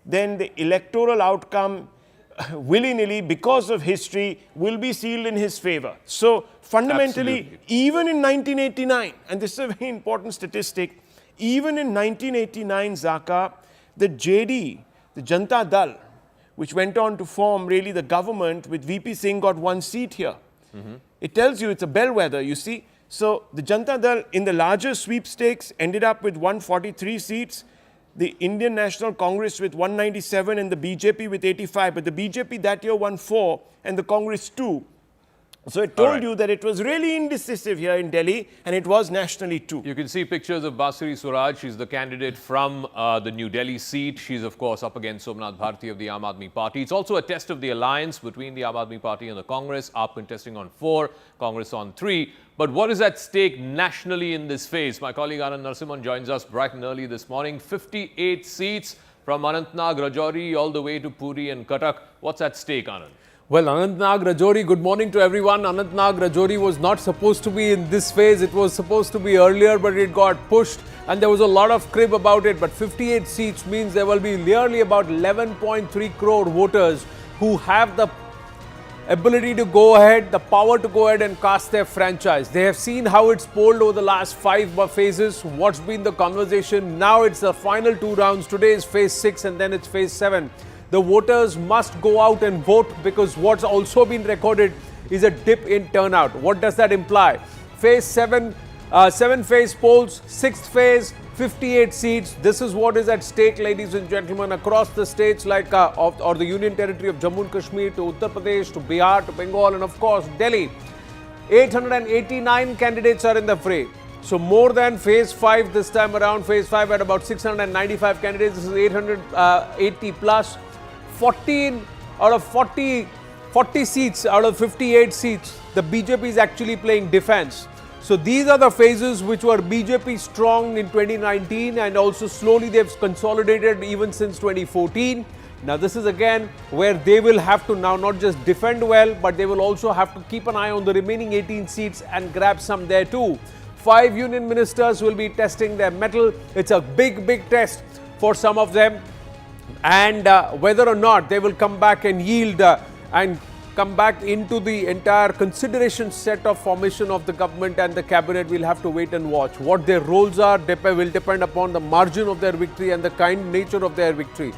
then the electoral outcome willy-nilly, because of history, will be sealed in his favor. So fundamentally, Absolutely. even in 1989, and this is a very important statistic, even in 1989, Zaka, the JD, the Janata Dal, which went on to form really the government with VP Singh, got 1 seat here. It tells you it's a bellwether, you see. So the Janata Dal in the larger sweepstakes ended up with 143 seats. The Indian National Congress with 197 and the BJP with 85. But the BJP that year won 4 and the Congress 2. So it told you that it was really indecisive here in Delhi, and it was nationally too. You can see pictures of Basuri Swaraj. She's the candidate from the New Delhi seat. She's, of course, up against Somnath Bharti of the Aam Aadmi Party. It's also a test of the alliance between the Aam Aadmi Party and the Congress. AAP contesting on 4, Congress on 3. But what is at stake nationally in this phase? My colleague Anand Narasimhan joins us bright and early this morning. 58 seats from Anantnag, Rajouri, all the way to Puri and Cuttack. What's at stake, Anand? Well, Anantnag, Rajouri, good morning to everyone. Anantnag, Rajouri was not supposed to be in this phase. It was supposed to be earlier, but it got pushed and there was a lot of crib about it. But 58 seats means there will be nearly about 11.3 crore voters who have the ability to go ahead, the power to go ahead and cast their franchise. They have seen how it's polled over the last 5 phases, what's been the conversation. Now it's the final 2 rounds. Today is phase 6 and then it's phase 7. The voters must go out and vote, because what's also been recorded is a dip in turnout. What does that imply? Phase 7, 7-phase polls, 6th phase, 58 seats. This is what is at stake, ladies and gentlemen, across the states like or the Union Territory of Jammu and Kashmir, to Uttar Pradesh, to Bihar, to Bengal, and of course Delhi. 889 candidates are in the fray. So more than phase 5 this time around. Phase 5 had about 695 candidates. This is 880 plus. 14 out of 40 seats out of 58 seats, the BJP is actually playing defense. So these are the phases which were BJP strong in 2019, and also slowly they've consolidated even since 2014. Now this is again where they will have to now not just defend well, but they will also have to keep an eye on the remaining 18 seats and grab some there too. 5 union ministers will be testing their mettle. It's a big test for some of them. And whether or not they will come back and yield and come back into the entire consideration set of formation of the government and the cabinet, we'll have to wait and watch. What their roles are will depend upon the margin of their victory and the kind nature of their victory.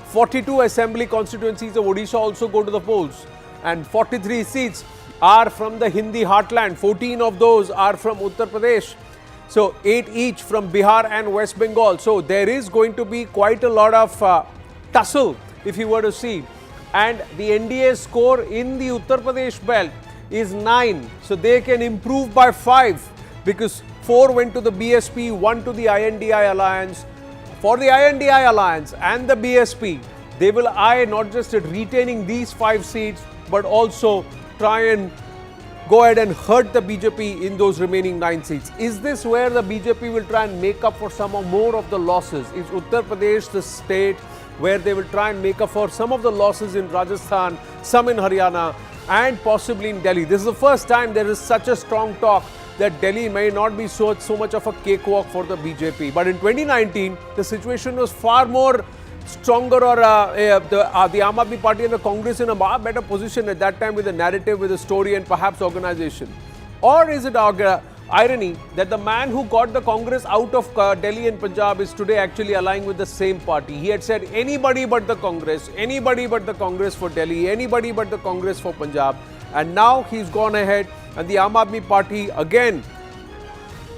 42 assembly constituencies of Odisha also go to the polls, and 43 seats are from the Hindi heartland. 14 of those are from Uttar Pradesh. So 8 each from Bihar and West Bengal. So there is going to be quite a lot of tussle, if you were to see. And the NDA score in the Uttar Pradesh belt is 9. So they can improve by 5, because 4 went to the BSP, 1 to the INDI alliance. For the INDI alliance and the BSP, they will eye not just at retaining these 5 seats, but also try and go ahead and hurt the BJP in those remaining 9 seats. Is this where the BJP will try and make up for some or more of the losses? Is Uttar Pradesh the state where they will try and make up for some of the losses in Rajasthan, some in Haryana, and possibly in Delhi? This is the first time there is such a strong talk that Delhi may not be so much of a cakewalk for the BJP. But in 2019, the situation was far more stronger, or the Aam Aadmi Party and the Congress in a far better position at that time with a narrative, with a story, and perhaps organization. Or is it irony that the man who got the Congress out of Delhi and Punjab is today actually allying with the same party? He had said anybody but the Congress, anybody but the Congress for Delhi, anybody but the Congress for Punjab. And now he's gone ahead, and the Aam Aadmi Party again,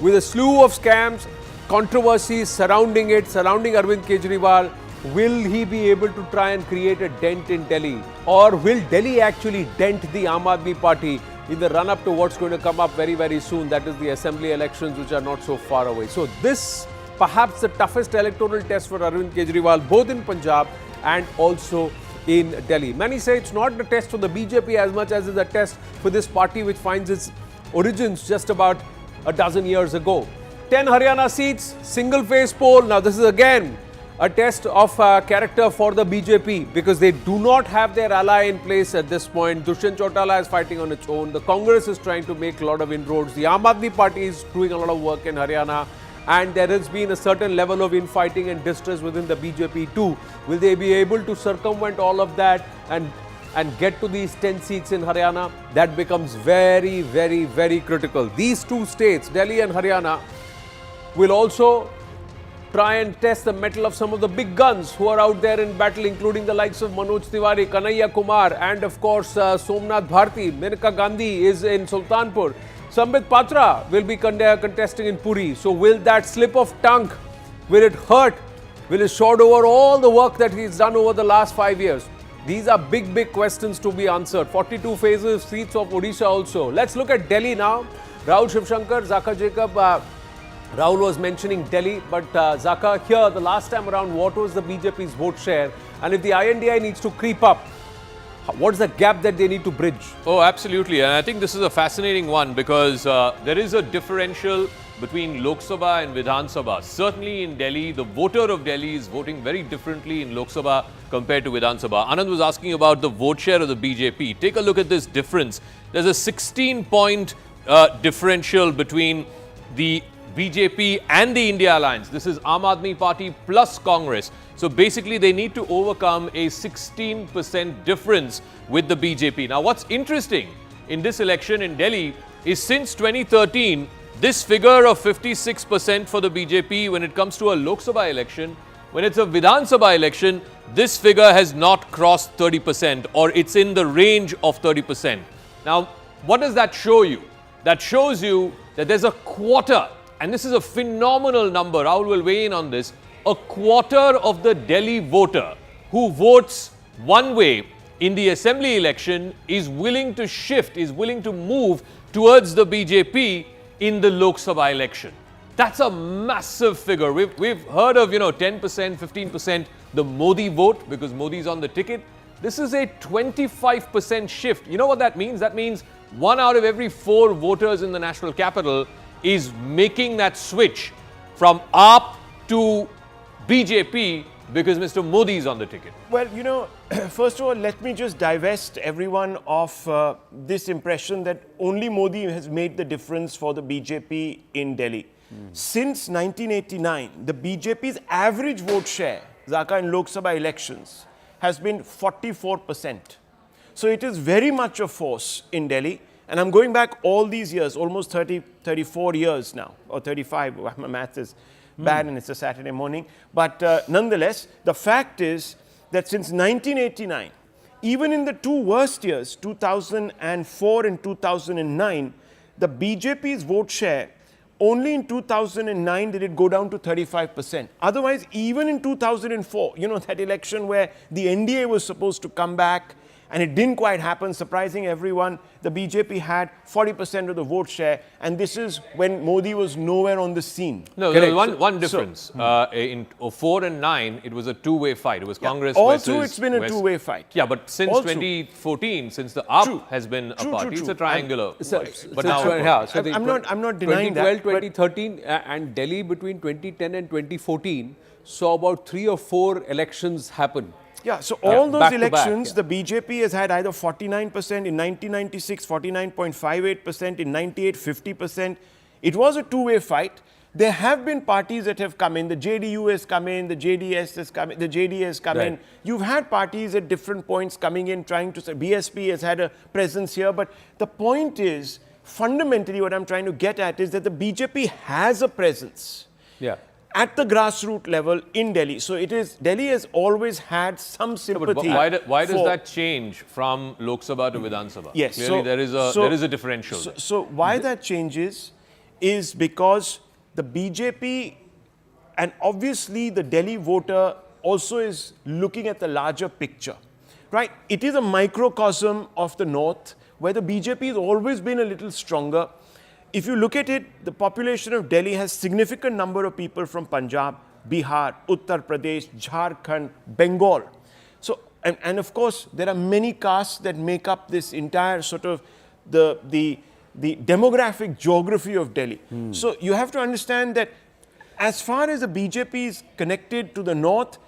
with a slew of scams, controversies surrounding it, surrounding Arvind Kejriwal. Will he be able to try and create a dent in Delhi? Or will Delhi actually dent the Aam Aadmi Party in the run-up to what's going to come up very soon? That is the assembly elections, which are not so far away. So this perhaps the toughest electoral test for Arvind Kejriwal, both in Punjab and also in Delhi. Many say it's not the test for the BJP as much as it's a test for this party, which finds its origins just about a dozen years ago. 10 Haryana seats, single phase poll. Now this is again a test of character for the BJP, because they do not have their ally in place at this point. Dushyant Chautala is fighting on its own. The Congress is trying to make a lot of inroads. The Aam Aadmi Party is doing a lot of work in Haryana. and there has been a certain level of infighting and distress within the BJP too. Will they be able to circumvent all of that and get to these 10 seats in Haryana? That becomes very, very, very critical. These two states, Delhi and Haryana, will also try and test the mettle of some of the big guns who are out there in battle, including the likes of Manoj Tiwari, Kanhaiya Kumar, and of course Somnath Bharti. Maneka Gandhi is in Sultanpur. Sambit Patra will be contesting in Puri. So will that slip of tongue, will it hurt? Will it short over all the work that he's done over the last 5 years? These are big, big questions to be answered. 42 phases, seats of Odisha also. Let's look at Delhi now. Rahul Shivshankar, Zaka Jacob, Rahul was mentioning Delhi, but Zaka, here the last time around, what was the BJP's vote share? And if the INDI needs to creep up, what is the gap that they need to bridge? Oh, absolutely. And I think this is a fascinating one because there is a differential between Lok Sabha and Vidhan Sabha. Certainly in Delhi, the voter of Delhi is voting very differently in Lok Sabha compared to Vidhan Sabha. Anand was asking about the vote share of the BJP. Take a look at this difference. There's a 16-point differential between the BJP and the India Alliance. This is Aam Aadmi Party plus Congress. So basically they need to overcome a 16% difference with the BJP. Now what's interesting in this election in Delhi is since 2013, this figure of 56% for the BJP when it comes to a Lok Sabha election, when it's a Vidhan Sabha election, this figure has not crossed 30% or it's in the range of 30%. Now, what does that show you? That shows you that there's a quarter, and this is a phenomenal number, Rahul will weigh in on this, a quarter of the Delhi voter who votes one way in the assembly election is willing to shift, is willing to move towards the BJP in the Lok Sabha election. That's a massive figure. We've heard of, 10%, 15%, the Modi vote because Modi's on the ticket. This is a 25% shift. You know what that means? That means 1 out of every 4 voters in the national capital is making that switch from AAP to BJP because Mr. Modi is on the ticket. Well, first of all, let me just divest everyone of this impression that only Modi has made the difference for the BJP in Delhi. Since 1989, the BJP's average vote share, Zaka in Lok Sabha elections, has been 44%. So it is very much a force in Delhi. And I'm going back all these years, almost 34 years now, or 35. My math is bad and it's a Saturday morning. But nonetheless, the fact is that since 1989, even in the two worst years, 2004 and 2009, the BJP's vote share, only in 2009 did it go down to 35%. Otherwise, even in 2004, that election where the NDA was supposed to come back, and it didn't quite happen, surprising everyone. The BJP had 40% of the vote share, and this is when Modi was nowhere on the scene. No, there was one difference. In 04 and 9, it was a two-way fight. It was Congress versus through it's been a two-way fight. Yeah, but since 2014, since the AAP has been a party, it's a triangular fight. But now, I'm not denying 2012, 2013, and Delhi between 2010 and 2014 saw about 3 or 4 elections happen. Yeah, so all those elections, the BJP has had either 49% in 1996, 49.58%, in 98, 50%. It was a two-way fight. There have been parties that have come in. The JDU has come in, the JDS has come in, the JD has come in. You've had parties at different points coming in, trying to say, BSP has had a presence here. But the point is, fundamentally what I'm trying to get at is that the BJP has a presence. Yeah. At the grassroots level in Delhi. So Delhi has always had some sympathy. But why does that change from Lok Sabha to Vidhan Sabha? Yes. Clearly there is a differential. So why that changes is because the BJP and obviously the Delhi voter also is looking at the larger picture, right? It is a microcosm of the north where the BJP has always been a little stronger. If you look at it, the population of Delhi has significant number of people from Punjab, Bihar, Uttar Pradesh, Jharkhand, Bengal. So, and of course, there are many castes that make up this entire sort of the demographic geography of Delhi. So you have to understand that as far as the BJP is connected to the north,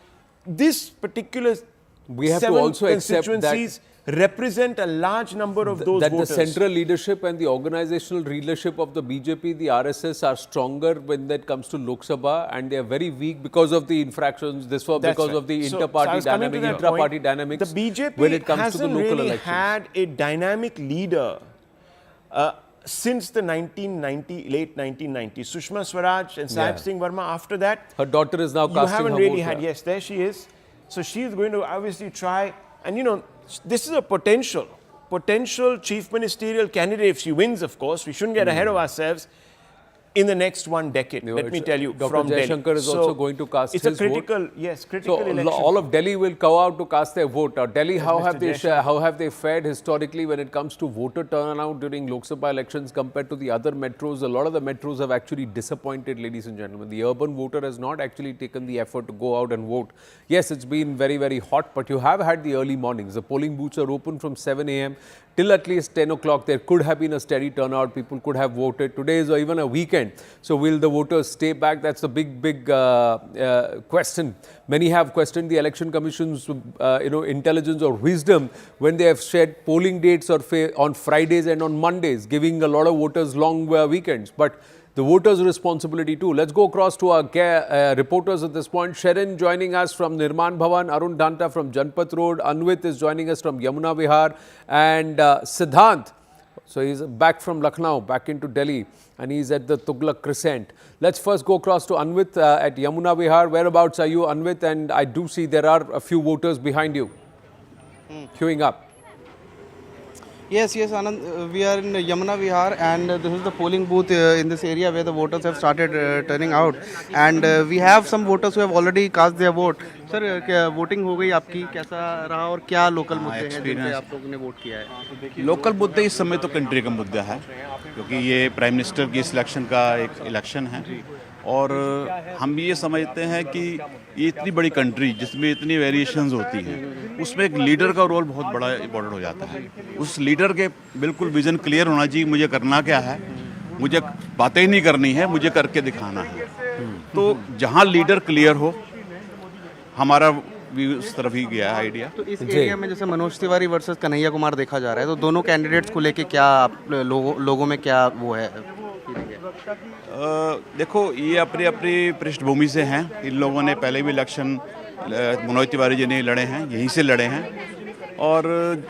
this particular we have to 7 also accept constituencies represent a large number of those that voters. the central leadership and the organizational leadership of the BJP, the RSS are stronger when that comes to Lok Sabha, and they are very weak because of the infractions. This was That's because right. of the So inter-party I was coming to dynamic, that intra-party point. dynamics. The BJP when it comes to the hasn't local really elections. had a dynamic leader since the late 1990s. Sushma Swaraj and Sahib Singh Verma. After that, Her daughter is now you casting haven't her really vote, had. yeah. Yes, there she is. So she is going to obviously try, and you know, this is a potential chief ministerial candidate if she wins. Of course, we shouldn't get ahead of ourselves. In the next 1 decade, No, let me tell you, Dr. from Jaishankar Delhi. is also going to cast it's his a critical, vote. yes, critical So election. all of Delhi will come out to cast their vote. Now, Delhi, how Mr. have they fared historically when it comes to voter turnout during Lok Sabha elections compared to the other metros? A lot of the metros have actually disappointed, ladies and gentlemen. The urban voter has not actually taken the effort to go out and vote. Yes, it's been very, very hot, but you have had the early mornings. The polling booths are open from 7 a.m. till at least 10 o'clock. There could have been a steady turnout. People could have voted. Today is even a weekend. So will the voters stay back? That's the big question. Many have questioned the Election Commission's intelligence or wisdom when they have shared polling dates on Fridays and on Mondays, giving a lot of voters long weekends. But the voters' responsibility too. Let's go across to our reporters at this point. Sharon joining us from Nirman Bhavan, Arun Danta from Janpat Road, Anvit is joining us from Yamuna Vihar, and Siddhant. So he's back from Lucknow, back into Delhi, and he's at the Tughlaq Crescent. Let's first go across to Anvit at Yamuna Vihar. Whereabouts are you, Anvit? And I do see there are a few voters behind you, queuing up. Yes, Anand, we are in Yamuna Vihar, and this is the polling booth in this area where the voters have started turning out, and we have some voters who have already cast their vote. Sir, voting हो गई आपकी, कैसा रहा और क्या local मुद्दे हैं जिन पे आप लोगों ने वोट किया है? लोकल मुद्दे इस समय तो कंट्री का मुद्दा है, क्योंकि ये प्राइम मिनिस्टर की सिलेक्शन का एक इलेक्शन है, और हम ये समझते हैं कि ये इतनी बड़ी कंट्री जिसमें इतनी वेरिएशंस होती हैं, उसमें एक लीडर का रोल बहुत बड़ा इम्पोर्टेंट हो जाता है. उस लीडर के बिल्कुल विजन क्लियर होना चाहिए, मुझे करना क्या है, मुझे बातें ही नहीं करनी है, मुझे करके दिखाना है. तो जहाँ लीडर क्लियर हो, हमारा भी उस तरफ ही गया है आइडिया. तो इस एरिया में जैसे मनोज तिवारी वर्सेस कन्हैया कुमार देखा जा रहा है, तो दोनों कैंडिडेट्स को लेके क्या लोगों में क्या वो है? देखो, ये अपनी अपनी पृष्ठभूमि से हैं. इन लोगों ने पहले भी इलेक्शन मनोज तिवारी जी ने लड़े हैं, यहीं से लड़े हैं, और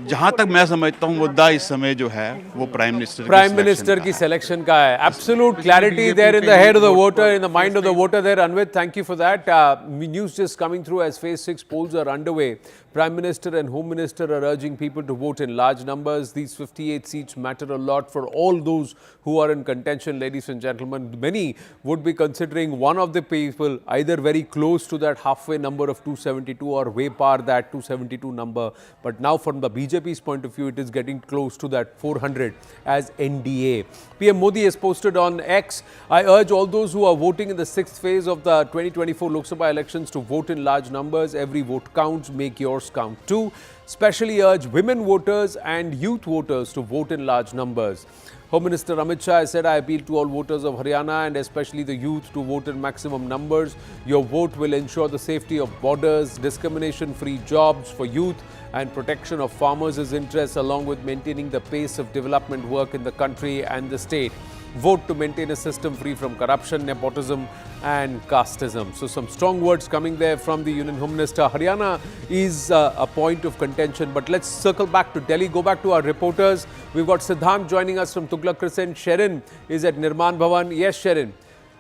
जहाँ तक मैं समझता हूँ मुद्दा इस समय जो है वो प्राइम मिनिस्टर की सिलेक्शन का है. Absolute clarity there in the head of the voter, in the mind of the voter there. Anvit, thank you for that. News just coming through as Phase 6 polls are underway. Prime Minister and Home Minister are urging people to vote in large numbers. These 58 seats matter a lot for all those who are in contention, ladies and gentlemen. Many would be considering one of the people either very close to that halfway number of 272 or way par that 272 number. But now from the BJP's point of view, it is getting close to that 400 as NDA. PM Modi has posted on X, I urge all those who are voting in the 6th phase of the 2024 Lok Sabha elections to vote in large numbers. Every vote counts. Make yours count too. Especially urge women voters and youth voters to vote in large numbers. Home Minister Amit Shah has said, I appeal to all voters of Haryana and especially the youth to vote in maximum numbers. Your vote will ensure the safety of borders, discrimination-free jobs for youth and protection of farmers' interests, along with maintaining the pace of development work in the country and the state. Vote to maintain a system free from corruption, nepotism and casteism. So some strong words coming there from the Union Home Minister. Haryana is a point of contention, but let's circle back to Delhi, go back to our reporters. We've got Siddhant joining us from Tughlaq Crescent. Sharon is at Nirman Bhavan. Yes, Sharon.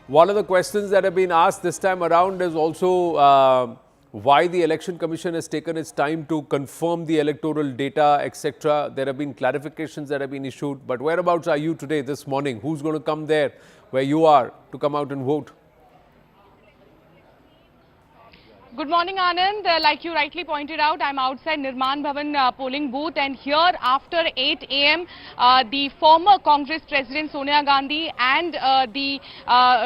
One of the questions that have been asked this time around is also why the Election Commission has taken its time to confirm the electoral data, etc. There have been clarifications that have been issued. But whereabouts are you today, this morning? Who's going to come there where you are to come out and vote? Good morning, Anand. Like you rightly pointed out, I'm outside Nirman Bhavan polling booth, and here after 8 a.m. The former Congress President Sonia Gandhi and the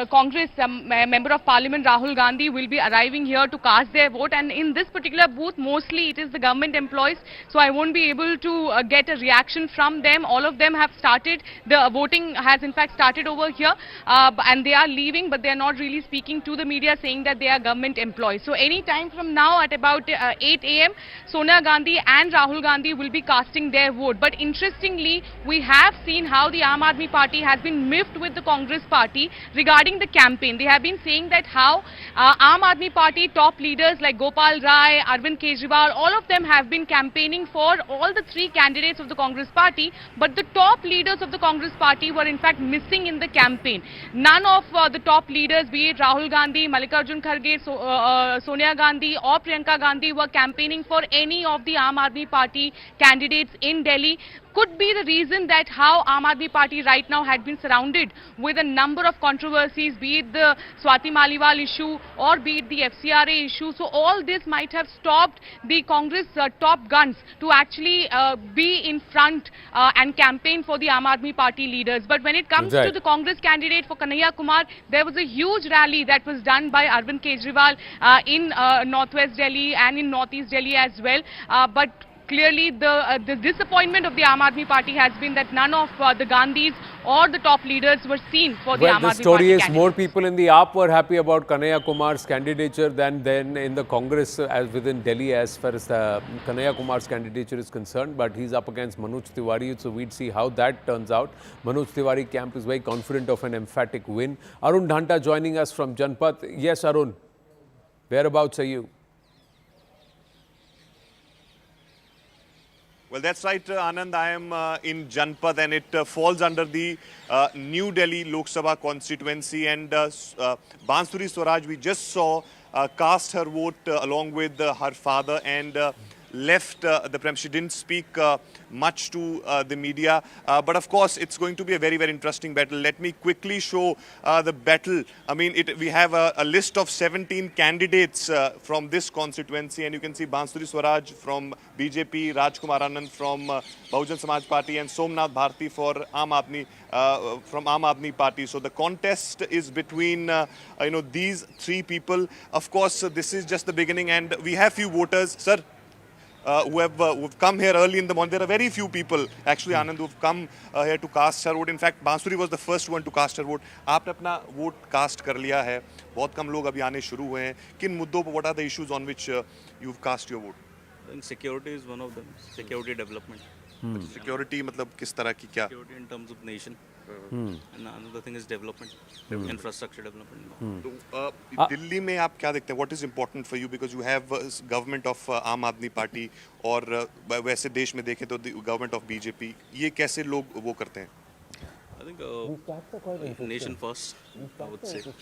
Congress Member of Parliament Rahul Gandhi will be arriving here to cast their vote. And in this particular booth, mostly it is the government employees, so I won't be able to get a reaction from them. All of them have started. The voting has in fact started over here, and they are leaving, but they are not really speaking to the media, saying that they are government employees. So any any time from now at about 8 a.m., Sonia Gandhi and Rahul Gandhi will be casting their vote. But interestingly, we have seen how the Aam Aadmi Party has been miffed with the Congress Party regarding the campaign. They have been saying that how Aam Aadmi Party top leaders like Gopal Rai, Arvind Kejriwal, all of them have been campaigning for all the three candidates of the Congress Party, but the top leaders of the Congress Party were in fact missing in the campaign. None of the top leaders, be it Rahul Gandhi, Mallikarjun Kharge, Sonia Gandhi or Priyanka Gandhi, were campaigning for any of the Aam Aadmi Party candidates in Delhi. Could be the reason that how Aam Aadmi Party right now had been surrounded with a number of controversies, be it the Swati Maliwal issue or be it the FCRA issue. So all this might have stopped the Congress top guns to actually be in front and campaign for the Aam Aadmi Party leaders. But when it comes to the Congress candidate for Kanhaiya Kumar, there was a huge rally that was done by Arvind Kejriwal in Northwest Delhi and in Northeast Delhi as well. But clearly, the disappointment of the Aam Aadmi Party has been that none of the Gandhis or the top leaders were seen for the Aam Aadmi Party the story is candidates. more people in the AAP were happy about Kanhaiya Kumar's candidature than in the Congress as within Delhi as far as the Kanhaiya Kumar's candidature is concerned. But he's up against Manoj Tiwari, so we'd see how that turns out. Manoj Tiwari camp is very confident of an emphatic win. Arun Dhanta joining us from Janpath. Yes, Arun, whereabouts are you? Well, that's right, Anand. I am in Janpath, and it falls under the New Delhi Lok Sabha constituency. And Bansuri Swaraj, we just saw cast her vote along with her father and left the premises. She didn't speak much to the media. But of course, it's going to be a very, very interesting battle. Let me quickly show the battle. I mean, we have a list of 17 candidates from this constituency. And you can see Bansuri Swaraj from BJP, Rajkumar Anand from Bahujan Samaj Party, and Somnath Bharti for Aam Aadmi, from Aam Aadmi Party. So the contest is between these three people. Of course, this is just the beginning, and we have few voters, sir, who've come here early in the morning. There are very few people, actually, Anand, who've come here to cast her vote. In fact, Bansuri was the first one to cast her vote. आपने अपना vote cast कर लिया है. बहुत कम लोग अभी आने शुरू हुए हैं. किन मुद्दों पर, what are the issues on which you've cast your vote? I think security is one of them. Security development. Security मतलब किस तरह की क्या? Security in terms of nation. And another thing is development, infrastructure development. तो दिल्ली में आप क्या देखते हैं? What is important for you because you have government of आम आदमी पार्टी और वैसे देश में देखें तो government of BJP. ये कैसे लोग वो करते हैं? I think nation first, I would say. So,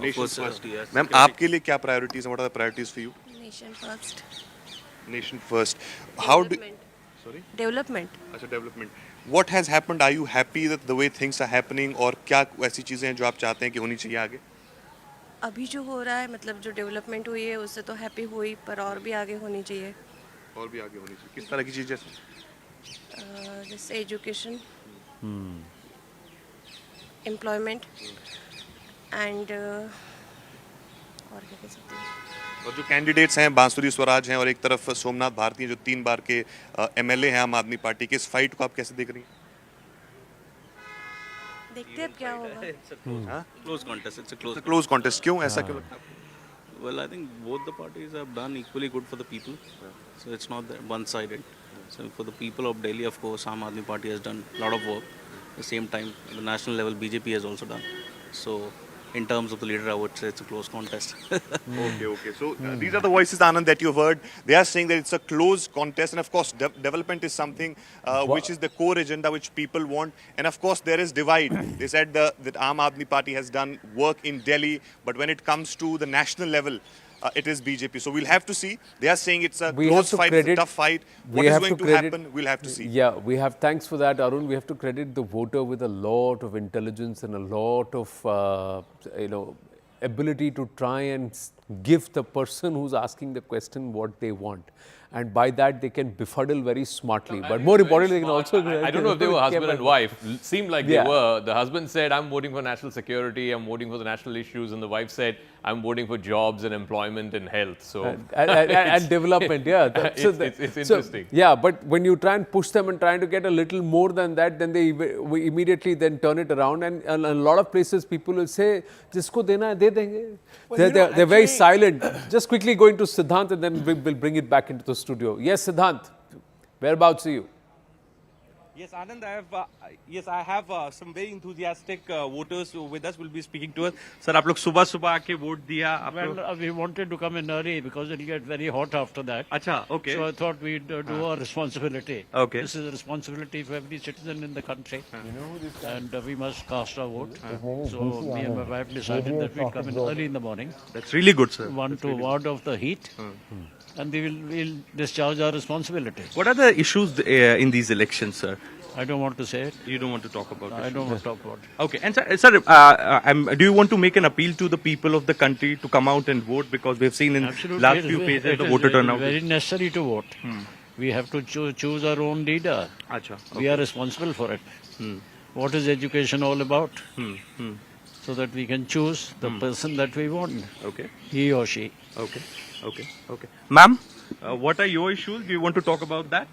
Nation first, yes. Ma'am, आपके लिए क्या priorities हैं? What are the priorities for you? Nation first. Nation first. How do? Sorry. Development. अच्छा, development. What has happened? Are you happy that the way things are happening? और क्या ऐसी चीजें हैं जो आप चाहते हैं कि होनी चाहिए आगे? अभी जो हो रहा है मतलब जो डेवलपमेंट हुई है उससे तो हैप्पी हुई पर और भी आगे होनी चाहिए. और भी आगे होनी चाहिए. किस तरह की चीजें? जैसे एजुकेशन, एम्प्लॉयमेंट एंड और क्या कह सकते हैं. और जो कैंडिडेट्स हैं बांसुरी स्वराज हैं और एक तरफ सोमनाथ भारती हैं जो 3 बार के MLA हैं आम आदमी पार्टी के. इस फाइट को आप कैसे देख रही हैं? देखते हैं अब क्या होगा. Close contest. It's a close. Close contest. क्यों ऐसा क्यों लगता है? Well, I think both the parties have done equally good for the people. So it's not one-sided. So for the people of Delhi, of course, Aam Aadmi Party has done a lot of work. At the same time, at the national level, BJP has also done. So in terms of the leader, I would say it's a close contest. Okay. So these are the voices, Anand, that you've heard. They are saying that it's a close contest, and of course, development is something which is the core agenda which people want. And of course, there is divide. They said that Aam Aadmi Party has done work in Delhi, but when it comes to the national level, it is BJP. So we'll have to see. They are saying it's a close fight, it's a tough fight. What is going to happen, we'll have to see. Yeah, we have, thanks for that, Arun. We have to credit the voter with a lot of intelligence and a lot of, ability to try and give the person who's asking the question what they want. And by that, they can befuddle very smartly. But more importantly, they can also... I don't know if they were husband and wife. Seemed like Yeah. they were. The husband said, I'm voting for national security, I'm voting for the national issues. And the wife said, I'm voting for jobs and employment and health. So and development, yeah. It's interesting. Yeah, but when you try and push them and trying to get a little more than that, then they we immediately then turn it around. And a lot of places, people will say, jisko dena hai, de denge. They're very silent. Just quickly going to Siddhant and then we'll bring it back into the studio. Yes, Siddhant, whereabouts are you? Yes, Anand, I have some very enthusiastic voters with us. Will be speaking to us. Sir, आप लोग सुबह सुबह आके vote दिया. Well, we wanted to come in early because it'll get very hot after that. अच्छा, okay. So I thought we'd do our responsibility. Okay. This is a responsibility for every citizen in the country. And we must cast our vote. So me and my wife decided that we'd come in early in the morning. That's really good, sir. To ward off the heat. And we'll discharge our responsibility. What are the issues in these elections, sir? I don't want to say it. You don't want to talk about it? I don't want to talk about it. Okay. And sir, do you want to make an appeal to the people of the country to come out and vote? Because we've seen in last few phases the voter turnout. It is very necessary to vote. We have to choose our own leader. Achha, okay. We are responsible for it. What is education all about? So that we can choose the person that we want. Okay. He or she. Okay. Okay. Okay. Ma'am, what are your issues? Do you want to talk about that?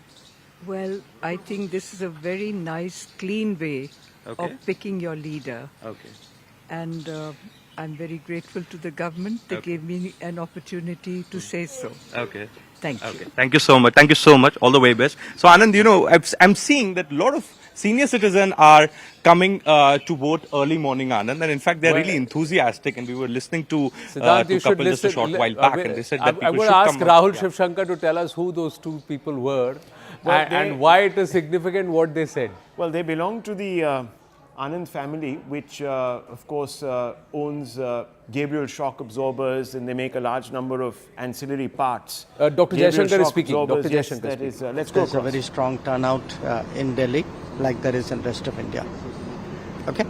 Well, I think this is a very nice, clean way of picking your leader. Okay. And I'm very grateful to the government. They gave me an opportunity to say so. Okay. Thank you. Okay. Thank you so much. Thank you so much. All the way best. So Anand, you know, I'm seeing that a lot of senior citizens are coming to vote early morning, Anand, and in fact they're really enthusiastic. And we were listening to Siddhant, a couple just a short while back, and they said that people I'm going should to ask come. Rahul Shivshankar to tell us who those two people were and why it is significant what they said. Well, they belong to the Anand family, which of course owns Gabriel shock absorbers, and they make a large number of ancillary parts. Dr. Jaishankar is speaking. Dr. Yes, Jaishankar that is, let's go. There's a very strong turnout in Delhi, like there is in rest of India. Okay?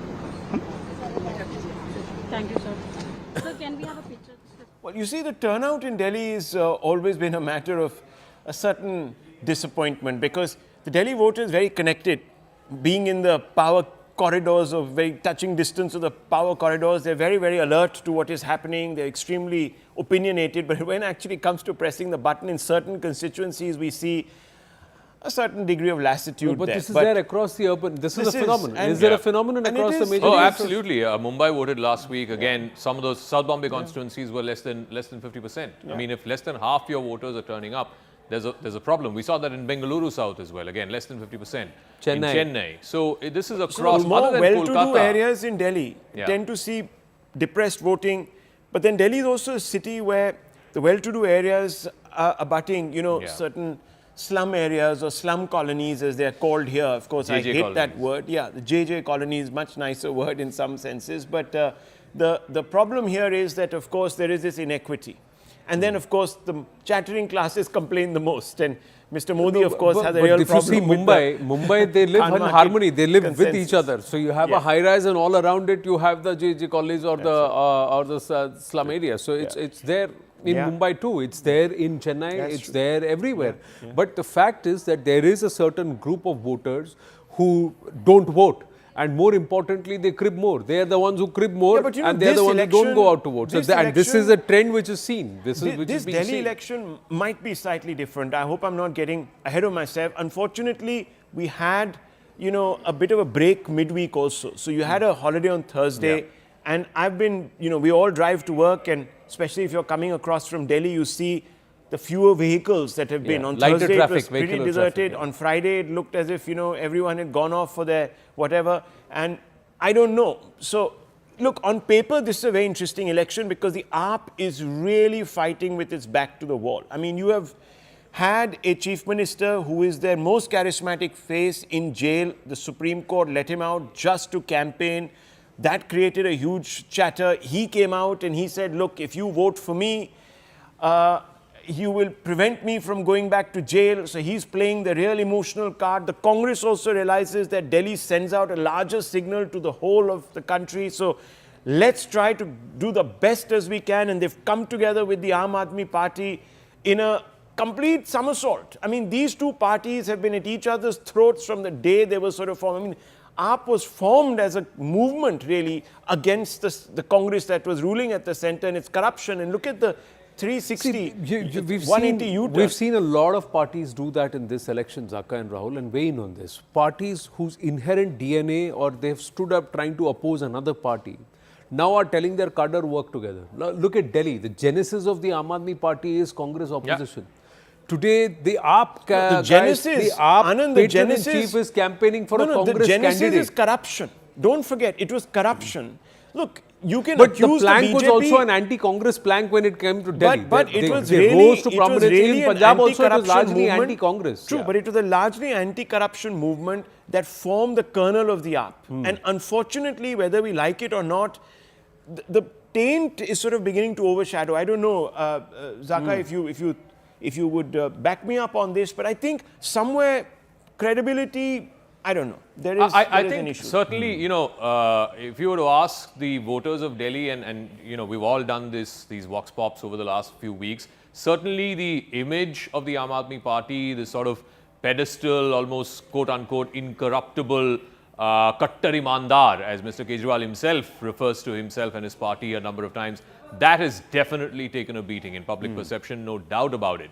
Thank you, sir. Sir, can we have a picture? Well, you see, the turnout in Delhi has always been a matter of a certain disappointment, because the Delhi voter is very connected, being in the power corridors of very touching distance of the power corridors. They're very, very alert to what is happening. They're extremely opinionated. But when it actually comes to pressing the button in certain constituencies, we see a certain degree of lassitude but there. This is there across the urban. This is a phenomenon. Is there a phenomenon across the major? Oh, absolutely. Mumbai voted last week. Again, some of those South Bombay constituencies were less than 50%. I mean, if less than half your voters are turning up, there's a problem. We saw that in Bengaluru South as well. Again, less than 50%. In Chennai. So this is across. So more other than well-to-do Kolkata areas in Delhi tend to see depressed voting. But then Delhi is also a city where the well-to-do areas are abutting, certain slum areas or slum colonies, as they are called here. Of course, I hate colonies. That word. Yeah, the JJ colony is much nicer word in some senses. But the problem here is that, of course, there is this inequity. And then, of course, the chattering classes complain the most. And Mr. Modi, of course, has a real problem. If you see Mumbai, they live in harmony. They live with each other. So you have a high-rise, and all around it, you have the JJ colonies or the slum area. So it's there in Mumbai too. It's there in Chennai. It's there everywhere. But the fact is that there is a certain group of voters who don't vote. And more importantly, they crib more. They are the ones who crib more, and they are the ones who don't go out to vote. And this is a trend which is seen. This Delhi election might be slightly different. I hope I'm not getting ahead of myself. Unfortunately, we had, a bit of a break midweek also. So you had a holiday on Thursday, and I've been, we all drive to work, and especially if you're coming across from Delhi, you see the fewer vehicles that have been. On Thursday, it was pretty deserted. On Friday, it looked as if, everyone had gone off for their whatever. And I don't know. So, look, on paper, this is a very interesting election because the AAP is really fighting with its back to the wall. I mean, you have had a chief minister who is their most charismatic face in jail. The Supreme Court let him out just to campaign. That created a huge chatter. He came out and he said, look, if you vote for me, you will prevent me from going back to jail. So he's playing the real emotional card. The Congress also realizes that Delhi sends out a larger signal to the whole of the country. So let's try to do the best as we can. And they've come together with the Aam Aadmi Party in a complete somersault. I mean, these two parties have been at each other's throats from the day they were sort of formed. I mean, AAP was formed as a movement really against the Congress that was ruling at the center and its corruption. And look at the 360, we've 180 seen, U-turn. we've seen a lot of parties do that in this election, Zaka and Rahul, and weigh in on this. Parties whose inherent DNA or they've stood up trying to oppose another party now are telling their cadre work together. Now, look at Delhi. The genesis of the Aam Aadmi Party is Congress opposition. Today, the AAP, the genesis, Anand, the genesis, chief is campaigning for a Congress the genesis candidate. is corruption. Don't forget, it was corruption. Look, you can but accuse the plank BJP, was also an anti-Congress plank when it came to Delhi. But it was they really, rose to prominence in Punjab also. It was largely anti-Congress. True, but it was a largely anti-corruption movement that formed the kernel of the AAP. And unfortunately, whether we like it or not, the taint is sort of beginning to overshadow. I don't know, Zaka, if you would back me up on this, but I think somewhere credibility, I don't know. There is an issue. Certainly, you know, if you were to ask the voters of Delhi, and you know, we've all done these vox pops over the last few weeks, certainly the image of the Aam Aadmi Party, this sort of pedestal, almost quote-unquote incorruptible Kattar Imandar, as Mr. Kejriwal himself refers to himself and his party a number of times, that has definitely taken a beating in public perception, no doubt about it.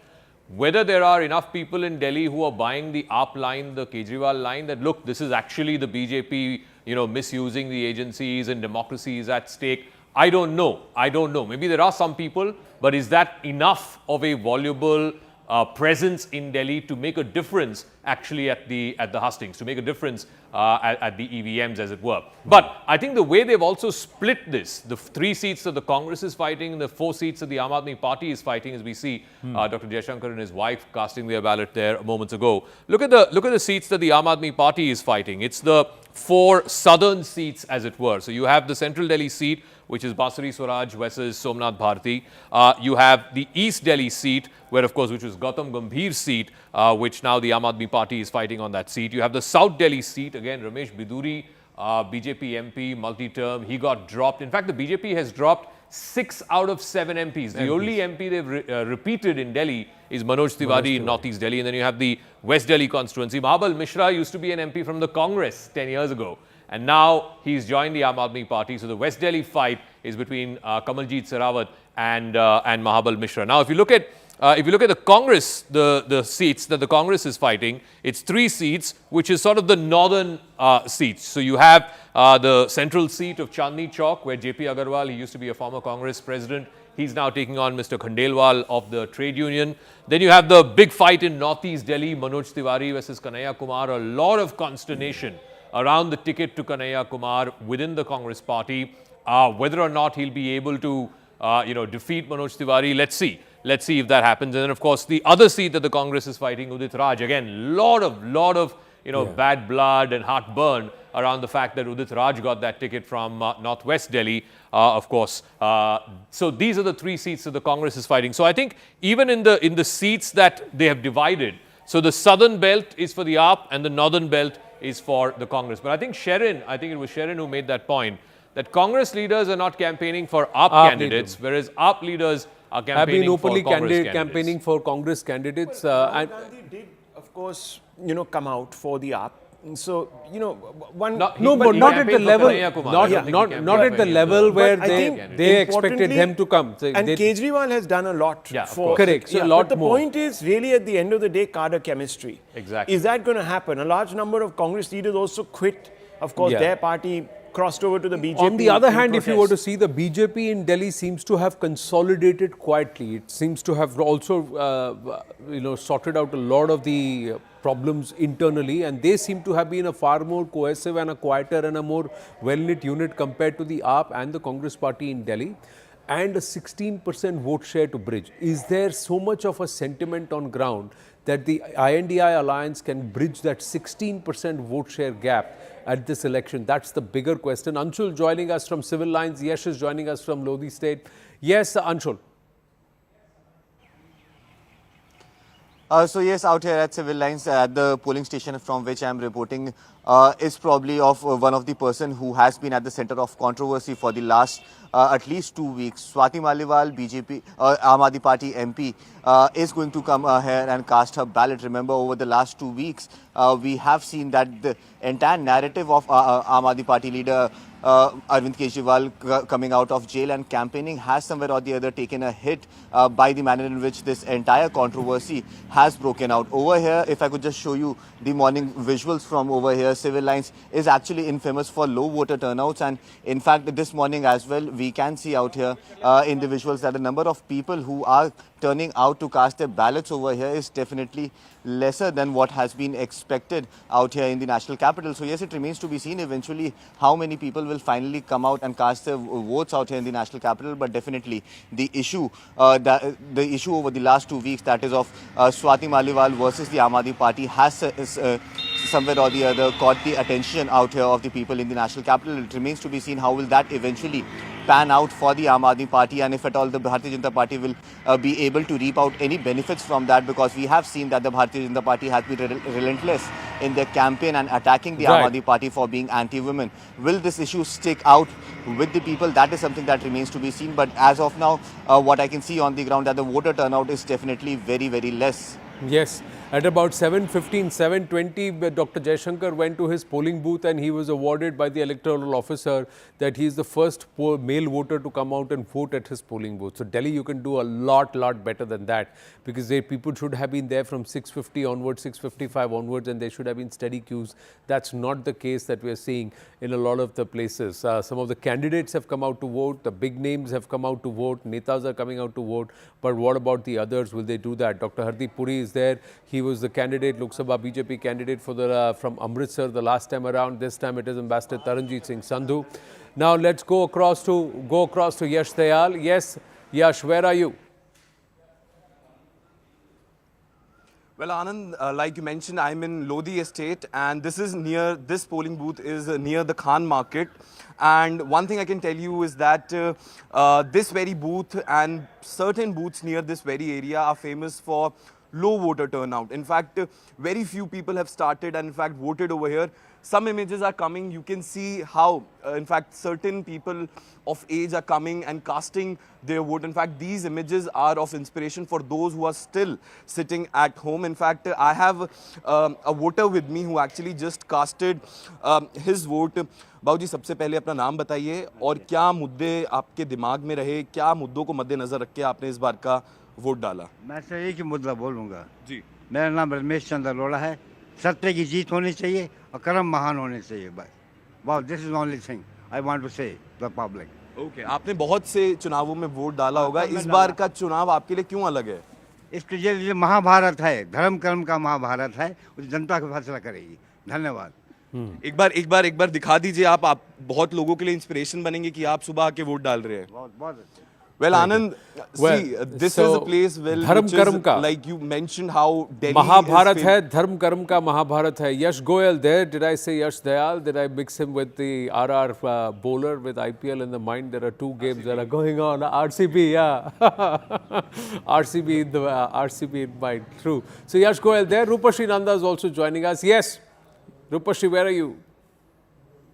Whether there are enough people in Delhi who are buying the AAP line, the Kejriwal line, that look, this is actually the BJP, you know, misusing the agencies and democracy is at stake, I don't know. I don't know. Maybe there are some people, but is that enough of a voluble presence in Delhi to make a difference actually at the hustings, to make a difference at the EVMs, as it were. But I think the way they've also split this, the 3 seats that the Congress is fighting, the 4 seats that the Aam Aadmi Party is fighting, as we see Dr. Jaishankar and his wife casting their ballot there moments ago. Look at the seats that the Aam Aadmi Party is fighting. It's the 4 southern seats, as it were. So you have the Central Delhi seat, which is Basuri Swaraj versus Somnath Bharti. You have the East Delhi seat, where of course, which was Gautam Gambhir's seat, which now the Aam Aadmi Party is fighting on that seat. You have the South Delhi seat, again, Ramesh Biduri, BJP MP, multi-term, he got dropped. In fact, the BJP has dropped 6 out of 7 MPs. The only MP they've repeated in Delhi is Manoj Tiwari in Northeast Delhi. And then you have the West Delhi constituency. Mahabal Mishra used to be an MP from the Congress 10 years ago. And now he's joined the Aam Aadmi Party. So the West Delhi fight is between Kamaljeet Sarawat and Mahabal Mishra. Now, if you look at the Congress, the seats that the Congress is fighting, it's 3 seats, which is sort of the northern seats. So you have the central seat of Chandni Chowk, where JP Agarwal, he used to be a former Congress president. He's now taking on Mr. Khandelwal of the trade union. Then you have the big fight in Northeast Delhi, Manoj Tiwari versus Kanhaiya Kumar. A lot of consternation around the ticket to Kanhaiya Kumar within the Congress party. Whether or not he'll be able to, defeat Manoj Tiwari, let's see. Let's see if that happens. And then, of course, the other seat that the Congress is fighting, Udit Raj, again, lot of bad blood and heartburn around the fact that Udit Raj got that ticket from Northwest Delhi, of course. So these are the 3 seats that the Congress is fighting. So I think even in the seats that they have divided, so the southern belt is for the AAP and the northern belt is for the Congress. But I think it was Sharon who made that point, that Congress leaders are not campaigning for AAP candidates, whereas AAP leaders are campaigning openly for Congress candidates. campaigning for Congress candidates. Rahul Gandhi did, of course, come out for the AAP. So, but not at the level, not at the level where they expected them to come. So and Kejriwal has done a lot for. Correct. So a lot but the more. point is really at the end of the day, cadre chemistry. Exactly. Is that going to happen? A large number of Congress leaders also quit. Of course, their party crossed over to the BJP. On the other hand, if you were to see, the BJP in Delhi seems to have consolidated quietly. It seems to have also, sorted out a lot of the problems internally, and they seem to have been a far more cohesive and a quieter and a more well-knit unit compared to the AAP and the Congress party in Delhi. And a 16% vote share to bridge. Is there so much of a sentiment on ground that the INDI alliance can bridge that 16% vote share gap at this election? That's the bigger question. Anshul joining us from Civil Lines. Yesh is joining us from Lodi State. Yes, Anshul. So yes, out here at civil lines at the polling station from which I am reporting is probably of one of the person who has been at the center of controversy for the last at least 2 weeks. Swati Maliwal, BJP, Aam Aadmi Party MP, is going to come here and cast her ballot. Remember, over the last 2 weeks, we have seen that the entire narrative of Aam Aadmi Party leader Arvind Kejriwal coming out of jail and campaigning has somewhere or the other taken a hit by the manner in which this entire controversy has broken out. Over here, if I could just show you the morning visuals from over here, civil lines is actually infamous for low voter turnouts, and in fact this morning as well we can see out here in the visuals that the number of people who are turning out to cast their ballots over here is definitely lesser than what has been expected out here in the national capital. So yes, it remains to be seen eventually how many people will finally come out and cast their votes out here in the national capital. But definitely the issue over the last 2 weeks, that is of Swati Maliwal versus the Aam Aadmi Party, has somewhere or the other caught the attention out here of the people in the national capital. It remains to be seen how will that eventually pan out for the Aam Aadmi Party, and if at all the Bharatiya Janata Party will be able to reap out any benefits from that, because we have seen that the Bharatiya Janata Party has been relentless in their campaign and attacking the Aam Aadmi Party for being anti-women. Will this issue stick out with the people? That is something that remains to be seen. But as of now, what I can see on the ground, that the voter turnout is definitely very, very less. Yes. At about 7:15, 7:20, Dr. Jaishankar went to his polling booth and he was awarded by the electoral officer that he is the first male voter to come out and vote at his polling booth. So Delhi, you can do a lot better than that, because people should have been there from 6:50 onwards, 6:55 onwards, and there should have been steady queues. That's not the case that we are seeing in a lot of the places. Some of the candidates have come out to vote, the big names have come out to vote, netas are coming out to vote, but what about the others? Will they do that? Dr. Hardeep Puri is there. He was the candidate, Lok Sabha BJP candidate for the from Amritsar the last time around. This time it is Ambassador Taranjit Singh Sandhu. Now let's go across to Yash Dayal. Yes, Yash, where are you? Well, Anand, like you mentioned, I'm in Lodi Estate, and this polling booth is near the Khan Market. And one thing I can tell you is that this very booth and certain booths near this very area are famous for low voter turnout. In fact, very few people have started and in fact voted over here. Some images are coming. You can see how, in fact, certain people of age are coming and casting their vote. In fact, these images are of inspiration for those who are still sitting at home. In fact, I have a voter with me who actually just casted his vote. बाबूजी, सबसे पहले अपना नाम बताइए और क्या मुद्दे आपके दिमाग में रहे, क्या मुद्दों को मद्देनजर रख के आपने इस बार का वोट डाला? मैं तो एक ही मुद्दा बोलूँगा जी। मेरा नाम रमेश चंद्र अरोड़ा है। सत्य की जीत होनी चाहिए और कर्म महान होने चाहिए। बस this is only thing I want to say the public. Okay, आपने बहुत से चुनावों में वोट डाला होगा, इस बार का चुनाव आपके लिए क्यों अलग है? इसके लिए महाभारत है, धर्म कर्म का महाभारत है, उस जनता को फैसला करेगी। धन्यवाद। एक बार दिखा दीजिए। आप बहुत लोगों के लिए इंस्पिरेशन बनेंगे कि आप सुबह आके वोट डाल रहे हैं। बहुत अच्छे। Well, Anand, see, this is a place धर्म कर्म का, like you mentioned how Delhi Mahabharat है, धर्म कर्म का महाभारत है. Yash Goyal there, did I say Yash Dayal? Did I mix him with the RR bowler with IPL in the mind? There are two games that are going on. RCB, yeah. RCB in mind, true. So Yash Goyal there. Rupashri Nanda is also joining us. Yes, Rupashri, where are you?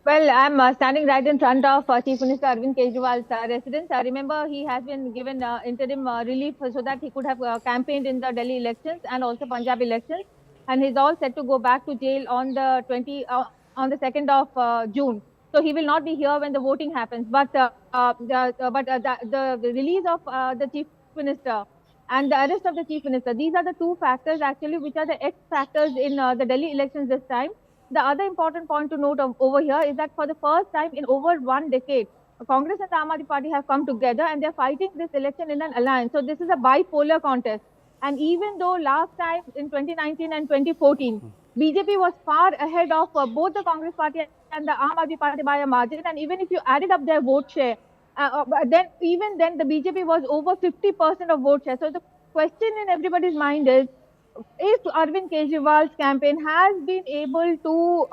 Well, I'm standing right in front of Chief Minister Arvind Kejriwal's residence. Remember, he has been given interim relief so that he could have campaigned in the Delhi elections and also Punjab elections. And he's all set to go back to jail on the 2nd of June. So he will not be here when the voting happens. But the release of the Chief Minister and the arrest of the Chief Minister, these are the two factors actually which are the X factors in the Delhi elections this time. The other important point to note over here is that for the first time in over 1 decade, Congress and the Aam Aadmi Party have come together and they're fighting this election in an alliance. So this is a bipolar contest. And even though last time in 2019 and 2014, BJP was far ahead of both the Congress Party and the Aam Aadmi Party by a margin, and even if you added up their vote share, then the BJP was over 50% of vote share. So the question in everybody's mind is, if Arvind Kejriwal's campaign has been able to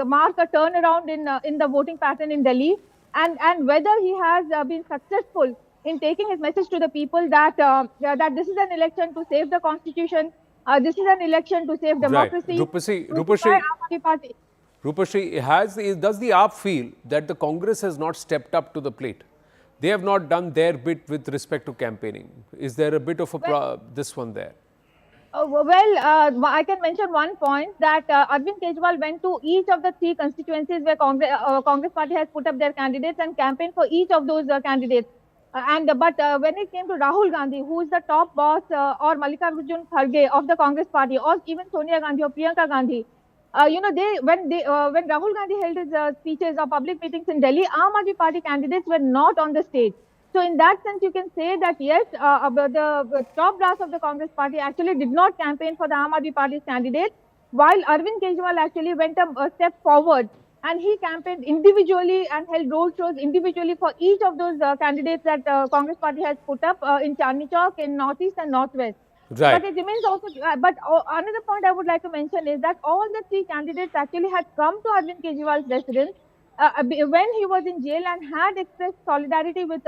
mark a turnaround in the voting pattern in Delhi, and whether he has been successful in taking his message to the people that this is an election to save the constitution, This is an election to save democracy. Rupashri, does the AAP feel that the Congress has not stepped up to the plate? They have not done their bit with respect to campaigning. Is there a bit of this one there? I can mention one point that Arvind Kejriwal went to each of the 3 constituencies where Congress party has put up their candidates and campaigned for each of those candidates. But when it came to Rahul Gandhi, who is the top boss, or Mallikarjun Kharge of the Congress party, or even Sonia Gandhi or Priyanka Gandhi, when Rahul Gandhi held his speeches or public meetings in Delhi, Aam Aadmi Party candidates were not on the stage. So in that sense, you can say that yes, the top brass of the Congress party actually did not campaign for the Aam Aadmi Party's candidate, while Arvind Kejriwal actually went a step forward and he campaigned individually and held road shows individually for each of those candidates that Congress party has put up in Chandni Chowk, in Northeast and Northwest. Right. But it remains also, another point I would like to mention is that all the 3 candidates actually had come to Arvind Kejriwal's residence when he was in jail and had expressed solidarity with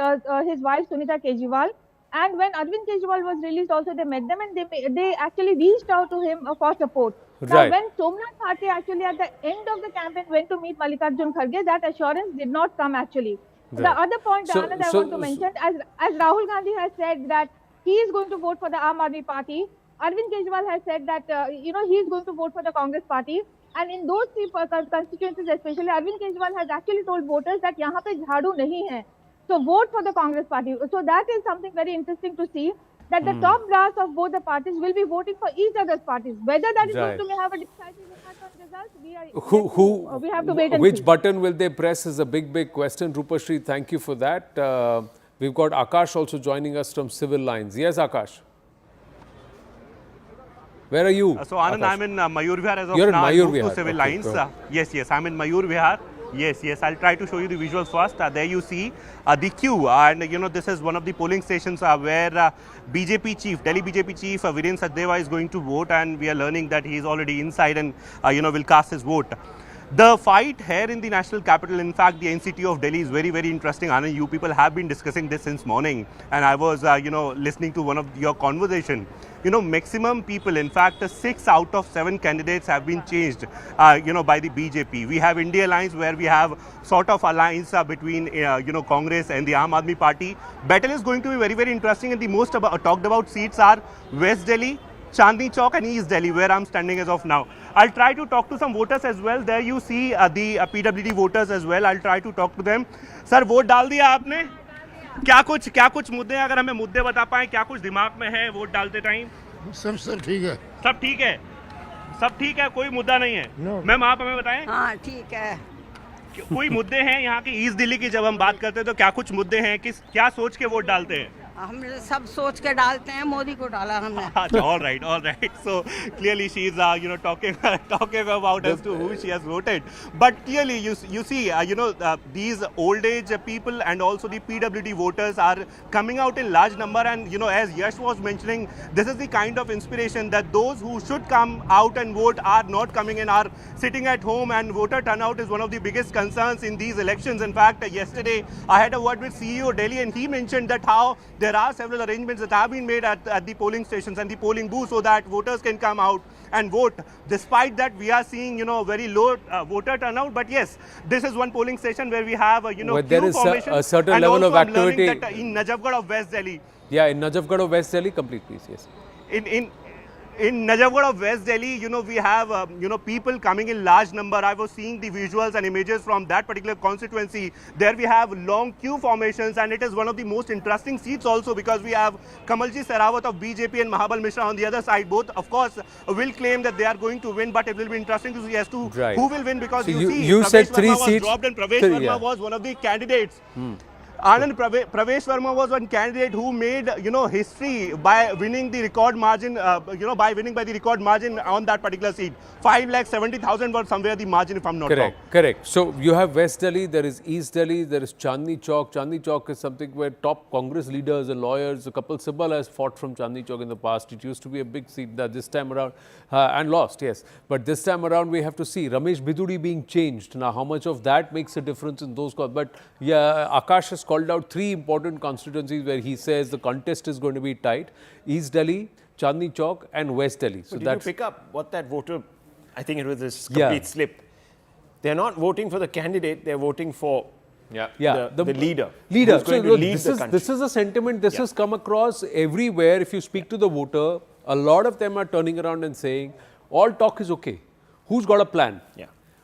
his wife Sunita Kejriwal. And when Arvind Kejriwal was released also, they met them and they actually reached out to him for support. Right. Now, when Somnath Bharti actually at the end of the campaign went to meet Mallikarjun Kharge, that assurance did not come actually. Right. The other point, Anand, I want to mention, as Rahul Gandhi has said that he is going to vote for the Aam Aadmi Party, Arvind Kejriwal has said that, he is going to vote for the Congress Party. And in those 3 constituencies especially, Arvind Kejriwal has actually told voters that yahan pe jhadu nahi hai. So vote for the Congress Party. So that is something very interesting to see, that the top brass of both the parties will be voting for each other's parties. Whether that is going to have a decisive impact on results, we have to wait and which see. button will they press is a big question. Rupashri, thank you for that. We've got Akash also joining us from Civil Lines. Yes, Akash. Where are you? So Anand, I'm in Mayur Vihar as of You're now. in Mayur Vihar. To Civil Okay, Lines. go Yes, I'm in Mayur Vihar. Yes, I'll try to show you the visuals first. There you see the queue, and this is one of the polling stations where BJP chief, Delhi BJP chief Viren Sachdeva is going to vote, and we are learning that he is already inside and will cast his vote. The fight here in the national capital, in fact, the NCT of Delhi is very interesting. Anand, you people have been discussing this since morning, and I was, listening to one of your conversation. Maximum people, in fact, 6 out of 7 candidates have been changed, by the BJP. We have India Alliance, where we have sort of alliance between, Congress and the Aam Aadmi Party. Battle is going to be very interesting, and the most talked about seats are West Delhi, Chandni Chowk and East Delhi, where I'm standing as of now. I'll try to talk to some voters as well. There you see the PWD voters as well. I'll try to talk to them. Sir, vote डाल दिया आपने? क्या कुछ मुद्दे हैं, अगर हमें मुद्दे बता पाएं, क्या कुछ दिमाग में है वोट डालते टाइम? सब ठीक है। सब ठीक है, कोई मुद्दा नहीं है। मैम, आप हमें बताएं। हाँ, ठीक है। कोई मुद्दे हैं यहाँ की ईस्ट दिल्ली की, जब हम बात करते हैं तो क्या कुछ मुद्दे हैं, क्या सोच के वोट डालते हैं? हम सब सोच के डालते हैं, मोदी को डाला हमने। All right. So clearly she is, talking about as to who she has voted. But clearly you see, these old age people and also the PWD voters are coming out in large number. And as Yash was mentioning, this is the kind of inspiration that those who should come out and vote are not coming in, are sitting at home. And voter turnout is one of the biggest concerns in these elections. In fact, yesterday I had a word with CEO Delhi, and he mentioned that how there are several arrangements that have been made at the polling stations and the polling booths so that voters can come out and vote. Despite that, we are seeing, very low voter turnout. But yes, this is one polling station where we have, where there is a certain level of activity. That in Najafgarh of West Delhi. Yeah, in Najafgarh of West Delhi, complete please, yes. In Najafgarh of West Delhi, we have, people coming in large number. I was seeing the visuals and images from that particular constituency. There we have long queue formations, and it is one of the most interesting seats also, because we have Kamalji Sehrawat of BJP and Mahabal Mishra on the other side. Both, of course, will claim that they are going to win, but it will be interesting to see as to who will win, because so you said Pravesh 3 Verma seats. was dropped, and Pravesh Verma was one of the candidates. Anand, Pravesh Verma was one candidate who made, history by winning the record margin, by winning by the record margin on that particular seat. 5,70,000 was somewhere the margin, if I'm not wrong. Correct. So you have West Delhi, there is East Delhi, there is Chandni Chowk. Chandni Chowk is something where top Congress leaders and lawyers, Kapil Sibal has fought from Chandni Chowk in the past. It used to be a big seat this time around and lost, yes. But this time around we have to see Ramesh Biduri being changed. Now, how much of that makes a difference in those calls? But yeah, Akash has called out 3 important constituencies where he says the contest is going to be tight. East Delhi, Chandni Chowk and West Delhi. So Did that's you pick up what that voter, I think it was this complete slip. They're not voting for the candidate, they're voting for the leader. Leader. Who's going So to lead this the is country. this is a sentiment. This has come across everywhere. If you speak to the voter, a lot of them are turning around and saying, all talk is okay. Who's got a plan?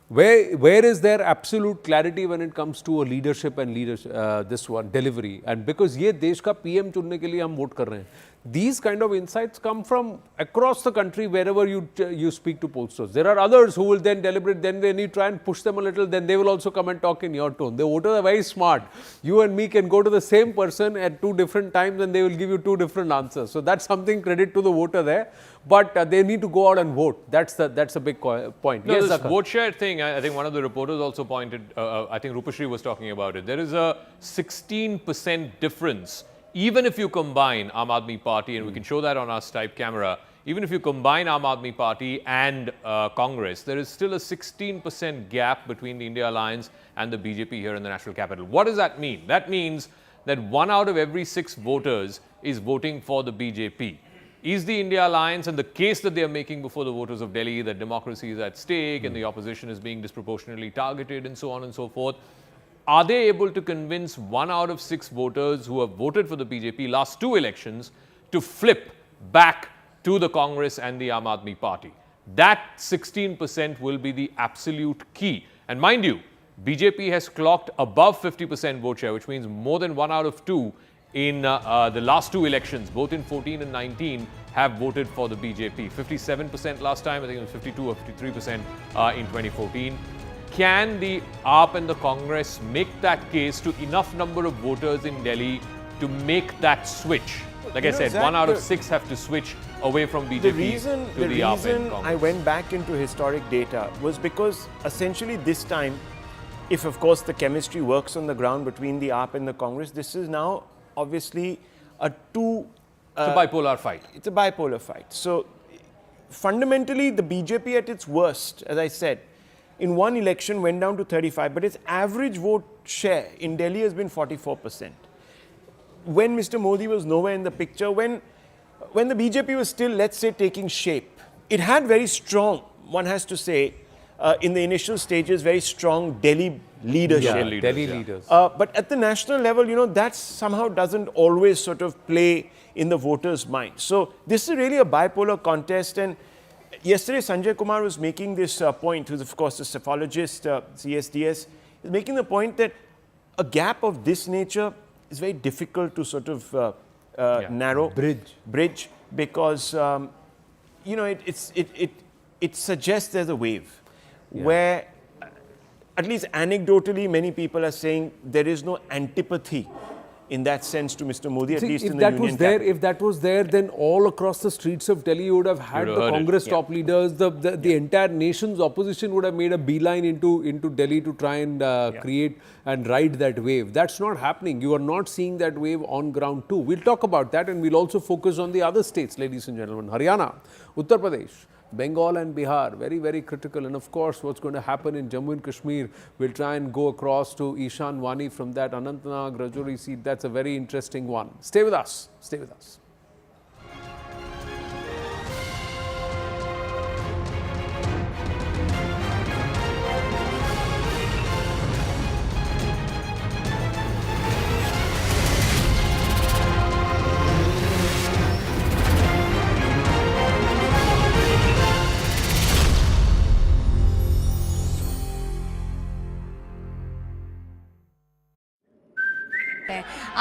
Where is there absolute clarity when it comes to a leadership and this one delivery? And because ये देश का PM चुनने के लिए हम vote कर रहे हैं. These kind of insights come from across the country wherever you speak to pollsters. There are others who will then deliberate, then when you try and push them a little, then they will also come and talk in your tone. The voters are very smart. You and me can go to the same person at 2 different times and they will give you 2 different answers. So that's something credit to the voter there. But they need to go out and vote. That's a big point. No, Yes, this Zakar. vote share thing, I think one of the reporters also pointed, I think Rupashri was talking about it. There is a 16% difference. Even if you combine Aam Aadmi Party, and we can show that on our Skype camera, even if you combine Aam Aadmi Party and Congress, there is still a 16% gap between the India Alliance and the BJP here in the national capital. What does that mean? That means that 1 out of every 6 voters is voting for the BJP. Is the India Alliance, and the case that they are making before the voters of Delhi, that democracy is at stake and the opposition is being disproportionately targeted and so on and so forth, are they able to convince 1 out of 6 voters who have voted for the BJP last 2 elections to flip back to the Congress and the Aam Aadmi Party? That 16% will be the absolute key. And mind you, BJP has clocked above 50% vote share, which means more than 1 out of 2 in the last 2 elections, both in 14 and 19, have voted for the BJP. 57% last time, I think it was 52 or 53% in 2014. Can the AAP and the Congress make that case to enough number of voters in Delhi to make that switch? Like I said, Zach, 1 out of 6 have to switch away from BJP to the AAP and The reason Congress. I went back into historic data was because essentially this time, if of course the chemistry works on the ground between the AAP and the Congress, this is now obviously it's a bipolar fight. It's a bipolar fight. So fundamentally, the BJP at its worst, as I said, in one election went down to 35, but its average vote share in Delhi has been 44%. When Mr. Modi was nowhere in the picture, when the BJP was still, let's say, taking shape, it had very strong, one has to say, in the initial stages, very strong Delhi leadership. Delhi leaders. But at the national level, you know, that somehow doesn't always sort of play in the voters' mind. So this is really a bipolar contest. And yesterday, Sanjay Kumar was making this point, who's of course a psephologist, CSDS, is making the point that a gap of this nature is very difficult to sort of narrow. Bridge. Because, you know, it suggests there's a wave where, at least anecdotally, many people are saying there is no antipathy in that sense to Mr. Modi, at least in the union capital. If that was there, then all across the streets of Delhi you would have had the Congress top leaders, the entire nation's opposition would have made a beeline into Delhi to try and create and ride that wave. That's not happening. You are not seeing that wave on ground too. We'll talk about that, and we'll also focus on the other states, ladies and gentlemen. Haryana, Uttar Pradesh, Bengal and Bihar, very, very critical. And of course, what's going to happen in Jammu and Kashmir, we'll try and go across to Ishan Wani from that Anantnag, Rajouri seat. That's a very interesting one. Stay with us. Stay with us.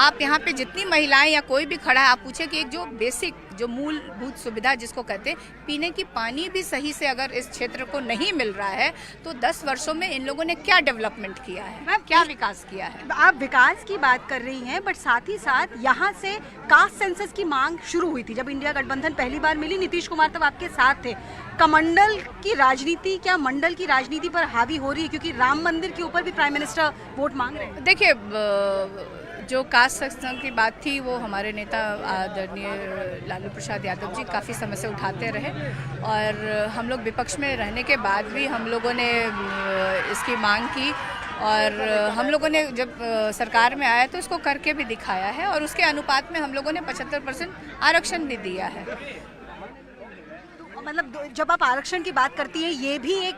आप यहाँ पे जितनी महिलाएं या कोई भी खड़ा है, आप पूछे कि एक जो बेसिक जो मूलभूत सुविधा जिसको कहते हैं, पीने की पानी भी सही से अगर इस क्षेत्र को नहीं मिल रहा है, तो 10 वर्षों में इन लोगों ने क्या डेवलपमेंट किया है, मैम क्या विकास किया है? आप विकास की बात कर रही हैं, बट साथ ही साथ यहाँ से कास्ट सेंसस की मांग शुरू हुई थी। जब इंडिया गठबंधन पहली बार मिली, नीतीश कुमार तब आपके साथ थे। कमंडल की राजनीति क्या मंडल की राजनीति पर हावी हो रही है, क्योंकि राम मंदिर के ऊपर भी प्राइम मिनिस्टर वोट मांग रहे हैं? देखिए, जो कास्ट सेक्शन की बात थी वो हमारे नेता आदरणीय लालू प्रसाद यादव जी काफ़ी समय से उठाते रहे, और हम लोग विपक्ष में रहने के बाद भी हम लोगों ने इसकी मांग की, और हम लोगों ने जब सरकार में आया तो इसको करके भी दिखाया है, और उसके अनुपात में हम लोगों ने 75% आरक्षण भी दिया है। मतलब जब आप आरक्षण की बात करती हैं, ये भी एक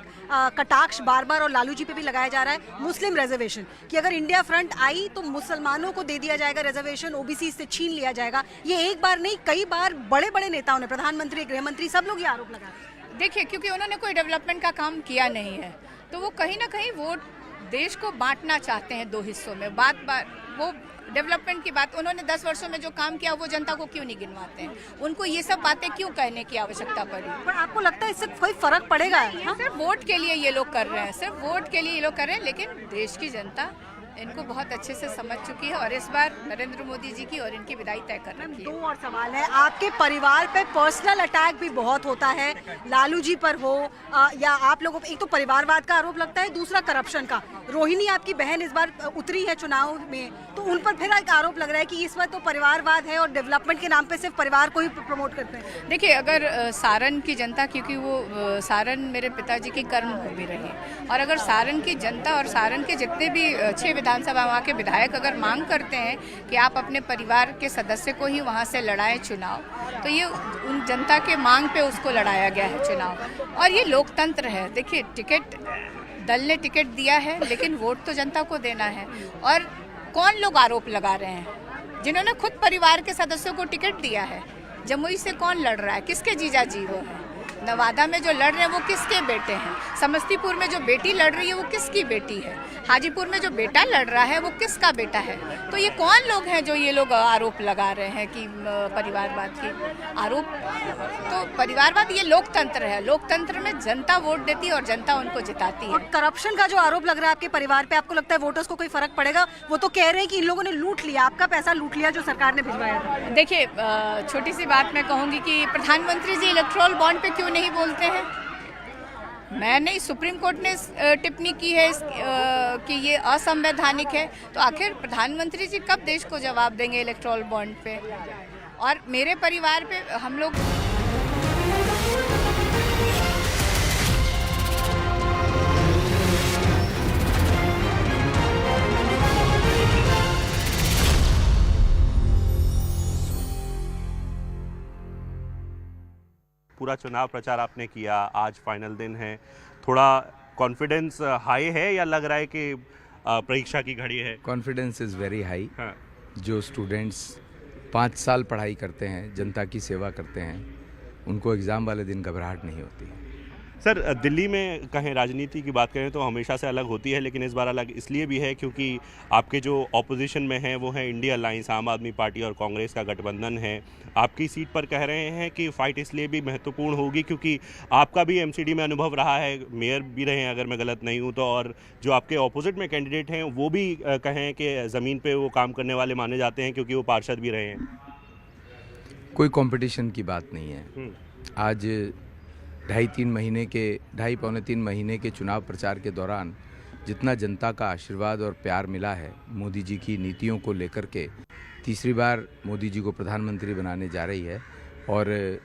कटाक्ष बार बार और लालू जी पे भी लगाया जा रहा है, मुस्लिम रिजर्वेशन, कि अगर इंडिया फ्रंट आई तो मुसलमानों को दे दिया जाएगा रिजर्वेशन, ओबीसी से छीन लिया जाएगा। ये एक बार नहीं, कई बार बड़े बड़े नेताओं ने, प्रधानमंत्री, गृह मंत्री, सब लोग ये आरोप लगा रहे हैं। देखिए, क्योंकि उन्होंने कोई डेवलपमेंट का काम किया नहीं है, तो वो कहीं ना कहीं वोट देश को बांटना चाहते हैं दो हिस्सों में। बात वो डेवलपमेंट की बात, उन्होंने 10 वर्षों में जो काम किया वो जनता को क्यों नहीं गिनवाते हैं? उनको ये सब बातें क्यों कहने की आवश्यकता पड़ी? पर आपको लगता है इससे कोई फर्क पड़ेगा? हाँ? सिर्फ वोट के लिए ये लोग कर रहे हैं, सिर्फ वोट के लिए ये लोग कर रहे हैं, लेकिन देश की जनता इनको बहुत अच्छे से समझ चुकी है और इस बार नरेंद्र मोदी जी की और इनकी विदाई तय कर रही है। 2 और सवाल है, आपके परिवार पे पर्सनल अटैक भी बहुत होता है, लालू जी पर हो या आप लोगों पे, एक तो परिवारवाद का आरोप लगता है, दूसरा करप्शन का। रोहिणी आपकी बहन इस बार उतरी है चुनाव में, तो उन पर फिर एक आरोप लग रहा है कि इस बार तो परिवारवाद है और डेवलपमेंट के नाम पे सिर्फ परिवार को ही प्रमोट करते हैं। देखिए, अगर सारण की जनता, क्योंकि वो सारण मेरे पिताजी की कर्मभूमि रही, और अगर सारण की जनता और सारण के जितने भी 6 विधानसभा वहाँ के विधायक अगर मांग करते हैं कि आप अपने परिवार के सदस्य को ही वहाँ से लड़ाएं चुनाव, तो ये उन जनता के मांग पे उसको लड़ाया गया है चुनाव, और ये लोकतंत्र है। देखिए, टिकट दल ने टिकट दिया है, लेकिन वोट तो जनता को देना है। और कौन लोग आरोप लगा रहे हैं? जिन्होंने खुद परिवार के सदस्यों को टिकट दिया है। जमुई से कौन लड़ रहा है? किसके जीजा जी वो है? नवादा में जो लड़ रहे हैं वो किसके बेटे हैं? समस्तीपुर में जो बेटी लड़ रही है वो किसकी बेटी है? हाजीपुर में जो बेटा लड़ रहा है वो किसका बेटा है? तो ये कौन लोग हैं जो ये लोग आरोप लगा रहे हैं कि परिवारवाद की आरोप? तो परिवारवाद ये लोकतंत्र है, लोकतंत्र में जनता वोट देती है और जनता उनको जिताती है। करप्शन का जो आरोप लग रहा है आपके परिवार पे, आपको लगता है वोटर्स को कोई फर्क पड़ेगा? वो तो कह रहे हैं कि इन लोगों ने लूट लिया, आपका पैसा लूट लिया जो सरकार ने भिजवाया था। देखिए, छोटी सी बात मैं कहूँगी कि प्रधानमंत्री जी इलेक्टोरल बॉन्ड पे क्यों नहीं बोलते हैं? मैं नहीं, सुप्रीम कोर्ट ने टिप्पणी की है कि ये असंवैधानिक है, तो आखिर प्रधानमंत्री जी कब देश को जवाब देंगे इलेक्टोरल बॉन्ड पे? और मेरे परिवार पे हम लोग पूरा चुनाव प्रचार आपने किया, आज फाइनल दिन है, थोड़ा कॉन्फिडेंस हाई है या लग रहा है कि परीक्षा की घड़ी है? Confidence is very high. जो स्टूडेंट्स 5 साल पढ़ाई करते हैं, जनता की सेवा करते हैं, उनको एग्ज़ाम वाले दिन घबराहट नहीं होती। सर, दिल्ली में कहें राजनीति की बात करें तो हमेशा से अलग होती है, लेकिन इस बार अलग इसलिए भी है क्योंकि आपके जो ऑपोजिशन में हैं वो है इंडिया अलायंस, आम आदमी पार्टी और कांग्रेस का गठबंधन है। आपकी सीट पर कह रहे हैं कि फाइट इसलिए भी महत्वपूर्ण होगी क्योंकि आपका भी एमसीडी में अनुभव रहा है, मेयर भी रहे हैं अगर मैं गलत नहीं हूँ तो, और जो आपके ऑपोजिट में कैंडिडेट हैं वो भी कहें कि ज़मीन पर वो काम करने वाले माने जाते हैं क्योंकि वो पार्षद भी रहे हैं। कोई कंपटीशन की बात नहीं है। आज 2.5 पौने 3 महीने के चुनाव प्रचार के दौरान जितना जनता का आशीर्वाद और प्यार मिला है मोदी जी की नीतियों को लेकर के, तीसरी बार मोदी जी को प्रधानमंत्री बनाने जा रही है, और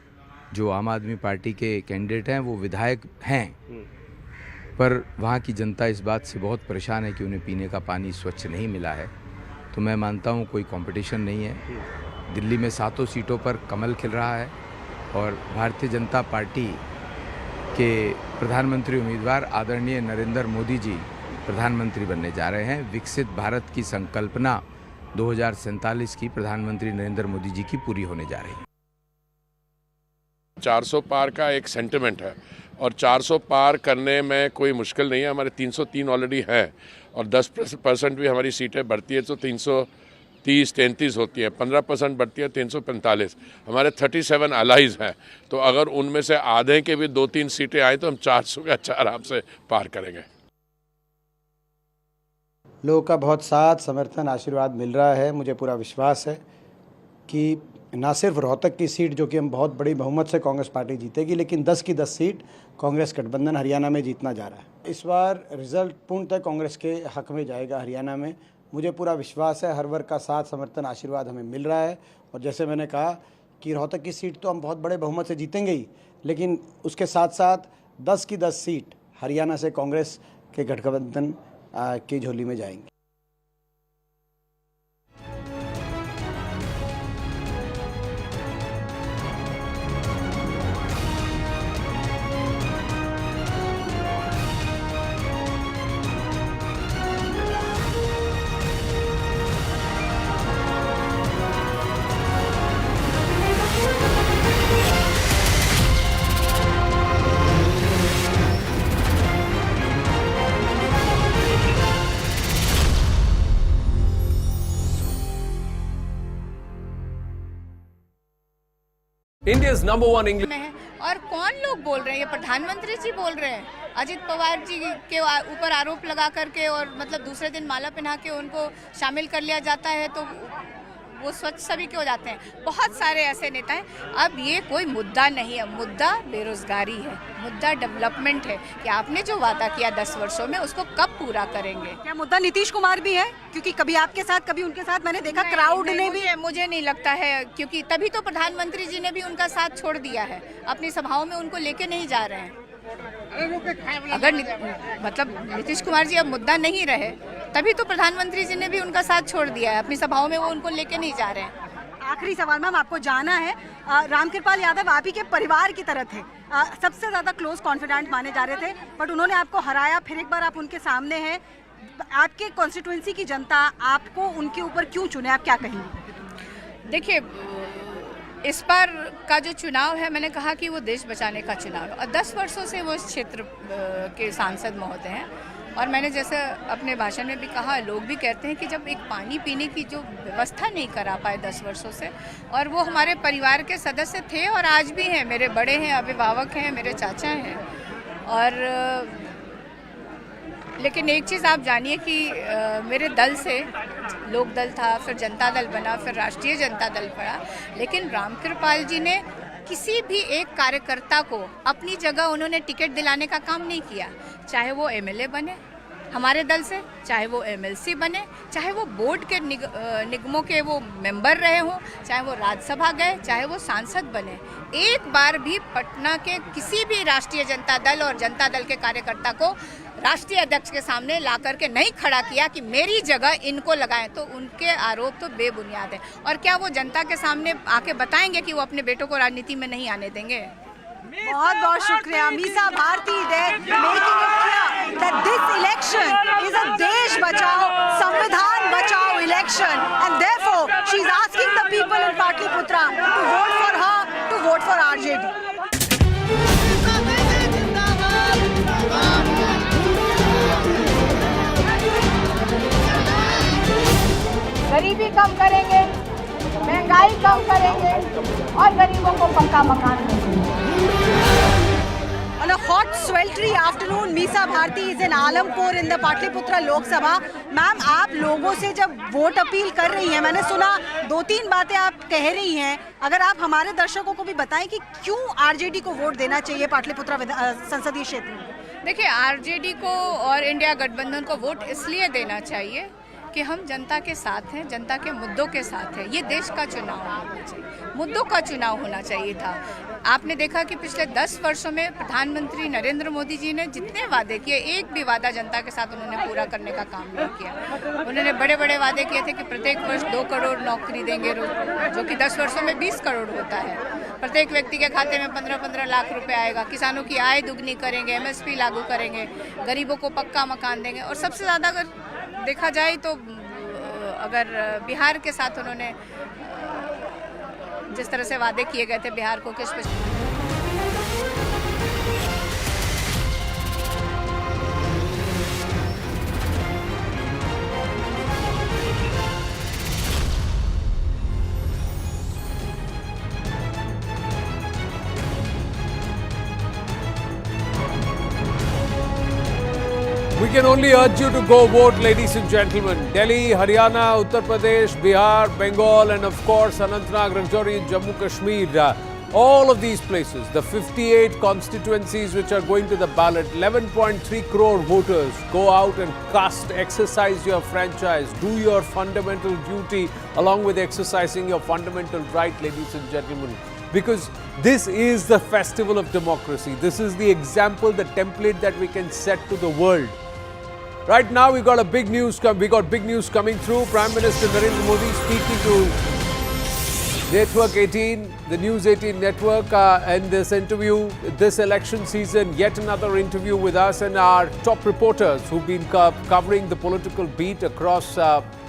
जो आम आदमी पार्टी के कैंडिडेट हैं वो विधायक हैं, पर वहाँ की जनता इस बात से बहुत परेशान है कि उन्हें पीने का पानी स्वच्छ नहीं मिला है। तो मैं मानता हूँ कोई कंपटीशन नहीं है। दिल्ली में 7 सीटों पर कमल खिल रहा है और भारतीय जनता पार्टी के प्रधानमंत्री उम्मीदवार आदरणीय नरेंद्र मोदी जी प्रधानमंत्री बनने जा रहे हैं। विकसित भारत की संकल्पना 2047 की प्रधानमंत्री नरेंद्र मोदी जी की पूरी होने जा रही है। 400 पार का एक सेंटिमेंट है और 400 पार करने में कोई मुश्किल नहीं है। हमारे 303 ऑलरेडी हैं और 10% भी हमारी सीटें बढ़ती है तो 330-33 होती है, 15% बढ़ती है 345। हमारे 37 अलाइज हैं, तो अगर उनमें से आधे के भी 2-3 सीटें आए तो हम 400 का अच्छा आराम से पार करेंगे। लोगों का बहुत साथ, समर्थन, आशीर्वाद मिल रहा है। मुझे पूरा विश्वास है कि ना सिर्फ रोहतक की सीट जो कि हम बहुत बड़ी बहुमत से कांग्रेस पार्टी जीतेगी, लेकिन 10 की 10 सीट कांग्रेस गठबंधन हरियाणा में जीतना जा रहा है। इस बार रिजल्ट पूर्णतः कांग्रेस के हक में जाएगा हरियाणा में। मुझे पूरा विश्वास है, हर वर्ग का साथ, समर्थन, आशीर्वाद हमें मिल रहा है। और जैसे मैंने कहा कि रोहतक की सीट तो हम बहुत बड़े बहुमत से जीतेंगे ही, लेकिन उसके साथ साथ 10 की 10 सीट हरियाणा से कांग्रेस के गठबंधन की झोली में जाएंगे। India's #1 English. में है और कौन लोग बोल रहे हैं? ये प्रधानमंत्री जी बोल रहे हैं अजित पवार जी के ऊपर आरोप लगा करके, और मतलब दूसरे दिन माला पहना के उनको शामिल कर लिया जाता है तो वो स्वच्छ सभी क्यों जाते हैं? बहुत सारे ऐसे नेता हैं। अब ये कोई मुद्दा नहीं है, मुद्दा बेरोजगारी है, मुद्दा डेवलपमेंट है कि आपने जो वादा किया 10 वर्षों में उसको कब पूरा करेंगे। क्या मुद्दा नीतीश कुमार भी है? क्योंकि कभी आपके साथ कभी उनके साथ मैंने देखा क्राउड ने भी। मुझे नहीं लगता है, क्योंकि तभी तो प्रधानमंत्री जी ने भी उनका साथ छोड़ दिया है, अपनी सभाओं में उनको लेके नहीं जा रहे हैं। अगर मतलब नीतीश कुमार जी अब मुद्दा नहीं रहे तभी तो प्रधानमंत्री जी ने भी उनका साथ छोड़ दिया है, अपनी सभाओं में वो उनको लेके नहीं जा रहे हैं। आखिरी सवाल मैम, आपको जाना है, रामकृपाल यादव आप ही के परिवार की तरह थे, सबसे ज़्यादा क्लोज कॉन्फिडेंट माने जा रहे थे, बट उन्होंने आपको हराया, फिर एक बार आप उनके सामने हैं। आपके कॉन्स्टिट्यूंसी की जनता आपको उनके ऊपर क्यों चुने, आप क्या कहेंगे? देखिए, इस बार का जो चुनाव है, मैंने कहा कि वो देश बचाने का चुनाव है और 10 वर्षों से वो इस क्षेत्र के सांसद महोदय हैं। और मैंने जैसे अपने भाषण में भी कहा, लोग भी कहते हैं कि जब एक पानी पीने की जो व्यवस्था नहीं करा पाए 10 वर्षों से, और वो हमारे परिवार के सदस्य थे और आज भी हैं, मेरे बड़े हैं, अभिभावक हैं, मेरे चाचा हैं। और लेकिन एक चीज़ आप जानिए कि मेरे दल से लोक दल था, फिर जनता दल बना, फिर राष्ट्रीय जनता दल पड़ा, लेकिन रामकृपाल जी ने किसी भी एक कार्यकर्ता को अपनी जगह उन्होंने टिकट दिलाने का काम नहीं किया, चाहे वो एमएलए बने हमारे दल से, चाहे वो एमएलसी बने, चाहे वो बोर्ड के निगमों के वो मेंबर रहे हों, चाहे वो राज्यसभा गए, चाहे वो सांसद बने। एक बार भी पटना के किसी भी राष्ट्रीय जनता दल और जनता दल के कार्यकर्ता को राष्ट्रीय अध्यक्ष के सामने ला करके नहीं खड़ा किया कि मेरी जगह इनको लगाएं, तो उनके आरोप तो बेबुनियाद है। और क्या वो जनता के सामने आके बताएंगे कि वो अपने बेटों को राजनीति में नहीं आने देंगे? बहुत बहुत शुक्रिया Misa Bharti that this election is a देश बचाओ संविधान बचाओ election, and therefore she is asking the people in Patliputra to vote for her, to vote for RJD. गरीबी कम करेंगे, महंगाई कम करेंगे और गरीबों को पक्का मकान देंगे। On a hot, sweltering afternoon, Misa Bharti is in Alampur in the Pataliputra लोक सभा। मैम, आप लोगों से जब वोट अपील कर रही हैं, मैंने सुना 2-3 बातें आप कह रही हैं, अगर आप हमारे दर्शकों को भी बताएं कि क्यों आरजेडी को वोट देना चाहिए पाटलिपुत्रा संसदीय क्षेत्र में। देखिए, आरजेडी को और इंडिया गठबंधन को वोट इसलिए देना चाहिए कि हम जनता के साथ हैं, जनता के मुद्दों के साथ हैं। ये देश का चुनाव होना चाहिए, मुद्दों का चुनाव होना चाहिए था। आपने देखा कि पिछले 10 वर्षों में प्रधानमंत्री नरेंद्र मोदी जी ने जितने वादे किए, एक भी वादा जनता के साथ उन्होंने पूरा करने का काम नहीं किया। उन्होंने बड़े बड़े वादे किए थे कि प्रत्येक वर्ष 2 करोड़ नौकरी देंगे, जो कि 10 वर्षों में 20 करोड़ होता है। प्रत्येक व्यक्ति के खाते में 15-15 लाख रुपए आएगा, किसानों की आय दुगनी करेंगे, MSP लागू करेंगे, गरीबों को पक्का मकान देंगे। और सबसे ज़्यादा अगर देखा जाए तो अगर बिहार के साथ उन्होंने जिस तरह से वादे किए गए थे बिहार को, किस We can only urge you to go vote, ladies and gentlemen. Delhi, Haryana, Uttar Pradesh, Bihar, Bengal, and of course Anantnag, Rajouri, Jammu and Kashmir. All of these places, the 58 constituencies which are going to the ballot, 11.3 crore voters, go out and cast, exercise your franchise, do your fundamental duty along with exercising your fundamental right, ladies and gentlemen. Because this is the festival of democracy. This is the example, the template that we can set to the world. Right now, we got big news coming through. Prime Minister Narendra Modi speaking to Network 18, the News 18 network, and this interview, this election season, yet another interview with us and our top reporters who've been covering the political beat across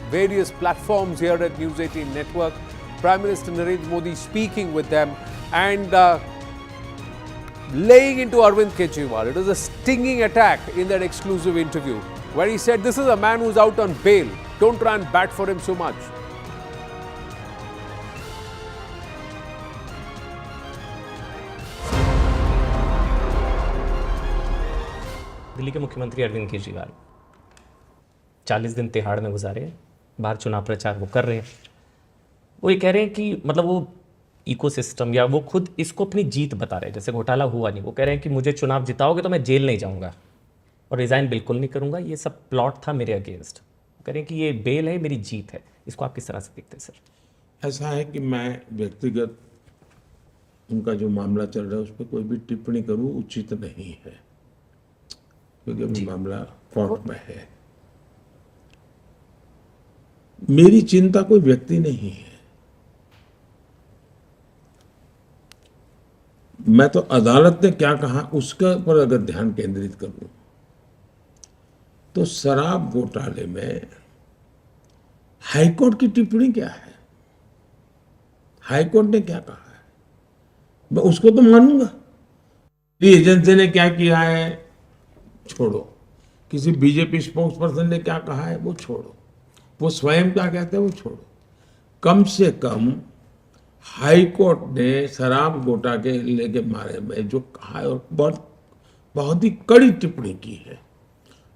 various platforms here at News 18 network. Prime Minister Narendra Modi speaking with them and laying into Arvind Kejriwal. It was a stinging attack in that exclusive interview where he said, this is a man who's out on bail. Don't try and bat for him so much. Delhi के मुख्यमंत्री अरविंद केजरीवाल 40 दिन तिहाड़ में गुजारे हैं, बाहर चुनाव प्रचार वो कर रहे हैं। वो ये कह रहे हैं कि मतलब वो इकोसिस्टम या वो खुद इसको अपनी जीत बता रहे हैं, जैसे घोटाला हुआ नहीं। वो कह रहे हैं कि मुझे चुनाव जिताओगे तो मैं जेल नहीं जाऊंगा और रिज़ाइन बिल्कुल नहीं करूंगा, ये सब प्लॉट था मेरे अगेंस्ट। वो कह रहे हैं कि ये बेल है, मेरी जीत है। इसको आप किस तरह से देखते हैं सर? ऐसा है कि मैं व्यक्तिगत उनका जो मामला चल रहा है उस पर कोई भी टिप्पणी करूं उचित नहीं है, क्योंकि अभी मामला कोर्ट में है। मेरी चिंता कोई व्यक्ति नहीं है, मैं तो अदालत ने क्या कहा उसके पर अगर ध्यान केंद्रित करूं तो शराब घोटाले में हाईकोर्ट की टिप्पणी क्या है, हाईकोर्ट ने क्या कहा है, मैं उसको तो मानूंगा। एजेंसी ने क्या किया है छोड़ो, किसी बीजेपी स्पोक्स पर्सन ने क्या कहा है वो छोड़ो, वो स्वयं क्या कहते हैं वो छोड़ो। कम से कम हाई कोर्ट ने शराब घोटाले के बारे में जो कहा है और बहुत ही कड़ी टिप्पणी की है।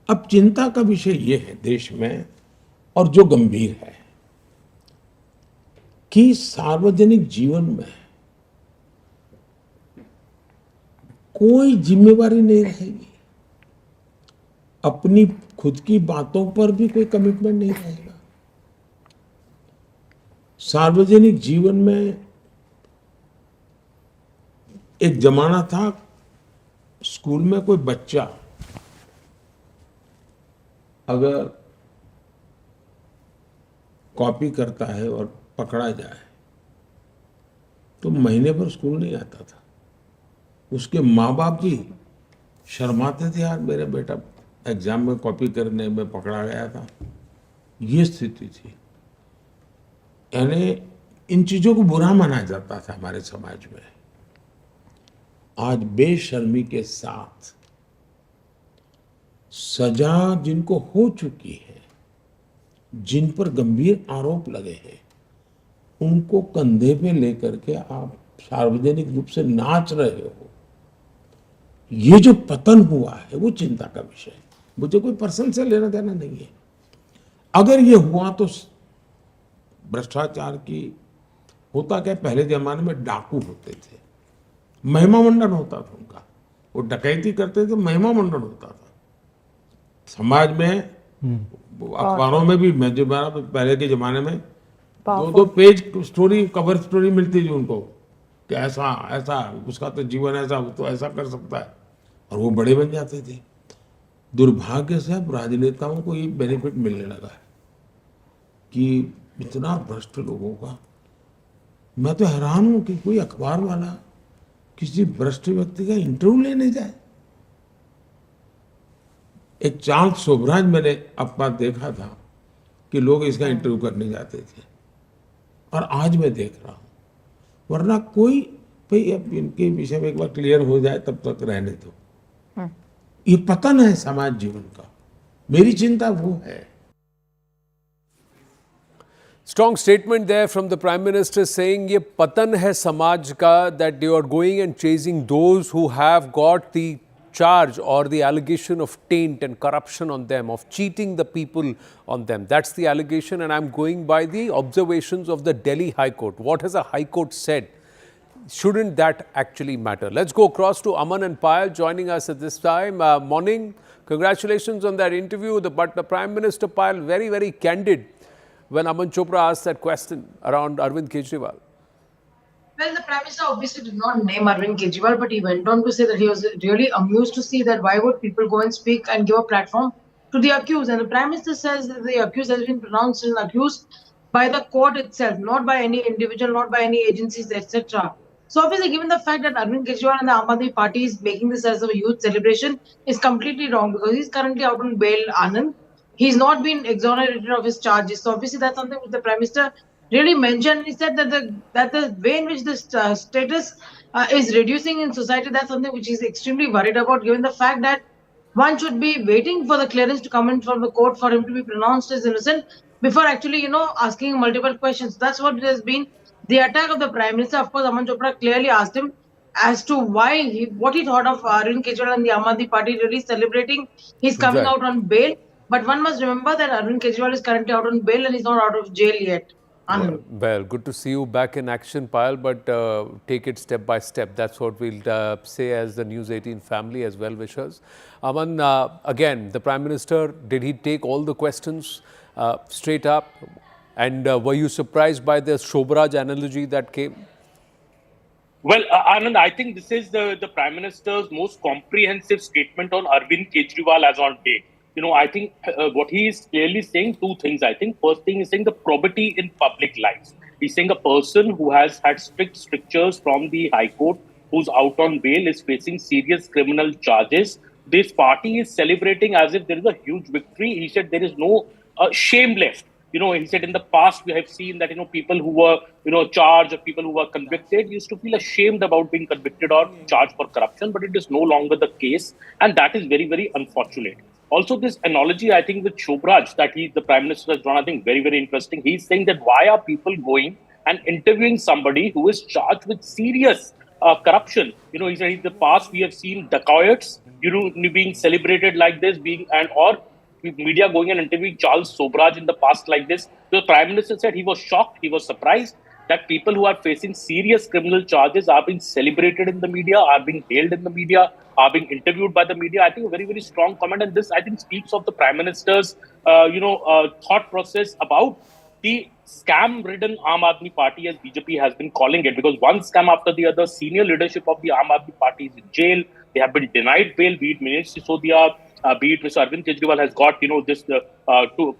अब चिंता का विषय ये है देश में और जो गंभीर है कि सार्वजनिक जीवन में कोई जिम्मेवारी नहीं रहेगी, अपनी खुद की बातों पर भी कोई कमिटमेंट नहीं रहेगा। सार्वजनिक जीवन में एक जमाना था, स्कूल में कोई बच्चा अगर कॉपी करता है और पकड़ा जाए तो महीने भर स्कूल नहीं आता था। उसके माँ बाप भी शर्माते थे, यार मेरा बेटा एग्जाम में कॉपी करने में पकड़ा गया था। ये स्थिति थी, यानी इन चीजों को बुरा माना जाता था हमारे समाज में। आज बेशर्मी के साथ सजा जिनको हो चुकी है, जिन पर गंभीर आरोप लगे हैं, उनको कंधे पे लेकर के आप सार्वजनिक रूप से नाच रहे हो। ये जो पतन हुआ है वो चिंता का विषय है। मुझे कोई पर्सन से लेना देना नहीं है। अगर ये हुआ तो भ्रष्टाचार की होता क्या, पहले जमाने में डाकू होते थे, महिमा मंडन होता था उनका, वो डकैती करते थे, महिमा मंडन होता था। समाज में अखबारों में भी मैं जो पहले के जमाने में 2-2 पेज स्टोरी, कवर स्टोरी मिलती थी उनको कि ऐसा ऐसा उसका तो जीवन ऐसा, वो तो ऐसा कर सकता है, और वो बड़े बन जाते थे। दुर्भाग्य से अब राजनेताओं को ये बेनिफिट मिलने लगा है कि इतना भ्रष्ट लोगों का। मैं तो हैरान हूं कि कोई अखबार वाला किसी भ्रष्ट व्यक्ति का इंटरव्यू लेने जाए। एक चांद शोभराज मैंने अपना देखा था कि लोग इसका इंटरव्यू करने जाते थे, और आज मैं देख रहा हूं। वरना कोई भाई अब इनके विषय में एक बार क्लियर हो जाए तब तक रहने दो। ये पतन है समाज जीवन का, मेरी चिंता वो है। Strong statement there from the Prime Minister saying ये पतन है समाज का, that you are going and chasing those who have got the charge or the allegation of taint and corruption on them, of cheating the people on them. That's the allegation, and I'm going by the observations of the Delhi High Court. What has the High Court said? Shouldn't that actually matter? Let's go across to Aman and Payal joining us at this time. Morning. Congratulations on that interview. But the Prime Minister, Payal, very, very candid when Aman Chopra asked that question around Arvind Kejriwal. Well, the Prime Minister obviously did not name Arvind Kejriwal, but he went on to say that he was really amused to see that why would people go and speak and give a platform to the accused. And the Prime Minister says that the accused has been pronounced and accused by the court itself, not by any individual, not by any agencies, etc. So obviously, given the fact that Arvind Kejriwal and the Aam Aadmi Party is making this as a youth celebration is completely wrong, because he's currently out on bail, Anand. He's not been exonerated of his charges. So obviously, that's something which the Prime Minister really mentioned. He said that the way in which this status is reducing in society, that's something which he's extremely worried about, given the fact that one should be waiting for the clearance to come in from the court for him to be pronounced as innocent before actually, asking multiple questions. That's what it has been. The attack of the Prime Minister, of course, Aman Chopra clearly asked him as to what he thought of Arvind Kejriwal and the Aam Aadmi Party really celebrating his coming Right. out on bail. But one must remember that Arvind Kejriwal is currently out on bail and he's not out of jail yet. Well, good to see you back in action, Payal, but take it step by step. That's what we'll say as the News 18 family as well wishers. Aman, again, the Prime Minister, did he take all the questions straight up? And were you surprised by the Shobraj analogy that came? Well, Anand, I think this is the Prime Minister's most comprehensive statement on Arvind Kejriwal as on date. I think what he is clearly saying two things. I think first thing is saying the probity in public life. He's saying a person who has had strict strictures from the High Court, who's out on bail, is facing serious criminal charges. This party is celebrating as if there is a huge victory. He said there is no shame left. He said in the past we have seen that, people who were, charged or people who were convicted used to feel ashamed about being convicted or charged for corruption, but it is no longer the case. And that is very, very unfortunate. Also, this analogy, I think, with Shobraj that the Prime Minister has drawn, I think, very, very interesting. He's saying that why are people going and interviewing somebody who is charged with serious corruption? He said in the past we have seen dacoits, being celebrated like this, or media going and interviewing Charles Sobraj in the past like this. So the Prime Minister said he was shocked, he was surprised that people who are facing serious criminal charges are being celebrated in the media, are being hailed in the media, are being interviewed by the media. I think a very, very strong comment. And this, I think, speaks of the Prime Minister's, thought process about the scam-ridden Aam Aadmi Party, as BJP has been calling it, because one scam after the other, senior leadership of the Aam Aadmi Party is in jail. They have been denied bail, be it Manish Sisodia, be it Mr. Arvind Kejriwal has got, this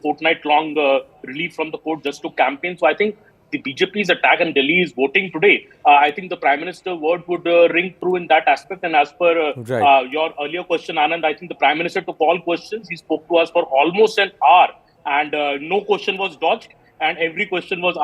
fortnight-long relief from the court just to campaign. So I think the BJP's attack on Delhi is voting today. I think the Prime Minister word would ring true in that aspect. And as per your earlier question, Anand, I think the Prime Minister took all questions. He spoke to us for almost an hour and no question was dodged. And every question was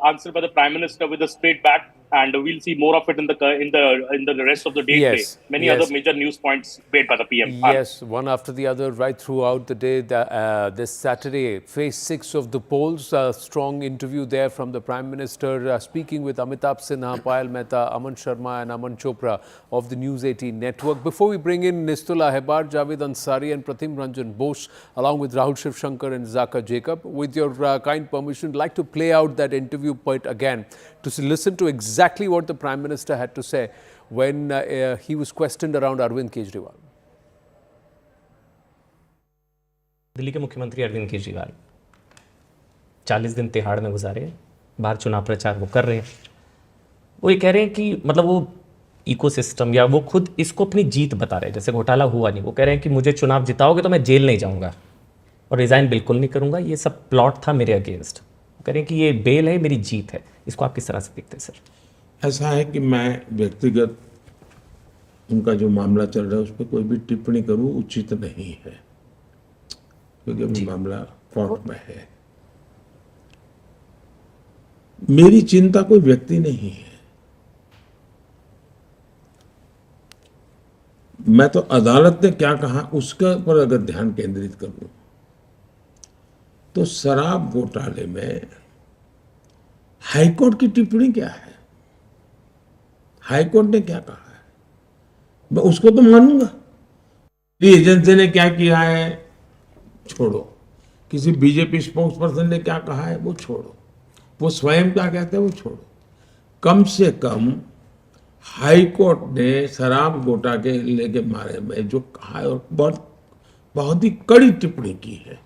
answered by the Prime Minister with a straight bat. And we'll see more of it in the rest of the day today. Many other major news points made by the PM. Yes, one after the other right throughout the day. This Saturday, phase 6 of the polls. A strong interview there from the Prime Minister speaking with Amitabh Sinha, Payal Mehta, Aman Sharma and Aman Chopra of the News 18 network. Before we bring in Nistula Hebar, Javed Ansari and Pratim Ranjan Bose along with Rahul Shivshankar and Zaka Jacob, with your kind permission, I'd like to play out that interview point again to listen to exactly what the Prime Minister had to say when he was questioned around Arvind Kejriwal. Delhi के मुख्यमंत्री अरविंद केजरीवाल 40 दिन तिहाड़ में गुजारे, बाहर चुनाव प्रचार वो कर रहे हैं। वो ये कह रहे हैं कि मतलब वो इकोसिस्टम या वो खुद इसको अपनी जीत बता रहे हैं, जैसे घोटाला हुआ नहीं। वो कह रहे हैं कि मुझे चुनाव जिताओगे तो मैं जेल नहीं जाऊंगा और रिजाइन बिल्कुल नहीं करूंगा, ये सब प्लॉट था मेरे अगेंस्ट। वो कह रहे हैं कि ये बेल है, मेरी जीत है। इसको आप किस तरह से देखते हैं सर? ऐसा है कि मैं व्यक्तिगत उनका जो मामला चल रहा है उस पर कोई भी टिप्पणी करूं उचित नहीं है, क्योंकि अभी मामला कोर्ट में है। मेरी चिंता कोई व्यक्ति नहीं है, मैं तो अदालत ने क्या कहा उसके पर अगर ध्यान केंद्रित करूं तो शराब घोटाले में हाईकोर्ट की टिप्पणी क्या है, हाईकोर्ट ने क्या कहा है, मैं उसको तो मानूंगा। एजेंसी ने क्या किया है छोड़ो, किसी बीजेपी स्पोक्स पर्सन ने क्या कहा है वो छोड़ो, वो स्वयं क्या कहते हैं वो छोड़ो। कम से कम हाईकोर्ट ने शराब घोटाले के लेके बारे में जो कहा है और बहुत ही कड़ी टिप्पणी की है।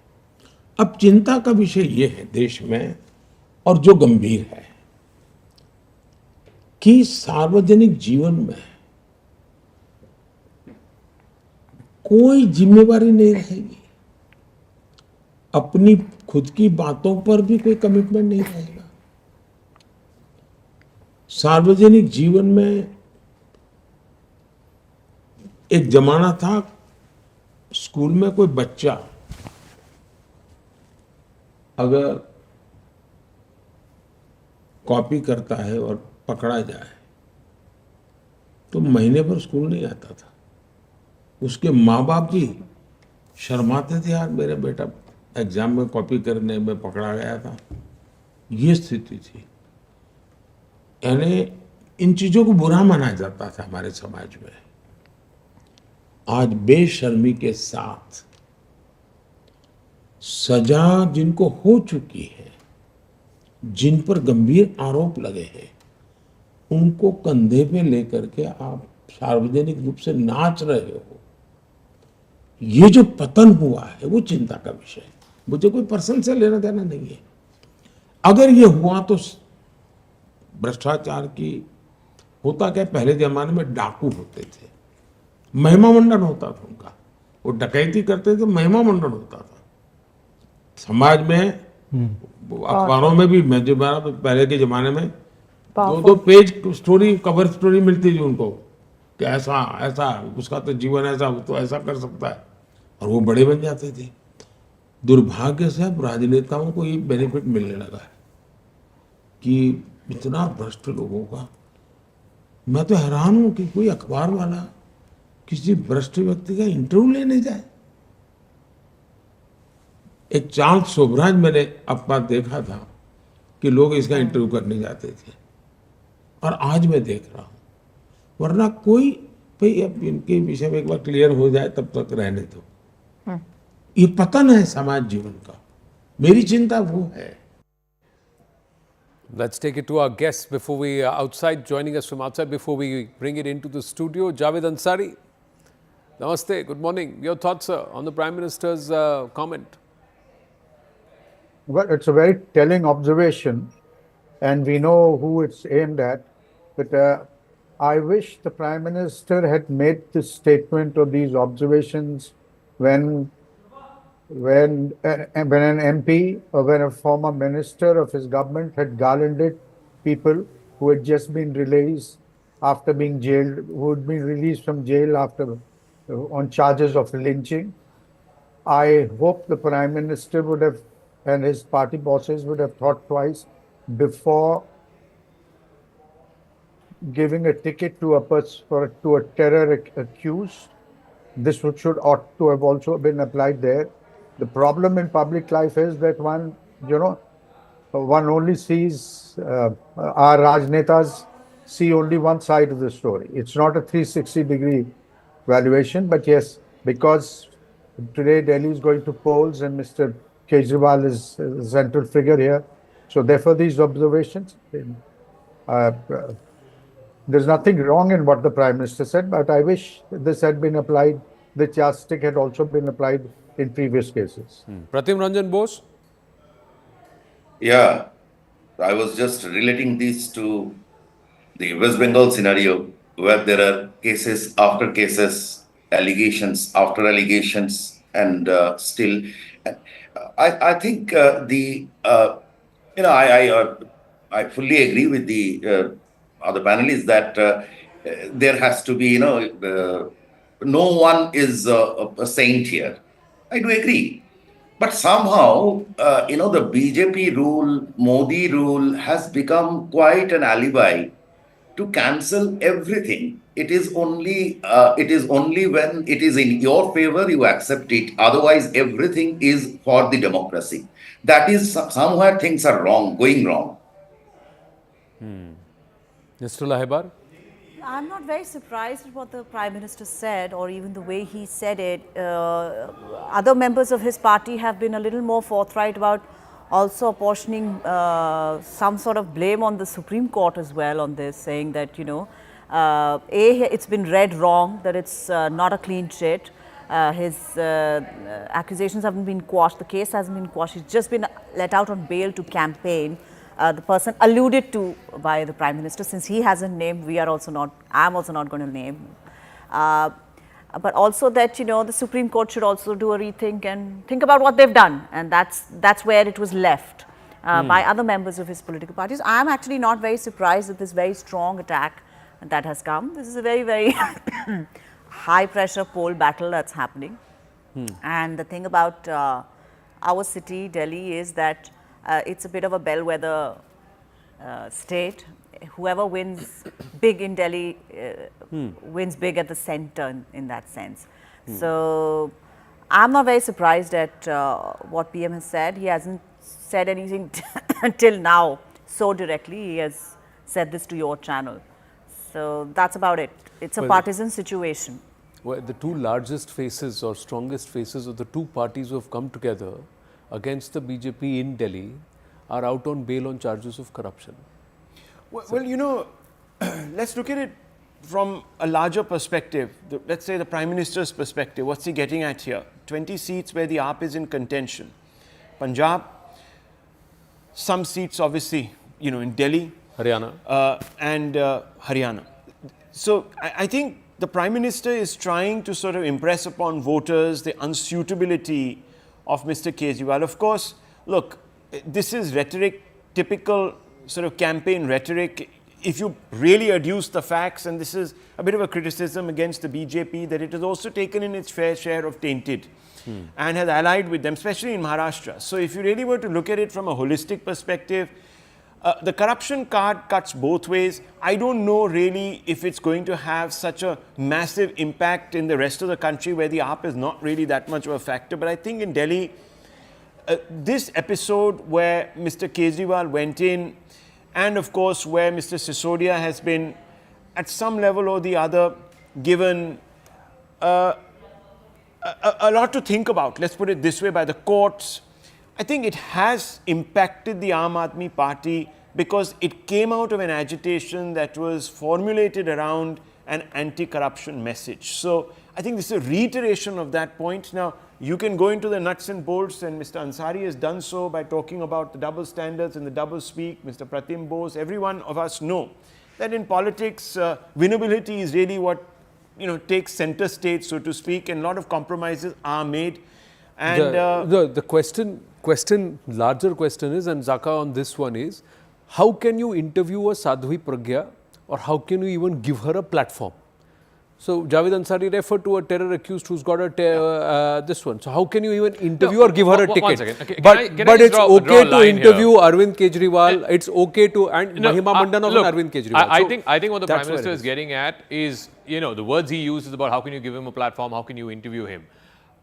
अब चिंता का विषय ये है देश में और जो गंभीर है कि सार्वजनिक जीवन में कोई जिम्मेवारी नहीं रहेगी, अपनी खुद की बातों पर भी कोई कमिटमेंट नहीं रहेगा। सार्वजनिक जीवन में एक जमाना था स्कूल में कोई बच्चा अगर कॉपी करता है और पकड़ा जाए तो महीने भर स्कूल नहीं आता था, उसके माँ बाप भी शर्माते थे, यार मेरा बेटा एग्जाम में कॉपी करने में पकड़ा गया था। ये स्थिति थी। यानी इन चीजों को बुरा माना जाता था हमारे समाज में। आज बेशर्मी के साथ सजा जिनको हो चुकी है, जिन पर गंभीर आरोप लगे हैं, उनको कंधे पे लेकर के आप सार्वजनिक रूप से नाच रहे हो। ये जो पतन हुआ है वो चिंता का विषय है। मुझे कोई पर्सन से लेना देना नहीं है। अगर ये हुआ तो भ्रष्टाचार की होता क्या, पहले जमाने में डाकू होते थे, महिमा मंडन होता था उनका, वो डकैती करते थे, महिमा मंडन होता था। समाज में अखबारों में भी मैं जो पहले के जमाने में 2-2 पेज स्टोरी, कवर स्टोरी मिलती थी उनको कि ऐसा ऐसा उसका तो जीवन ऐसा, वो तो ऐसा कर सकता है, और वो बड़े बन जाते थे। दुर्भाग्य से अब राजनेताओं को ये बेनिफिट मिलने लगा है कि इतना भ्रष्ट लोगों का। मैं तो हैरान हूं कि कोई अखबार वाला किसी भ्रष्ट व्यक्ति का इंटरव्यू लेने जाए। एक चार्ल्स शोभराज मैंने अपना देखा था कि लोग इसका इंटरव्यू करने जाते थे, और आज मैं देख रहा हूं। वरना कोई भाई अब इनके विषय में एक बार क्लियर हो जाए तब तक रहने दो। ये पतन है समाज जीवन का, मेरी चिंता वो है। Let's take it to our guests before we outside, joining us from outside before we bring it into the studio. Javed Ansari, namaste, good morning. Your thoughts, sir, on the Prime Minister's comment? Well, it's a very telling observation, and we know who it's aimed at. But I wish the Prime Minister had made this statement or these observations when an MP or when a former minister of his government had garlanded people who had just been released after being jailed, who had been released from jail after on charges of lynching. I hope the Prime Minister would have, and his party bosses would have thought twice before giving a ticket to a terror accused. This ought to have also been applied there. The problem in public life is that one only sees, our Rajnetas see only one side of the story. It's not a 360-degree valuation, but yes, because today Delhi is going to polls and Mr. Kejriwal is a central figure here. So therefore these observations, there's nothing wrong in what the Prime Minister said, but I wish this had been applied, the yardstick had also been applied in previous cases. Pratim Ranjan Bose? Yeah, I was just relating this to the West Bengal scenario where there are cases after cases, allegations after allegations, and still, I think I fully agree with the other panelists that there has to be, no one is a saint here. I do agree. But somehow, the BJP rule, Modi rule has become quite an alibi to cancel everything. It is only when it is in your favor you accept it. Otherwise, everything is for the democracy. That is somewhere things are going wrong. Mr. Lahebar? I'm not very surprised at what the Prime Minister said, or even the way he said it. Other members of his party have been a little more forthright about also apportioning some sort of blame on the Supreme Court as well on this, saying that, it's been read wrong, that it's not a clean sheet. His accusations haven't been quashed, the case hasn't been quashed, he's just been let out on bail to campaign. The person alluded to by the Prime Minister, since he hasn't named, I'm also not going to name. But also that, the Supreme Court should also do a rethink and think about what they've done. And that's where it was left by other members of his political parties. I'm actually not very surprised at this very strong attack that has come. This is a very, very high pressure poll battle that's happening. And the thing about our city, Delhi, is that it's a bit of a bellwether state. Whoever wins big in Delhi wins big at the center in that sense. So I'm not very surprised at what PM has said. He hasn't said anything until now so directly. He has said this to your channel. So that's about it. It's a Well, partisan situation. Well, the two largest faces or strongest faces of the two parties who have come together against the BJP in Delhi are out on bail on charges of corruption. Well, you know, let's look at it from a larger perspective. Let's say the Prime Minister's perspective. What's he getting at here? 20 seats where the AAP is in contention. Punjab, some seats obviously, you know, in Delhi. Haryana. And Haryana. So I think the Prime Minister is trying to sort of impress upon voters the unsuitability of Mr. Kejriwal. Of course, look, this is rhetoric, typical sort of campaign rhetoric. If you really adduce the facts, and this is a bit of a criticism against the BJP, that it has also taken in its fair share of tainted and has allied with them, especially in Maharashtra. So if you really were to look at it from a holistic perspective, the corruption card cuts both ways. I don't know really if it's going to have such a massive impact in the rest of the country where the AAP is not really that much of a factor. But I think in Delhi, this episode where Mr. Kejriwal went in, and of course where Mr. Sisodia has been at some level or the other given a lot to think about, let's put it this way, by the courts. I think it has impacted the Aam Aadmi Party because it came out of an agitation that was formulated around an anti-corruption message. So I think this is a reiteration of that point. Now, you can go into the nuts and bolts, and Mr. Ansari has done so by talking about the double standards and the double speak. Mr. Pratim Bose, every one of us know that in politics, winnability is really what, you know, takes center stage, so to speak, and a lot of compromises are made. And the larger question is, and Zaka on this one is, how can you interview a Sadhvi Pragya, or how can you even give her a platform? So Javed Ansari referred to a terror accused who's got a this one. So how can you even interview or give her a ticket? 1 second. Okay, but it's okay to interview Arvind Kejriwal. It's okay to, and Mahima Mandan of Arvind Kejriwal. I think what the Prime Minister is getting at is, you know, the words he uses about how can you give him a platform, how can you interview him.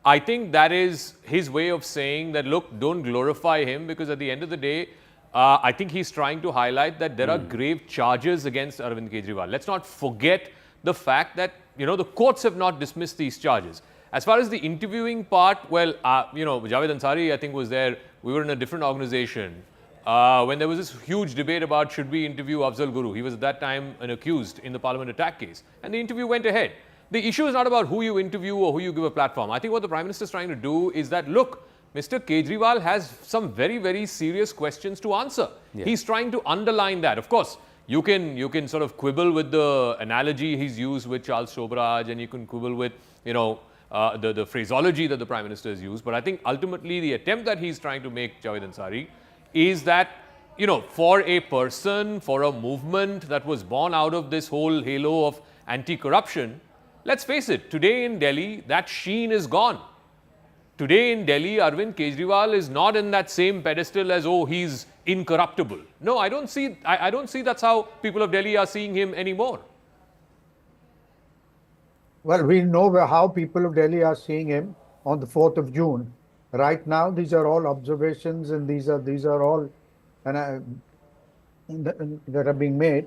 I think that is his way of saying that, look, don't glorify him, because at the end of the day, I think he's trying to highlight that there are grave charges against Arvind Kejriwal. Let's not forget the fact that, you know, the courts have not dismissed these charges. As far as the interviewing part, well, you know, Javed Ansari, I think, was there. We were in a different organization when there was this huge debate about should we interview Afzal Guru. He was at that time an accused in the Parliament attack case, and the interview went ahead. The issue is not about who you interview or who you give a platform. I think what the Prime Minister is trying to do is that, look, Mr. Kejriwal has some very, very serious questions to answer. Yeah. He's trying to underline that. Of course, you can sort of quibble with the analogy he's used with Charles Shobraj, and you can quibble with, you know, the phraseology that the Prime Minister has used. But I think ultimately the attempt that he's trying to make, Javed Ansari, is that, you know, for a person, for a movement that was born out of this whole halo of anti-corruption, let's face it, today in Delhi, that sheen is gone. Today in Delhi, Arvind Kejriwal is not in that same pedestal as, oh, he's incorruptible. No, I don't see that's how people of Delhi are seeing him anymore. Well, we know how people of Delhi are seeing him on the 4th of June. Right now, these are all observations, and these are all that are being made.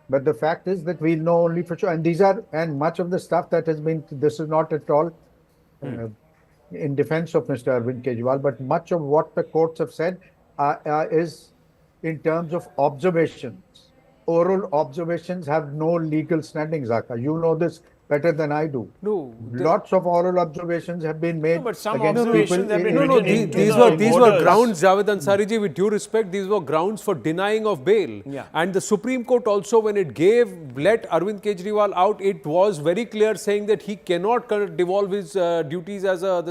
But the fact is that we know only for sure, and much of the stuff that has been, this is not at all in defense of Mr. Arvind Kejriwal, but much of what the courts have said is in terms of observations. Oral observations have no legal standing, Zaka. You know this better than I do. No, lots of oral observations have been made. No, but some against observations people. have been these were grounds, Javed Ansari ji, with due respect, these were grounds for denying of bail. Yeah. And the Supreme Court also, when it let Arvind Kejriwal out, it was very clear saying that he cannot devolve his duties as a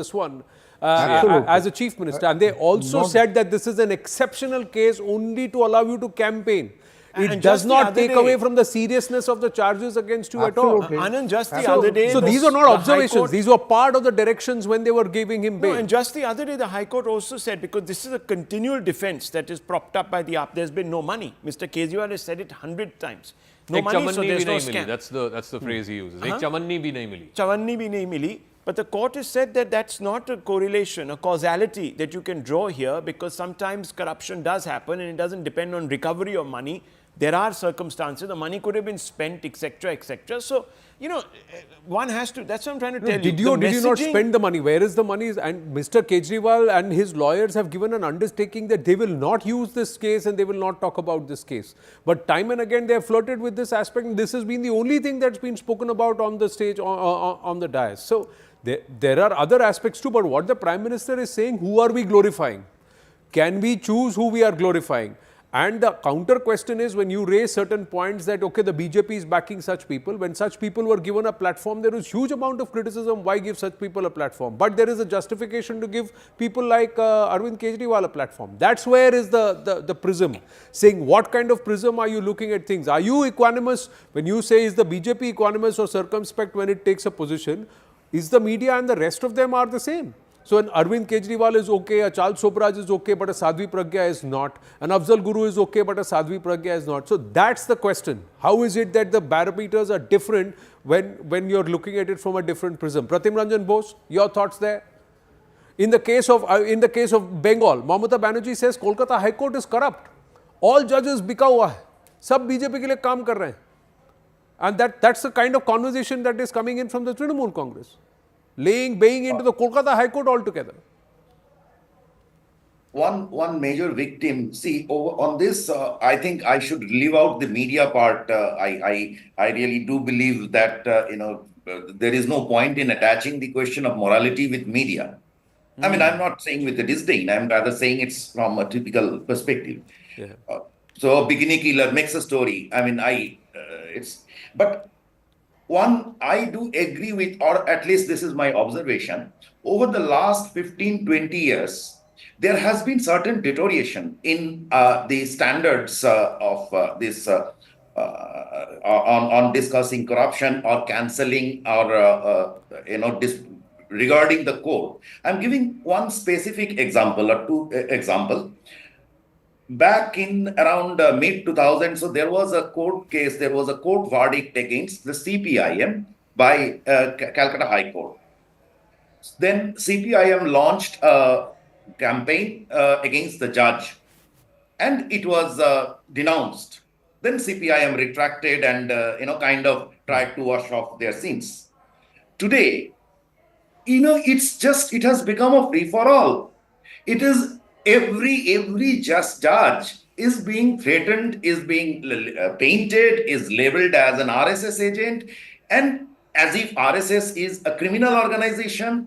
chief minister. And they also said that this is an exceptional case only to allow you to campaign. It does not take away from the seriousness of the charges against you at all. Anand, just the other day... So these are not observations. These were part of the directions when they were giving him bail. No, and just the other day, the High Court also said, because this is a continual defense that is propped up by the AAP, there's been no money. Mr. Kejriwal has said it 100 times. No money, so there's no scam. That's the phrase he uses. Ek chamanni bhi nahi mili. Chamanni bhi nahi mili. But the court has said that that's not a correlation, a causality that you can draw here, because sometimes corruption does happen and it doesn't depend on recovery of money. there are circumstances, the money could have been spent, etc., etc. So, you know, one has to, that's what I'm trying to tell did you. Did you not spend the money? Where is the money? And Mr. Kejriwal and his lawyers have given an undertaking that they will not use this case and they will not talk about this case. But time and again, they have flirted with this aspect, and this has been the only thing that's been spoken about on the stage, on the dais. So, there are other aspects too, but what the Prime Minister is saying, who are we glorifying? Can we choose who we are glorifying? And the counter question is, when you raise certain points that, okay, the BJP is backing such people, when such people were given a platform, there was huge amount of criticism, why give such people a platform? But there is a justification to give people like Arvind Kejriwal a platform. That's where is the prism, saying what kind of prism are you looking at things? Are you equanimous when you say, is the BJP equanimous or circumspect when it takes a position? Is the media and the rest of them are the same? So an Arvind Kejriwal is okay, a Charles Sobraj is okay, but a Sadhvi Pragya is not. An Afzal Guru is okay, but a Sadhvi Pragya is not. So that's the question. How is it that the barometers are different when you're looking at it from a different prism? Pratim Ranjan Bose, your thoughts there? In the case of Bengal, Mamata Banerjee says Kolkata High Court is corrupt. All judges bika hua hai. Sab BJP ke liye kaam kar rahe hain. And that's the kind of conversation that is coming in from the Trinamool Congress. Baying into the Kolkata High Court altogether. One major victim. See, on this, I think I should leave out the media part. I really do believe that there is no point in attaching the question of morality with media. I mean, I'm not saying with a disdain. I'm rather saying it's from a typical perspective. Yeah. So a bikini killer makes a story. I mean, but one, I do agree with, or at least this is my observation, over the last 15-20 years, there has been certain deterioration in the standards of this on discussing corruption or cancelling or regarding the court. I'm giving one specific example or two example. Back in around mid-2000s, so there was a court case, there was a court verdict against the CPIM by Calcutta High Court. Then CPIM launched a campaign against the judge, and it was denounced. Then CPIM retracted and kind of tried to wash off their sins. Today, it has become a free-for-all. It is every just judge is being threatened, is being painted, is labeled as an RSS agent, and as if RSS is a criminal organization.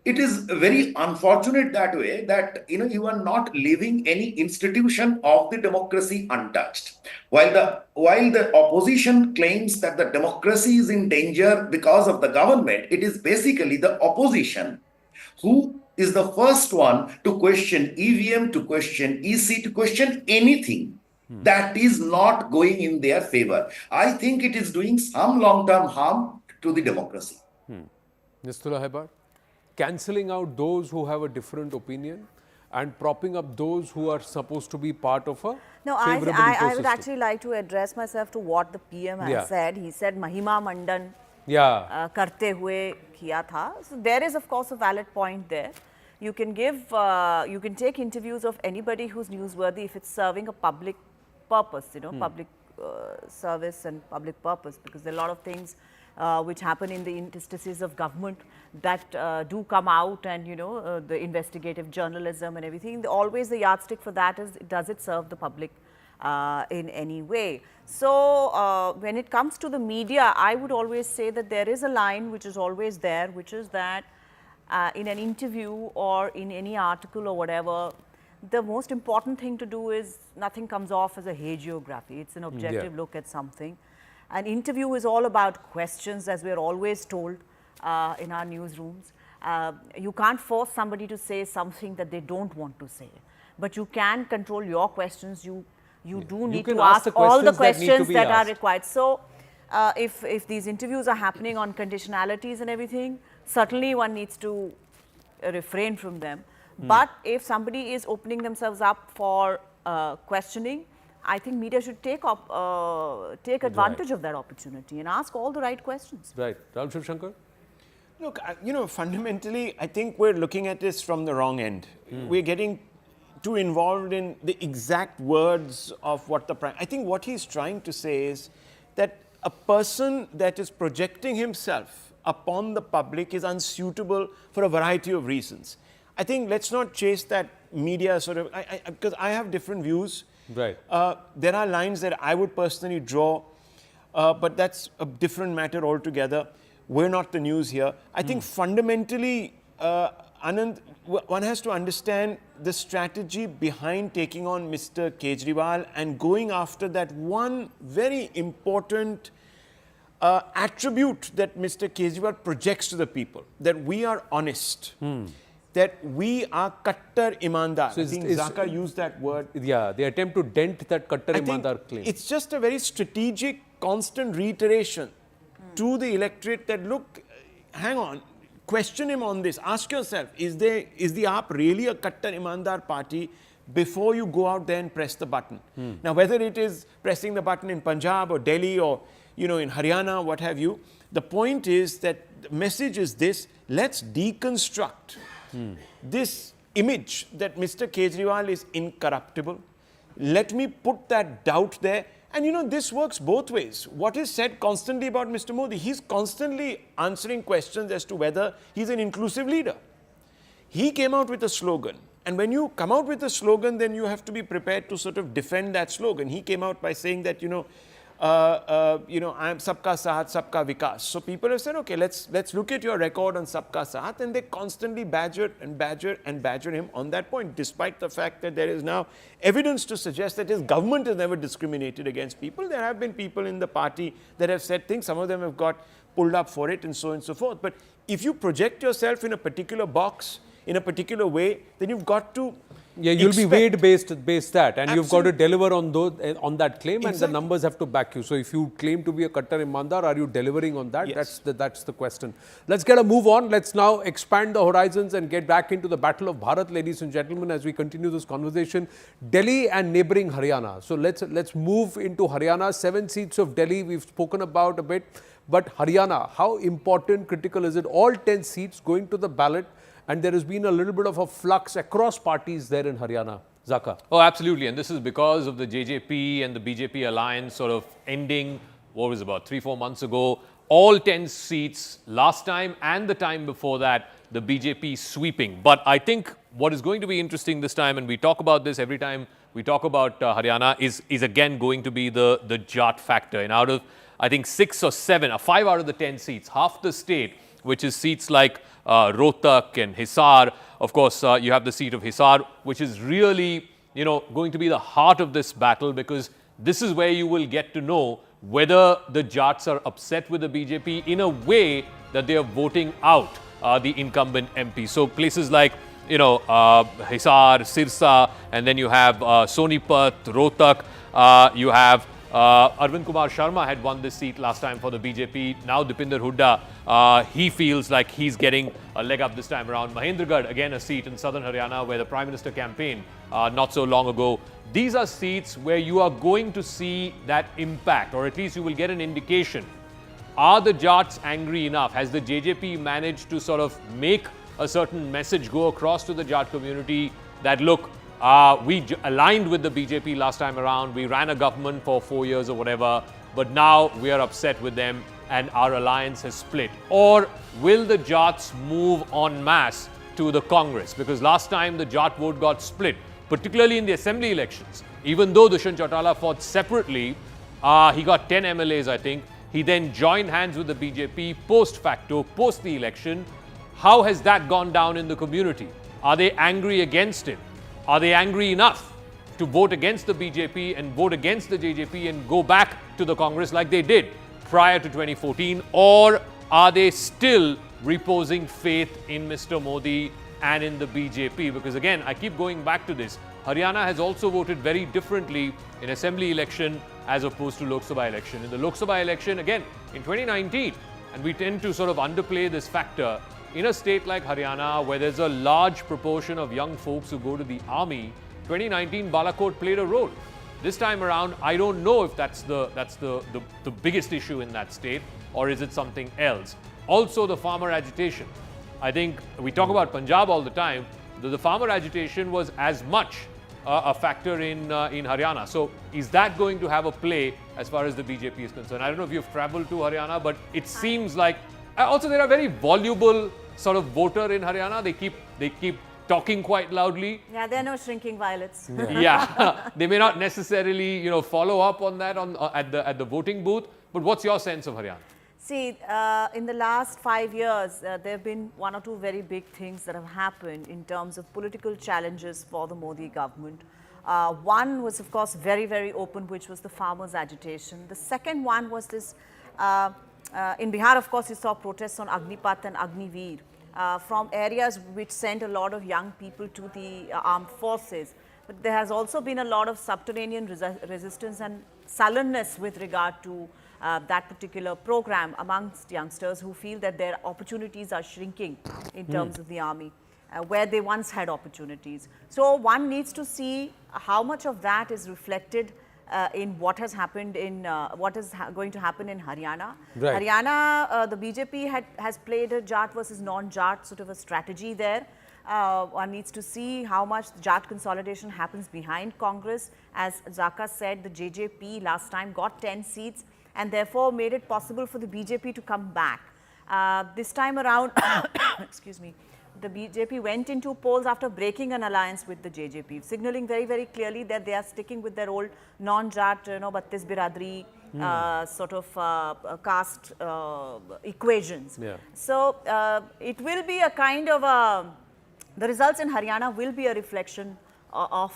It is very unfortunate that way that you are not leaving any institution of the democracy untouched. While the opposition claims that the democracy is in danger because of the government, it is basically the opposition who is the first one to question EVM, to question EC, to question anything that is not going in their favor. I think it is doing some long-term harm to the democracy. Nistula Hebar, cancelling out those who have a different opinion and propping up those who are supposed to be part of a favorable ecosystem. I would actually like to address myself to what the PM has said. He said Mahima Mandan karte hue kiya tha. So there is of course a valid point there. You can take interviews of anybody who's newsworthy if it's serving a public purpose, public service and public purpose, because there are a lot of things which happen in the interstices of government that do come out, and the investigative journalism and everything. Always the yardstick for that is, does it serve the public in any way? So when it comes to the media, I would always say that there is a line which is always there, which is that in an interview or in any article or whatever, the most important thing to do is nothing comes off as a hagiography. It's an objective look at something. An interview is all about questions, as we're always told in our newsrooms. You can't force somebody to say something that they don't want to say, but you can control your questions. You do need to ask all the questions that are required. So if these interviews are happening on conditionalities and everything, certainly one needs to refrain from them. But if somebody is opening themselves up for questioning, I think media should take advantage of that opportunity and ask all the right questions. Right. Rahul Shivshankar? Look, fundamentally, I think we're looking at this from the wrong end. We're getting too involved in the exact words of what the Prime... I think what he's trying to say is that a person that is projecting himself upon the public is unsuitable for a variety of reasons. I think let's not chase that media sort of... because I have different views. Right. There are lines that I would personally draw, but that's a different matter altogether. We're not the news here. I think fundamentally, Anand, one has to understand the strategy behind taking on Mr. Kejriwal and going after that one very important attribute that Mr. Kejriwal projects to the people, that we are honest, that we are kattar imandar. So I think Zaka used that word. Yeah, the attempt to dent that kattar imandar claim. It's just a very strategic, constant reiteration to the electorate that, look, hang on, question him on this. Ask yourself, is the AAP really a kattar imandar party before you go out there and press the button? Now, whether it is pressing the button in Punjab or Delhi or, you know, in Haryana, what have you, the point is that the message is this: let's deconstruct this image that Mr. Kejriwal is incorruptible. Let me put that doubt there. And you know, this works both ways. What is said constantly about Mr. Modi? He's constantly answering questions as to whether he's an inclusive leader. He came out with a slogan. And when you come out with a slogan, then you have to be prepared to sort of defend that slogan. He came out by saying that, I am Sabka Saath, Sabka Vikas. So people have said, okay, let's look at your record on Sabka Saath, and they constantly badger him on that point, despite the fact that there is now evidence to suggest that his government has never discriminated against people. There have been people in the party that have said things. Some of them have got pulled up for it and so on and so forth. But if you project yourself in a particular box, in a particular way, then you've got to you'll be weight based that, and you've got to deliver on on that claim, and the Exactly. numbers have to back you. So if you claim to be a kattar imandar, are you delivering on that? Yes. That's the question. Let's get a move on. Let's now expand the horizons and get back into the battle of Bharat, ladies and gentlemen, as we continue this conversation. Delhi and neighboring Haryana. So let's move into Haryana. 7 seats of Delhi we've spoken about a bit, but Haryana, how important, critical is it? All 10 seats going to the ballot. And there has been a little bit of a flux across parties there in Haryana. Zaka. Oh, absolutely. And this is because of the JJP and the BJP alliance sort of ending, what was it, about 3-4 months ago. All 10 seats last time and the time before that, the BJP sweeping. But I think what is going to be interesting this time, and we talk about this every time we talk about Haryana, is again going to be the Jat factor. And out of, I think, 6 or 7, or 5 out of the 10 seats, half the state, which is seats like Rohtak and Hisar. Of course, you have the seat of Hisar, which is really, going to be the heart of this battle, because this is where you will get to know whether the Jats are upset with the BJP in a way that they are voting out the incumbent MP. So places like, Hisar, Sirsa, and then you have Sonipat, Rohtak, you have Arvind Kumar Sharma had won this seat last time for the BJP. Now Dipinder Hooda, he feels like he's getting a leg up this time around. Mahendragarh, again a seat in southern Haryana where the Prime Minister campaigned not so long ago. These are seats where you are going to see that impact, or at least you will get an indication. Are the Jats angry enough? Has the JJP managed to sort of make a certain message go across to the Jat community that, look, we aligned with the BJP last time around, we ran a government for 4 years or whatever, but now we are upset with them and our alliance has split? Or will the Jats move en masse to the Congress? Because last time the Jat vote got split, particularly in the assembly elections. Even though Dushyant Chautala fought separately, he got 10 MLAs, I think. He then joined hands with the BJP post facto, post the election. How has that gone down in the community? Are they angry against him? Are they angry enough to vote against the BJP and vote against the JJP and go back to the Congress like they did prior to 2014? Or are they still reposing faith in Mr. Modi and in the BJP? Because again, I keep going back to this. Haryana has also voted very differently in assembly election as opposed to Lok Sabha election. In the Lok Sabha election, again, in 2019, and we tend to sort of underplay this factor, in a state like Haryana, where there's a large proportion of young folks who go to the army, 2019 Balakot played a role. This time around, I don't know if that's the biggest issue in that state, or is it something else. Also, the farmer agitation. I think we talk about Punjab all the time, the farmer agitation was as much a factor in Haryana. So is that going to have a play as far as the BJP is concerned? I don't know if you've travelled to Haryana, but it seems like also they're a very voluble sort of voter in Haryana. They keep talking quite loudly. Yeah, there are no shrinking violets. Yeah, they may not necessarily follow up on that at the voting booth. But what's your sense of Haryana? See, in the last 5 years, there have been one or two very big things that have happened in terms of political challenges for the Modi government. One was, of course, very, very open, which was the farmers' agitation. The second one was this, in Bihar, of course, you saw protests on Agnipat and Agniveer from areas which sent a lot of young people to the armed forces. But there has also been a lot of subterranean resistance and sullenness with regard to that particular program amongst youngsters who feel that their opportunities are shrinking in terms of the army, where they once had opportunities. So one needs to see how much of that is reflected in what has happened in what is going to happen in Haryana. Right. Haryana, the BJP has played a Jat versus non-Jat sort of a strategy there. One needs to see how much Jat consolidation happens behind Congress. As Zaka said, the JJP last time got 10 seats and therefore made it possible for the BJP to come back. This time around, excuse me, the BJP went into polls after breaking an alliance with the JJP, signaling very, very clearly that they are sticking with their old non-Jat, Battis Biradri sort of caste equations. Yeah. So it will be a kind of the results in Haryana will be a reflection of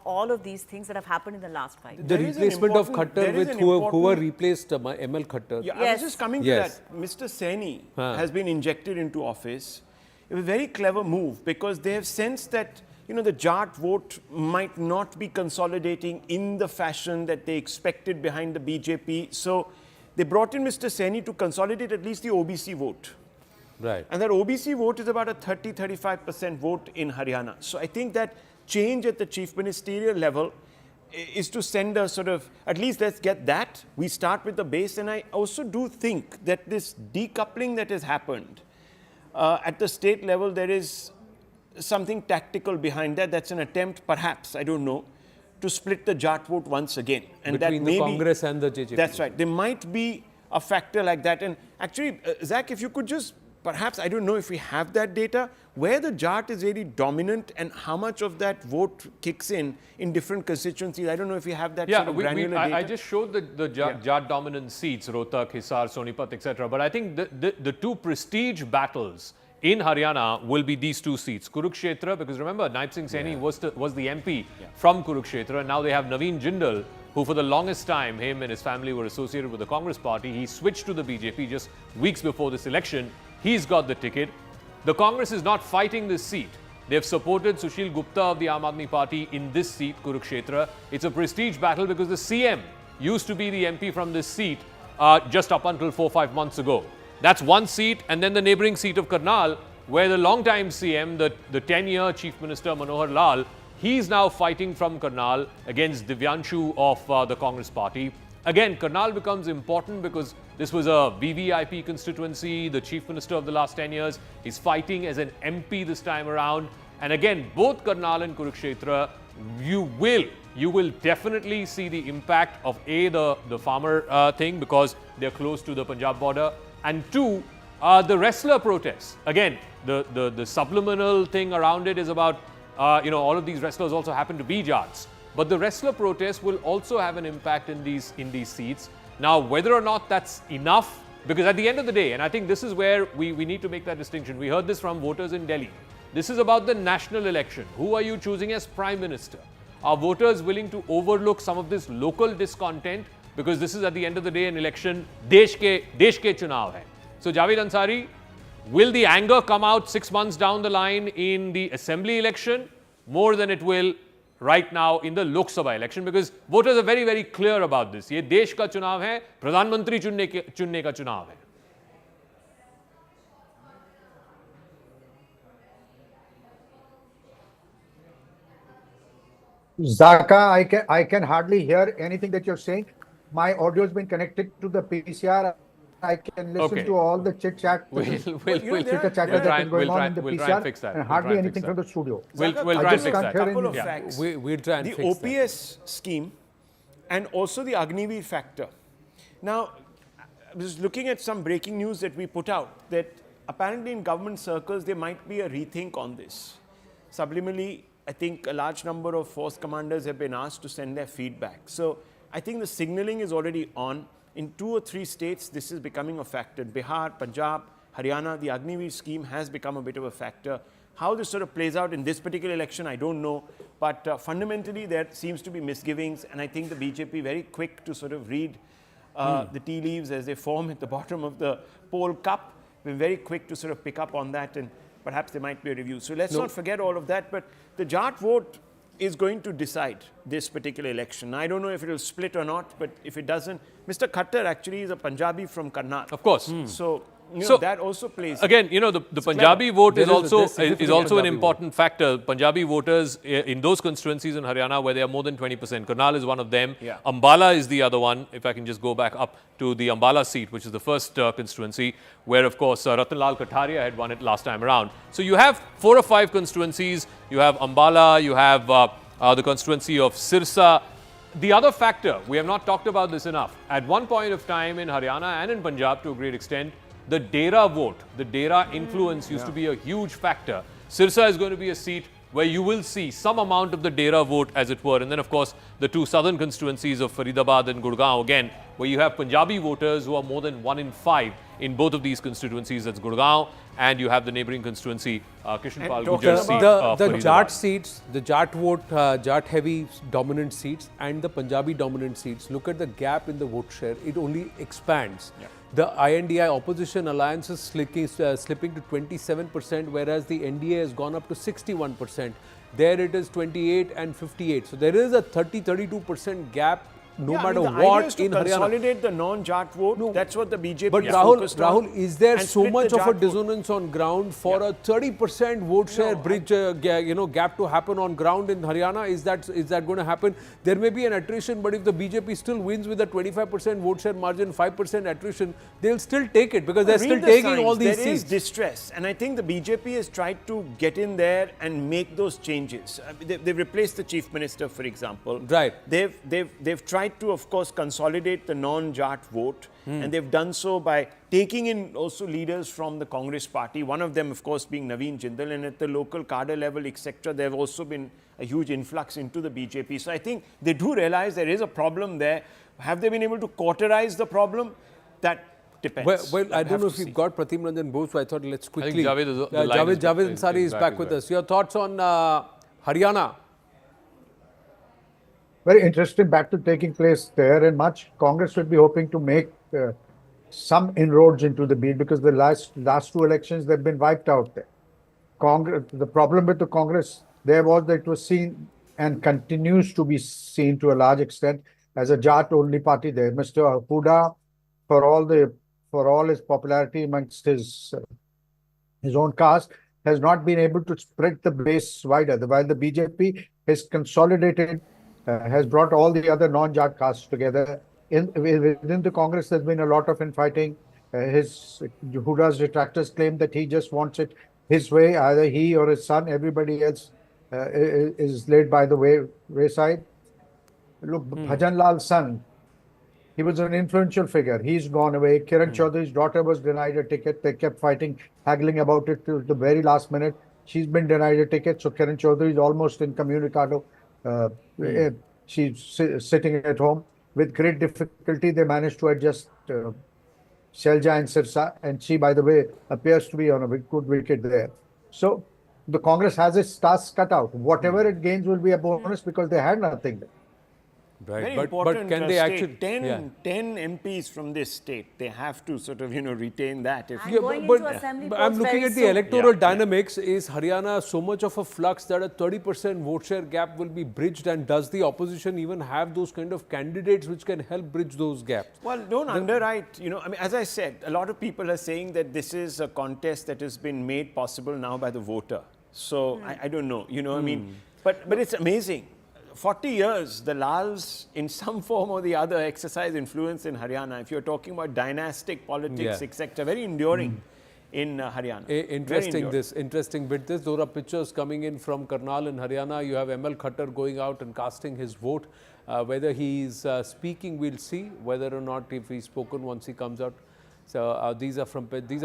all of these things that have happened in the last 5 years. The replacement of Khattar with whoever replaced ML Khattar. Yeah, I was just coming to that. Mr. Saini has been injected into office. It was a very clever move because they have sensed that the Jat vote might not be consolidating in the fashion that they expected behind the BJP. So they brought in Mr. Saini to consolidate at least the OBC vote. Right. And that OBC vote is about a 30-35% vote in Haryana. So I think that change at the chief ministerial level is to send a sort of, at least let's get that. We start with the base. And I also do think that this decoupling that has happened at the state level, there is something tactical behind that. That's an attempt, perhaps, I don't know, to split the Jat vote once again. And between that the Congress and the JJP. That's right. There might be a factor like that. And actually, Zach, if you could just, perhaps, I don't know if we have that data, where the Jat is really dominant and how much of that vote kicks in different constituencies. I don't know if we have that sort of granular data. I just showed the Jat dominant seats, Rohtak, Hisar, Sonipat, etc. But I think the two prestige battles in Haryana will be these two seats. Kurukshetra, because remember, Naib Singh Saini was the MP from Kurukshetra, and now they have Naveen Jindal, who for the longest time, him and his family were associated with the Congress party. He switched to the BJP just weeks before this election. He's got the ticket. The Congress is not fighting this seat. They've supported Sushil Gupta of the Aam Aadmi Party in this seat, Kurukshetra. It's a prestige battle because the CM used to be the MP from this seat just up until 4-5 months ago. That's one seat, and then the neighbouring seat of Karnal, where the long-time CM, the 10-year Chief Minister Manohar Lal, he's now fighting from Karnal against Divyanshu of the Congress party. Again, Karnal becomes important because this was a VVIP constituency, the Chief Minister of the last 10 years. He's fighting as an MP this time around. And again, both Karnal and Kurukshetra, you will definitely see the impact of A, the farmer thing because they're close to the Punjab border, and two, the wrestler protests. Again, the subliminal thing around it is about, all of these wrestlers also happen to be Jats. But the wrestler protests will also have an impact in these seats. Now, whether or not that's enough, because at the end of the day, and I think this is where we need to make that distinction. We heard this from voters in Delhi. This is about the national election. Who are you choosing as Prime Minister? Are voters willing to overlook some of this local discontent? Because this is at the end of the day an election, Desh ke chunav hai. So Javed Ansari, will the anger come out 6 months down the line in the assembly election more than it will right now in the Lok Sabha election? Because voters are very, very clear about this. ये देश का चुनाव है, प्रधानमंत्री चुनने का चुनाव है. Zaka, I can hardly hear anything that you're saying. My audio has been connected to the PCR. I can listen to all the chit chat. We'll chitter chatter that is going on in the PCR, and hardly anything from the studio. We'll try and fix that. Couple of facts. We'll try and the fix that. OPS scheme and also the Agniveer factor. Now, I was looking at some breaking news that we put out that apparently in government circles there might be a rethink on this. Subliminally, I think a large number of force commanders have been asked to send their feedback. So I think the signaling is already on. In 2 or 3 states, this is becoming a factor. Bihar, Punjab, Haryana, the Agniveer scheme has become a bit of a factor. How this sort of plays out in this particular election, I don't know. But fundamentally, there seems to be misgivings. And I think the BJP very quick to sort of read the tea leaves as they form at the bottom of the poll cup. Been very quick to sort of pick up on that, and perhaps there might be a review. So let's not forget all of that. But the Jat vote is going to decide this particular election. I don't know if it will split or not, but if it doesn't, Mr. Khattar actually is a Punjabi from Karnal. Of course. So, that also plays. Again, the Punjabi vote is also an important factor. Punjabi voters in those constituencies in Haryana where they are more than 20%. Karnal is one of them. Yeah. Ambala is the other one. If I can just go back up to the Ambala seat, which is the first constituency, where of course Ratanlal Kataria had won it last time around. So you have 4 or 5 constituencies. You have Ambala, you have the constituency of Sirsa. The other factor, we have not talked about this enough. At one point of time in Haryana and in Punjab to a great extent, the Dera vote, the Dera influence used to be a huge factor. Sirsa is going to be a seat where you will see some amount of the Dera vote, as it were. And then, of course, the 2 southern constituencies of Faridabad and Gurgaon, again, where you have Punjabi voters who are more than 1 in 5 in both of these constituencies. That's Gurgaon, and you have the neighbouring constituency, Kishanpal Gujjar seat. The Jat seats, the Jat vote, Jat heavy dominant seats, and the Punjabi dominant seats. Look at the gap in the vote share. It only expands. Yeah. The INDI opposition alliance is slipping to 27%, whereas the NDA has gone up to 61%. There it is 28 and 58. So there is a 32% gap no matter what in Haryana. Consolidate the non-Jat vote. No. That's what the BJP but is focused on. Rahul, is there and so much of a vote. dissonance on ground for a 30% vote share bridge, gap to happen on ground in Haryana? Is that going to happen? There may be an attrition, but if the BJP still wins with a 25% vote share margin, 5% attrition, they'll still take it because they're still taking all these seats. There is distress, and I think the BJP has tried to get in there and make those changes. They've replaced the chief minister, for example. Right. They've tried to, of course, consolidate the non-Jat vote, and they've done so by taking in also leaders from the Congress party, one of them, of course, being Naveen Jindal, and at the local cadre level, etc., there have also been a huge influx into the BJP. So I think they do realize there is a problem there. Have they been able to cauterize the problem? That depends. Well, I don't know if you've got Pratim Ranjan Bose, so I thought let's quickly. I think Javed Ansari is back with us. Your thoughts on Haryana? Very interesting battle taking place there, and much Congress will be hoping to make some inroads into the beat because the last 2 elections they've been wiped out there. The problem with the Congress there was that it was seen and continues to be seen to a large extent as a Jat-only party there. Mr. Huda, for all his popularity amongst his own caste, has not been able to spread the base wider. While the BJP has consolidated. Has brought all the other non-Jat castes together. Within the Congress, there's been a lot of infighting. Huda's detractors claim that he just wants it his way. Either he or his son, everybody else is laid by the wayside. Look, Bhajan Lal's son, he was an influential figure. He's gone away. Kiran Chaudhary's daughter was denied a ticket. They kept fighting, haggling about it to the very last minute. She's been denied a ticket. So Kiran Chaudhary is almost incommunicado. She's sitting at home. With great difficulty, they managed to adjust Shelja and Sirsa, and she, by the way, appears to be on a good wicket there. So the Congress has its task cut out. Whatever it gains will be a bonus because they had nothing there. Right. Very important. But can they actually 10 MPs from this state? They have to sort of retain that. I'm looking at the electoral dynamics. Is Haryana so much of a flux that a 30% vote share gap will be bridged? And does the opposition even have those kind of candidates which can help bridge those gaps? Well, don't underwrite. As I said, a lot of people are saying that this is a contest that has been made possible now by the voter. So I don't know. But it's amazing. 40 years, the Lals, in some form or the other, exercise influence in Haryana. If you're talking about dynastic politics, etc., very enduring in Haryana. Interesting bit. Those are pictures coming in from Karnal in Haryana. You have ML Khattar going out and casting his vote. Whether he's speaking, we'll see. Whether or not, if he's spoken once he comes out. So these are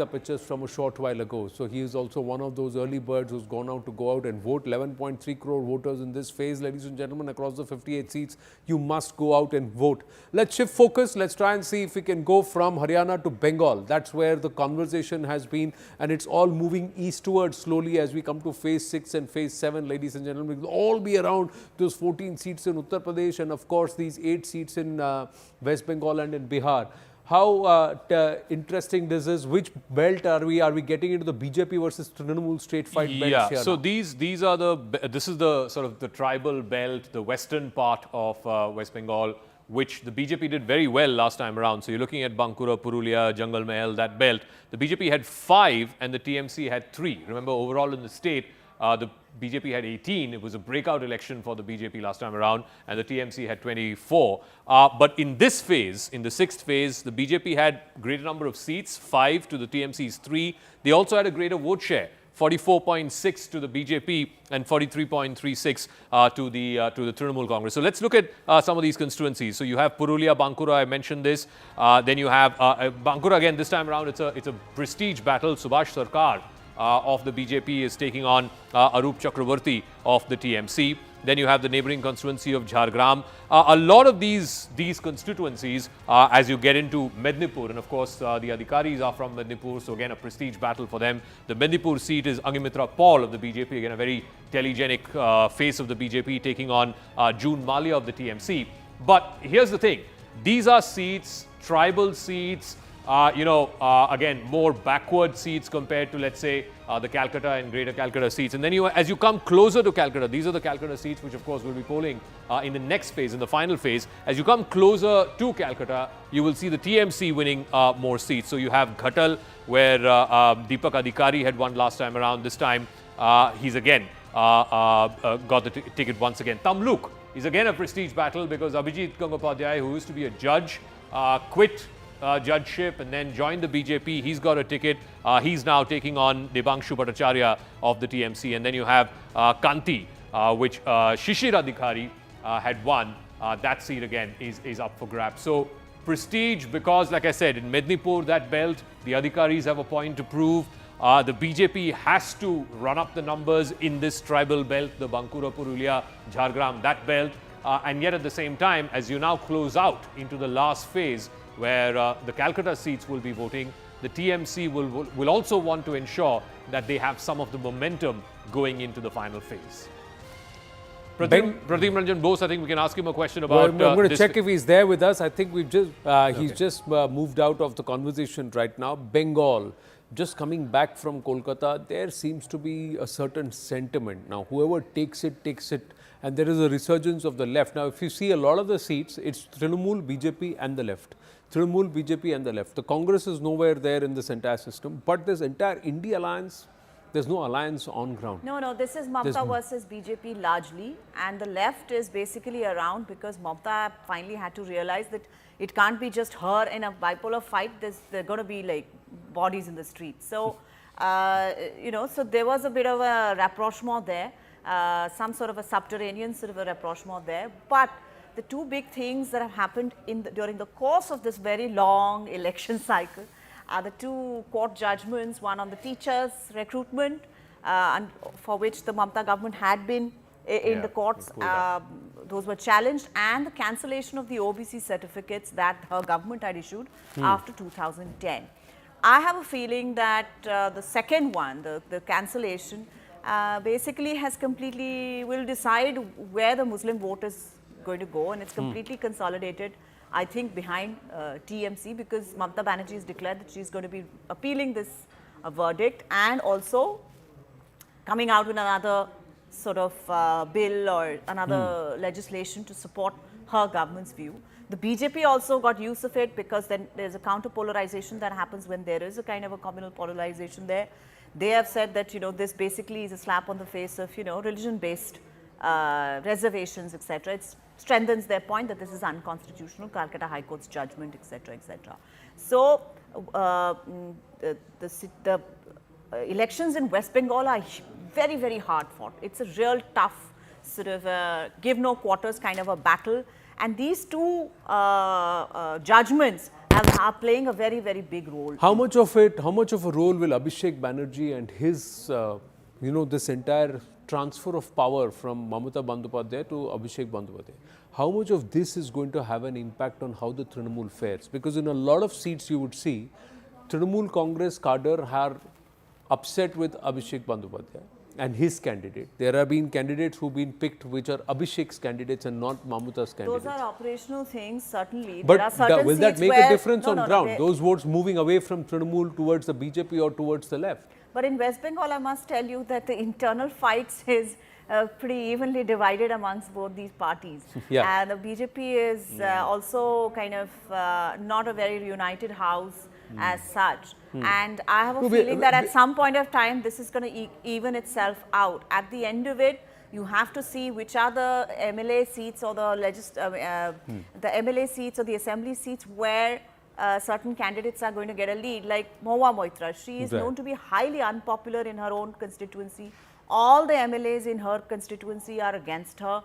pictures from a short while ago. So he is also one of those early birds who's gone out to go out and vote. 11.3 crore voters in this phase, ladies and gentlemen, across the 58 seats. You must go out and vote. Let's shift focus. Let's try and see if we can go from Haryana to Bengal. That's where the conversation has been, and it's all moving eastward slowly as we come to phase 6 and phase 7, ladies and gentlemen. We'll all be around those 14 seats in Uttar Pradesh and of course these 8 seats in West Bengal and in Bihar. How interesting this is. Which belt are we? Are we getting into the BJP versus Trinamool straight fight belts here? So these are this is the sort of the tribal belt, the western part of West Bengal, which the BJP did very well last time around. So you're looking at Bankura, Purulia, Jungle Mahal, that belt. The BJP had 5 and the TMC had 3. Remember, overall in the state, the BJP had 18. It was a breakout election for the BJP last time around, and the TMC had 24. But in this phase, in the 6th phase, the BJP had greater number of seats, 5 to the TMC's 3. They also had a greater vote share, 44.6 to the BJP and 43.36 to the Trinamool Congress. So let's look at some of these constituencies. So you have Purulia, Bankura, I mentioned this. Then you have Bankura again. This time around, it's a prestige battle. Subhash Sarkar of the BJP is taking on Arup Chakravarti of the TMC. Then you have the neighboring constituency of Jharkhand. A lot of these constituencies, as you get into Mednipur, and of course the Adhikaris are from Mednipur, so again a prestige battle for them. The Mednipur seat is Angimitra Paul of the BJP, again a very telegenic face of the BJP, taking on June Malia of the TMC. But here's the thing, these are seats, tribal seats, again, more backward seats compared to, let's say, the Calcutta and Greater Calcutta seats. And then as you come closer to Calcutta, these are the Calcutta seats, which of course will be polling in the next phase, in the final phase. As you come closer to Calcutta, you will see the TMC winning more seats. So you have Ghatal, where Deepak Adhikari had won last time around. This time, he's again got the ticket once again. Tamluk is again a prestige battle because Abhijit Gangopadhyay, who used to be a judge, quit judgeship and then joined the BJP. He's got a ticket. He's now taking on Debangshu Bhattacharya of the TMC. And then you have Kanti, which Shishir Adhikari had won. That seat again is up for grabs. So prestige because, like I said, in Mednipur, that belt, the Adhikaris have a point to prove. The BJP has to run up the numbers in this tribal belt, the Bankura, Purulia, Jharkhand, that belt. And yet at the same time, as you now close out into the last phase, where the Calcutta seats will be voting, the TMC will also want to ensure that they have some of the momentum going into the final phase. Pratim Ranjan Bose, I think we can ask him a question about. I'm going to check if he's there with us. I think we've just he's just moved out of the conversation right now. Bengal, just coming back from Kolkata, there seems to be a certain sentiment. Now, whoever takes it, and there is a resurgence of the left. Now, if you see a lot of the seats, it's Trinamool, BJP and the left. Trinamool, BJP and the left. The Congress is nowhere there in this entire system, but this entire India alliance, there's no alliance on ground. No, this is Mamata versus BJP largely, and the left is basically around because Mamata finally had to realize that it can't be just her in a bipolar fight. There are going to be like bodies in the streets. So, so there was a bit of a rapprochement there, some sort of a subterranean sort of a rapprochement there, but the two big things that have happened during the course of this very long election cycle are the two court judgments, one on the teachers' recruitment, and for which the Mamata government had been in the courts. Those were challenged, and the cancellation of the OBC certificates that her government had issued after 2010. I have a feeling that the second one, the cancellation, basically will decide where the Muslim vote is going to go, and it's completely consolidated, I think, behind TMC, because Mamata Banerjee has declared that she's going to be appealing this verdict and also coming out with another sort of bill or another legislation to support her government's view. The BJP also got use of it because then there's a counter polarization that happens when there is a kind of a communal polarization there. They have said that, this basically is a slap on the face of, religion-based reservations, etc. It strengthens their point that this is unconstitutional, Calcutta High Court's judgment, etc., etc. So, the elections in West Bengal are very, very hard fought. It's a real tough sort of give no quarters kind of a battle, and these two judgments are playing a very, very big role. How much of a role will Abhishek Banerjee and his, this entire transfer of power from Mamata Bandyopadhyay to Abhishek Bandyopadhyay, how much of this is going to have an impact on how the Trinamool fares? Because in a lot of seats you would see, Trinamool Congress cadre are upset with Abhishek Bandyopadhyay and his candidate. There have been candidates who have been picked which are Abhishek's candidates and not Mamata's candidates. Those are operational things, certainly. But there are certain will that seats make where, a difference on ground? Those votes moving away from Trinamool towards the BJP or towards the left? But in West Bengal, I must tell you that the internal fights is pretty evenly divided amongst both these parties. Yeah. And the BJP is also kind of not a very united house as such. And I have a feeling that at some point of time, this is going to even itself out. At the end of it, you have to see which are the MLA seats or the MLA seats or the assembly seats where certain candidates are going to get a lead, like Mahua Moitra. She is known to be highly unpopular in her own constituency. All the MLAs in her constituency are against her.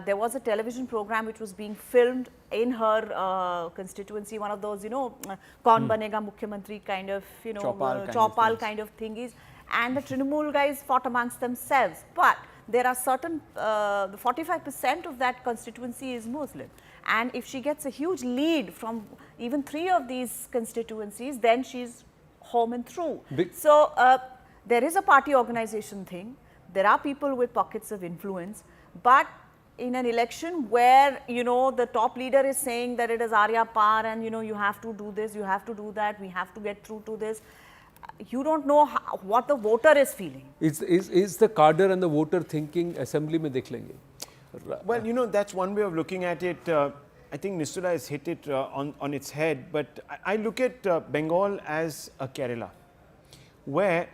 There was a television program which was being filmed in her constituency, one of those, Kaun Banega Mukhyamantri kind of, Chaupal kind of thingies. And the Trinamool guys fought amongst themselves. But there are certain, 45% of that constituency is Muslim. And if she gets a huge lead from even 3 of these constituencies, then she's home and through. So, there is a party organization thing. There are people with pockets of influence. But in an election where, the top leader is saying that it is Arya Par and, you have to do this, you have to do that, we have to get through to this. You don't know what the voter is feeling. Is the cadre and the voter thinking assembly mein dekh lenge? Well, that's one way of looking at it. I think Nisula has hit it on its head. But I look at Bengal as a Kerala, where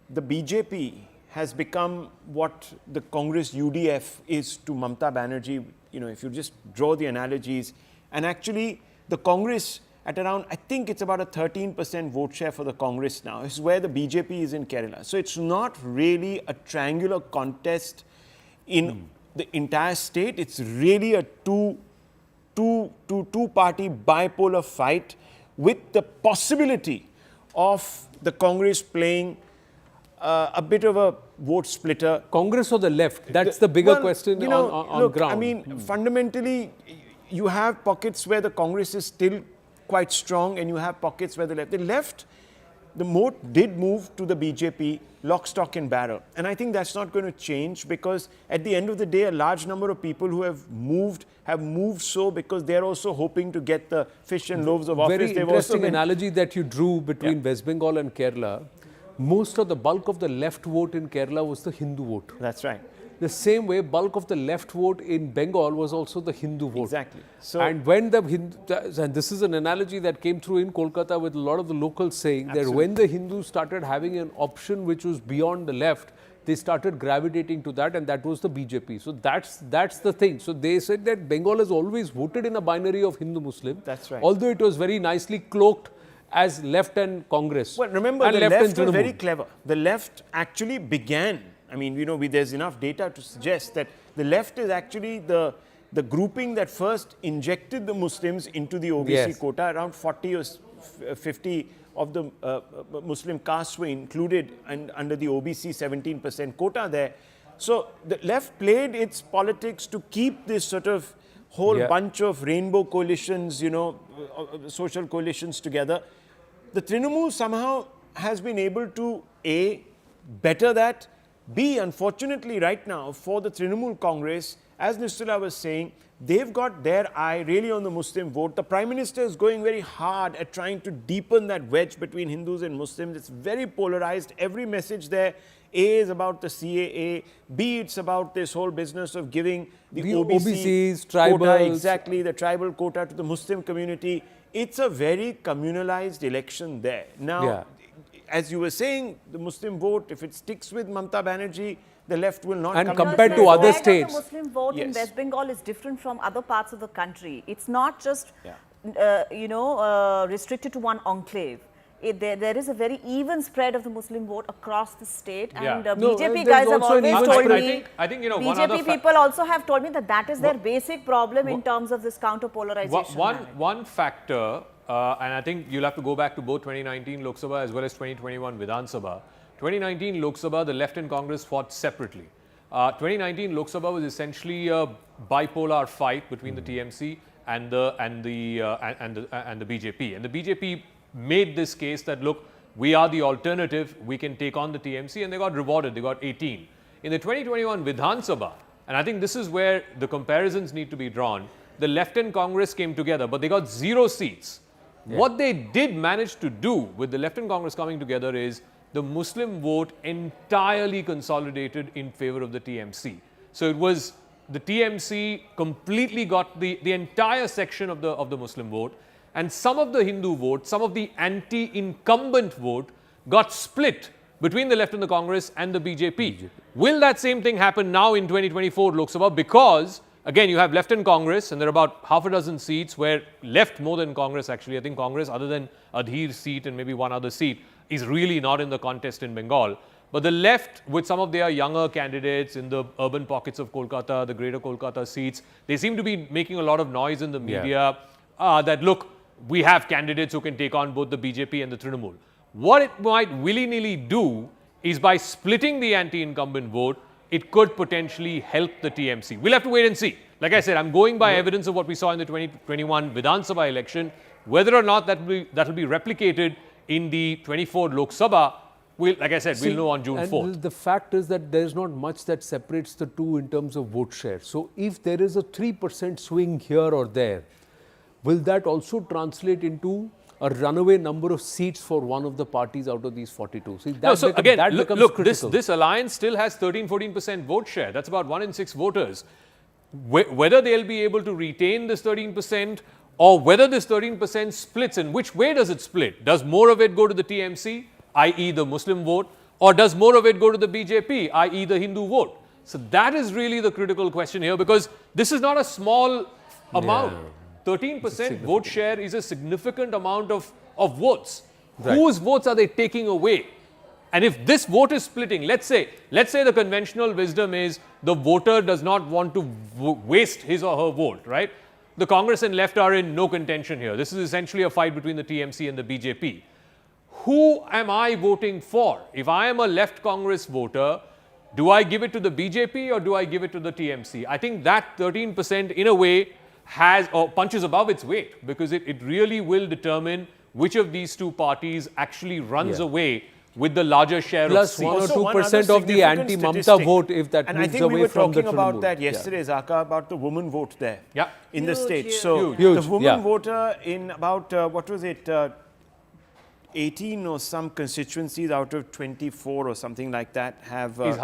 the BJP has become what the Congress UDF is to Mamata Banerjee, if you just draw the analogies. And actually, the Congress at around, I think it's about a 13% vote share for the Congress now. This is where the BJP is in Kerala. So it's not really a triangular contest in the entire state. It's really a two-party bipolar fight with the possibility of the Congress playing a bit of a vote splitter. Congress or the left? That's the bigger question on ground. I mean, fundamentally, you have pockets where the Congress is still quite strong and you have pockets where the left, the vote did move to the BJP, lock, stock and barrel. And I think that's not going to change because at the end of the day, a large number of people who have moved so because they're also hoping to get the fish and loaves of office. Very interesting analogy that you drew between West Bengal and Kerala. Most of the bulk of the left vote in Kerala was the Hindu vote. That's right. The same way, bulk of the left vote in Bengal was also the Hindu vote. Exactly. So, and when the and this is an analogy that came through in Kolkata with a lot of the locals saying that when the Hindus started having an option which was beyond the left, they started gravitating to that, and that was the BJP. So that's the thing. So they said that Bengal has always voted in a binary of Hindu-Muslim. That's right. Although it was very nicely cloaked as left and Congress. Well, remember, the left was very clever. The left actually began, I mean, there's enough data to suggest that the left is actually the grouping that first injected the Muslims into the OBC quota. Around 40 or 50 of the Muslim castes were included and under the OBC 17% quota there. So the left played its politics to keep this sort of whole bunch of rainbow coalitions, social coalitions together. The Trinamool somehow has been able to A, better that, B, unfortunately right now for the Trinamool Congress, as Nistula was saying, they've got their eye really on the Muslim vote. The Prime Minister is going very hard at trying to deepen that wedge between Hindus and Muslims. It's very polarized. Every message there, A is about the CAA, B it's about this whole business of giving the OBCs, quota, tribals. exactly, the tribal quota to the Muslim community. It's a very communalized election there. Now, as you were saying, the Muslim vote, if it sticks with Mamata Banerjee, the left will not And come compared in. to other The states. Muslim vote in Yes. West Bengal is different from other parts of the country. It's not just, restricted to one enclave. There is a very even spread of the Muslim vote across the state, and BJP guys have always told me. I think one other BJP people also have told me that is their basic problem in terms of this counter polarization. One factor, and I think you'll have to go back to both 2019 Lok Sabha as well as 2021 Vidhan Sabha. 2019 Lok Sabha, the left and Congress fought separately. 2019 Lok Sabha was essentially a bipolar fight between the TMC and the BJP, and the BJP made this case that, look, we are the alternative, we can take on the TMC, and they got rewarded, they got 18. In the 2021 Vidhan Sabha, and I think this is where the comparisons need to be drawn, the left and Congress came together, but they got 0 seats. Yeah. What they did manage to do with the left and Congress coming together is the Muslim vote entirely consolidated in favor of the TMC. So it was the TMC completely got the entire section of the Muslim vote, and some of the Hindu vote, some of the anti-incumbent vote got split between the left and the Congress and the BJP. Will that same thing happen now in 2024 Lok Sabha? Because again, you have left and Congress, and there are about half a dozen seats where left more than Congress actually. I think Congress, other than Adhir's seat and maybe one other seat, is really not in the contest in Bengal. But the left, with some of their younger candidates in the urban pockets of Kolkata, the greater Kolkata seats, they seem to be making a lot of noise in the media that, look, we have candidates who can take on both the BJP and the Trinamool. What it might willy-nilly do is, by splitting the anti-incumbent vote, it could potentially help the TMC. We'll have to wait and see. Like I said, I'm going by evidence of what we saw in the 2021 Vidhan Sabha election. Whether or not that will be replicated in the 24 Lok Sabha, like I said, we'll know on June 4th. And the fact is that there is not much that separates the two in terms of vote share. So if there is a 3% swing here or there, will that also translate into a runaway number of seats for one of the parties out of these 42? See, that look, this alliance still has 13-14% vote share. That's about 1 in 6 voters. Whether they'll be able to retain this 13%, or whether this 13% splits, and which way does it split? Does more of it go to the TMC, i.e. the Muslim vote, or does more of it go to the BJP, i.e. the Hindu vote? So that is really the critical question here, because this is not a small amount. 13% vote share is a significant amount of votes. Right. Whose votes are they taking away? And if this vote is splitting, let's say the conventional wisdom is the voter does not want to waste his or her vote, right? The Congress and left are in no contention here. This is essentially a fight between the TMC and the BJP. Who am I voting for? If I am a left Congress voter, do I give it to the BJP or do I give it to the TMC? I think that 13% in a way has or punches above its weight, because it really will determine which of these two parties actually runs away with the larger share of seats. Plus 1 or 2% of the anti-Mamata vote, if that moves away from the Trinamool. And I think we were talking about that yesterday, Zaka, about the woman vote there in the state. So huge. The woman voter in about, 18 or some constituencies out of 24 or something like that have... is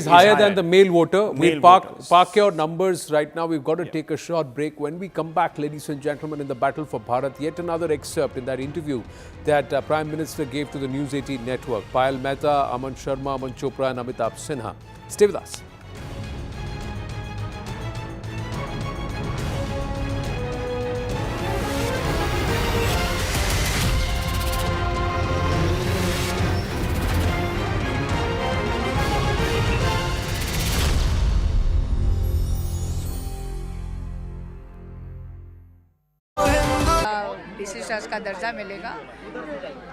higher than the male voter. We'll park your numbers right now. We've got to take a short break. When we come back, ladies and gentlemen, in the battle for Bharat, yet another excerpt in that interview that Prime Minister gave to the News 18 network. Payal Mehta, Aman Sharma, Aman Chopra and Amitabh Sinha. Stay with us. विशेष का दर्जा मिलेगा,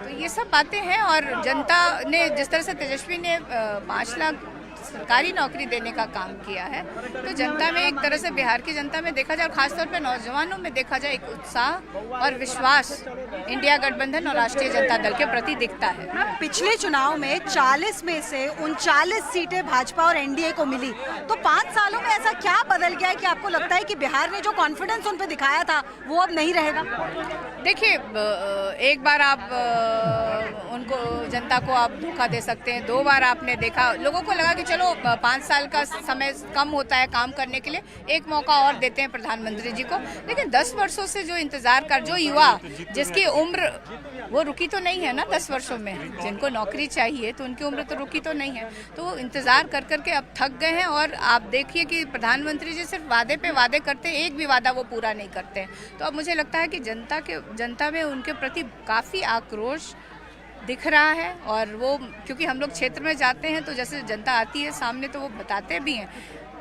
तो ये सब बातें हैं। और जनता ने जिस तरह से तेजस्वी ने 5 लाख सरकारी नौकरी देने का काम किया है, तो जनता में एक तरह से बिहार की जनता में देखा जाए और खासतौर पे नौजवानों में देखा जाए एक उत्साह और विश्वास इंडिया गठबंधन और राष्ट्रीय जनता दल के प्रति दिखता है। पिछले चुनाव में 40 में से 39 सीटें भाजपा और एनडीए को मिली, तो 5 सालों में ऐसा क्या बदल गया है कि आपको लगता है कि बिहार ने जो कॉन्फिडेंस उन पे दिखाया था वो अब नहीं रहेगा? देखिए, एक बार आप उनको जनता को आप धोखा दे सकते हैं, 2 बार आपने देखा, लोगों को लगा कि चलो 5 साल का समय कम होता है काम करने के लिए, एक मौका और देते हैं प्रधानमंत्री जी को। लेकिन 10 वर्षों से जो इंतजार कर, जो युवा जिसकी उम्र वो रुकी तो नहीं है ना 10 वर्षों में, जिनको नौकरी चाहिए तो उनकी उम्र तो रुकी तो नहीं है, तो वो इंतजार कर करके अब थक गए हैं। और आप देखिए कि प्रधानमंत्री जी सिर्फ वादे पे वादे करते हैं, एक भी वादा वो पूरा नहीं करते हैं। तो अब मुझे लगता है कि जनता में उनके प्रति काफ़ी आक्रोश दिख रहा है। और वो क्योंकि हम लोग क्षेत्र में जाते हैं तो जैसे जनता आती है सामने तो वो बताते भी हैं।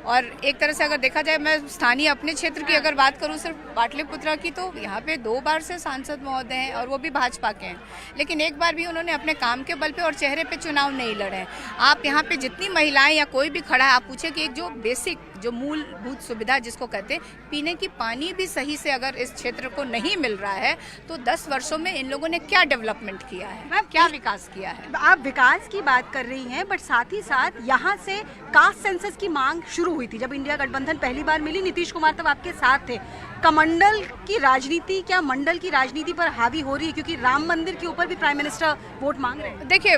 और एक तरह से अगर देखा जाए, मैं स्थानीय अपने क्षेत्र की अगर बात करूं सिर्फ पाटलिपुत्रा की, तो यहाँ पे 2 बार से सांसद महोदय हैं और वो भी भाजपा के हैं, लेकिन एक बार भी उन्होंने अपने काम के बल पे और चेहरे पे चुनाव नहीं लड़े हैं। आप यहाँ पे जितनी महिलाएं या कोई भी खड़ा है, आप पूछे कि एक जो बेसिक जो मूलभूत सुविधा जिसको कहते हैं पीने की पानी भी सही से अगर इस क्षेत्र को नहीं मिल रहा है, तो 10 वर्षों में इन लोगों ने क्या डेवलपमेंट किया है, मैम क्या विकास किया है? आप विकास की बात कर रही हैं, बट साथ ही साथ यहाँ से कास्ट सेंसस की मांग शुरू हुई थी। जब इंडिया गठबंधन पहली बार मिली, नीतीश कुमार तब आपके साथ थे। कमंडल की राजनीति क्या मंडल की राजनीति पर हावी हो रही है, क्योंकि राम मंदिर के ऊपर भी प्राइम मिनिस्टर वोट मांग रहे हैं? देखिए,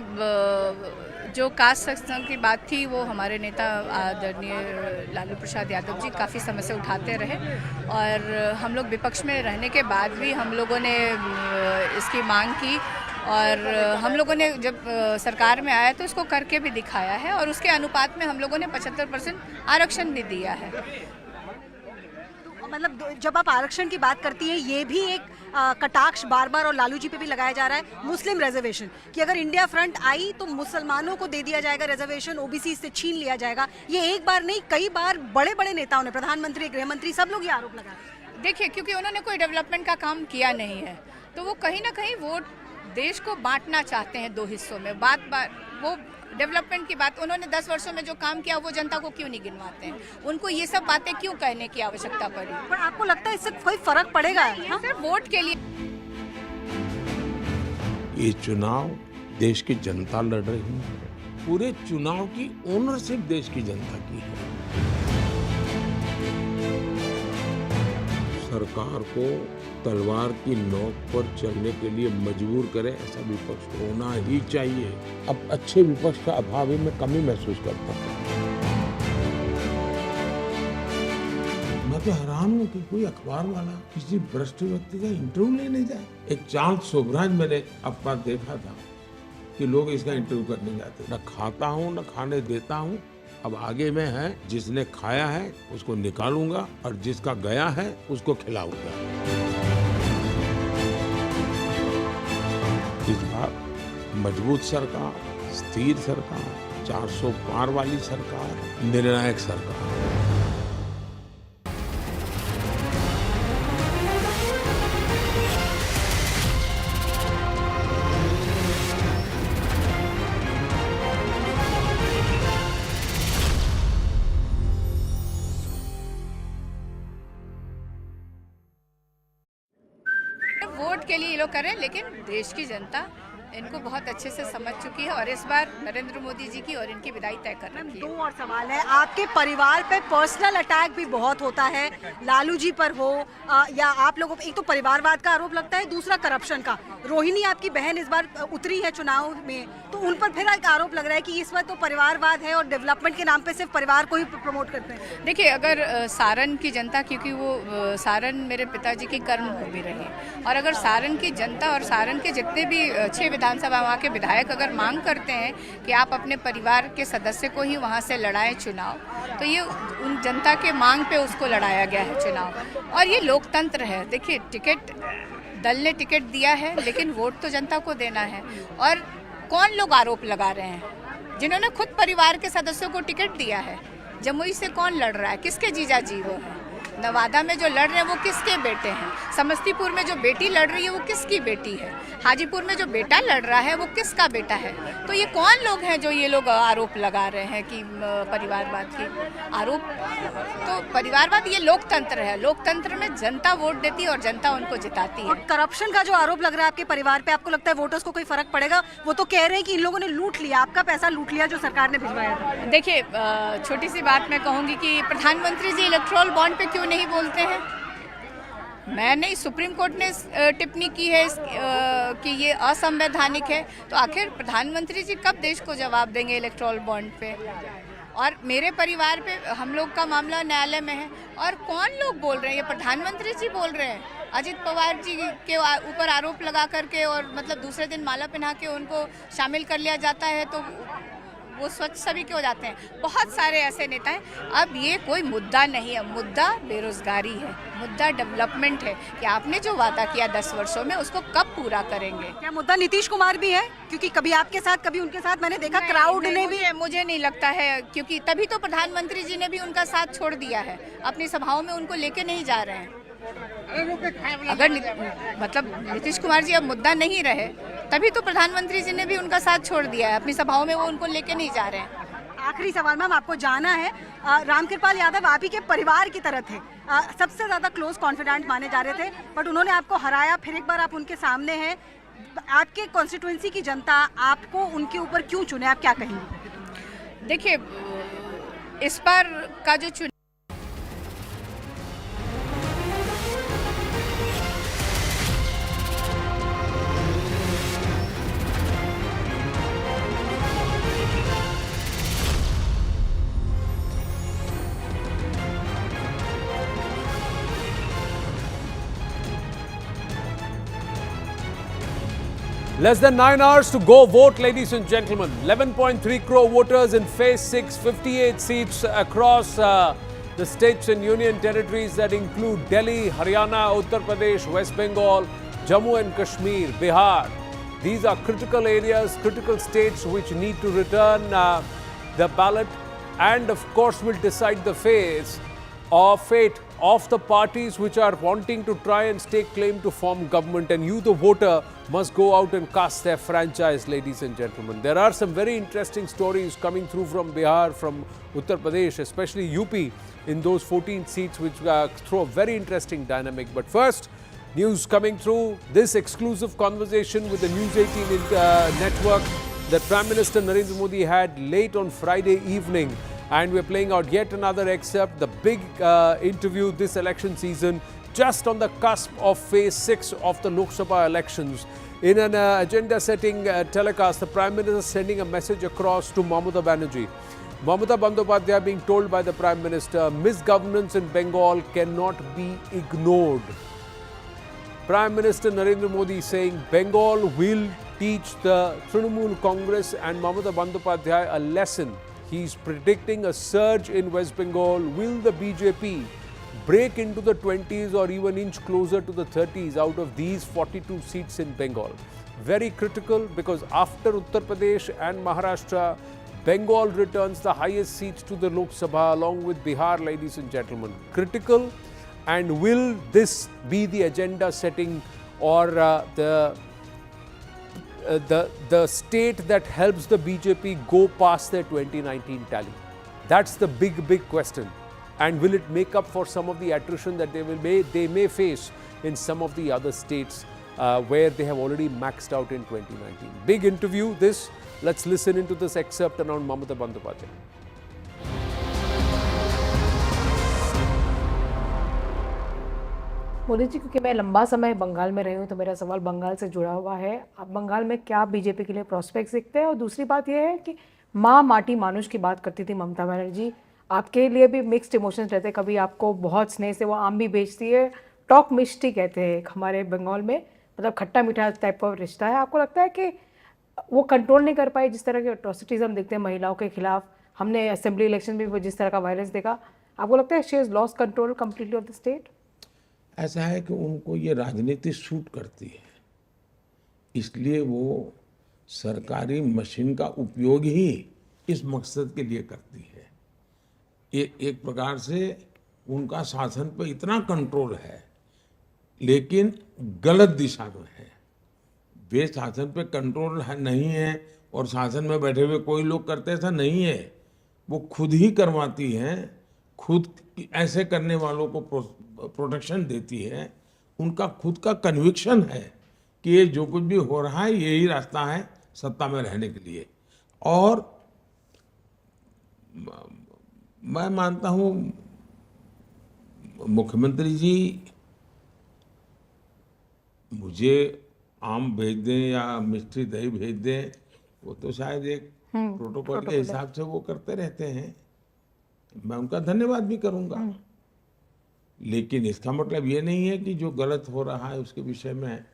जो कास्ट सेक्शन की बात थी वो हमारे नेता आदरणीय लालू प्रसाद यादव जी काफ़ी समय से उठाते रहे, और हम लोग विपक्ष में रहने के बाद भी हम लोगों ने इसकी मांग की, और हम लोगों ने जब सरकार में आया तो इसको करके भी दिखाया है, और उसके अनुपात में हम लोगों ने 75% आरक्षण भी दिया है। मतलब जब आप आरक्षण की बात करती हैं, ये भी एक कटाक्ष बार बार और लालू जी पे भी लगाया जा रहा है, मुस्लिम रिजर्वेशन, कि अगर इंडिया फ्रंट आई तो मुसलमानों को दे दिया जाएगा रिजर्वेशन, ओबीसी से छीन लिया जाएगा। ये एक बार नहीं, कई बार बड़े बड़े नेताओं ने, प्रधानमंत्री, गृह मंत्री, सब लोग ये आरोप लगा रहे हैं। देखिए, क्योंकि उन्होंने कोई डेवलपमेंट का काम किया नहीं है, तो वो कहीं ना कहीं वोट देश को बांटना चाहते हैं 2 हिस्सों में। बात वो डेवलपमेंट की बात, उन्होंने 10 वर्षों में जो काम किया वो जनता को क्यों नहीं गिनवाते हैं? उनको ये सब बातें क्यों कहने की आवश्यकता पड़ी? पर आपको लगता है इससे कोई फर्क पड़ेगा? सिर्फ वोट के लिए। ये चुनाव देश की जनता लड़ रही है, पूरे चुनाव की ओनरशिप देश की जनता की है। सरकार को तलवार की नोक पर चलने के लिए मजबूर करे, ऐसा विपक्ष होना ही चाहिए। अब अच्छे विपक्ष का अभाव ही मैं कमी महसूस करता हूँ। मैं तो हैरान हूँ कि कोई अखबार वाला किसी भ्रष्ट व्यक्ति का इंटरव्यू लेने जाए। एक चांद शोभराज मैंने अपना देखा था कि लोग इसका इंटरव्यू करने जाते। न खाता हूँ न खाने देता हूँ। अब आगे में है, जिसने खाया है उसको निकालूंगा और जिसका गया है उसको खिलाऊंगा। इस बार मजबूत सरकार, स्थिर सरकार, 400 पार वाली सरकार, निर्णायक सरकार। वोट के लिए ये लोग करें, लेकिन देश की जनता इनको बहुत अच्छे से समझ चुकी है, और इस बार नरेंद्र मोदी जी की और इनकी विदाई तय कर रखी है। 2 और सवाल है, आपके परिवार पे पर्सनल अटैक भी बहुत होता है, लालू जी पर हो या आप लोगों, एक तो परिवारवाद का आरोप लगता है, दूसरा करप्शन का। रोहिणी आपकी बहन इस बार उतरी है चुनाव में, तो उन पर फिर एक आरोप लग रहा है कि इस बार तो परिवारवाद है और डेवलपमेंट के नाम पे सिर्फ परिवार को ही प्रमोट करते हैं। देखिए, अगर सारण की जनता, क्योंकि वो सारण मेरे पिताजी की कर्मभूमि रही, और अगर सारण की जनता और सारण के जितने भी 6 विधानसभा वहाँ के विधायक अगर मांग करते हैं कि आप अपने परिवार के सदस्य को ही वहाँ से लड़ाएं चुनाव, तो ये उन जनता के मांग पे उसको लड़ाया गया है चुनाव, और ये लोकतंत्र है। देखिए, टिकट दल ने टिकट दिया है, लेकिन वोट तो जनता को देना है। और कौन लोग आरोप लगा रहे हैं? जिन्होंने खुद परिवार के सदस्यों को टिकट दिया है। जमुई से कौन लड़ रहा है? किसके जीजा जी वो है? नवादा में जो लड़ रहे हैं वो किसके बेटे हैं? समस्तीपुर में जो बेटी लड़ रही है वो किसकी बेटी है? हाजीपुर में जो बेटा लड़ रहा है वो किसका बेटा है? तो ये कौन लोग हैं जो ये लोग आरोप लगा रहे हैं कि परिवारवाद की आरोप? तो परिवारवाद ये लोकतंत्र है, लोकतंत्र में जनता वोट देती है और जनता उनको जिताती है। और करप्शन का जो आरोप लग रहा है आपके परिवार पे, आपको लगता है वोटर्स को कोई फर्क पड़ेगा? वो तो कह रहे हैं कि इन लोगों ने लूट लिया, आपका पैसा लूट लिया जो सरकार ने भिजवाया था। देखिए, छोटी सी बात मैं कहूँगी कि प्रधानमंत्री जी इलेक्टोरल बॉन्ड पे क्यों नहीं बोलते हैं? मैं नहीं, सुप्रीम कोर्ट ने टिप्पणी की है कि ये असंवैधानिक है, तो आखिर प्रधानमंत्री जी कब देश को जवाब देंगे इलेक्टोरल बॉन्ड पे? और मेरे परिवार पे हम लोग का मामला न्यायालय में है। और कौन लोग बोल रहे हैं? ये प्रधानमंत्री जी बोल रहे हैं। अजित पवार जी के ऊपर आरोप लगा करके और मतलब दूसरे दिन माला पहना के उनको शामिल कर लिया जाता है, तो वो स्वच्छ सभी के हो जाते हैं। बहुत सारे ऐसे नेता हैं। अब ये कोई मुद्दा नहीं है, मुद्दा बेरोजगारी है, मुद्दा डेवलपमेंट है कि आपने जो वादा किया 10 वर्षों में उसको कब पूरा करेंगे। क्या मुद्दा नीतीश कुमार भी है? क्योंकि कभी आपके साथ कभी उनके साथ मैंने देखा क्राउड ने भी। मुझे नहीं लगता है, क्योंकि तभी तो प्रधानमंत्री जी ने भी उनका साथ छोड़ दिया है, अपनी सभाओं में उनको लेके नहीं जा रहे हैं। अगर मतलब नीतीश कुमार जी अब मुद्दा नहीं रहे, तभी तो प्रधानमंत्री जी ने भी उनका साथ छोड़ दिया है, अपनी सभाओं में वो उनको लेके नहीं जा रहे हैं। आखिरी सवाल मैम, आपको जाना है, रामकृपाल यादव आप ही के परिवार की तरह थे, सबसे ज्यादा क्लोज कॉन्फिडेंट माने जा रहे थे, बट उन्होंने आपको हराया, फिर एक बार आप उनके सामने हैं। आपके कॉन्स्टिट्यूएंसी की जनता आपको उनके ऊपर क्यों चुने, आप क्या कहेंगे? देखिए, इस बार का जो Less than 9 hours to go vote, ladies and gentlemen. 11.3 crore voters in phase 6, 58 seats across the states and union territories that include Delhi, Haryana, Uttar Pradesh, West Bengal, Jammu and Kashmir, Bihar. These are critical areas, critical states which need to return the ballot and of course will decide the fate of the parties which are wanting to try and stake claim to form government, and you, the voter, must go out and cast their franchise, ladies and gentlemen. There are some very interesting stories coming through from Bihar, from Uttar Pradesh, especially UP, in those 14 seats which throw a very interesting dynamic. But first, news coming through, this exclusive conversation with the News 18 network that Prime Minister Narendra Modi had late on Friday evening. And we're playing out yet another excerpt, the big interview this election season, just on the cusp of phase 6 of the Lok Sabha elections. In an agenda-setting telecast, the Prime Minister is sending a message across to Mamata Banerjee. Mamata Bandyopadhyay being told by the Prime Minister, misgovernance in Bengal cannot be ignored. Prime Minister Narendra Modi saying Bengal will teach the Trinamool Congress and Mamata Bandyopadhyay a lesson. He's predicting a surge in West Bengal. Will the BJP break into the 20s or even inch closer to the 30s out of these 42 seats in Bengal? Very critical, because after Uttar Pradesh and Maharashtra, Bengal returns the highest seats to the Lok Sabha along with Bihar, ladies and gentlemen. Critical. And will this be the agenda setting or the state that helps the BJP go past their 2019 tally? That's the big question. And will it make up for some of the attrition that they may face in some of the other states where they have already maxed out in 2019? Big interview this. Let's listen into this excerpt around Mamata Bandyopadhyay. Modi ji, क्योंकि मैं लंबा समय बंगाल में रही हूँ तो मेरा सवाल बंगाल से जुड़ा हुआ है। अब बंगाल में क्या बीजेपी के लिए प्रोस्पेक्ट्स दिखते हैं? और दूसरी बात यह है कि माँ माटी मानुष की बात करती थी ममता बनर्जी, आपके लिए भी मिक्स्ड इमोशंस रहते हैं। कभी आपको बहुत स्नेह से वो आम भी बेचती है, टॉक मिष्टी कहते हैं हमारे बंगाल में, मतलब खट्टा मीठा टाइप का रिश्ता है। आपको लगता है कि वो कंट्रोल नहीं कर पाई? जिस तरह के अट्रॉसिटीज़ हम देखते हैं महिलाओं के खिलाफ, हमने असेंबली इलेक्शन में भी जिस तरह का वायलेंस देखा, आपको लगता है she has lost control completely of the state? ऐसा है कि उनको ये राजनीति सूट करती है, इसलिए वो सरकारी मशीन का उपयोग ही इस मकसद के लिए करती है। ये एक प्रकार से उनका शासन पे इतना कंट्रोल है, लेकिन गलत दिशा में है। वे शासन पे कंट्रोल नहीं है और शासन में बैठे हुए कोई लोग करते, ऐसा नहीं है। वो खुद ही करवाती हैं, खुद ऐसे करने वालों को प्रोटेक्शन देती है। उनका खुद का कन्विक्शन है कि ये जो कुछ भी हो रहा है यही रास्ता है सत्ता में रहने के लिए। और मैं मानता हूँ मुख्यमंत्री जी मुझे आम भेज दें या मिष्टी दही भेज दें, वो तो शायद एक प्रोटोकॉल के हिसाब से वो करते रहते हैं। मैं उनका धन्यवाद भी करूंगा, लेकिन इसका मतलब ये नहीं है कि जो गलत हो रहा है उसके विषय में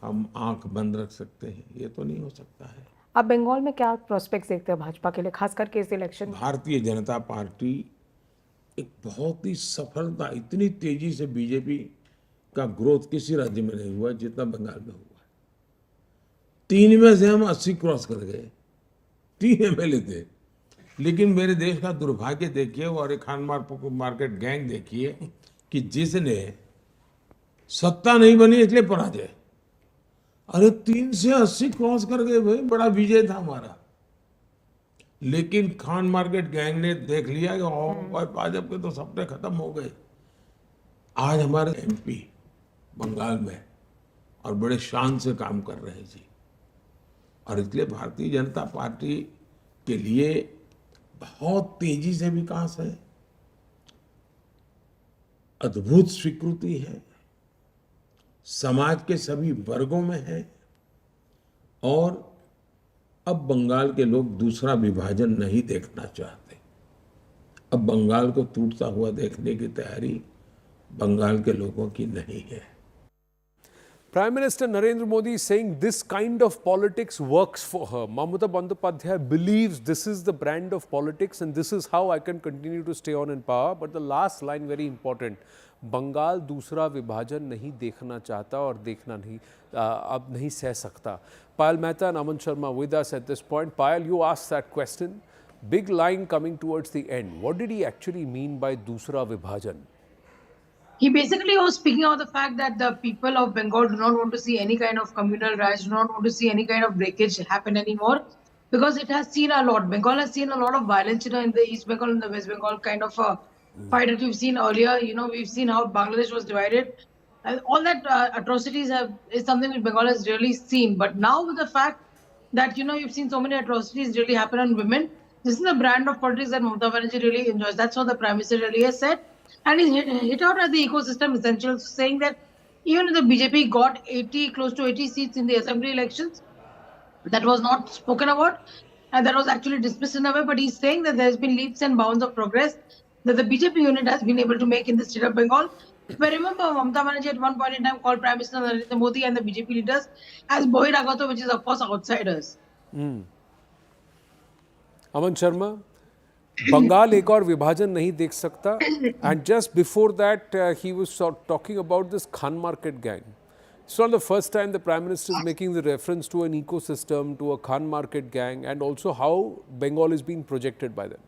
हम आंख बंद रख सकते हैं। ये तो नहीं हो सकता है। आप बंगाल में क्या प्रोस्पेक्ट्स देखते हैं भाजपा के लिए, खास करके इस इलेक्शन? भारतीय जनता पार्टी एक बहुत ही सफलता, इतनी तेजी से बीजेपी का ग्रोथ किसी राज्य में नहीं हुआ जितना बंगाल में हुआ। 3 में से हम 80 क्रॉस कर गए, 3 एमएलए थे। लेकिन मेरे देश का दुर्भाग्य देखिए और एक खान मार्केट गैंग देखिए कि जिसने सत्ता नहीं बनी इसलिए पराजय। अरे 3 से 80 क्रॉस कर गए भाई, बड़ा विजय था हमारा। लेकिन खान मार्केट गैंग ने देख लिया कि भाजपा के तो सपने खत्म हो गए। आज हमारे एमपी बंगाल में और बड़े शान से काम कर रहे हैं जी। और इसलिए भारतीय जनता पार्टी के लिए बहुत तेजी से विकास है, अद्भुत स्वीकृति है, समाज के सभी वर्गों में है। और अब बंगाल के लोग दूसरा विभाजन नहीं देखना चाहते। अब बंगाल को टूटता हुआ देखने की तैयारी बंगाल के लोगों की नहीं है। Prime Minister Narendra Modi is saying this kind of politics works for her. Mamata Bandyopadhyay believes this is the brand of politics and this is how I can continue to stay on in power. But the last line very important. Bengal दूसरा विभाजन नहीं देखना चाहता और देखना नहीं अब नहीं सह सकता. Payal Mehta and Aman Sharma with us at this point. Payal, you asked that question. Big line coming towards the end. What did he actually mean by दूसरा विभाजन? He basically was speaking of the fact that the people of Bengal do not want to see any kind of communal riots, do not want to see any kind of breakage happen anymore, because it has seen a lot. Bengal has seen a lot of violence, in the East Bengal and the West Bengal kind of fight that we've seen earlier. We've seen how Bangladesh was divided. All that atrocities is something that Bengal has really seen. But now with the fact that, you've seen so many atrocities really happen on women, this is the brand of politics that Mamata Banerjee really enjoys. That's what the Prime Minister really has said. And he hit out at the ecosystem essentials, saying that even if the BJP got close to 80 seats in the assembly elections, that was not spoken about, and that was actually dismissed in a way. But he's saying that there's been leaps and bounds of progress that the BJP unit has been able to make in the state of Bengal. But remember, Mamata Banerjee at one point in time called Prime Minister Narendra Modi and the BJP leaders as Bohiragato, which is of course outsiders. Aman Sharma, Bengal एक और विभाजन नहीं देख सकता. And just before that, he was talking about this Khan market gang. It's not the first time the Prime Minister is making the reference to an ecosystem, to a Khan market gang, and also how Bengal is being projected by them.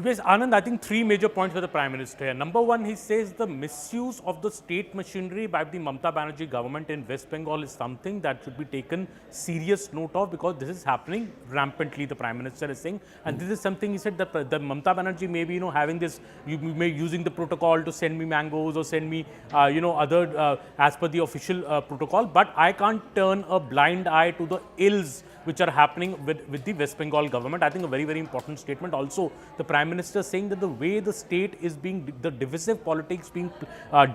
Yes, Anand, I think 3 major points for the Prime Minister. Number 1, he says the misuse of the state machinery by the Mamata Banerjee government in West Bengal is something that should be taken serious note of, because this is happening rampantly, the Prime Minister is saying. And this is something he said that the Mamata Banerjee may be, having this, you may using the protocol to send me mangoes or send me, other as per the official protocol. But I can't turn a blind eye to the ills which are happening with the West Bengal government. I think a very, very important statement. Also, the Prime Minister saying that the way the state is being, the divisive politics being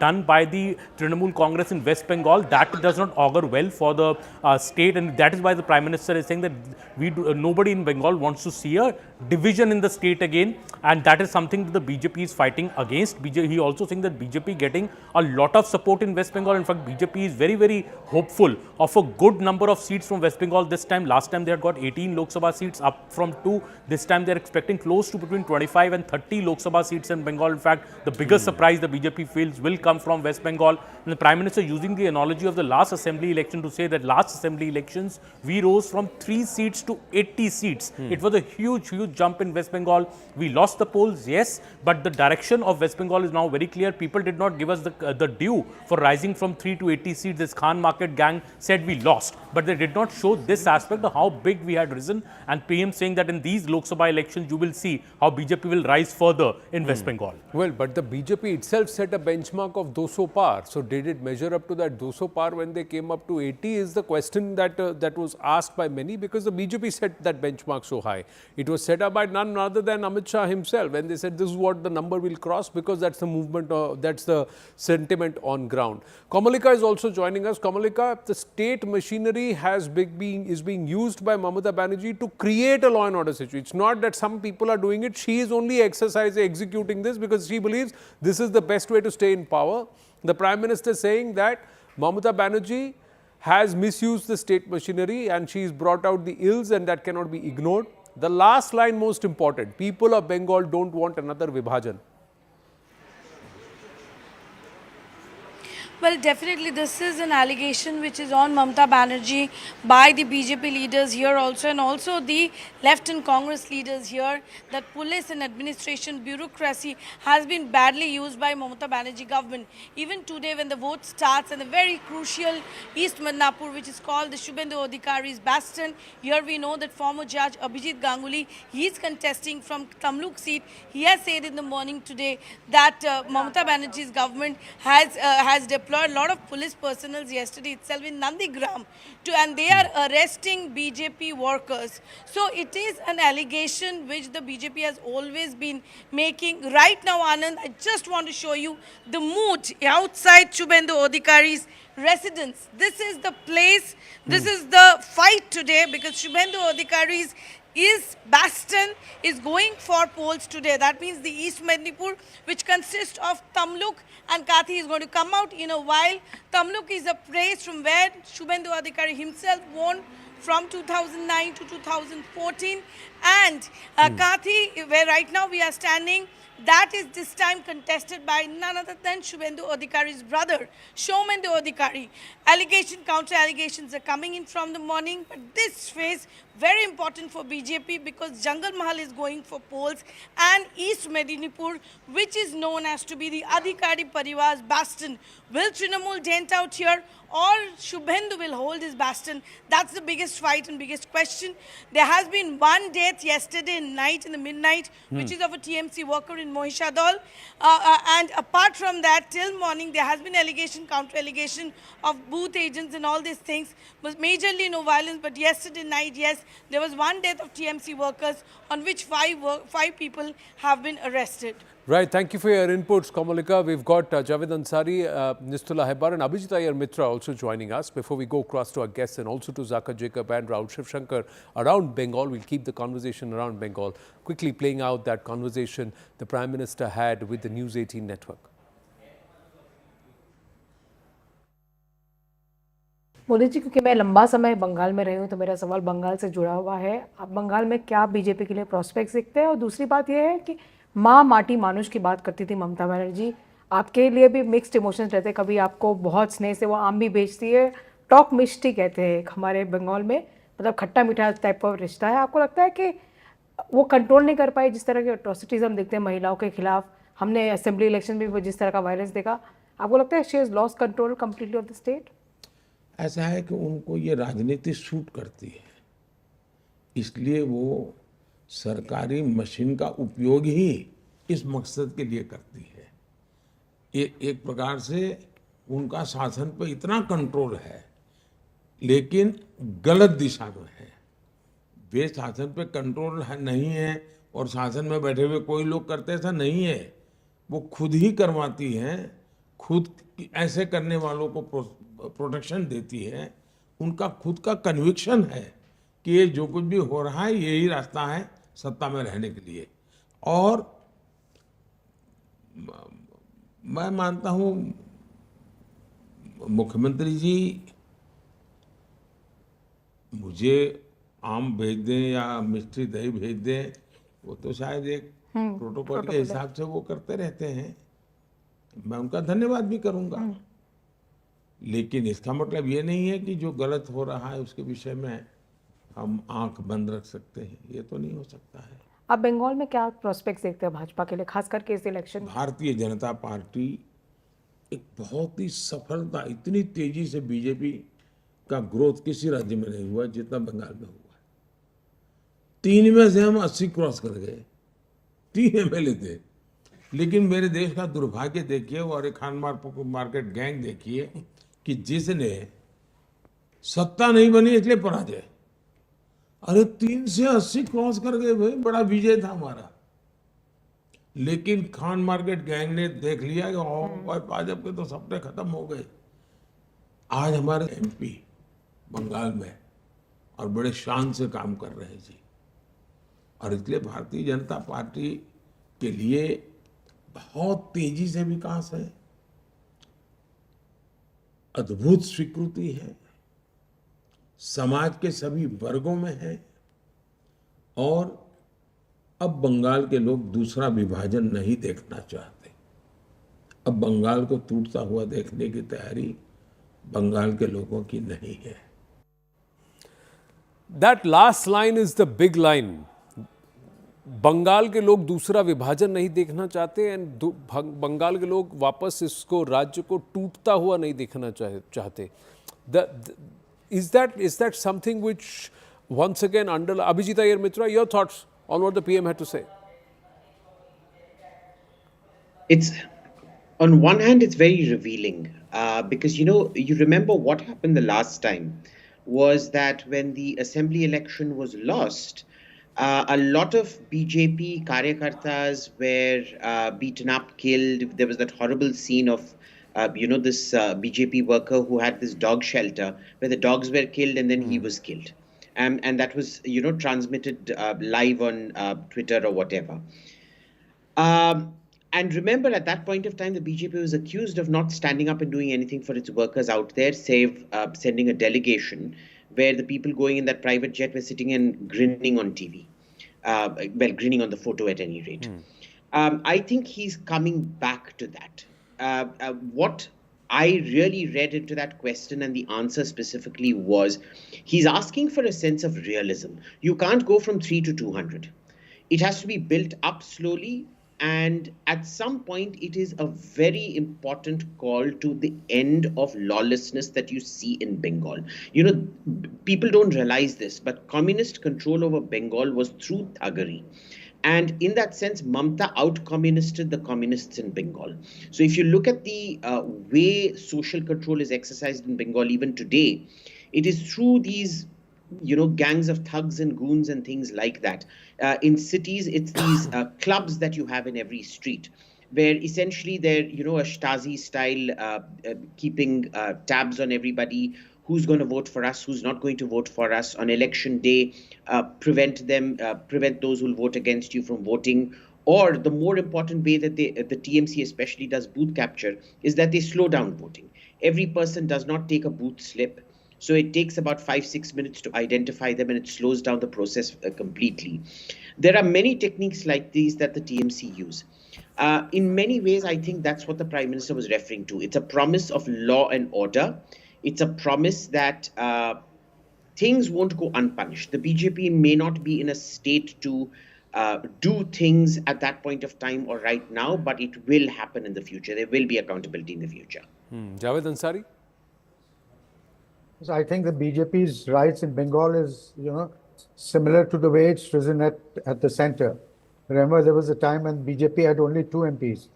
done by the Trinamool Congress in West Bengal, that does not augur well for the state, and that is why the Prime Minister is saying that nobody in Bengal wants to see a division in the state again, and that is something that the BJP is fighting against. He also saying that BJP getting a lot of support in West Bengal. In fact, BJP is very, very hopeful of a good number of seats from West Bengal this time. Last time they had got 18 Lok Sabha seats, up from 2. This time they are expecting close to between 25 and 30 Lok Sabha seats in Bengal. In fact, the biggest surprise the BJP feels will come from West Bengal. And the Prime Minister using the analogy of the last assembly election to say that last assembly elections, we rose from 3 seats to 80 seats. It was a huge, huge jump in West Bengal. We lost the polls, yes, but the direction of West Bengal is now very clear. People did not give us the due for rising from 3 to 80 seats. This Khan market gang said we lost, but they did not show this aspect of how big we had risen. And PM saying that in these Lok Sabha elections, you will see how BJP will rise further in West Bengal. Well, but the BJP itself set a benchmark of 200 par. So did it measure up to that 200 par when they came up to 80 is the question that that was asked by many, because the BJP set that benchmark so high. It was set up by none other than Amit Shah himself, when they said this is what the number will cross, because that's the movement, that's the sentiment on ground. Kamalika is also joining us. Kamalika, the state machinery is being used by Mamata Banerjee to create a law and order situation. It's not that some people are doing it, she she is only executing this because she believes this is the best way to stay in power. The Prime Minister saying that Mamata Banerjee has misused the state machinery and she's brought out the ills and that cannot be ignored. The last line most important, people of Bengal don't want another Vibhajan. Well, definitely this is an allegation which is on Mamata Banerjee by the BJP leaders here also, and also the left and Congress leaders here, that police and administration bureaucracy has been badly used by Mamata Banerjee government. Even today when the vote starts and the very crucial East Midnapur, which is called the Shubhendu Adhikari's bastion, here we know that former judge Abhijit Ganguly, he is contesting from Tamluk seat. He has said in the morning today that Mamata Banerjee's government has deployed a lot of police personnel yesterday itself in Nandigram and they are arresting BJP workers. So it is an allegation which the BJP has always been making. Right now, Anand, I just want to show you the mood outside Shubhendu Adhikari's residence. This is the place, this is the fight today because Shubhendu Adhikari's bastion is going for polls today. That means the East Mednipur, which consists of Tamluk and Kathi, is going to come out in a while. Tamluk is a place from where Shubhendu Adhikari himself won from 2009 to 2014, and Kathi, where right now we are standing, that is this time contested by none other than Shubhendu Adhikari's brother, Shomendu Adhikari. Counter allegations are coming in from the morning, but this phase very important for BJP because Jangal Mahal is going for polls and East Medinipur, which is known as to be the Adhikari Parivar's bastion. Will Trinamool dent out here or Shubhendu will hold his bastion? That's the biggest fight and biggest question. There has been one death yesterday night in the midnight, which is of a TMC worker in Mohishadol. And apart from that, till morning, there has been allegation, counter-allegation of booth agents and all these things. Was majorly no violence, but yesterday night, yes, there was one death of TMC workers on which five people have been arrested. Right, thank you for your inputs, Kamalika. We've got Javed Ansari, Nistula Hebar and Abhijit Iyer Mitra also joining us. Before we go across to our guests and also to Zaka Jacob and Rahul Shivshankar around Bengal, we'll keep the conversation around Bengal. Quickly playing out that conversation the Prime Minister had with the News 18 network. Modi ji, क्योंकि मैं लंबा समय बंगाल में रही हूँ तो मेरा सवाल बंगाल से जुड़ा हुआ है। अब बंगाल में क्या बीजेपी के लिए प्रोस्पेक्ट्स दिखते हैं? और दूसरी बात यह है कि माँ माटी मानुष की बात करती थी ममता बनर्जी, आपके लिए भी मिक्स्ड इमोशंस रहते हैं। कभी आपको बहुत स्नेह से वो आम भी बेचती है, टॉक मिष्टी कहते हैं हमारे बंगाल में, मतलब खट्टा मीठा टाइप का रिश्ता है। आपको लगता है कि वो कंट्रोल नहीं कर पाई? जिस तरह के अट्रॉसिटीज़ हम देखते हैं महिलाओं के खिलाफ, हमने असेंबली इलेक्शन में भी जिस तरह का वायलेंस देखा, आपको लगता है she has lost control completely of the state? ऐसा है कि उनको ये राजनीति सूट करती है, इसलिए वो सरकारी मशीन का उपयोग ही इस मकसद के लिए करती है। ये एक प्रकार से उनका शासन पर इतना कंट्रोल है, लेकिन गलत दिशा में है। वे शासन पे कंट्रोल नहीं है और शासन में बैठे हुए कोई लोग करते, ऐसा नहीं है। वो खुद ही करवाती हैं, खुद ऐसे करने वालों को प्रोटेक्शन देती है। उनका खुद का कन्विक्शन है कि ये जो कुछ भी हो रहा है यही रास्ता है सत्ता में रहने के लिए। और मैं मानता हूँ मुख्यमंत्री जी मुझे आम भेज दें या मिष्टी दही भेज दें, वो तो शायद एक प्रोटोकॉल के हिसाब से वो करते रहते हैं। मैं उनका धन्यवाद भी करूंगा, लेकिन इसका मतलब ये नहीं है कि जो गलत हो रहा है उसके विषय में हम आंख बंद रख सकते हैं। ये तो नहीं हो सकता है। आप बंगाल में क्या प्रोस्पेक्ट्स देखते हैं भाजपा के लिए, खास करके इस इलेक्शन? भारतीय जनता पार्टी एक बहुत ही सफलता, इतनी तेजी से बीजेपी का ग्रोथ किसी राज्य में नहीं हुआ जितना बंगाल में हुआ। 3 में से हम 80 क्रॉस कर गए, 3 एमएलए थे। लेकिन मेरे देश का दुर्भाग्य देखिए और एक खान मार्केट गैंग देखिए कि जिसने सत्ता नहीं बनी इसलिए पराजय। अरे 3 से 80 क्रॉस कर गए भाई, बड़ा विजय था हमारा। लेकिन खान मार्केट गैंग ने देख लिया कि भाजपा के तो सपने खत्म हो गए। आज हमारे एमपी बंगाल में और बड़े शान से काम कर रहे हैं जी। और इसलिए भारतीय जनता पार्टी के लिए बहुत तेजी से विकास है, अद्भुत स्वीकृति है, समाज के सभी वर्गों में है और अब बंगाल के लोग दूसरा विभाजन नहीं देखना चाहते। अब बंगाल को टूटता हुआ देखने की तैयारी बंगाल के लोगों की नहीं है। That last line is the big line. Bengal के लोग दूसरा विभाजन नहीं देखना चाहते एंड बंगाल के लोग वापस इसको राज्य को टूटता हुआ नहीं देखना चाहते. Is that something which once again Abhijit Iyer Mitra, your thoughts on what the PM had to say? It's on one hand, it's very revealing because you remember what happened the last time was that when the assembly election was lost, a lot of BJP karyakartas were beaten up, killed. There was that horrible scene of this BJP worker who had this dog shelter where the dogs were killed and then he was killed. And that was, transmitted live on Twitter or whatever. And remember, at that point of time, the BJP was accused of not standing up and doing anything for its workers out there, save sending a delegation where the people going in that private jet were sitting and grinning on TV. Grinning on the photo at any rate. I think he's coming back to that. What I really read into that question and the answer specifically was he's asking for a sense of realism. You can't go from 3 to 200. It has to be built up slowly. And at some point, it is a very important call to the end of lawlessness that you see in Bengal. People don't realize this, but communist control over Bengal was through thuggery. And in that sense, Mamta out-communisted the communists in Bengal. So if you look at the way social control is exercised in Bengal even today, it is through these gangs of thugs and goons and things like that. In cities, it's these clubs that you have in every street, where essentially they're, a Stasi style, keeping tabs on everybody, who's going to vote for us, who's not going to vote for us. On election day, prevent those who will vote against you from voting. Or the more important way that the TMC especially does booth capture is that they slow down voting. Every person does not take a booth slip. So it takes about 5-6 minutes to identify them and it slows down the process completely. There are many techniques like these that the TMC use. In many ways, I think that's what the Prime Minister was referring to. It's a promise of law and order. It's a promise that things won't go unpunished. The BJP may not be in a state to do things at that point of time or right now, but it will happen in the future. There will be accountability in the future. Javed Ansari? So I think the BJP's rise in Bengal is, similar to the way it's risen at the center. Remember, there was a time when BJP had only 2 MPs,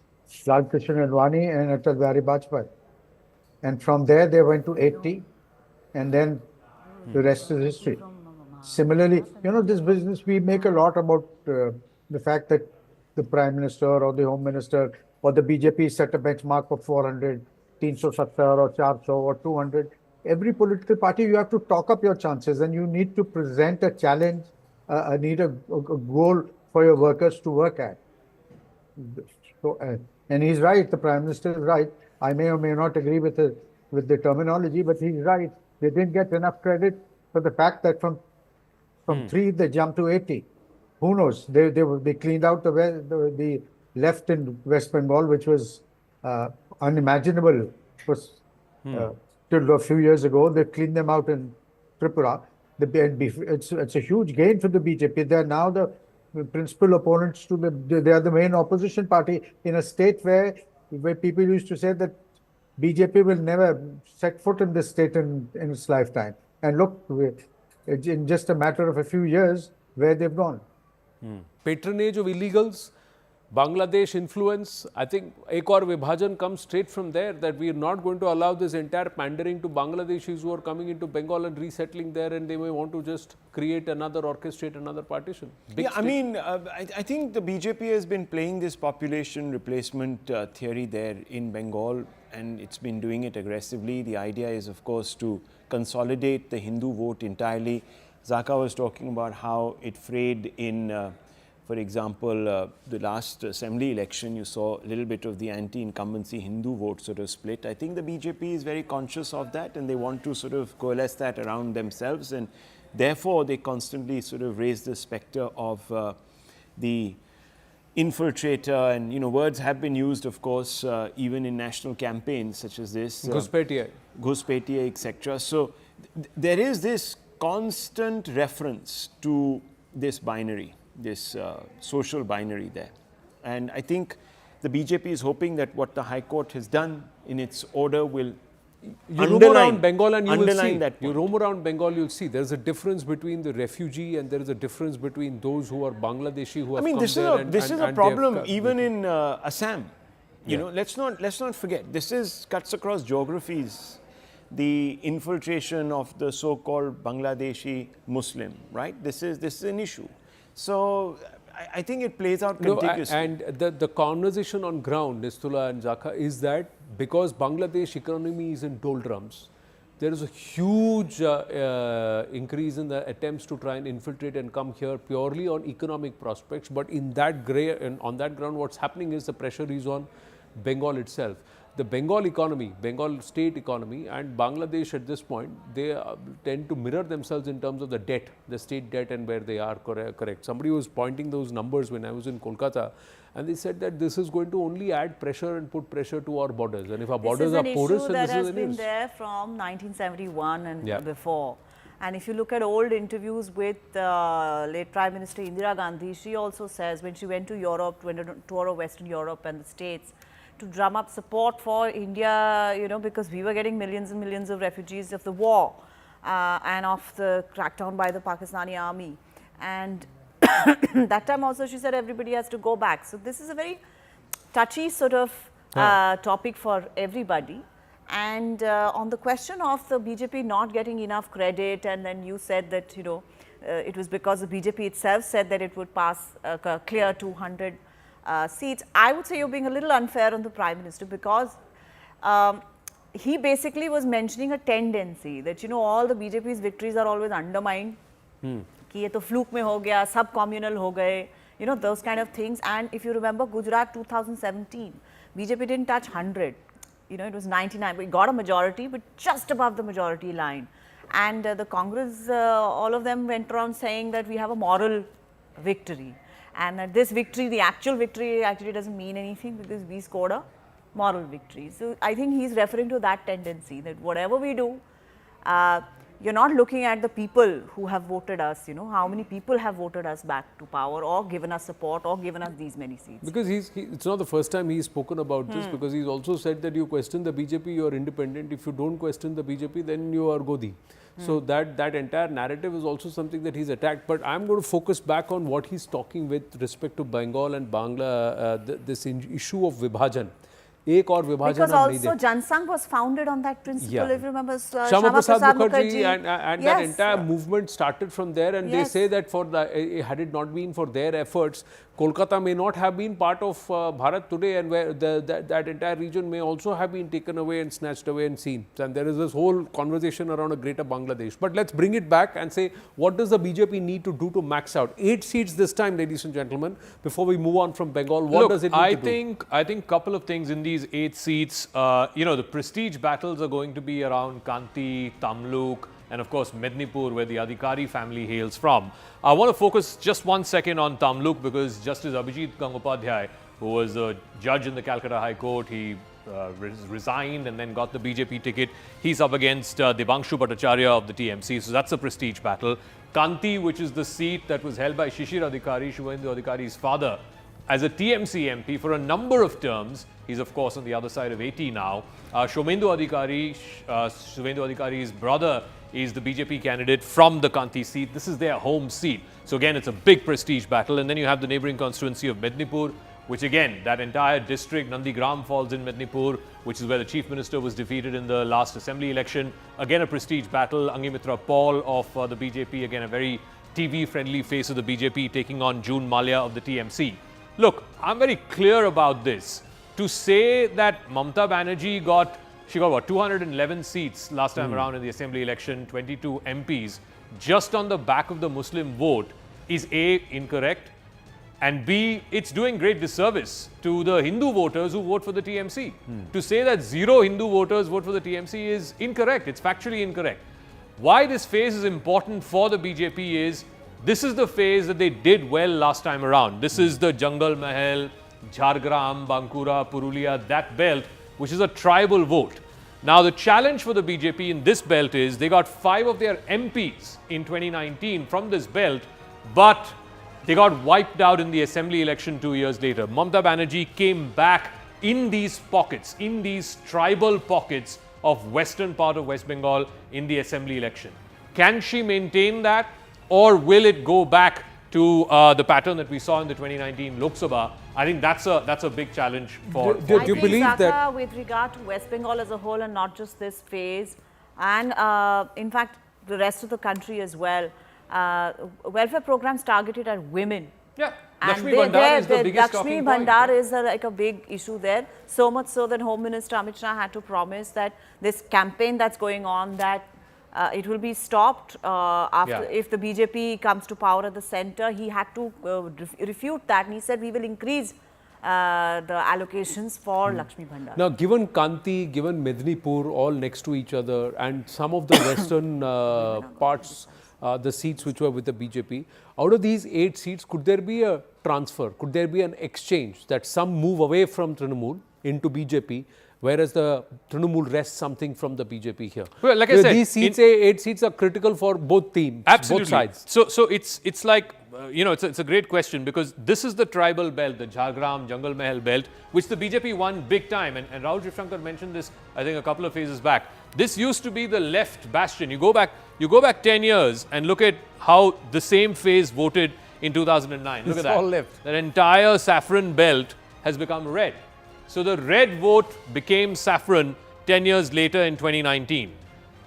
Lal Krishna Advani and Atal Bihari Vajpayee. And from there, they went to 80, and then the rest is history. Similarly, this business, we make a lot about the fact that the Prime Minister or the Home Minister or the BJP set a benchmark of 400, 370 or 400 or 200. Every political party, you have to talk up your chances and you need to present a challenge, need a goal for your workers to work at. So, and he's right, the Prime Minister is right. I may or may not agree with the terminology, but he's right. They didn't get enough credit for the fact that from 3 they jumped to 80. Who knows? They cleaned out the left in West Bengal, which was unimaginable. Till a few years ago, they cleaned them out in Tripura. It's a huge gain for the BJP. They are now the principal opponents to they are the main opposition party in a state where people used to say that BJP will never set foot in this state in its lifetime. And look, in just a matter of a few years, where they've gone. Patronage of illegals, Bangladesh influence, I think ek aur vibhajan comes straight from there, that we are not going to allow this entire pandering to Bangladeshis who are coming into Bengal and resettling there, and they may want to just orchestrate another partition. I think the BJP has been playing this population replacement theory there in Bengal, and it's been doing it aggressively. The idea is, of course, to consolidate the Hindu vote entirely. Zaka was talking about how it frayed in For example, the last assembly election, you saw a little bit of the anti-incumbency Hindu vote sort of split. I think the BJP is very conscious of that, and they want to sort of coalesce that around themselves, and therefore they constantly sort of raise the spectre of the infiltrator, and words have been used, of course, even in national campaigns such as this. Ghuspetiya, etc. So there is this constant reference to this binary, this social binary there. And I think the BJP is hoping that what the High Court has done in its order will roam around Bengal and you will see. That you roam around Bengal, you'll see. There is a difference between the refugee and there is a difference between those who are Bangladeshi who have come there. This is a problem even in Assam. Let's not forget. This cuts across geographies. The infiltration of the so-called Bangladeshi Muslim, right? This is an issue. So I think it plays out contiguously. And the conversation on ground, Nistula and Zaka, is that because Bangladesh economy is in doldrums, there is a huge increase in the attempts to try and infiltrate and come here purely on economic prospects. But on that ground, what's happening is the pressure is on Bengal itself. The Bengal economy, Bengal state economy and Bangladesh at this point, they tend to mirror themselves in terms of the debt, the state debt and where they are correct. Somebody was pointing those numbers when I was in Kolkata, and they said that this is going to only add pressure and put pressure to our borders. And if our borders are porous, then this has been there from 1971 and before. And if you look at old interviews with late Prime Minister Indira Gandhi, she also says when she went to Europe, went on a tour of Western Europe and the States, to drum up support for India, because we were getting millions and millions of refugees of the war and of the crackdown by the Pakistani army. And that time also she said everybody has to go back. So this is a very touchy sort of topic for everybody. And on the question of the BJP not getting enough credit, and then you said that, it was because the BJP itself said that it would pass clear 200 seats. I would say you're being a little unfair on the Prime Minister, because he basically was mentioning a tendency that, all the BJP's victories are always undermined. Ki ye to fluke mein ho gaya, sab communal ho gaye, those kind of things. And if you remember Gujarat 2017, BJP didn't touch 100. It was 99. We got a majority, but just above the majority line. And the Congress, all of them went around saying that we have a moral victory. And this victory, the actual victory actually doesn't mean anything, because we scored a moral victory. So I think he's referring to that tendency that whatever we do, you're not looking at the people who have voted us, how many people have voted us back to power or given us support or given us these many seats. Because it's not the first time he's spoken about this, because he's also said that you question the BJP, you are independent. If you don't question the BJP, then you are Godi. So that entire narrative is also something that he's attacked. But I'm going to focus back on what he's talking with respect to Bengal and Bangla, this issue of Vibhajan. Because also Jansangh was founded on that principle, if you remember. Shama Prasad Mukherjee and that entire movement started from there, and they say that had it not been for their efforts, Kolkata may not have been part of Bharat today, and where that entire region may also have been taken away and snatched away and seen. And there is this whole conversation around a greater Bangladesh. But let's bring it back and say, what does the BJP need to do to max out? 8 seats this time, ladies and gentlemen, before we move on from Bengal. What does it need to do? I think a couple of things in these 8 seats. The prestige battles are going to be around Kanti, Tamluk, and of course Mednipur, where the Adhikari family hails from. I want to focus just 1 second on Tamluk, because Justice Abhijit Gangopadhyay, who was a judge in the Calcutta High Court, he resigned and then got the BJP ticket. He's up against Debangshu Bhattacharya of the TMC, so that's a prestige battle. Kanti, which is the seat that was held by Shishir Adhikari, Shubhendu Adhikari's father, as a TMC MP for a number of terms. He's of course on the other side of 80 now. Shubhendu Adhikari's brother is the BJP candidate from the Kanti seat. This is their home seat. So again, it's a big prestige battle. And then you have the neighbouring constituency of Mednipur, which again, that entire district, Nandigram falls in Mednipur, which is where the Chief Minister was defeated in the last assembly election. Again, a prestige battle. Angimitra Paul of the BJP, again, a very TV-friendly face of the BJP, taking on June Malia of the TMC. Look, I'm very clear about this. To say that Mamata Banerjee got 211 seats last time around in the assembly election, 22 MPs, just on the back of the Muslim vote, is A, incorrect, And B, it's doing great disservice to the Hindu voters who vote for the TMC. To say that 0 Hindu voters vote for the TMC is incorrect. It's factually incorrect. Why this phase is important for the BJP is this is the phase that they did well last time around. This is the Jangal Mahal, Jharkhand, Bankura, Purulia, that belt, which is a tribal vote. Now, the challenge for the BJP in this belt is they got 5 of their MPs in 2019 from this belt, but they got wiped out in the assembly election 2 years later. Mamata Banerjee came back in these pockets, in these tribal pockets of western part of West Bengal in the assembly election. Can she maintain that, or will it go back to the pattern that we saw in the 2019 Lok Sabha? I think that's a big challenge for. Do you believe that with regard to West Bengal as a whole, and not just this phase, and in fact the rest of the country as well, welfare programs targeted at women. Yeah, and Lakshmi Bhandar is the biggest Lakshmi talking point. Bhandar is like a big issue there. So much so that Home Minister Amit Shah had to promise that this campaign that's going on, that it will be stopped after if the BJP comes to power at the centre. He had to refute that, and he said we will increase the allocations for Lakshmi Bhandar. Now, given Kanti, given Mednipur, all next to each other, and some of the western parts, the seats which were with the BJP, out of these 8 seats, could there be a transfer? Could there be an exchange that some move away from Trinamool into BJP, whereas the Trinamool rests something from the BJP here? Well, like I said, these seats, 8 seats are critical for both teams, absolutely. both sides. So it's like, it's a great question, because this is the tribal belt, the Jharkhand, Jangal Mahal belt, which the BJP won big time. And Rahul Shankar mentioned this, I think, a couple of phases back. This used to be the left bastion. You go back 10 years and look at how the same phase voted in 2009. Look at that. All left. That entire saffron belt has become red. So the red vote became saffron 10 years later in 2019.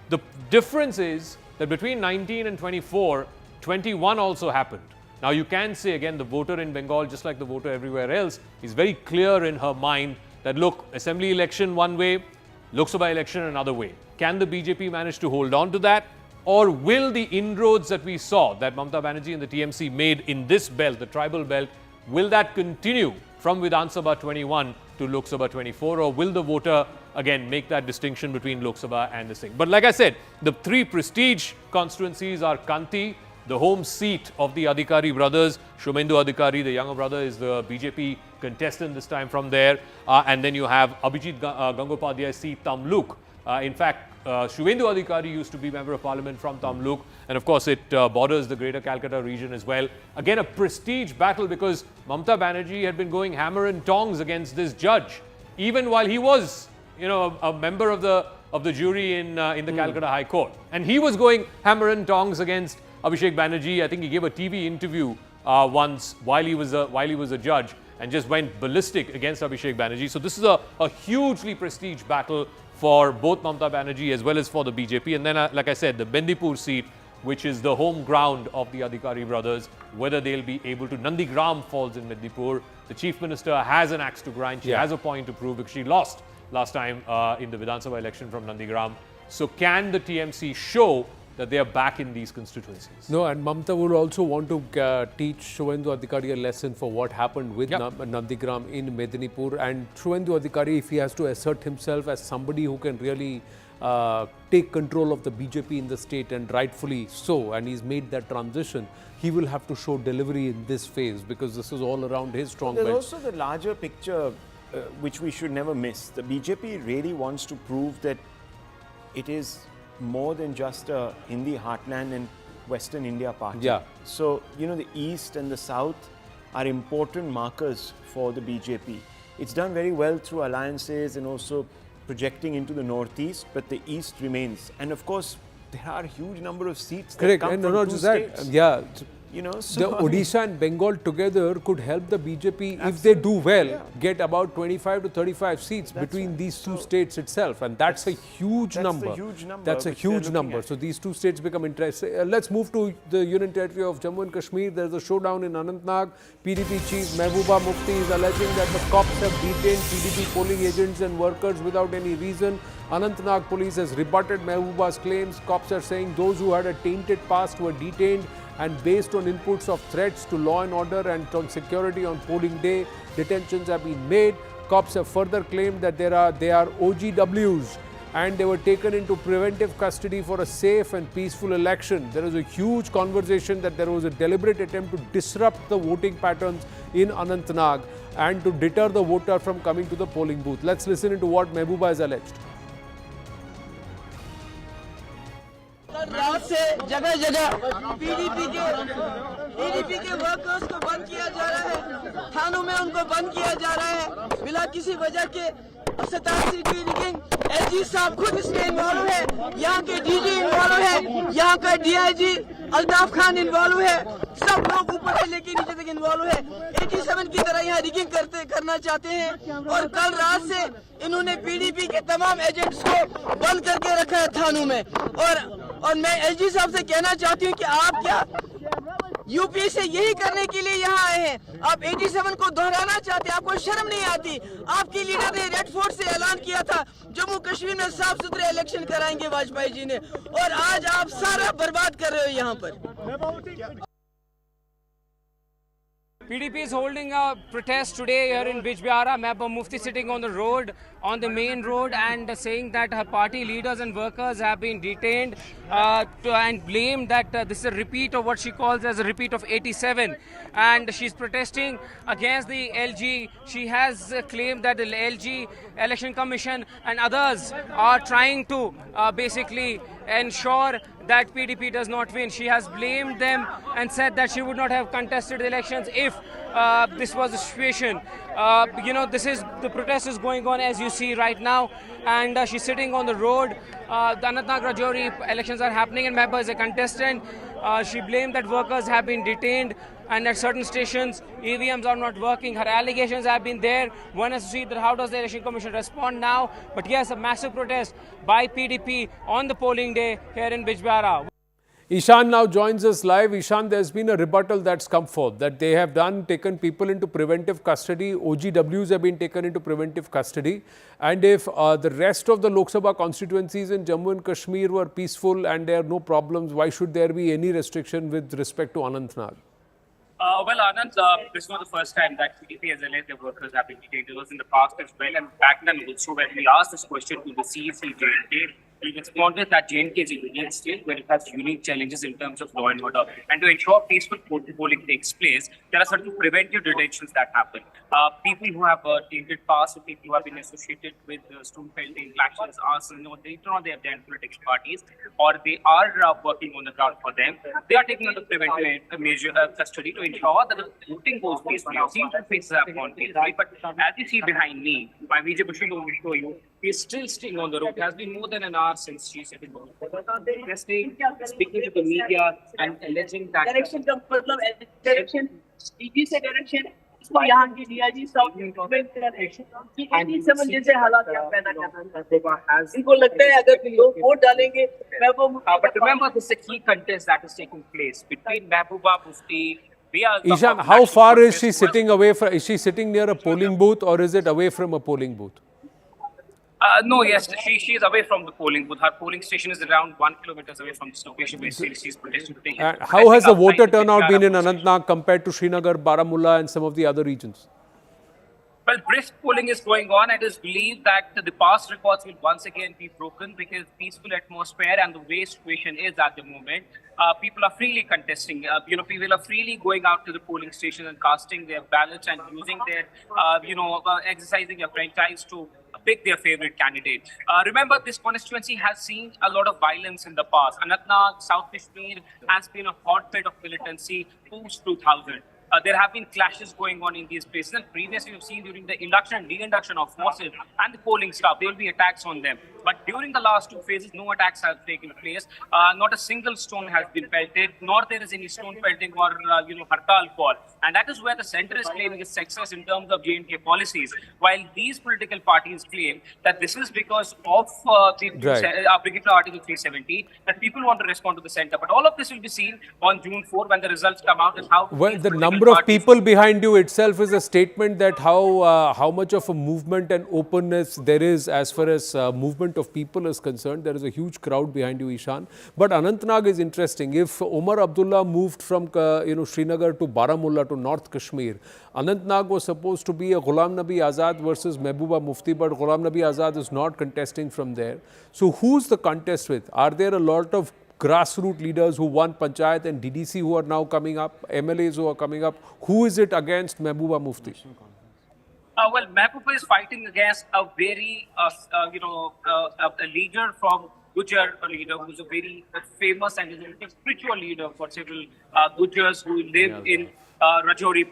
The difference is that between 19 and 24, 21 also happened. Now, you can say again, the voter in Bengal, just like the voter everywhere else, is very clear in her mind that, look, assembly election one way, Lok Sabha election another way. Can the BJP manage to hold on to that? Or will the inroads that we saw, that Mamata Banerjee and the TMC made in this belt, the tribal belt, will that continue from Vidhan Sabha 21 to Lok Sabha 24? Or will the voter again make that distinction between Lok Sabha and this thing? But like I said, the 3 prestige constituencies are Kanti, the home seat of the Adhikari brothers. Shumendu Adhikari, the younger brother, is the BJP contestant this time from there. And then you have Abhijit Gangopadhyay's seat, Tamluk. In fact, Shumendu Adhikari used to be Member of Parliament from Tamluk. And of course, it borders the Greater Calcutta region as well. Again, a prestige battle, because Mamata Banerjee had been going hammer and tongs against this judge, even while he was, a member of the jury in the Calcutta High Court. And he was going hammer and tongs against Abhishek Banerjee. I think he gave a TV interview once while he was a judge, and just went ballistic against Abhishek Banerjee. So this is a hugely prestige battle for both Mamata Banerjee as well as for the BJP. And then, like I said, the Mednipur seat, which is the home ground of the Adhikari brothers, whether they'll be able to. Nandigram falls in Mednipur. The Chief Minister has an axe to grind. She has a point to prove, because she lost last time in the Vidhan Sabha election from Nandigram. So can the TMC show that they are back in these constituencies? No, and Mamata would also want to teach Shumendu Adhikari a lesson for what happened with Nandigram in Mednipur. And Shumendu Adhikari, if he has to assert himself as somebody who can really take control of the BJP in the state, and rightfully so, and he's made that transition, he will have to show delivery in this phase, because this is all around his strong There's bench. also the larger picture which we should never miss. The BJP really wants to prove that it is more than just a Hindi heartland and Western India party. Yeah. So, the East and the South are important markers for the BJP. It's done very well through alliances and also projecting into the Northeast, but the East remains. And of course, there are a huge number of seats that come from two states. Yeah. So the Odisha and Bengal together could help the BJP, if they do well, get about 25 to 35 seats between these two states itself. And that's a huge number. That's a huge number. So these two states become interesting. Let's move to the Union Territory of Jammu and Kashmir. There's a showdown in Anantnag. PDP chief Mehbooba Mufti is alleging that the cops have detained PDP polling agents and workers without any reason. Anantnag police has rebutted Mehbooba's claims. Cops are saying those who had a tainted past were detained and based on inputs of threats to law and order and on security on polling day, detentions have been made. Cops have further claimed that they are OGWs and they were taken into preventive custody for a safe and peaceful election. There is a huge conversation that there was a deliberate attempt to disrupt the voting patterns in Anantnag and to deter the voter from coming to the polling booth. Let's listen into what Mehbooba has alleged. रात से जगह जगह PDP के workers को बंद किया जा रहा है, थानों में उनको बंद किया जा रहा है बिना किसी वजह के। 27 सीट की रिगिंग, एलजी साहब खुद इसमें इन्वॉल्व है, यहाँ के डीजी इन्वॉल्व है, यहाँ का डीआईजी अल्ताफ खान इन्वॉल्व है, सब लोग ऊपर से लेके नीचे तक इन्वॉल्व है। 87 की तरह यहाँ रिगिंग करना चाहते हैं और कल रात से इन्होंने पीडीपी के तमाम एजेंट्स को बंद करके रखा है थानों में। और मैं एलजी साहब से कहना चाहती हूँ कि आप क्या यूपी से यही करने के लिए यहाँ आए हैं? आप 87 को दोहराना चाहते हैं? आपको शर्म नहीं आती? आपकी लीडर ने रेड फोर्ट से ऐलान किया था जम्मू कश्मीर में साफ सुथरे इलेक्शन कराएंगे वाजपेयी जी ने, और आज आप सारा बर्बाद कर रहे हो यहाँ पर। PDP is holding a protest today here in Bijbihara. Mehbooba Mufti sitting on the road, on the main road, and saying that her party leaders and workers have been detained and blamed that this is a repeat of what she calls as a repeat of 87. And she's protesting against the LG. She has claimed that the LG Election Commission and others are trying to basically ensure that PDP does not win. She has blamed them and said that she would not have contested the elections if this was the situation. The protest is going on as you see right now, and she's sitting on the road. The Anantnag Rajouri elections are happening and Mehbooba is a contestant. She blamed that workers have been detained and at certain stations EVMs are not working. Her allegations have been there. One has to see that how does the Election Commission respond now. But yes, a massive protest by PDP on the polling day here in Bijbihara. Ishan now joins us live. Ishan, there's been a rebuttal that's come forth that they have taken people into preventive custody. OGWs have been taken into preventive custody. And if the rest of the Lok Sabha constituencies in Jammu and Kashmir were peaceful and there are no problems, why should there be any restriction with respect to Anantnag? Well, Anand, this is not the first time that PDP has alleged their workers have been detained. It was in the past as well, and back then also when we asked this question to the CEC JNK, we responded that JNK is a unique state where it has unique challenges in terms of law and order. And to ensure peaceful polling takes place, there are certain preventive detentions that happen. People who have tainted past, or people who have been associated with stone pelting, clashes, arson, they have joined political parties, or they are working on the ground for them. They are taking under preventive measure custody to ensure that the voting goes peacefully. You see that faces have gone peacefully, but as you see behind me, my Vijay Bhushan will show you, he is still staying on the road. It has been more than an hour since she's sitting on the road. Protesting, speaking to the media and alleging that direction का मतलब direction DG से direction इसको यहाँ के DIG south direction की 87 जैसे हालात पैदा करना इनको लगता है अगर लोग वोट डालेंगे but remember, this is a key contest that is taking place between Mehbooba Mufti. Ishan, how far is she sitting away from? Is she sitting near a polling booth or is it away from a polling booth? No, yes, she is away from the polling booth. Her polling station is around 1 kilometer away from this location where she's protesting. And how has the voter turnout been in Anantnag compared to Srinagar, Baramulla and some of the other regions? Well, brisk polling is going on. It is believed that the past records will once again be broken because peaceful atmosphere and the way situation is at the moment. People are freely contesting. People are freely going out to the polling station and casting their ballots and using their, exercising their franchise to pick their favorite candidate. Remember, this constituency has seen a lot of violence in the past. Anantnag, South Kashmir has been a hotbed of militancy post 2000. There have been clashes going on in these places, and previously we've seen during the induction and de-induction of forces and the polling staff, there will be attacks on them. But during the last two phases, no attacks have taken place. Not a single stone has been pelted, nor there is any stone pelting or hartal call. And that is where the centre is claiming its success in terms of J&K policies, while these political parties claim that this is because of particular Article 370, that people want to respond to the centre. But all of this will be seen on June 4 when the results come out and how. Well, the number of people behind you itself is a statement that how much of a movement and openness there is as far as movement of people is concerned. There is a huge crowd behind you, Ishan. But Anantnag is interesting. If Omar Abdullah moved from Srinagar to Baramulla to North Kashmir, Anantnag was supposed to be a Ghulam Nabi Azad versus Mehbooba Mufti, but Ghulam Nabi Azad is not contesting from there. So who's the contest with? Are there a lot of grassroots leaders who won Panchayat and DDC who are now coming up, MLAs who are coming up? Who is it against Mehbooba Mufti? Well, Mehbooba is fighting against a very, a leader from Gujar, a leader who's a very famous and is a spiritual leader for several Gujars who live in Rajouri.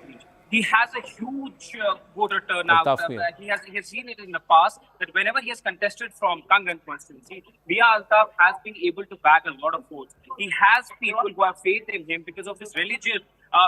He has a huge voter turnout. He has seen it in the past that whenever he has contested from Kangan constituency, Mia Altaf has been able to bag a lot of votes. He has people who have faith in him because of his religious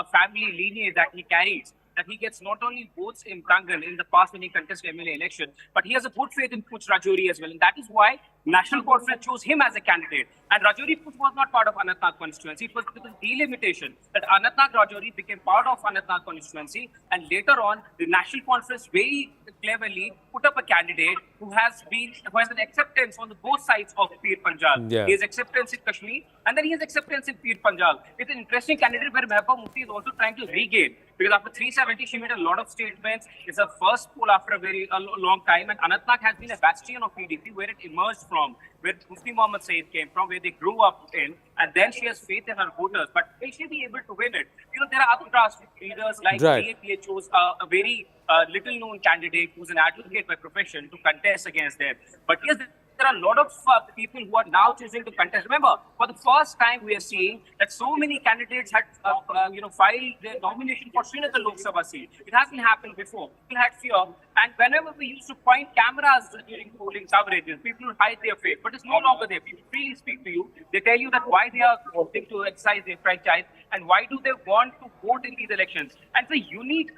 family lineage that he carries. That he gets not only votes in Kangan in the past when he contested MLA election, but he has a good faith in Puch Rajouri as well. And that is why National Conference chose him as a candidate. And Rajouri Puch was not part of Anantnag constituency. It was because of delimitation that Anantnag Rajouri became part of Anantnag constituency. And later on, the National Conference very cleverly put up a candidate who has an acceptance on both sides of Pir Panjal. Yeah. He has acceptance in Kashmir and then he has acceptance in Pir Panjal. It's an interesting candidate where Mehbooba Mufti is also trying to regain. Because after 370, she made a lot of statements. It's her first poll after a very long time. And Anantnag has been a bastion of PDP where it emerged from, where Mufti Muhammad Saeed came from, where they grew up in. And then she has faith in her voters. But will she be able to win it? There are other grassroots leaders like DAP chose a very little known candidate who's an advocate by profession to contest against them. But yes, there are a lot of people who are now choosing to contest. Remember, for the first time, we are seeing that so many candidates had, filed their nomination for Srinagar Lok Sabha seat. It hasn't happened before. People had fear, and whenever we used to point cameras during polling coverages, people would hide their faith. But it's no longer there. People freely speak to you. They tell you that why they are wanting to exercise their franchise and why do they want to vote in these elections. And it's a unique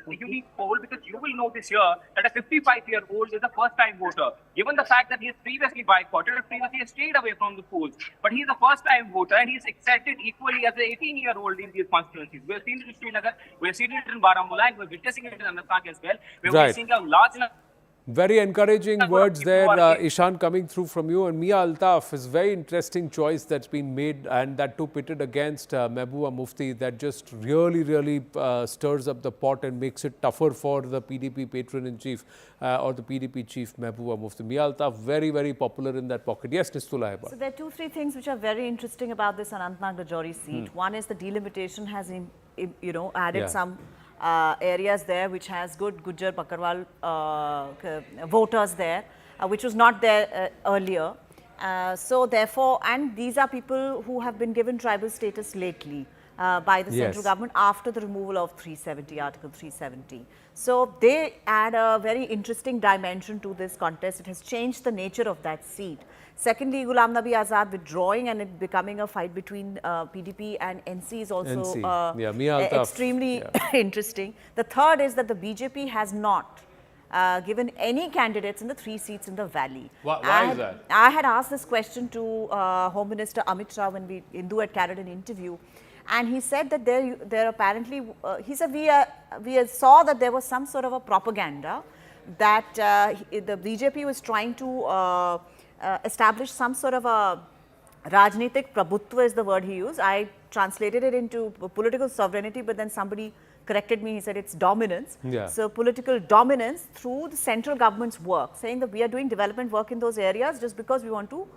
poll because you will notice here that a 55-year-old is a first-time voter. Given the fact that he has previously boycotted and previously has stayed away from the polls, but he's a first-time voter and he's accepted equally as an 18-year-old in these constituencies. We've seen it in Srinagar, we've seen it in Baramulla, and we're witnessing it in Anantnag as well. We're seeing a large number. Very encouraging words there, Ishan, coming through from you. And Mia Altaf is a very interesting choice that's been made, and that too pitted against Mehbooba Mufti. That just really stirs up the pot and makes it tougher for the PDP patron-in-chief or the PDP chief, Mehbooba Mufti. Mia Altaf, very popular in that pocket. Yes, Nistula. So there are 2-3 things which are very interesting about this Anantnag Rajouri seat. One is the delimitation has, added some areas there which has good Gujar Bakarwal voters there, which was not there earlier. So therefore, and these are people who have been given tribal status lately by the central government after the removal of Article 370. So they add a very interesting dimension to this contest. It has changed the nature of that seat. Secondly, Ghulam Nabi Azad withdrawing and it becoming a fight between PDP and NC is also extremely interesting. The third is that the BJP has not given any candidates in the 3 seats in the valley. Why is that? I had asked this question to Home Minister Amit Shah when Hindu had carried an interview. And he said that there apparently, he said we saw that there was some sort of a propaganda that the BJP was trying to establish some sort of a Rajnitik Prabhutva is the word he used. I translated it into political sovereignty, but then somebody corrected me. He said it's dominance. So political dominance through the central government's work, saying that we are doing development work in those areas just because we want to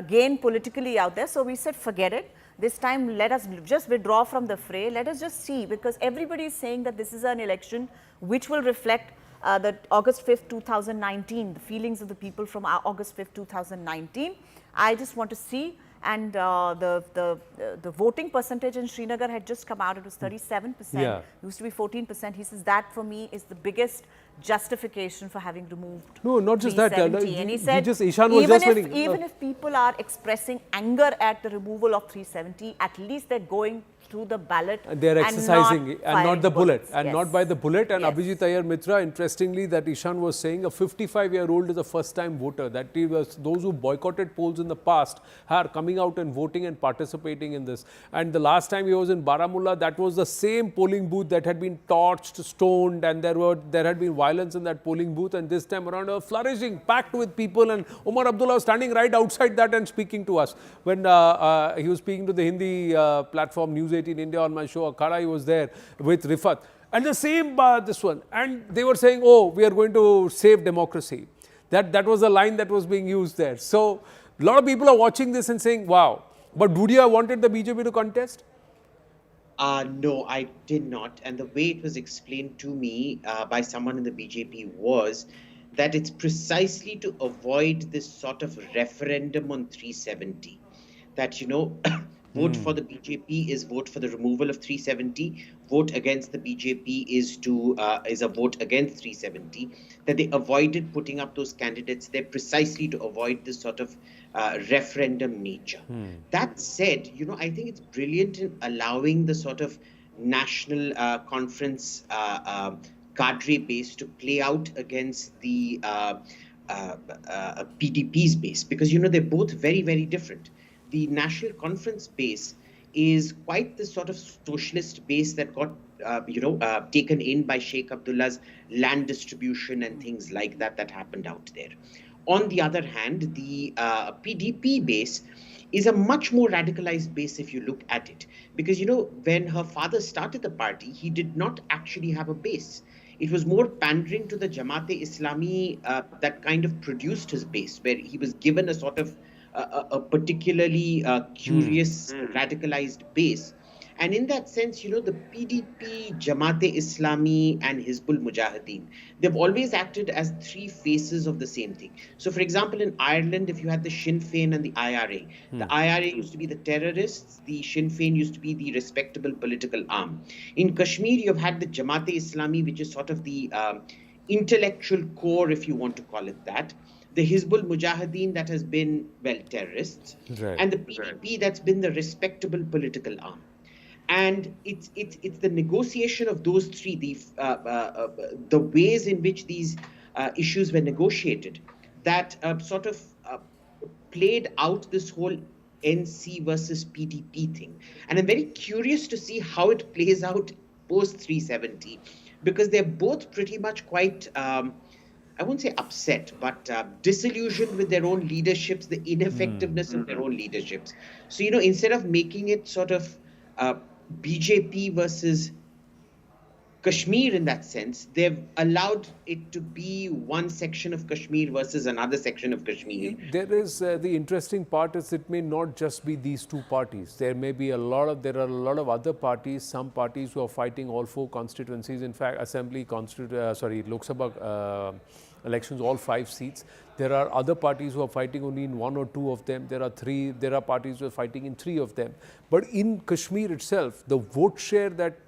gain politically out there. So we said, forget it. This time, let us just withdraw from the fray. Let us just see, because everybody is saying that this is an election which will reflect the August 5th, 2019, the feelings of the people from August 5th, 2019. I just want to see, and the voting percentage in Srinagar had just come out. It was 37%, used to be 14%. He says that for me is the biggest justification for having removed. No, not just that. And he said, even if people are expressing anger at the removal of 370, at least they're going through the ballot. And they're exercising it, and not the bullet, and Yes. not by the bullet. And Yes. Abhijit Iyer Mitra, interestingly, that Ishan was saying, a 55-year-old is a first-time voter. That he was, those who boycotted polls in the past are coming out and voting and participating in this. And the last time he was in Baramulla, that was the same polling booth that had been torched, stoned, and there had been violence in that polling booth. And this time around, flourishing, packed with people. And Umar Abdullah was standing right outside that and speaking to us. When he was speaking to the Hindi platform News 18 India on my show, Akhada, he was there with Rifat. And the same this one. And they were saying, oh, we are going to save democracy. That was the line that was being used there. So a lot of people are watching this and saying, wow. But would you have wanted the BJP to contest? No, I did not. And the way it was explained to me by someone in the BJP was that it's precisely to avoid this sort of referendum on 370. That, you know, vote for the BJP is vote for the removal of 370. Vote against the BJP is a vote against 370. That they avoided putting up those candidates there precisely to avoid this sort of referendum nature. That said, you know, I think it's brilliant in allowing the sort of national conference cadre base to play out against the PDP's base, because, you know, they're both very, very different. The national conference base is quite the sort of socialist base that got, taken in by Sheikh Abdullah's land distribution and things like that happened out there. On the other hand, the PDP base is a much more radicalized base if you look at it. Because, you know, when her father started the party, he did not actually have a base. It was more pandering to the Jamaat-e-Islami that kind of produced his base, where he was given a sort of a particularly curious, radicalized base. And in that sense, you know, the PDP, Jamaat-e-Islami and Hizbul Mujahideen, they've always acted as three faces of the same thing. So, for example, in Ireland, if you had the Sinn Féin and the IRA, the IRA used to be the terrorists, the Sinn Féin used to be the respectable political arm. In Kashmir, you've had the Jamaat-e-Islami, which is sort of the intellectual core, if you want to call it that. The Hizbul Mujahideen, that has been, well, terrorists. Right. And the PDP, that's been the respectable political arm. And it's the negotiation of those three, the ways in which these issues were negotiated, that sort of played out this whole NC versus PDP thing. And I'm very curious to see how it plays out post 370, because they're both pretty much quite, I won't say upset, but disillusioned with their own leaderships, the ineffectiveness of their own leaderships. So, you know, instead of making it sort of BJP versus Kashmir in that sense, they've allowed it to be one section of Kashmir versus another section of Kashmir. There is the interesting part is it may not just be these two parties. There may be there are a lot of other parties, some parties who are fighting all four constituencies. In fact, Lok Sabha elections, all 5 seats. There are other parties who are fighting only in 1 or 2 of them. There are parties who are fighting in 3 of them. But in Kashmir itself, the vote share that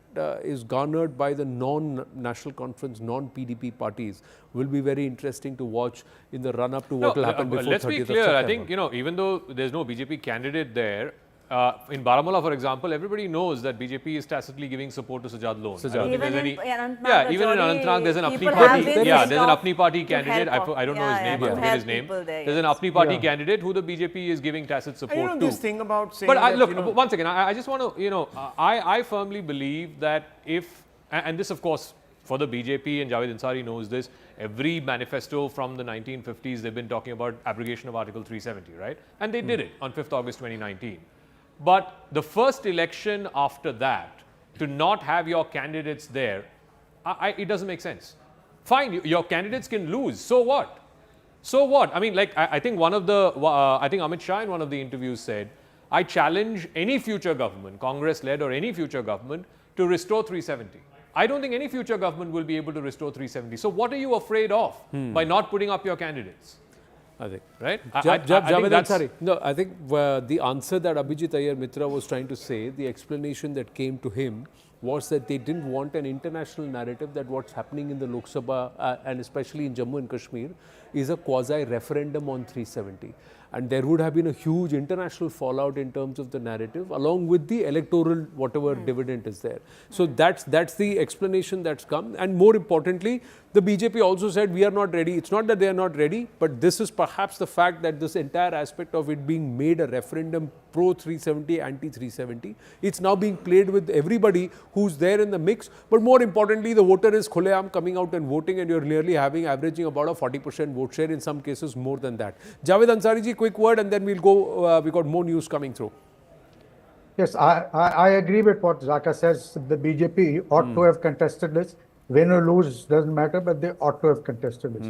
is garnered by the non-national conference, non-PDP parties will be very interesting to watch in the run-up to what will happen before 30th let's of be September. clear, I think, you know, even though there's no BJP candidate there, in Baramulla, for example, everybody knows that BJP is tacitly giving support to Sajjad Lone. I don't think there's any. Yeah, even in Anantnag, there's an Apni party. Yeah, there's an Apni party candidate. I don't know his name. I forget his name. There's an Apni party candidate who the BJP is giving tacit support I know to. this thing about saying. But look, once again, I just want to, you know, I firmly believe that if, and this of course for the BJP, and Javed Ansari knows this, every manifesto from the 1950s, they've been talking about abrogation of Article 370, right? And they did it on 5th August 2019. But the first election after that, to not have your candidates there, it doesn't make sense. Fine, your candidates can lose. So what? So what? I mean, like, I think one of the, I think Amit Shah in one of the interviews said, I challenge any future government, Congress-led or any future government, to restore 370. I don't think any future government will be able to restore 370. So what are you afraid of by not putting up your candidates? I think. Right? Javed Ansari. No, I think the answer that Abhijit Iyer Mitra was trying to say, the explanation that came to him was that they didn't want an international narrative that what's happening in the Lok Sabha and especially in Jammu and Kashmir is a quasi-referendum on 370. and there would have been a huge international fallout in terms of the narrative, along with the electoral whatever dividend is there. So that's the explanation that's come, and more importantly, the BJP also said we are not ready. It's not that they are not ready, but this is perhaps the fact that this entire aspect of it being made a referendum pro 370, anti 370, it's now being played with everybody who's there in the mix. But more importantly, the voter is khuleam coming out and voting, and you're nearly averaging about a 40% vote share, in some cases more than that. Javed Ansari ji, quick word, and then we'll go. We got more news coming through. Yes, I agree with what Zaka says. The BJP ought to have contested this. Win or lose doesn't matter, but they ought to have contested this.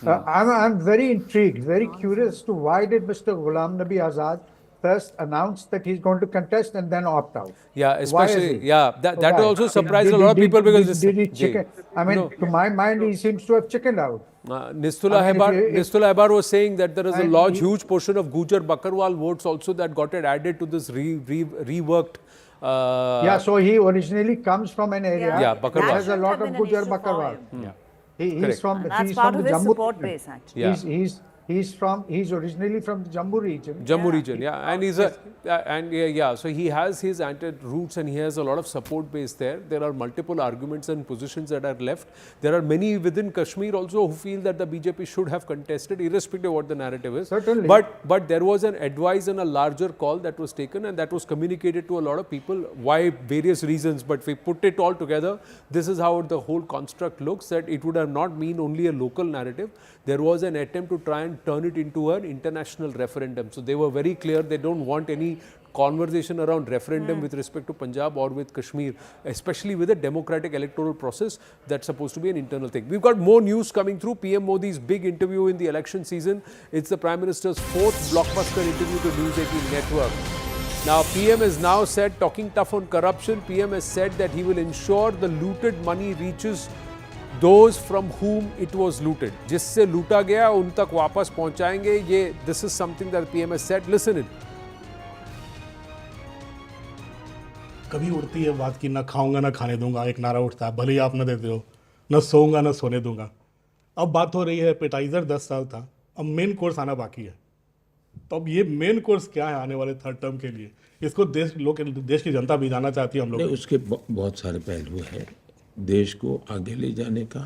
I'm very intrigued, very curious to why did Mr. Ghulam Nabi Azad first announce that he's going to contest and then opt out? Yeah, especially, that also surprised a lot of people because did he chicken? I mean, to my mind, he seems to have chickened out. Nistula Hebar was saying that there is a large, huge portion of Gujar Bakarwal votes also that got added to this reworked. So he originally comes from an area that has a lot of Gujar Bakarwal. He's from the support base, actually. He's originally from the Jammu region. And he's so he has his roots and he has a lot of support base there. There are multiple arguments and positions that are left. There are many within Kashmir also who feel that the BJP should have contested, irrespective of what the narrative is. Certainly. But there was an advice and a larger call that was taken, and that was communicated to a lot of people. Why? Various reasons. But if we put it all together, this is how the whole construct looks, that it would have not been only a local narrative. There was an attempt to try and turn it into an international referendum. So they were very clear they don't want any conversation around referendum with respect to Punjab or with Kashmir, especially with a democratic electoral process that's supposed to be an internal thing. We've got more news coming through. PM Modi's big interview in the election season. It's the Prime Minister's 4th blockbuster interview to News 18 Network. Now, PM has now said, talking tough on corruption, PM has said that he will ensure the looted money reaches those from whom it was looted. जिससे लूटा गया उन तक वापस पहुंचाएंगे. ये this is something that PM has said. Listen it. कभी उड़ती है बात की, ना खाऊंगा ना खाने दूंगा, एक नारा उठता है, भले ही आप न देते हो, न सोऊंगा न सोने दूंगा. अब बात हो रही है एपेटाइजर 10 साल था, अब मेन कोर्स आना बाकी है. तो अब ये मेन कोर्स क्या है आने वाले थर्ड टर्म के लिए? इसको देश की जनता भी जानना चाहती है हम लोग. उसके बहुत सारे पहलू हैं. देश को आगे ले जाने का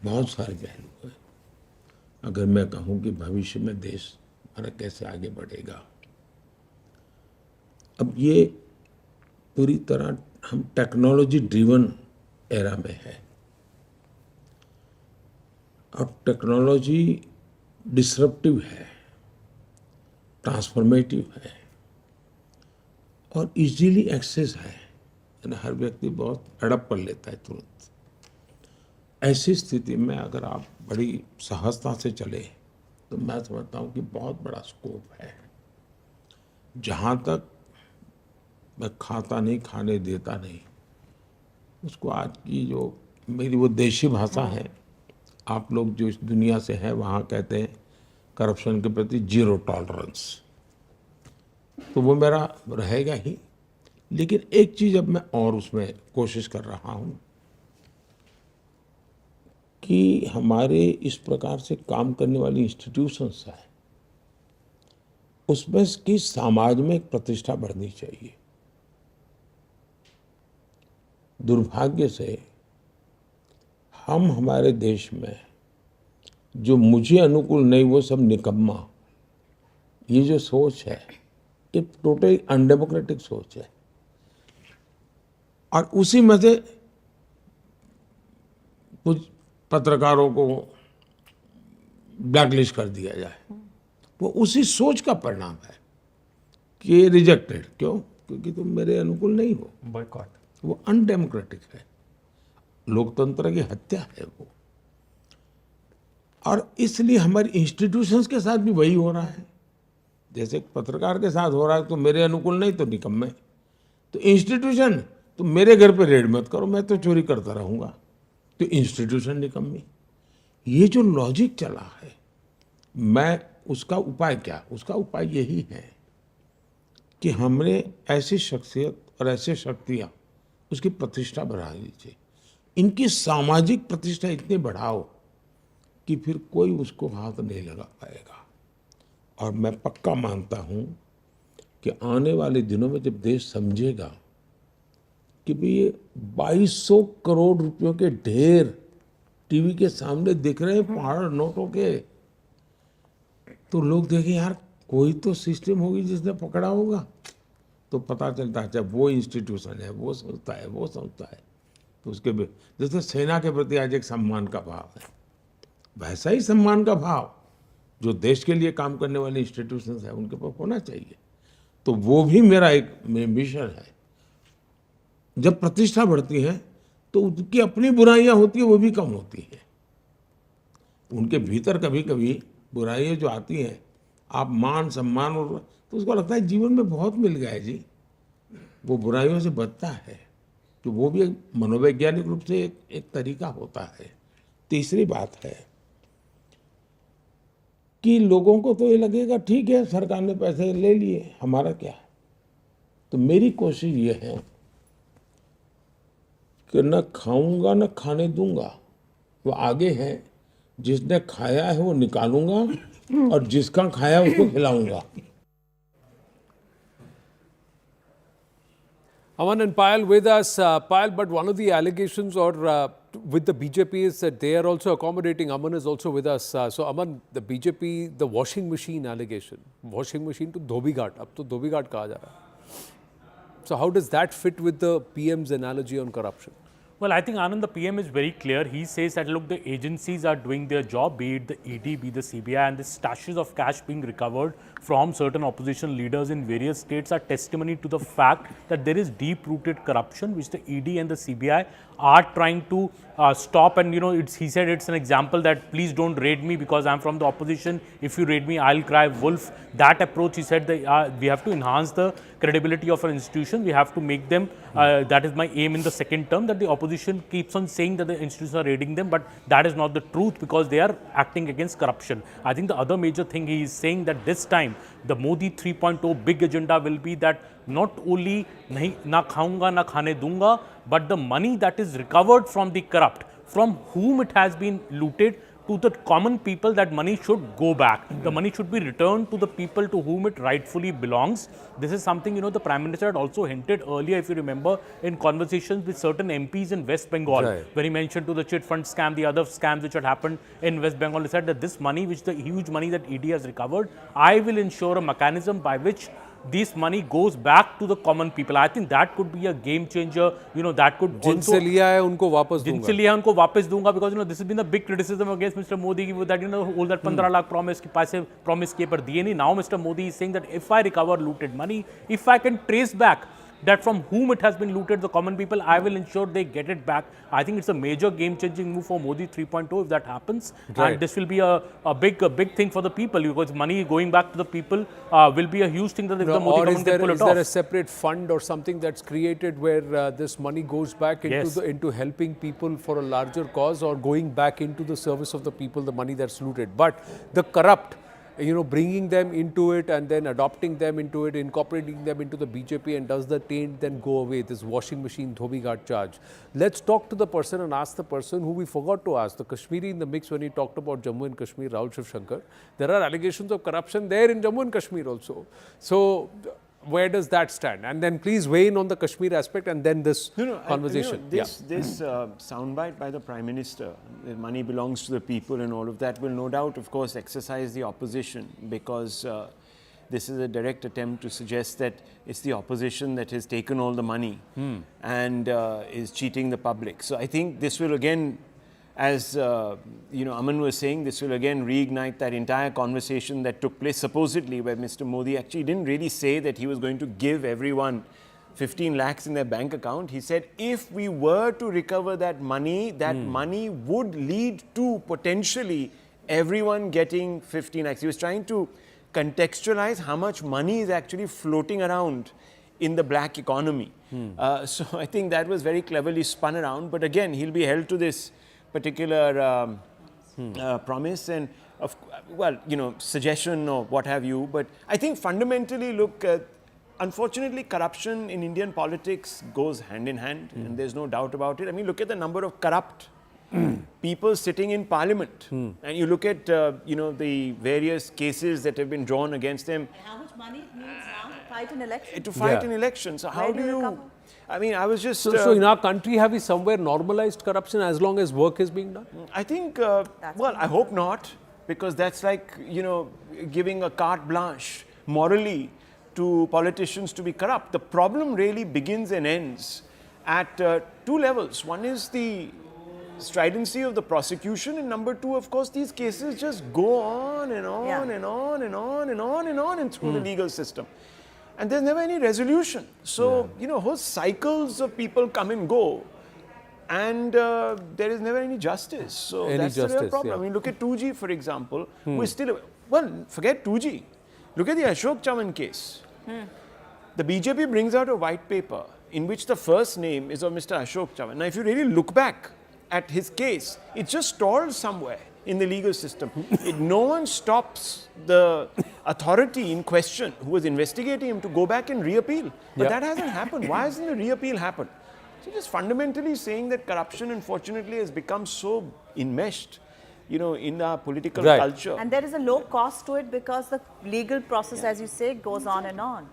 बहुत सारे पहलू हैं. अगर मैं कहूँ कि भविष्य में देश हमारा कैसे आगे बढ़ेगा, अब ये पूरी तरह हम टेक्नोलॉजी ड्रिवन एरा में है. अब टेक्नोलॉजी डिसरप्टिव है, ट्रांसफॉर्मेटिव है और इजीली एक्सेस है. हर व्यक्ति बहुत अडप कर लेता है तुरंत. ऐसी स्थिति में अगर आप बड़ी सहजता से चले तो मैं समझता हूँ कि बहुत बड़ा स्कोप है. जहाँ तक मैं खाता नहीं, खाने देता नहीं, उसको आज की जो मेरी वो देशी भाषा है, आप लोग जो इस दुनिया से हैं वहाँ कहते हैं करप्शन के प्रति जीरो टॉलरेंस, तो वो मेरा रहेगा ही. लेकिन एक चीज अब मैं और उसमें कोशिश कर रहा हूं कि हमारे इस प्रकार से काम करने वाली इंस्टीट्यूशंस है, उसमें की समाज में एक प्रतिष्ठा बढ़नी चाहिए. दुर्भाग्य से हम हमारे देश में जो मुझे अनुकूल नहीं वो सब निकम्मा, ये जो सोच है ये टोटली अनडेमोक्रेटिक सोच है. और उसी में से कुछ पत्रकारों को ब्लैकलिस्ट कर दिया जाए, वो उसी सोच का परिणाम है कि रिजेक्टेड. क्यों? क्योंकि तुम मेरे अनुकूल नहीं हो. बॉयकॉट. वो अनडेमोक्रेटिक है, लोकतंत्र की हत्या है वो. और इसलिए हमारी इंस्टीट्यूशंस के साथ भी वही हो रहा है. जैसे पत्रकार के साथ हो रहा है, तो मेरे अनुकूल नहीं तो निकम्मे. तो इंस्टीट्यूशन, तो मेरे घर पे रेड मत करो, मैं तो चोरी करता रहूँगा, तो इंस्टीट्यूशन निकम्मी. ये जो लॉजिक चला है, मैं उसका उपाय क्या? उसका उपाय यही है कि हमने ऐसी शख्सियत और ऐसे शक्तियाँ उसकी प्रतिष्ठा बढ़ा दीजिए. इनकी सामाजिक प्रतिष्ठा इतनी बढ़ाओ कि फिर कोई उसको हाथ नहीं लगा पाएगा. और मैं पक्का मानता हूँ कि आने वाले दिनों में जब देश समझेगा कि भाई ये 2200 करोड़ रुपयों के ढेर टीवी के सामने दिख रहे हैं पहाड़ नोटों के, तो लोग देखें यार कोई तो सिस्टम होगी जिसने पकड़ा होगा, तो पता चलता है जब वो इंस्टीट्यूशन है, वो संस्था है, वो संस्था है, तो उसके जैसे सेना के प्रति आज एक सम्मान का भाव है, वैसा ही सम्मान का भाव जो देश के लिए काम करने वाले इंस्टीट्यूशंस है उनके पास होना चाहिए। तो वो भी मेरा एक मिशन है। जब प्रतिष्ठा बढ़ती है तो उनकी अपनी बुराइयां होती है वो भी कम होती है। उनके भीतर कभी कभी बुराइयां जो आती हैं, आप मान सम्मान और तो उसको लगता है जीवन में बहुत मिल गया है जी, वो बुराइयों से बचता है, तो वो भी एक मनोवैज्ञानिक रूप से एक तरीका होता है। तीसरी बात है कि लोगों को तो ये लगेगा ठीक है सरकार ने पैसे ले लिए, हमारा क्या है। तो मेरी कोशिश ये है कि न खाऊंगा न खाने दूंगा, वो आगे है, जिसने खाया है वो निकालूंगा और जिसका खाया उसको खिलाऊंगा। Aman and Payal with us. Payal, but one of the allegations with the BJP is that they are also accommodating. Aman is also with us. So Aman, the BJP, the washing machine allegation, washing machine to Dhobi Ghat, ab to Dhobi Ghat kaha ja raha hai. So how does that fit with the PM's analogy on corruption? Well, I think, Anand, the PM is very clear. He says that, look, the agencies are doing their job, be it the ED, be the CBI, and the stashes of cash being recovered from certain opposition leaders in various states are testimony to the fact that there is deep-rooted corruption, which the ED and the CBI are trying to stop. And, you know, he said it's an example that please don't raid me because I'm from the opposition. If you raid me, I'll cry wolf. That approach, he said, we have to enhance the credibility of our institution. We have to make them, that is my aim in the second term, that the opposition keeps on saying that the institutions are raiding them, but that is not the truth because they are acting against corruption. I think the other major thing he is saying that this time, the Modi 3.0 big agenda will be that not only na khaunga na khane dunga, but the money that is recovered from the corrupt, from whom it has been looted, to the common people, that money should go back. The money should be returned to the people to whom it rightfully belongs. This is something, you know, the Prime Minister had also hinted earlier, if you remember, in conversations with certain MPs in West Bengal, when he mentioned to the chit fund scam, the other scams which had happened in West Bengal. He said that this money, which the huge money that ED has recovered, I will ensure a mechanism by which this money goes back to the common people. I think that could be a game changer. You know, that could जिनसे लिया है उनको वापस दूंगा. जिनसे लिया है उनको वापस दूंगा, because you know this has been a big criticism against Mr. Modi that, you know, all that 15 lakh promise ki paise promise kiye par diye nahi. Now Mr. Modi is saying that if I recover looted money, if I can trace back that from whom it has been looted, the common people, I will ensure they get it back. I think it's a major game-changing move for Modi 3.0 if that happens. Right. And this will be a big thing for the people, because money going back to the people will be a huge thing that if the Modi government can pull it off. Is there a separate fund or something that's created where this money goes back into into helping people for a larger cause, or going back into the service of the people, the money that's looted? But the corrupt, you know, bringing them into it and then adopting them into it, incorporating them into the BJP, and does the taint then go away, this washing machine Dhobi Ghat charge? Let's talk to the person and ask the person who we forgot to ask, the Kashmiri in the mix when he talked about Jammu and Kashmir, Rahul Shankar. There are allegations of corruption there in Jammu and Kashmir also. So where does that stand? And then please weigh in on the Kashmir aspect and then this conversation. This soundbite by the Prime Minister, that money belongs to the people and all of that, will no doubt, of course, exercise the opposition, because this is a direct attempt to suggest that it's the opposition that has taken all the money and is cheating the public. So I think this will again, as you know, Aman was saying, this will again reignite that entire conversation that took place supposedly, where Mr. Modi actually didn't really say that he was going to give everyone 15 lakhs in their bank account. He said if we were to recover that money, that money would lead to potentially everyone getting 15 lakhs. He was trying to contextualize how much money is actually floating around in the black economy. So I think that was very cleverly spun around. But again, he'll be held to this particular promise and, well, you know, suggestion or what have you. But I think fundamentally, look, unfortunately, corruption in Indian politics goes hand in hand, and there's no doubt about it. I mean, look at the number of corrupt people sitting in parliament, and you look at the various cases that have been drawn against them. How much money it needs now to fight an election? To fight an election. So how do you? I mean, I was just. So in our country, have we somewhere normalized corruption as long as work is being done? I think. Well, I hope not, because that's like giving a carte blanche morally to politicians to be corrupt. The problem really begins and ends at two levels. One is the stridency of the prosecution, and number two, of course, these cases just go on and on and on and on and on and on and through the legal system. And there's never any resolution. So, whole cycles of people come and go, and there is never any justice. So that's the real problem. I mean, look at 2G, for example. We're still, forget 2G. Look at the Ashok Chavan case. The BJP brings out a white paper in which the first name is of Mr. Ashok Chavan. Now, if you really look back at his case, it just stalled somewhere in the legal system. No one stops the authority in question who was investigating him to go back and reappeal. But that hasn't happened. Why hasn't the reappeal happened? So just fundamentally saying that corruption, unfortunately, has become so enmeshed, in our political culture. And there is a low cost to it because the legal process, as you say, goes on and on.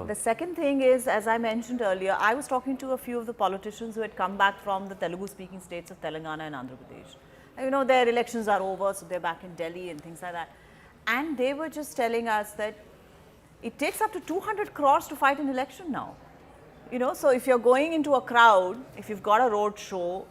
The second thing is, as I mentioned earlier, I was talking to a few of the politicians who had come back from the Telugu-speaking states of Telangana and Andhra Pradesh. Their elections are over, so they're back in Delhi and things like that. And they were just telling us that it takes up to 200 crores to fight an election now. So if you're going into a crowd, if you've got a road show,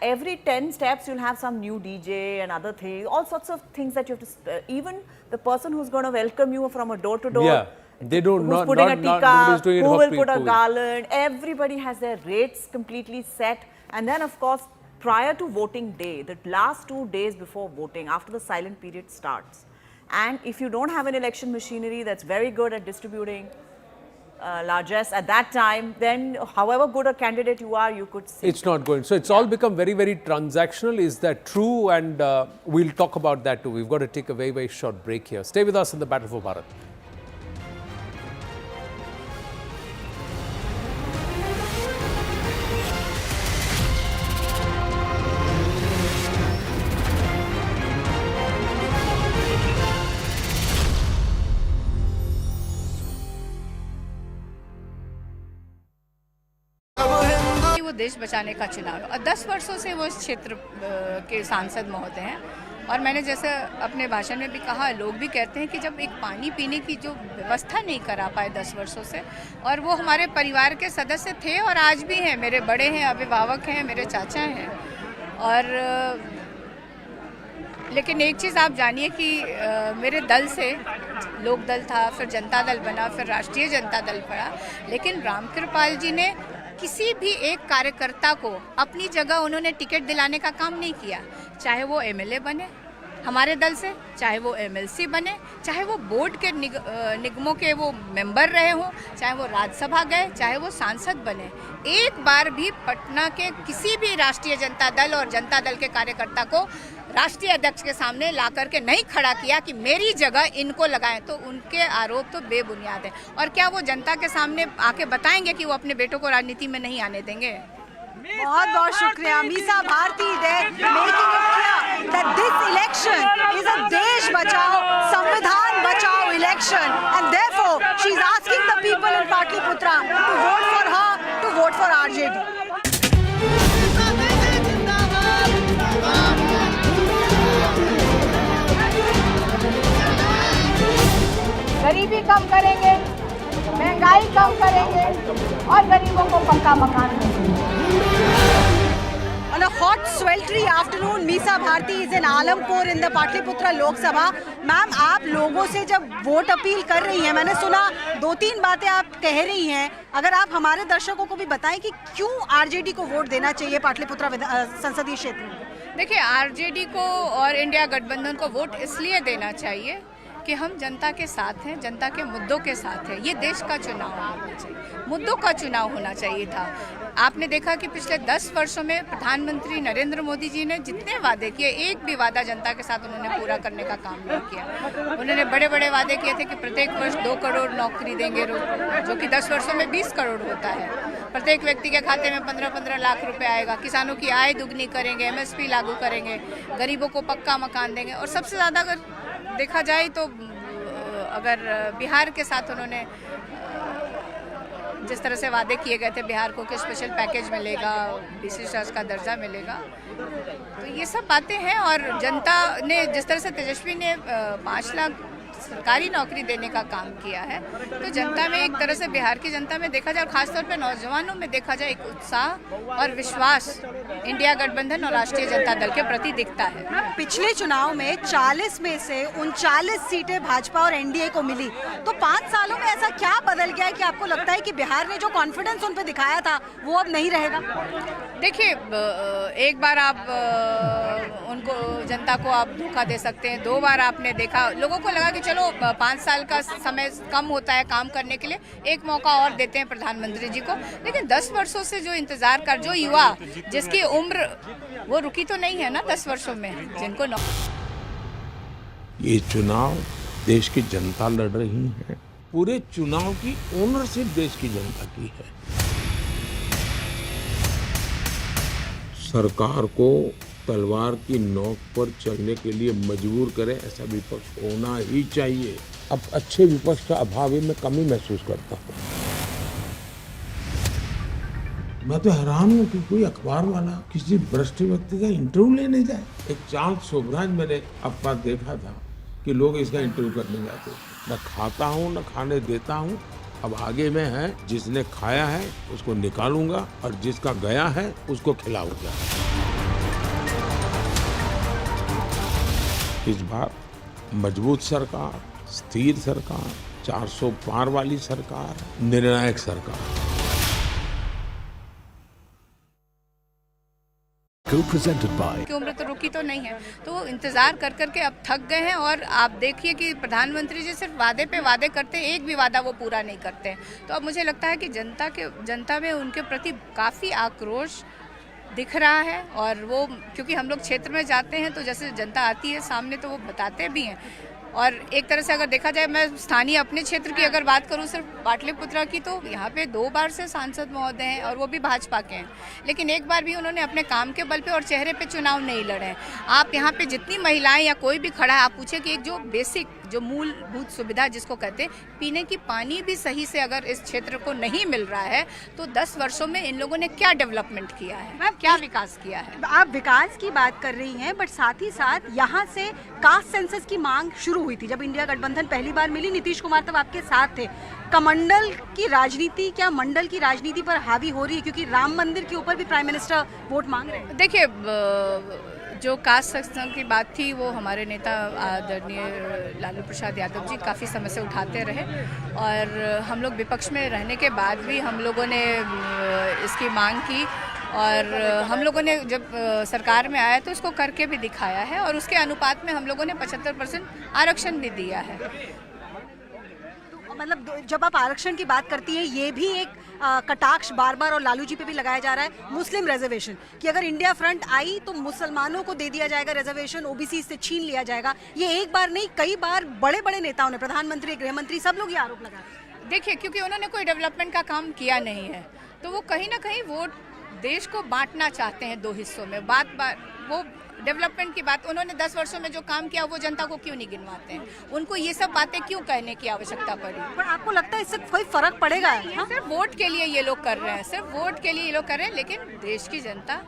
every 10 steps you'll have some new DJ and other things, all sorts of things that you have to, even the person who's going to welcome you from a door to door, they don't who's putting a tikka, who will put a garland, everybody has their rates completely set. And then of course, prior to voting day, the last 2 days before voting, after the silent period starts, and if you don't have an election machinery that's very good at distributing largesse at that time, then however good a candidate you are, you could see. It's not going. So it's all become very, very transactional. Is that true? And we'll talk about that too. We've got to take a very, very short break here. Stay with us in the Battle for Bharat. देश बचाने का चुनाव है और 10 वर्षों से वो इस क्षेत्र के सांसद महोदय हैं और मैंने जैसे अपने भाषण में भी कहा, लोग भी कहते हैं कि जब एक पानी पीने की जो व्यवस्था नहीं करा पाए 10 वर्षों से, और वो हमारे परिवार के सदस्य थे और आज भी हैं, मेरे बड़े हैं, अभिभावक हैं, मेरे चाचा हैं। और लेकिन एक चीज़ आप जानिए कि मेरे दल से लोक दल था, फिर जनता दल बना, फिर राष्ट्रीय जनता दल पड़ा, लेकिन रामकृपाल जी ने किसी भी एक कार्यकर्ता को अपनी जगह उन्होंने टिकट दिलाने का काम नहीं किया, चाहे वो एमएलए बने हमारे दल से, चाहे वो एमएलसी बने, चाहे वो बोर्ड के निगमों के वो मेंबर रहे हों, चाहे वो राज्यसभा गए, चाहे वो सांसद बने। एक बार भी पटना के किसी भी राष्ट्रीय जनता दल और जनता दल के कार्यकर्ता को राष्ट्रीय अध्यक्ष के सामने ला करके नहीं खड़ा किया कि मेरी जगह इनको लगाएं, तो उनके आरोप तो बेबुनियाद है। और क्या वो जनता के सामने आके बताएंगे कि वो अपने बेटों को राजनीति में नहीं आने देंगे? बहुत बहुत शुक्रिया Misa Bharti making it clear that this election is a देश बचाओ संविधान बचाओ election and therefore she is asking the people in Pataliputra to vote for her, to vote for RJD. गरीबी कम करेंगे, महंगाई कम करेंगे और गरीबों को पक्का मकान देंगे। On a hot, sweltering afternoon, Misa Bharti is in Alampur in the Pataliputra लोक सभा। मैम, आप लोगों से जब वोट अपील कर रही हैं, मैंने सुना 2-3 बातें आप कह रही हैं, अगर आप हमारे दर्शकों को भी बताएं कि क्यों आरजेडी को वोट देना चाहिए पाटलिपुत्रा संसदीय क्षेत्र में। देखिए, आरजेडी को और इंडिया गठबंधन को वोट इसलिए देना चाहिए कि हम जनता के साथ हैं, जनता के मुद्दों के साथ हैं। ये देश का चुनाव होना चाहिए, मुद्दों का चुनाव होना चाहिए था। आपने देखा कि पिछले 10 वर्षों में प्रधानमंत्री नरेंद्र मोदी जी ने जितने वादे किए, एक भी वादा जनता के साथ उन्होंने पूरा करने का काम नहीं किया। उन्होंने बड़े बड़े वादे किए थे कि प्रत्येक वर्ष 2 करोड़ नौकरी देंगे, जो कि 10 वर्षों में 20 करोड़ होता है। प्रत्येक व्यक्ति के खाते में 15-15 लाख रुपए आएगा, किसानों की आय दुगनी करेंगे, MSP लागू करेंगे, गरीबों को पक्का मकान देंगे। और सबसे ज़्यादा अगर देखा जाए तो अगर बिहार के साथ उन्होंने जिस तरह से वादे किए गए थे बिहार को कि स्पेशल पैकेज मिलेगा, विशेष का दर्जा मिलेगा, तो ये सब बातें हैं। और जनता ने जिस तरह से तेजस्वी ने 5 लाख सरकारी नौकरी देने का काम किया है, तो जनता में एक तरह से बिहार की जनता में देखा जाए और खासतौर पे नौजवानों में देखा जाए एक उत्साह और विश्वास इंडिया गठबंधन और राष्ट्रीय जनता दल के प्रति दिखता है। पिछले चुनाव में 40 में से 39 सीटें भाजपा और एनडीए को मिली, तो 5 सालों में ऐसा क्या बदल गया है कि आपको लगता है कि बिहार ने जो कॉन्फिडेंस उन पे दिखाया था वो अब नहीं रहेगा? देखिए, एक बार आप उनको जनता को आप धोखा दे सकते हैं, 2 बार आपने देखा, लोगों को लगा कि चलो 5 साल का समय कम होता है काम करने के लिए, एक मौका और देते हैं प्रधानमंत्री जी को। लेकिन 10 वर्षों से जो इंतजार कर, जो युवा जिसकी उम्र वो रुकी तो नहीं है ना 10 वर्षों में, जिनको ये चुनाव देश की जनता लड़ रही है, पूरे चुनाव की ओनरशिप देश की जनता की है। सरकार को तलवार की नोक पर चलने के लिए मजबूर करे ऐसा विपक्ष होना ही चाहिए। अब अच्छे विपक्ष का अभाव ही मैं कमी महसूस करता हूँ। मैं तो हैरान हूँ कि कोई अखबार वाला किसी भ्रष्ट व्यक्ति का इंटरव्यू लेने जाए। एक चांद शोभराज मैंने अब बात देखा था कि लोग इसका इंटरव्यू करने जाते, न खाता हूँ न खाने देता हूँ। अब आगे में है, जिसने खाया है उसको निकालूंगा और जिसका गया है उसको खिलाऊंगा। इस बार मजबूत सरकार, स्थिर सरकार, 400 पार वाली सरकार, निर्णायक सरकार। Co-presented by की उम्र तो रुकी तो नहीं है, तो वो इंतजार कर करके अब थक गए हैं। और आप देखिए कि प्रधानमंत्री जी सिर्फ वादे पे वादे करते हैं, एक भी वादा वो पूरा नहीं करते हैं। तो अब मुझे लगता है कि जनता में उनके प्रति काफ़ी आक्रोश दिख रहा है। और वो क्योंकि हम लोग क्षेत्र में जाते हैं तो जैसे जनता आती है सामने तो वो बताते भी हैं। और एक तरह से अगर देखा जाए, मैं स्थानीय अपने क्षेत्र की अगर बात करूं सिर्फ पाटलिपुत्रा की, तो यहाँ पे 2 बार से सांसद महोदय हैं और वो भी भाजपा के हैं, लेकिन एक बार भी उन्होंने अपने काम के बल पे और चेहरे पे चुनाव नहीं लड़े हैं। आप यहाँ पे जितनी महिलाएं या कोई भी खड़ा है, आप पूछे कि एक जो बेसिक जो मूलभूत सुविधा जिसको कहते हैं पीने की पानी भी सही से अगर इस क्षेत्र को नहीं मिल रहा है, तो 10 वर्षों में इन लोगों ने क्या डेवलपमेंट किया है, क्या विकास किया है? आप विकास की बात कर रही हैं, बट साथ ही साथ यहाँ से कास्ट सेंसस की मांग शुरू हुई थी जब इंडिया गठबंधन पहली बार मिली। नीतीश कुमार तब आपके साथ थे। कमंडल की राजनीति क्या मंडल की राजनीति पर हावी हो रही है, क्योंकि राम मंदिर के ऊपर भी प्राइम मिनिस्टर वोट मांग रहे हैं? देखिए, जो कास्ट सेक्शन की बात थी वो हमारे नेता आदरणीय लालू प्रसाद यादव जी काफ़ी समय से उठाते रहे, और हम लोग विपक्ष में रहने के बाद भी हम लोगों ने इसकी मांग की, और हम लोगों ने जब सरकार में आया तो इसको करके भी दिखाया है, और उसके अनुपात में हम लोगों ने 75% आरक्षण भी दिया है। मतलब जब आप आरक्षण की बात करती हैं, ये भी एक कटाक्ष बार बार और लालू जी पे भी लगाया जा रहा है, मुस्लिम रिजर्वेशन, कि अगर इंडिया फ्रंट आई तो मुसलमानों को दे दिया जाएगा रिजर्वेशन, ओबीसी से छीन लिया जाएगा। ये एक बार नहीं, कई बार बड़े बड़े नेताओं ने, प्रधानमंत्री, गृह मंत्री, सब लोग ये आरोप लगाए। देखिए, क्योंकि उन्होंने कोई डेवलपमेंट का काम किया नहीं है, तो वो कहीं ना कहीं वोट देश को बांटना चाहते हैं 2 हिस्सों में। वो डेवलपमेंट की बात उन्होंने 10 वर्षों में जो काम किया वो जनता को क्यों नहीं गिनवाते हैं? उनको ये सब बातें क्यों कहने की आवश्यकता पड़ी? पर आपको लगता है इससे कोई फर्क पड़ेगा? सिर्फ वोट के लिए ये लोग कर रहे हैं, सिर्फ वोट के लिए ये लोग कर रहे हैं, लेकिन देश की जनता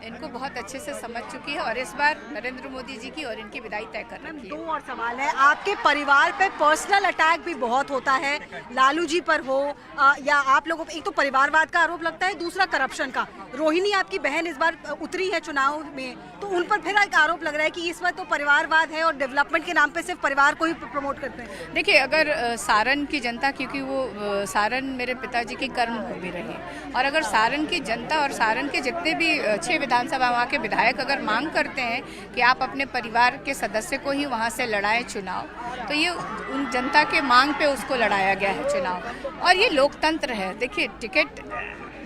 इनको बहुत अच्छे से समझ चुकी है, और इस बार नरेंद्र मोदी जी की और इनकी विदाई तय कर रही है। 2 और सवाल है, आपके परिवार पे पर्सनल अटैक भी बहुत होता है, लालू जी पर हो या आप लोगों पर, एक तो परिवारवाद का आरोप लगता है, दूसरा करप्शन का। रोहिणी आपकी बहन इस बार उतरी है चुनाव में, तो उन पर फिर एक आरोप लग रहा है कि इस बार तो परिवारवाद है और डेवलपमेंट के नाम पे सिर्फ परिवार को ही प्रमोट करते हैं। देखिए, अगर सारण की जनता, क्योंकि वो सारण मेरे पिताजी की कर्मभूमि रही, और अगर सारण की जनता और सारण के जितने भी 6 विधानसभा वहाँ के विधायक अगर मांग करते हैं कि आप अपने परिवार के सदस्य को ही वहाँ से लड़ाएं चुनाव, तो ये उन जनता के मांग पे उसको लड़ाया गया है चुनाव, और ये लोकतंत्र है। देखिए,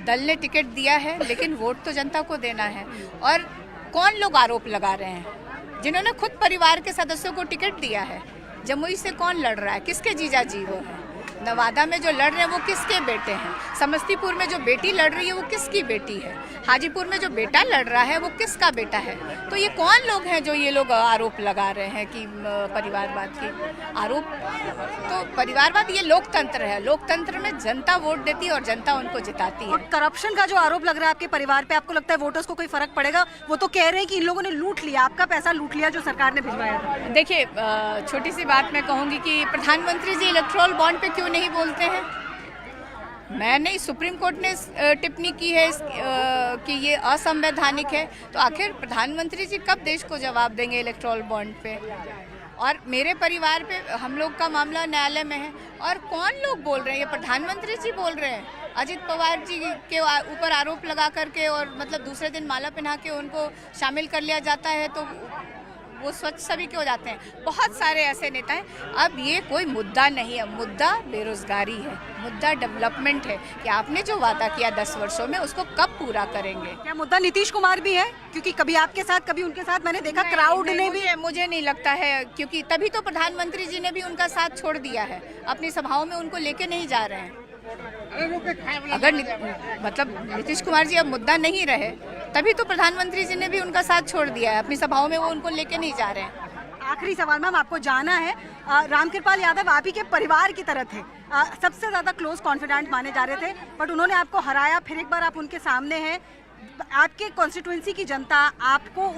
दल ने टिकट दिया है, लेकिन वोट तो जनता को देना है। और कौन लोग आरोप लगा रहे हैं? जिन्होंने खुद परिवार के सदस्यों को टिकट दिया है। जमुई से कौन लड़ रहा है? किसके जीजा जी वो है? नवादा में जो लड़ रहे हैं वो किसके बेटे हैं? समस्तीपुर में जो बेटी लड़ रही है वो किसकी बेटी है, हाजीपुर में जो बेटा लड़ रहा है वो किसका बेटा है। तो ये कौन लोग हैं जो ये लोग आरोप लगा रहे हैं कि परिवारवाद की आरोप। तो परिवारवाद ये लोकतंत्र है, लोकतंत्र में जनता वोट देती है और जनता उनको जिताती है। और करप्शन का जो आरोप लग रहा है आपके परिवार पे, आपको लगता है वोटर्स को कोई फर्क पड़ेगा? वो तो कह रहे हैं कि इन लोगों ने लूट लिया, आपका पैसा लूट लिया जो सरकार ने भिजवाया था। देखिए, छोटी सी बात मैं कहूँगी कि प्रधानमंत्री जी इलेक्टोरल बॉन्ड पे क्यों नहीं बोलते हैं। मैंने सुप्रीम कोर्ट ने टिप्पणी की है कि ये असंवैधानिक है, तो आखिर प्रधानमंत्री जी कब देश को जवाब देंगे इलेक्टोरल बॉन्ड पे। और मेरे परिवार पे हम लोग का मामला न्यायालय में है और कौन लोग बोल रहे हैं, ये प्रधानमंत्री जी बोल रहे हैं। अजित पवार जी के ऊपर आरोप लगा करके और मतलब दूसरे दिन माला पहना के उनको शामिल कर लिया जाता है तो वो स्वच्छ सभी के हो जाते हैं। बहुत सारे ऐसे नेता हैं। अब ये कोई मुद्दा नहीं है, मुद्दा बेरोजगारी है, मुद्दा डेवलपमेंट है कि आपने जो वादा किया 10 वर्षों में उसको कब पूरा करेंगे। क्या मुद्दा नीतीश कुमार भी है? क्योंकि कभी आपके साथ कभी उनके साथ मैंने देखा क्राउड ने भी। मुझे नहीं लगता है, क्योंकि तभी तो प्रधानमंत्री जी ने भी उनका साथ छोड़ दिया है, अपनी सभाओं में उनको लेके नहीं जा रहे हैं। अगर मतलब नीतीश कुमार जी अब मुद्दा नहीं रहे तभी तो प्रधानमंत्री जी ने भी उनका साथ छोड़ दिया है, अपनी सभाओं में वो उनको लेके नहीं जा रहे हैं। आखिरी सवाल मैम, आपको जाना है, रामकृपाल यादव आप ही के परिवार की तरह थे, सबसे ज्यादा क्लोज कॉन्फिडेंट माने जा रहे थे, बट उन्होंने आपको हराया, फिर एक बार आप उनके सामने हैं। आपके कॉन्स्टिट्यूएंसी की जनता आपको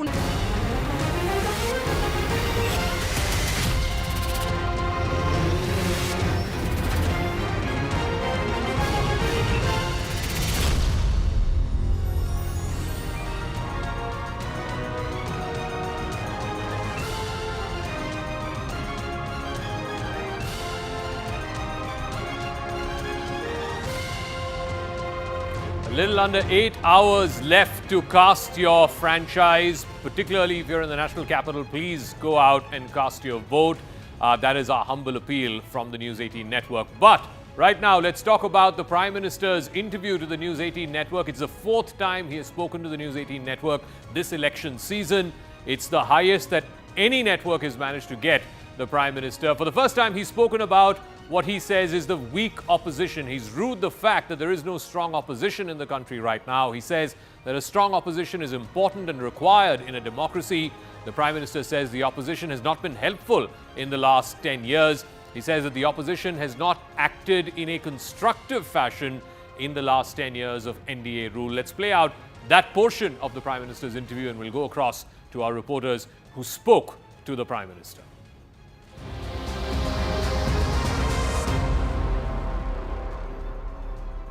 Little under 8 hours left to cast your franchise, particularly if you're in the national capital. Please go out and cast your vote. That is our humble appeal from the News 18 network. But right now, let's talk about the Prime Minister's interview to the News 18 network. It's the 4th time he has spoken to the News 18 network this election season. It's the highest that any network has managed to get the Prime Minister. For the first time, he's spoken about what he says is the weak opposition. He's rued the fact that there is no strong opposition in the country right now. He says that a strong opposition is important and required in a democracy. The Prime Minister says the opposition has not been helpful in the last 10 years. He says that the opposition has not acted in a constructive fashion in the last 10 years of NDA rule. Let's play out that portion of the Prime Minister's interview and we'll go across to our reporters who spoke to the Prime Minister.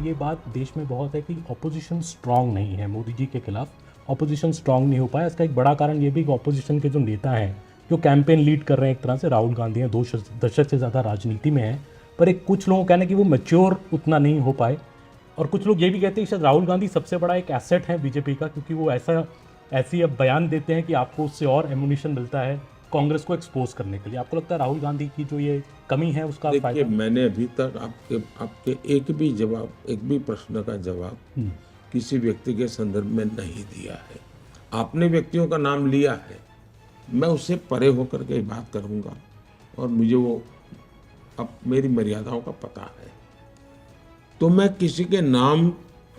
ये बात देश में बहुत है कि opposition strong नहीं है मोदी जी के खिलाफ, ऑपोजिशन स्ट्रांग नहीं हो पाया। इसका एक बड़ा कारण ये भी कि ऑपोजिशन के जो नेता हैं जो कैंपेन लीड कर रहे हैं, एक तरह से राहुल गांधी हैं, 2 दशक से ज़्यादा राजनीति में हैं, पर एक कुछ लोगों का कहना है कि वो मैच्योर उतना नहीं हो पाए। और कुछ लोग ये भी कहते हैं कि शायद राहुल गांधी सबसे बड़ा एक एसेट है बीजेपी का, क्योंकि वो ऐसी अब बयान देते हैं कि आपको उससे और एमुनिशन मिलता है कांग्रेस को एक्सपोज करने के लिए। आपको लगता है राहुल गांधी की जो ये कमी है उसका देखिए, मैंने अभी तक आपके एक भी प्रश्न का जवाब किसी व्यक्ति के संदर्भ में नहीं दिया है। आपने व्यक्तियों का नाम लिया है, मैं उससे परे होकर के बात करूंगा और मुझे वो अब मेरी मर्यादाओं का पता है। तो मैं किसी के नाम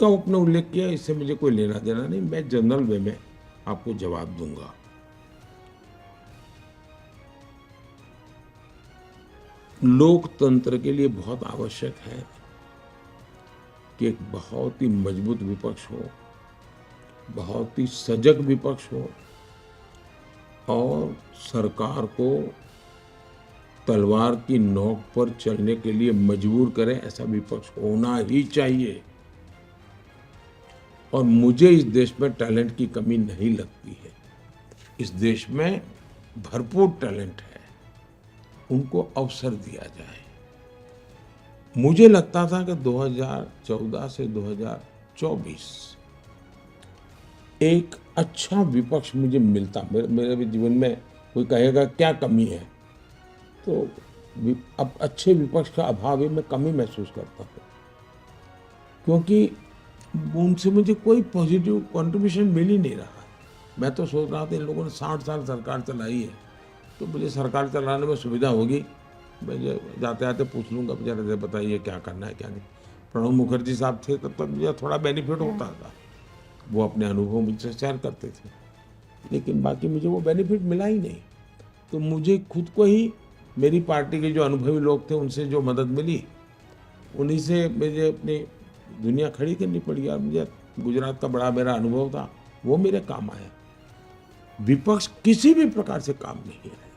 का अपने उल्लेख किया, इससे मुझे कोई लेना देना नहीं। मैं जनरल वे में आपको जवाब दूंगा। लोकतंत्र के लिए बहुत आवश्यक है कि एक बहुत ही मजबूत विपक्ष हो, बहुत ही सजग विपक्ष हो और सरकार को तलवार की नोक पर चलने के लिए मजबूर करे, ऐसा विपक्ष होना ही चाहिए। और मुझे इस देश में टैलेंट की कमी नहीं लगती है। इस देश में भरपूर टैलेंट है, उनको अवसर दिया जाए। मुझे लगता था कि 2014 से 2024 एक अच्छा विपक्ष मुझे मिलता। मेरे भी जीवन में कोई कहेगा क्या कमी है, तो अब अच्छे विपक्ष का अभाव है, मैं कमी महसूस करता हूँ, क्योंकि उनसे मुझे कोई पॉजिटिव कंट्रीब्यूशन मिल ही नहीं रहा। मैं तो सोच रहा था इन लोगों ने 60 साल सरकार चलाई है, तो मुझे सरकार चलाने में सुविधा होगी, मैं जाते आते पूछ लूँगा जरा बताइए क्या करना है क्या नहीं। प्रणब मुखर्जी साहब थे तब तक मुझे थोड़ा बेनिफिट होता था, वो अपने अनुभव मुझसे शेयर करते थे, लेकिन बाकी मुझे वो बेनिफिट मिला ही नहीं। तो मुझे खुद को ही मेरी पार्टी के जो अनुभवी लोग थे उनसे जो मदद मिली, उन्हीं से मुझे अपनी दुनिया खड़ी करनी पड़ी। और मुझे गुजरात का बड़ा मेरा अनुभव था, वो मेरे काम आया। विपक्ष किसी भी प्रकार से काम नहीं आया,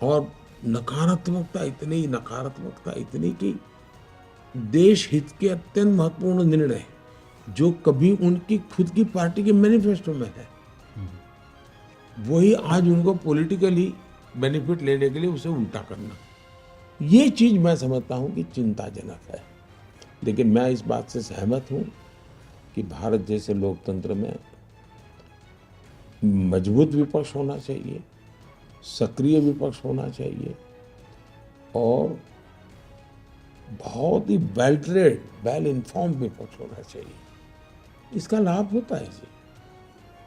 और नकारात्मकता इतनी कि देश हित के अत्यंत महत्वपूर्ण निर्णय जो कभी उनकी खुद की पार्टी के मैनिफेस्टो में है, वही आज उनको पॉलिटिकली बेनिफिट लेने के लिए उसे उल्टा करना, ये चीज मैं समझता हूं कि चिंताजनक है। लेकिन मैं इस बात से सहमत हूं कि भारत जैसे लोकतंत्र में मजबूत विपक्ष होना चाहिए, सक्रिय विपक्ष होना चाहिए, और बहुत ही वेल ट्रेड, वेल इन्फॉर्म्ड विपक्ष होना चाहिए। इसका लाभ होता है जी।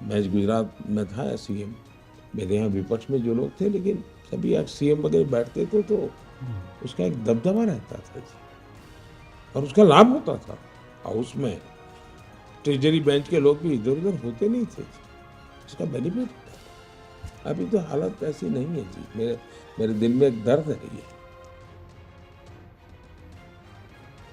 मैं गुजरात में था सीएम, मेरे यहाँ विपक्ष में जो लोग थे, लेकिन सभी सीएम वगैरह बैठते थे तो उसका एक दबदबा रहता था जी, और उसका लाभ होता था। हाउस में ट्रेजरी बेंच के लोग भी इधर उधर होते नहीं थे, उसका बेनिफिट होता था। अभी तो हालत ऐसी नहीं है जी, मेरे दिल में एक दर्द है ये।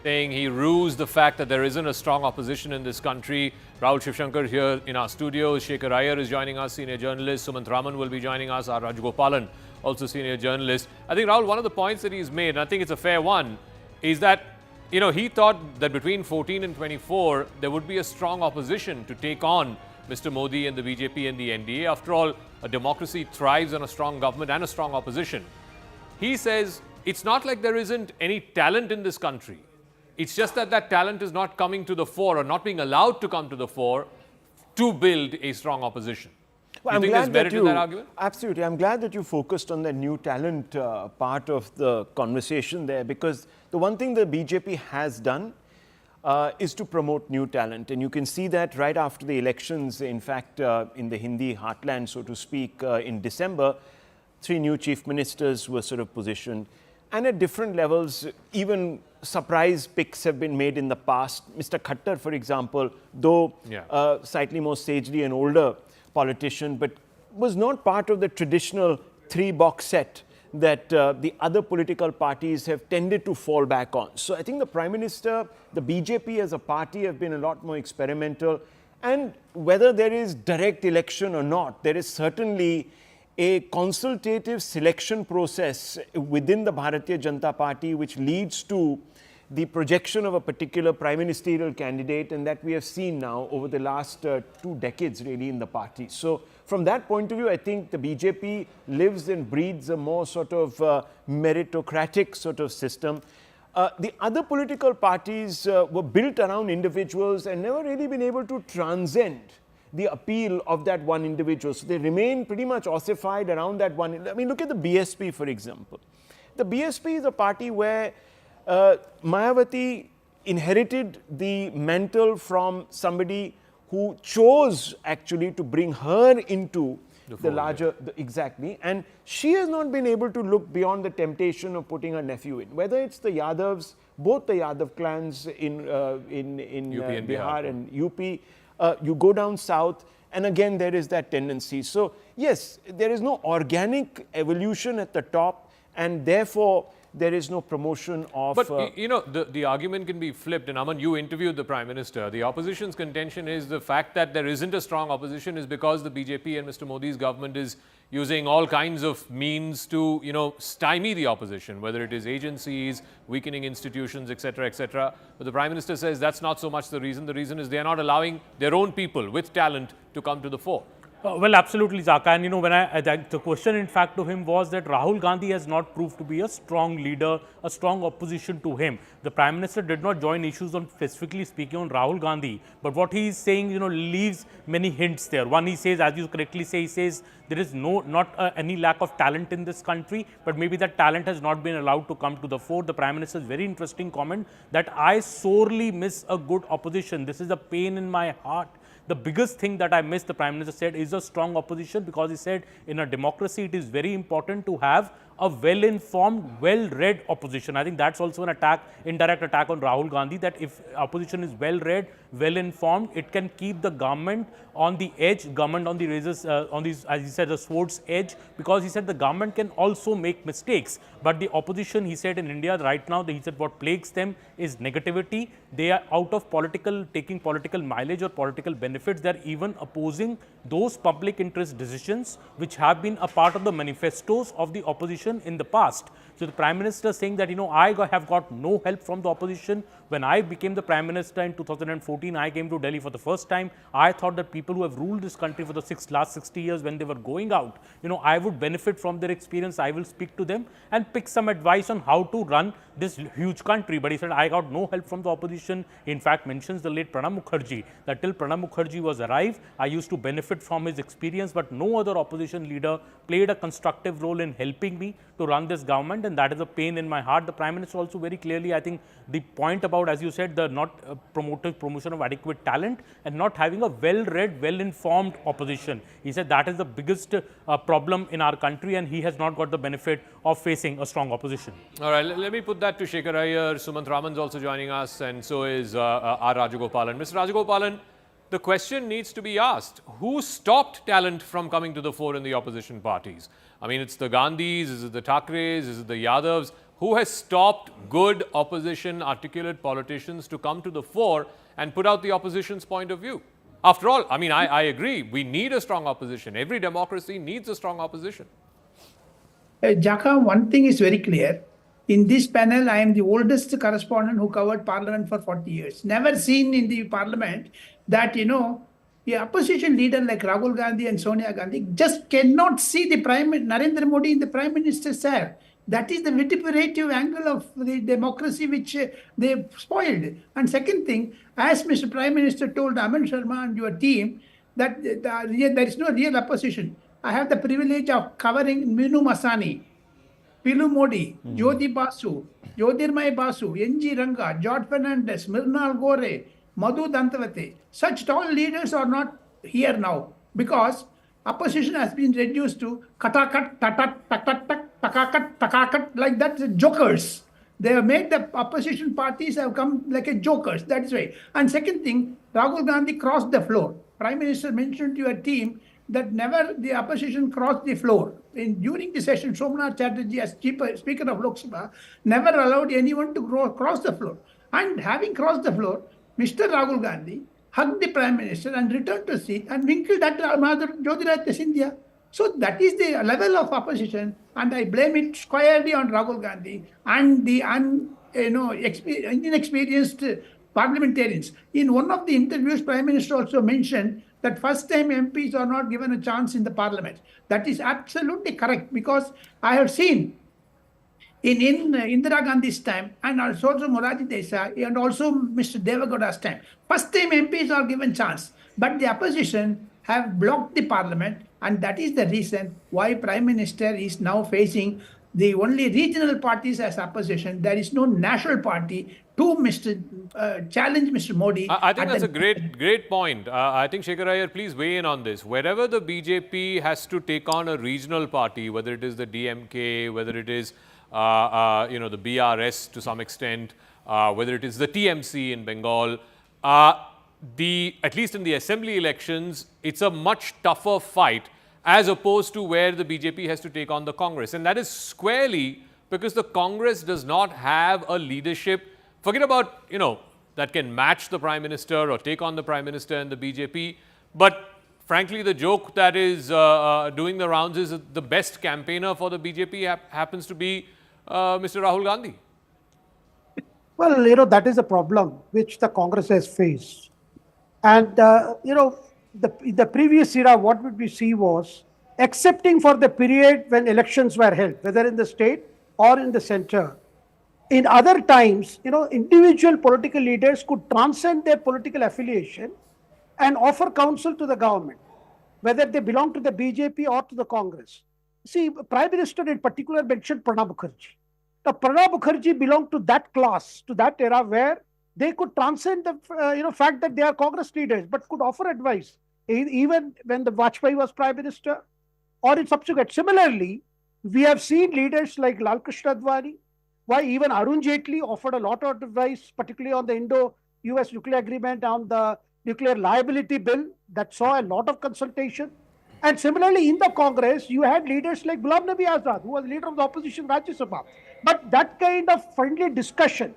Saying he rues the fact that there isn't a strong opposition in this country. Rahul Shivshankar here in our studios. Shekhar Iyer is joining us, senior journalist. Sumant Raman will be joining us. R. Rajgopalan, also senior journalist. I think, Rahul, one of the points that he's made, and I think it's a fair one, is that, he thought that between 14 and 24, there would be a strong opposition to take on Mr. Modi and the BJP and the NDA. After all, a democracy thrives on a strong government and a strong opposition. He says it's not like there isn't any talent in this country. It's just that that talent is not coming to the fore, or not being allowed to come to the fore to build a strong opposition. Well, you think there's merit in that argument? Absolutely. I'm glad that you focused on the new talent part of the conversation there, because the one thing the BJP has done is to promote new talent. And you can see that right after the elections, in fact, in the Hindi heartland, so to speak, in December, 3 new chief ministers were sort of positioned. And at different levels, even surprise picks have been made in the past. Mr. Khattar, for example, though slightly more sagely an older politician, but was not part of the traditional 3-box set that the other political parties have tended to fall back on. So I think the Prime Minister, the BJP as a party have been a lot more experimental. And whether there is direct election or not, there is certainly a consultative selection process within the Bharatiya Janata Party which leads to the projection of a particular prime ministerial candidate, and that we have seen now over the last 2 decades really in the party. So from that point of view, I think the BJP lives and breathes a more sort of meritocratic sort of system. The other political parties were built around individuals and never really been able to transcend the appeal of that one individual. So they remain pretty much ossified around that one. I mean, look at the BSP, for example. The BSP is a party where Mayawati inherited the mantle from somebody who chose actually to bring her into the larger, exactly. And she has not been able to look beyond the temptation of putting her nephew in. Whether it's the Yadavs, both the Yadav clans in UP and Bihar and UP, you go down south, and again there is that tendency. So yes, there is no organic evolution at the top, and therefore there is no promotion of... But, the argument can be flipped. And Aman, you interviewed the Prime Minister. The opposition's contention is the fact that there isn't a strong opposition is because the BJP and Mr. Modi's government is using all kinds of means to, stymie the opposition, whether it is agencies, weakening institutions, etc., etc. But the Prime Minister says that's not so much the reason. The reason is they are not allowing their own people with talent to come to the fore. Well, absolutely, Zaka. And when the question, in fact, to him was that Rahul Gandhi has not proved to be a strong leader, a strong opposition to him. The Prime Minister did not join issues on specifically speaking on Rahul Gandhi, but what he is saying, leaves many hints there. One, he says, as you correctly say, he says there is not any lack of talent in this country, but maybe that talent has not been allowed to come to the fore. The Prime Minister's very interesting comment that I sorely miss a good opposition. This is a pain in my heart. The biggest thing that I miss, the Prime Minister said, is a strong opposition, because he said in a democracy it is very important to have a well-informed, well-read opposition. I think that's also an attack, indirect attack on Rahul Gandhi, that if opposition is well-read, well-informed, it can keep the government on the edge, government on the razors, on these, as he said, the sword's edge, because he said the government can also make mistakes. But the opposition, he said, in India right now, he said what plagues them is negativity. They are out of taking political mileage or political benefits. They are even opposing those public interest decisions which have been a part of the manifestos of the opposition in the past. So the Prime Minister saying that, I have got no help from the opposition. When I became the Prime Minister in 2014, I came to Delhi for the first time. I thought that people who have ruled this country for the last 60 years, when they were going out, I would benefit from their experience. I will speak to them and pick some advice on how to run this huge country. But he said, I got no help from the opposition. In fact, mentions the late Pranab Mukherjee, that till Pranab Mukherjee was arrived, I used to benefit from his experience, but no other opposition leader played a constructive role in helping me to run this government, and that is a pain in my heart. The Prime Minister also very clearly, I think, the point about, as you said, the not promotion of adequate talent and not having a well-read, well-informed opposition. He said that is the biggest problem in our country, and he has not got the benefit of facing a strong opposition. All right, let me put that to Shekhar Iyer. Sumant Raman's also joining us, and so is R. Rajagopalan. Mr. Rajagopalan, the question needs to be asked. Who stopped talent from coming to the fore in the opposition parties? I mean, it's the Gandhis, is it the Thakres, is it the Yadavs? Who has stopped good opposition, articulate politicians to come to the fore and put out the opposition's point of view? After all, I mean, I agree, we need a strong opposition. Every democracy needs a strong opposition. Jaka, one thing is very clear. In this panel, I am the oldest correspondent who covered parliament for 40 years. Never seen in the parliament that, the opposition leader like Rahul Gandhi and Sonia Gandhi just cannot see the Narendra Modi in the Prime Minister's chair. That is the vituperative angle of the democracy which they spoiled. And second thing, as Mr. Prime Minister told Aman Sharma and your team, that there is no real opposition. I have the privilege of covering Minu Masani, Pilu Modi, Jyoti Basu, Jyotirmay Basu, N.G. Ranga, George Fernandez, Mrinal Gore, Madhu Dantavate. Such tall leaders are not here now because opposition has been reduced to katakat, tatat, takatat, takakat, takakat, like that, jokers. They have made the opposition parties have come like a jokers. That is why. And second thing, Rahul Gandhi crossed the floor. Prime Minister mentioned to your team that never the opposition crossed the floor. During the session, Somnath Chatterjee, as Speaker of Lok Sabha, never allowed anyone to cross the floor. And having crossed the floor, Mr. Rahul Gandhi hugged the Prime Minister and returned to seat and winkled at Mother Jyotiradittya Scindia. So that is the level of opposition, and I blame it squarely on Rahul Gandhi and the inexperienced parliamentarians. In one of the interviews, Prime Minister also mentioned that first-time MPs are not given a chance in the parliament. That is absolutely correct, because I have seen in Indira Gandhi's time and also Morarji Desai and also Mr. Devagowda's time, first-time MPs are given chance, but the opposition have blocked the parliament, and that is the reason why Prime Minister is now facing the only regional parties as opposition. There is no national party to challenge Mr. Modi. I think that's a great point. I think Shekhar Iyer, please weigh in on this. Wherever the BJP has to take on a regional party, whether it is the DMK, whether it is the BRS to some extent, whether it is the TMC in Bengal, at least in the assembly elections, it's a much tougher fight as opposed to where the BJP has to take on the Congress. And that is squarely because the Congress does not have a leadership, forget about, that can match the Prime Minister or take on the Prime Minister and the BJP. But frankly, the joke that is doing the rounds is that the best campaigner for the BJP happens to be Mr. Rahul Gandhi. Well, that is a problem which the Congress has faced. And, the previous era, what would we see was, excepting for the period when elections were held, whether in the state or in the center, in other times, individual political leaders could transcend their political affiliation and offer counsel to the government, whether they belong to the BJP or to the Congress. See, Prime Minister in particular mentioned Pranab Mukherjee. Now, Pranab Mukherjee belonged to that class, to that era where they could transcend the fact that they are Congress leaders, but could offer advice, even when the Vajpayee was Prime Minister or in subsequent. Similarly, We have seen leaders like Lal Krishna Advani, why even Arun Jaitley offered a lot of advice, particularly on the Indo-US nuclear agreement, on the nuclear liability bill that saw a lot of consultation. And similarly, in the Congress, you had leaders like Ghulam Nabi Azad, who was leader of the opposition Rajya Sabha. But that kind of friendly discussion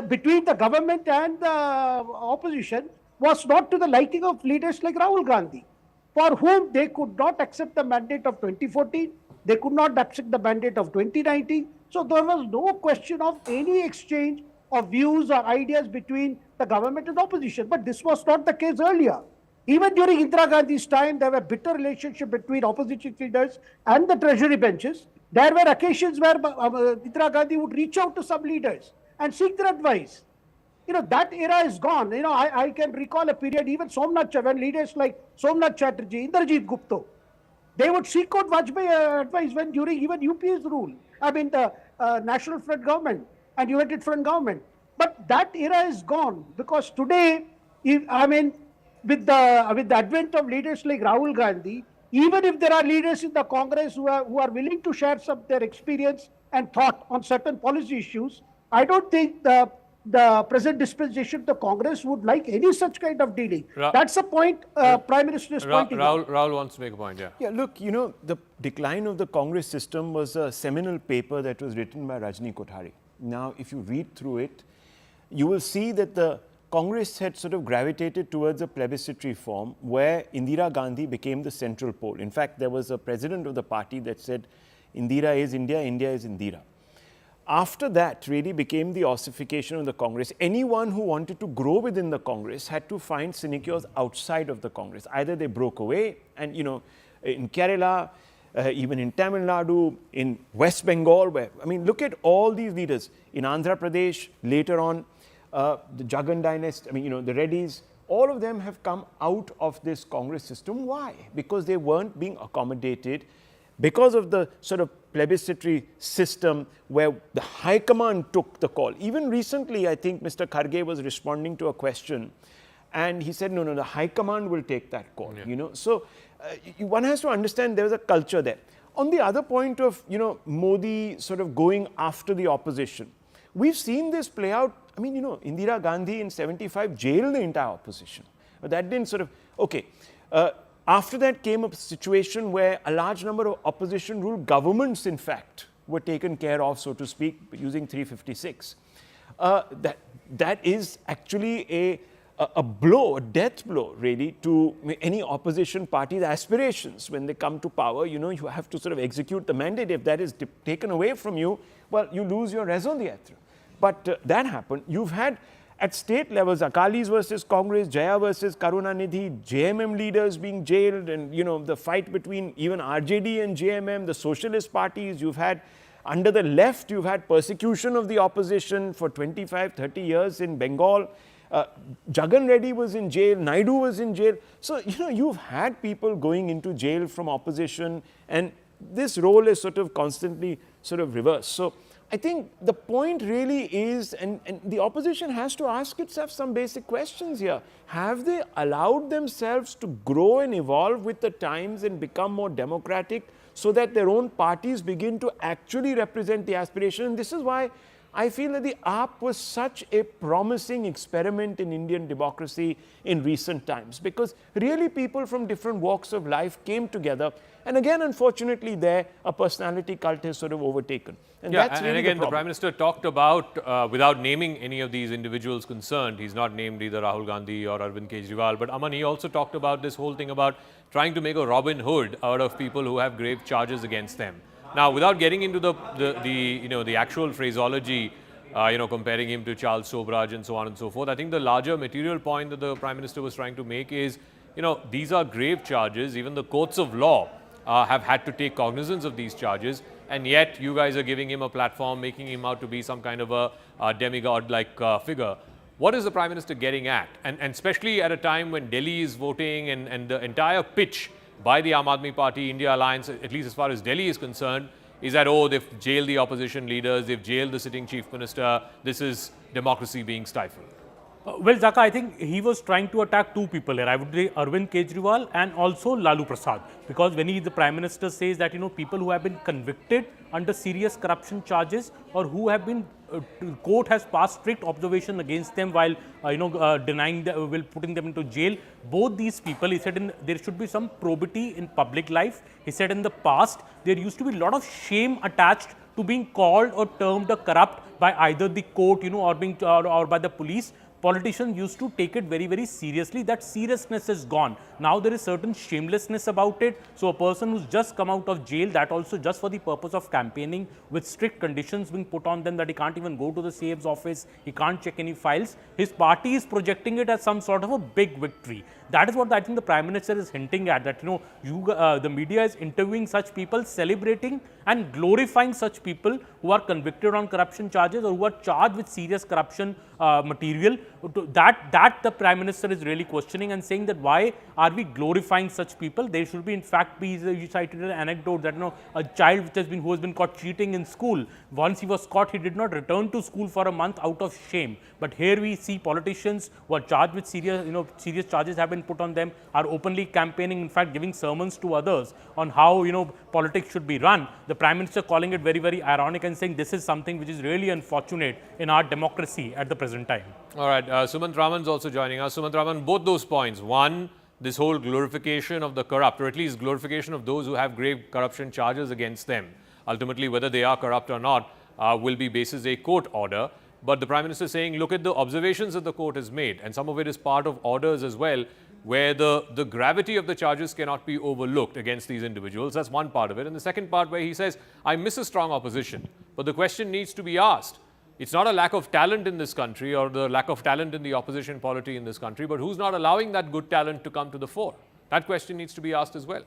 between the government and the opposition was not to the liking of leaders like Rahul Gandhi, for whom they could not accept the mandate of 2014, they could not accept the mandate of 2019. So there was no question of any exchange of views or ideas between the government and opposition. But this was not the case earlier. Even during Indira Gandhi's time, there were bitter relationship between opposition leaders and the treasury benches. There were occasions where Indira Gandhi would reach out to some leaders and seek their advice. That era is gone. I can recall a period, even Somnath, when leaders like Somnath Chatterjee, Indrajit Gupta, they would seek out Vajpayee advice when during even UP's rule. I mean, the National Front government and United Front government. But that era is gone, because today, with the advent of leaders like Rahul Gandhi, even if there are leaders in the Congress who are willing to share some of their experience and thought on certain policy issues, I don't think the present dispensation of the Congress would like any such kind of dealing. That's the point Prime Minister is pointing out. Rahul wants to make a point, yeah. Yeah, look, the decline of the Congress system was a seminal paper that was written by Rajni Kothari. Now, if you read through it, you will see that the Congress had sort of gravitated towards a plebiscitary form where Indira Gandhi became the central pole. In fact, there was a president of the party that said, Indira is India, India is Indira. After that really became the ossification of the Congress. Anyone who wanted to grow within the Congress had to find sinecures outside of the Congress. Either they broke away and, in Kerala, even in Tamil Nadu, in West Bengal, look at all these leaders. In Andhra Pradesh, later on, the Jagan dynasty, the Reddys, all of them have come out of this Congress system. Why? Because they weren't being accommodated, because of the sort of plebiscitary system where the High Command took the call. Even recently, I think Mr. Kharge was responding to a question and he said, no, the High Command will take that call. Yeah. So one has to understand there is a culture there. On the other point of, Modi sort of going after the opposition, we've seen this play out. Indira Gandhi in 75 jailed the entire opposition. But that didn't sort of, okay. After that came a situation where a large number of opposition ruled governments, in fact, were taken care of, so to speak, using 356. That is actually a blow, a death blow, really, to any opposition party's aspirations. When they come to power, you have to sort of execute the mandate. If that is taken away from you, well, you lose your raison d'etre. But that happened. You've had at state levels, Akalis versus Congress, Jaya versus Karunanidhi, JMM leaders being jailed, and the fight between even RJD and JMM, the socialist parties. You've had, under the left, you've had persecution of the opposition for 25, 30 years in Bengal. Jagan Reddy was in jail, Naidu was in jail. So, you've had people going into jail from opposition, and this role is sort of constantly sort of reversed. So, I think the point really is, and the opposition has to ask itself some basic questions here. Have they allowed themselves to grow and evolve with the times and become more democratic so that their own parties begin to actually represent the aspiration? And this is why I feel that the AAP was such a promising experiment in Indian democracy in recent times, because really people from different walks of life came together. And again, unfortunately, there a personality cult has sort of overtaken. And that's really again, the Prime Minister talked about, without naming any of these individuals concerned, he's not named either Rahul Gandhi or Arvind Kejriwal, but Aman, he also talked about this whole thing about trying to make a Robin Hood out of people who have grave charges against them. Now, without getting into the actual phraseology, comparing him to Charles Sobraj and so on and so forth, I think the larger material point that the Prime Minister was trying to make is, these are grave charges. Even the courts of law have had to take cognizance of these charges, and yet you guys are giving him a platform, making him out to be some kind of a demigod-like figure. What is the Prime Minister getting at? And especially at a time when Delhi is voting and the entire pitch by the Aam Aadmi Party India Alliance, at least as far as Delhi is concerned, is that, they've jailed the opposition leaders, they've jailed the sitting chief minister, this is democracy being stifled. Well, Zaka, I think he was trying to attack two people here. I would say Arvind Kejriwal and also Lalu Prasad. Because when the Prime Minister says that, people who have been convicted under serious corruption charges or who have been, court has passed strict observation against them while, denying, putting them into jail. Both these people, he said, there should be some probity in public life. He said in the past, there used to be a lot of shame attached to being called or termed a corrupt by either the court, or by the police. Politicians used to take it very, very seriously. That seriousness is gone. Now there is certain shamelessness about it. So a person who's just come out of jail, that also just for the purpose of campaigning with strict conditions being put on them that he can't even go to the CM's office, he can't check any files. His party is projecting it as some sort of a big victory. That is what I think the Prime Minister is hinting at, that the media is interviewing such people, celebrating and glorifying such people who are convicted on corruption charges or who are charged with serious corruption material. That the Prime Minister is really questioning and saying that why are we glorifying such people? There should be, in fact, you cited an anecdote that a child who has been caught cheating in school. Once he was caught, he did not return to school for a month out of shame. But here we see politicians who are charged with serious charges have been put on them, are openly campaigning, in fact giving sermons to others on how politics should be run. The Prime Minister calling it very, very ironic and saying this is something which is really unfortunate in our democracy at the present time. All right, Sumant Raman is also joining us. Sumant Raman, both those points. One, this whole glorification of the corrupt, or at least glorification of those who have grave corruption charges against them. Ultimately, whether they are corrupt or not will be basis a court order. But the Prime Minister is saying, look at the observations that the court has made, and some of it is part of orders as well, where the gravity of the charges cannot be overlooked against these individuals. That's one part of it. And the second part where he says, I miss a strong opposition. But the question needs to be asked. It's not a lack of talent in this country or the lack of talent in the opposition polity in this country, but who's not allowing that good talent to come to the fore? That question needs to be asked as well.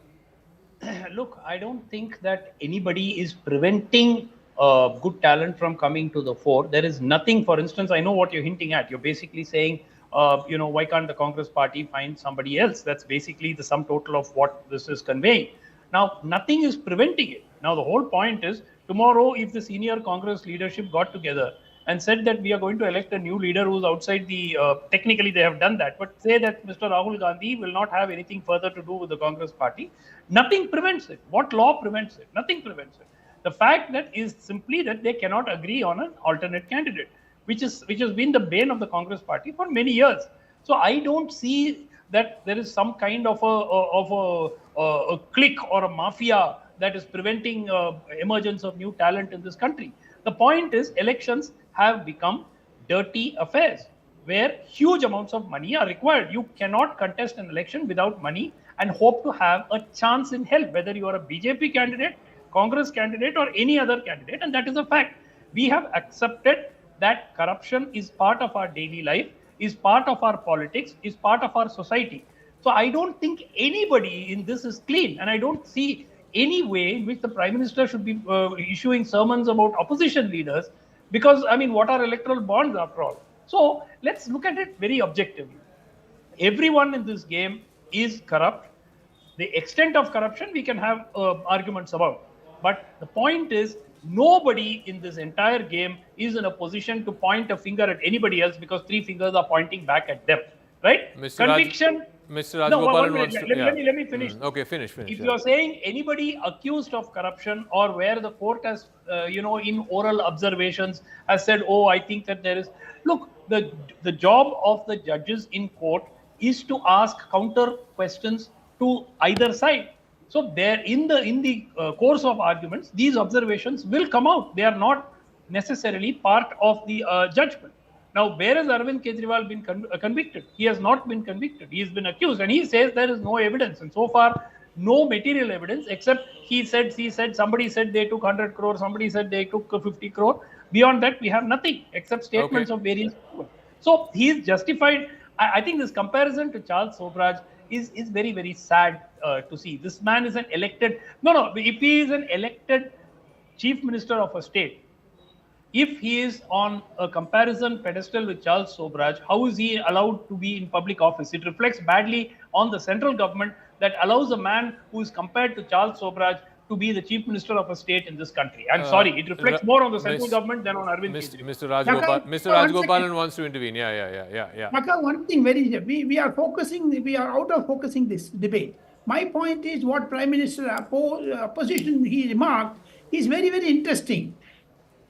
Look, I don't think that anybody is preventing good talent from coming to the fore. There is nothing, for instance, I know what you're hinting at. You're basically saying, why can't the Congress party find somebody else? That's basically the sum total of what this is conveying. Now, nothing is preventing it. Now, the whole point is, tomorrow, if the senior Congress leadership got together and said that we are going to elect a new leader who's outside the, technically they have done that, but say that Mr. Rahul Gandhi will not have anything further to do with the Congress party, nothing prevents it. What law prevents it? Nothing prevents it. The fact that is simply that they cannot agree on an alternate candidate, which has been the bane of the Congress party for many years. So I don't see that there is some kind of a clique or a mafia that is preventing emergence of new talent in this country. The point is, elections have become dirty affairs where huge amounts of money are required. You cannot contest an election without money and hope to have a chance in hell, whether you are a BJP candidate, Congress candidate, or any other candidate, and that is a fact. We have accepted that corruption is part of our daily life, is part of our politics, is part of our society. So I don't think anybody in this is clean, and I don't see any way in which the Prime Minister should be issuing sermons about opposition leaders, because, I mean, what are electoral bonds after all? So let's look at it very objectively. Everyone in this game is corrupt. The extent of corruption we can have arguments about. But the point is, nobody in this entire game is in a position to point a finger at anybody else because three fingers are pointing back at them, right? Mr. Conviction. Mr. Rajgopalan wants to... Let me finish. Okay, finish. If you're saying anybody accused of corruption or where the court has, in oral observations has said, oh, I think that there is... Look, the job of the judges in court is to ask counter questions to either side. So there, in the course of arguments, these observations will come out. They are not necessarily part of the judgment. Now, where has Arvind Kejriwal been convicted? He has not been convicted. He has been accused, and he says there is no evidence. And so far, no material evidence, except he said, somebody said they took 100 crore, somebody said they took 50 crore. Beyond that, we have nothing except statements of various people. So he is justified. I think this comparison to Charles Sobraj is very, very sad to see. This man is an elected... if he is an elected chief minister of a state, if he is on a comparison pedestal with Charles Sobraj, how is he allowed to be in public office? It reflects badly on the central government that allows a man who is compared to Charles Sobraj to be the chief minister of a state in this country. I'm sorry, it reflects more on the central government than on Arvind Kejriwal. Mr. Rajgopalan wants to intervene. Yeah. One thing we are out of focusing this debate. My point is what Prime Minister opposition he remarked is very, very interesting.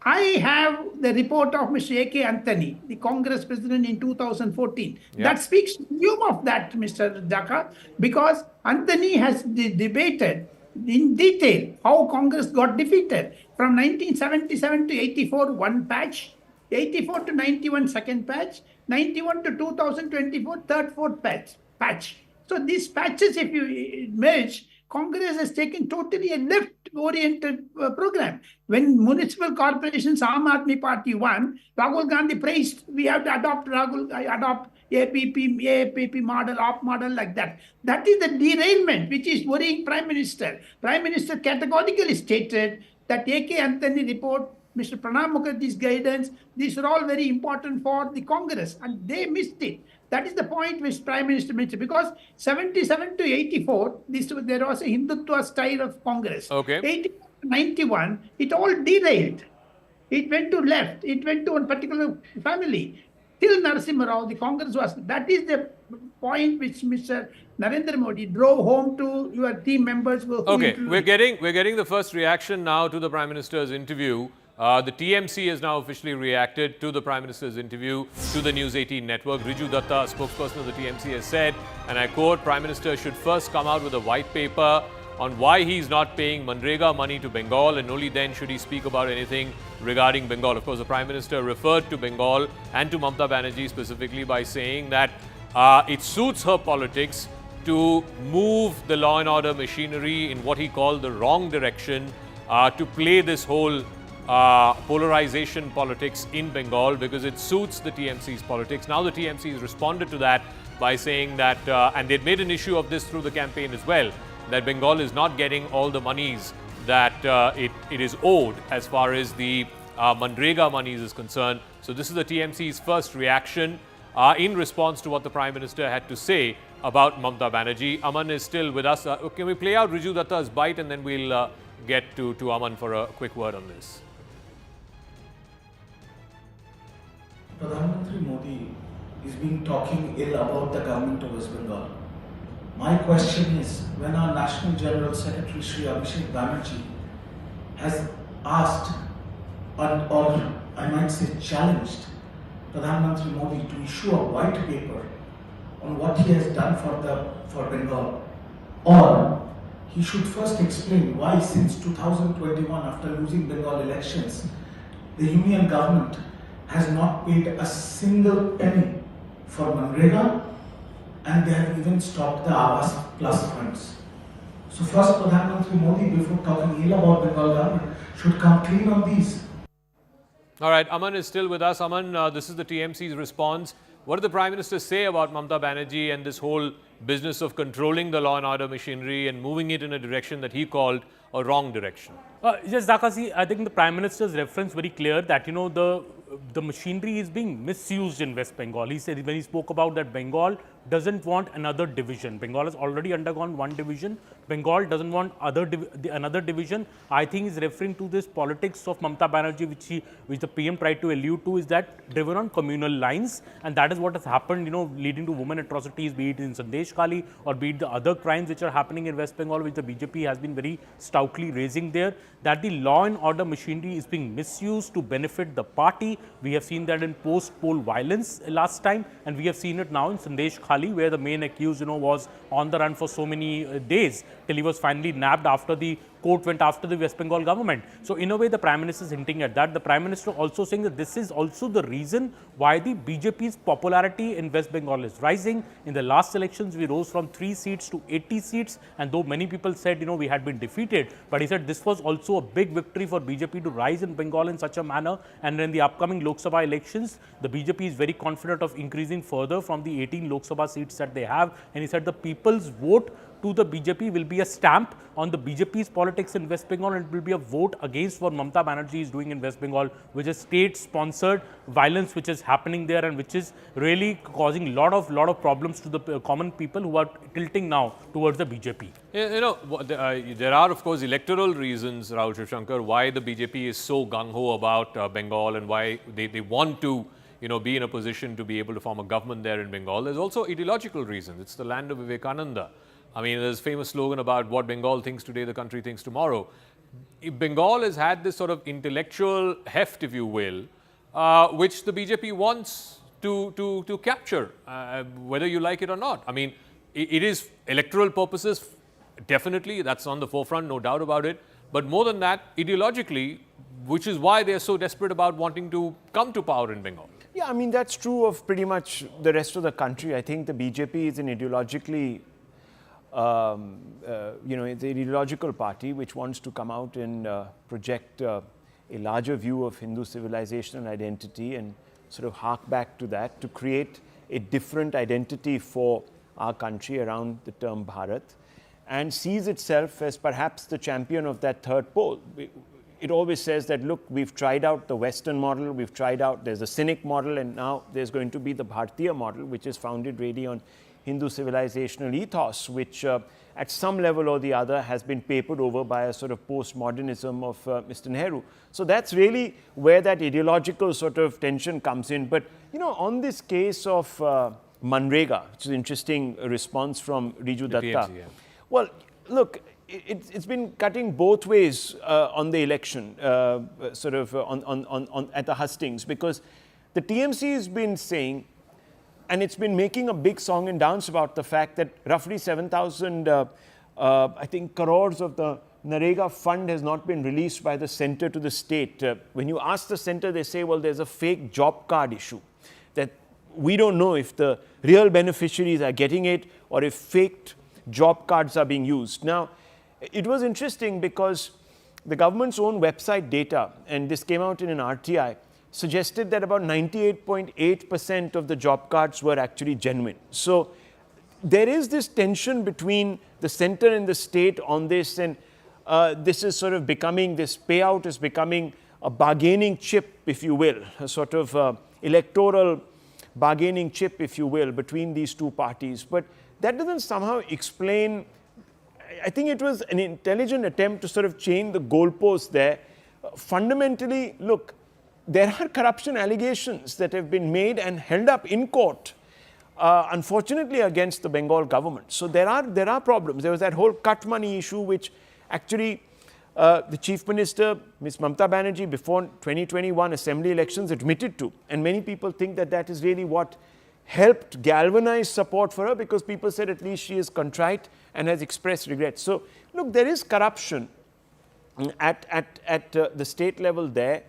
I have the report of Mr. A.K. Anthony, the Congress president in 2014. Yeah. That speaks volume of that, Mr. Dhaka, because Anthony has debated in detail how Congress got defeated. From 1977 to 84, one patch, 84 to 91, second patch, 91 to 2024, third, fourth patch. So these patches, if you merge, Congress has taken totally a left-oriented program. When municipal corporations, Aam Aadmi Party won, Rahul Gandhi praised, we have to adopt APP model, op model like that. That is the derailment which is worrying Prime Minister. Prime Minister categorically stated that A.K. Anthony report, Mr. Pranab Mukherjee's guidance, these are all very important for the Congress, and they missed it. That is the point which Prime Minister mentioned, because 77 to 84, there was a Hindutva style of Congress. Okay. 80 to 91, it all derailed. It went to left. It went to one particular family. Till Narasimha Rao, the Congress was. That is the point which Mr. Narendra Modi drove home to your team members. Okay, we're getting the first reaction now to the Prime Minister's interview. The TMC has now officially reacted to the Prime Minister's interview to the News 18 network. Riju Datta, spokesperson of the TMC, has said, and I quote, Prime Minister should first come out with a white paper on why he is not paying Manrega money to Bengal, and only then should he speak about anything regarding Bengal. Of course, the Prime Minister referred to Bengal and to Mamata Banerjee specifically by saying that it suits her politics to move the law and order machinery in what he called the wrong direction, to play this whole polarization politics in Bengal, because it suits the TMC's politics. Now the TMC has responded to that by saying that, and they'd made an issue of this through the campaign as well, that Bengal is not getting all the monies that it is owed as far as the Manrega monies is concerned. So this is the TMC's first reaction in response to what the Prime Minister had to say about Mamata Banerjee. Aman is still with us. Can we play out Riju Datta's bite, and then we'll get to Aman for a quick word on this. Pradhan Mantri Modi is being talking ill about the government of West Bengal. My question is, when our National General Secretary Shri Abhishek Banerjee has asked, or I might say challenged, Pradhan Mantri Modi to issue a white paper on what he has done for Bengal, or he should first explain why since 2021, after losing Bengal elections, the union government has not paid a single penny for Manrega, and they have even stopped the Awas Plus funds. So first, Pradhan Mantri Modi, before talking ill about Bengal government, should come clean on these. All right, Aman is still with us. Aman, this is the TMC's response. What did the Prime Minister say about Mamata Banerjee and this whole business of controlling the law and order machinery and moving it in a direction that he called a wrong direction? Yes, Dhaka, I think the Prime Minister's reference very clear that, you know, the machinery is being misused in West Bengal. He said, when he spoke about that, Bengal doesn't want another division. Bengal has already undergone one division. Bengal doesn't want another division. I think he's referring to this politics of Mamata Banerjee, which the PM tried to allude to, is that driven on communal lines, and that is what has happened, you know, leading to women atrocities, be it in Sandesh Khali or be it the other crimes which are happening in West Bengal, which the BJP has been very stoutly raising there, that the law and order machinery is being misused to benefit the party. We have seen that in post-poll violence last time, and we have seen it now in Sandesh Khali, where the main accused, you know, was on the run for so many days till he was finally nabbed after the court went after the West Bengal government. So in a way, the Prime Minister is hinting at that. The Prime Minister also saying that this is also the reason why the BJP's popularity in West Bengal is rising. In the last elections, we rose from 3 seats to 80 seats. And though many people said, you know, we had been defeated, but he said this was also a big victory for BJP to rise in Bengal in such a manner. And in the upcoming Lok Sabha elections, the BJP is very confident of increasing further from the 18 Lok Sabha seats that they have. And he said the people's vote to the BJP will be a stamp on the BJP's politics in West Bengal, and it will be a vote against what Mamata Banerjee is doing in West Bengal, which is state-sponsored violence which is happening there and which is really causing a lot of problems to the common people who are tilting now towards the BJP. There are, of course, electoral reasons, Rahul Shivshankar, why the BJP is so gung-ho about Bengal and why they want to be in a position to be able to form a government there in Bengal. There's also ideological reasons. It's the land of Vivekananda. I mean, there's a famous slogan about what Bengal thinks today, the country thinks tomorrow. Bengal has had this sort of intellectual heft, if you will, which the BJP wants to capture, whether you like it or not. I mean, it is electoral purposes, definitely, that's on the forefront, no doubt about it. But more than that, ideologically, which is why they're so desperate about wanting to come to power in Bengal. Yeah, I mean, that's true of pretty much the rest of the country. I think the BJP is an ideologically, it's an ideological party which wants to come out and project a larger view of Hindu civilization and identity and sort of hark back to that to create a different identity for our country around the term Bharat, and sees itself as perhaps the champion of that third pole. It always says that, look, we've tried out the Western model, we've tried out, there's a cynic model, and now there's going to be the Bharatiya model, which is founded really on Hindu civilizational ethos, which at some level or the other has been papered over by a sort of postmodernism of Mr. Nehru. So that's really where that ideological sort of tension comes in. But, on this case of Manrega, which is an interesting response from Riju Datta. TMC, yeah. Well, look, it's been cutting both ways on the election, sort of at the hustings, because the TMC has been saying, and it's been making a big song and dance about the fact that roughly 7,000, I think, crores of the Narega fund has not been released by the center to the state. When you ask the center, they say, well, there's a fake job card issue, that we don't know if the real beneficiaries are getting it or if faked job cards are being used. Now, it was interesting because the government's own website data, and this came out in an RTI, suggested that about 98.8% of the job cards were actually genuine. So there is this tension between the center and the state on this, and this is sort of becoming, this payout is becoming a bargaining chip, if you will, a sort of electoral bargaining chip, if you will, between these two parties. But that doesn't somehow explain. I think it was an intelligent attempt to sort of change the goalposts there. Fundamentally, look, there are corruption allegations that have been made and held up in court, unfortunately, against the Bengal government. So there are problems. There was that whole cut money issue, which actually the Chief Minister, Ms. Mamata Banerjee, before 2021 assembly elections admitted to. And many people think that that is really what helped galvanize support for her, because people said at least she is contrite and has expressed regret. So, look, there is corruption at the state level there.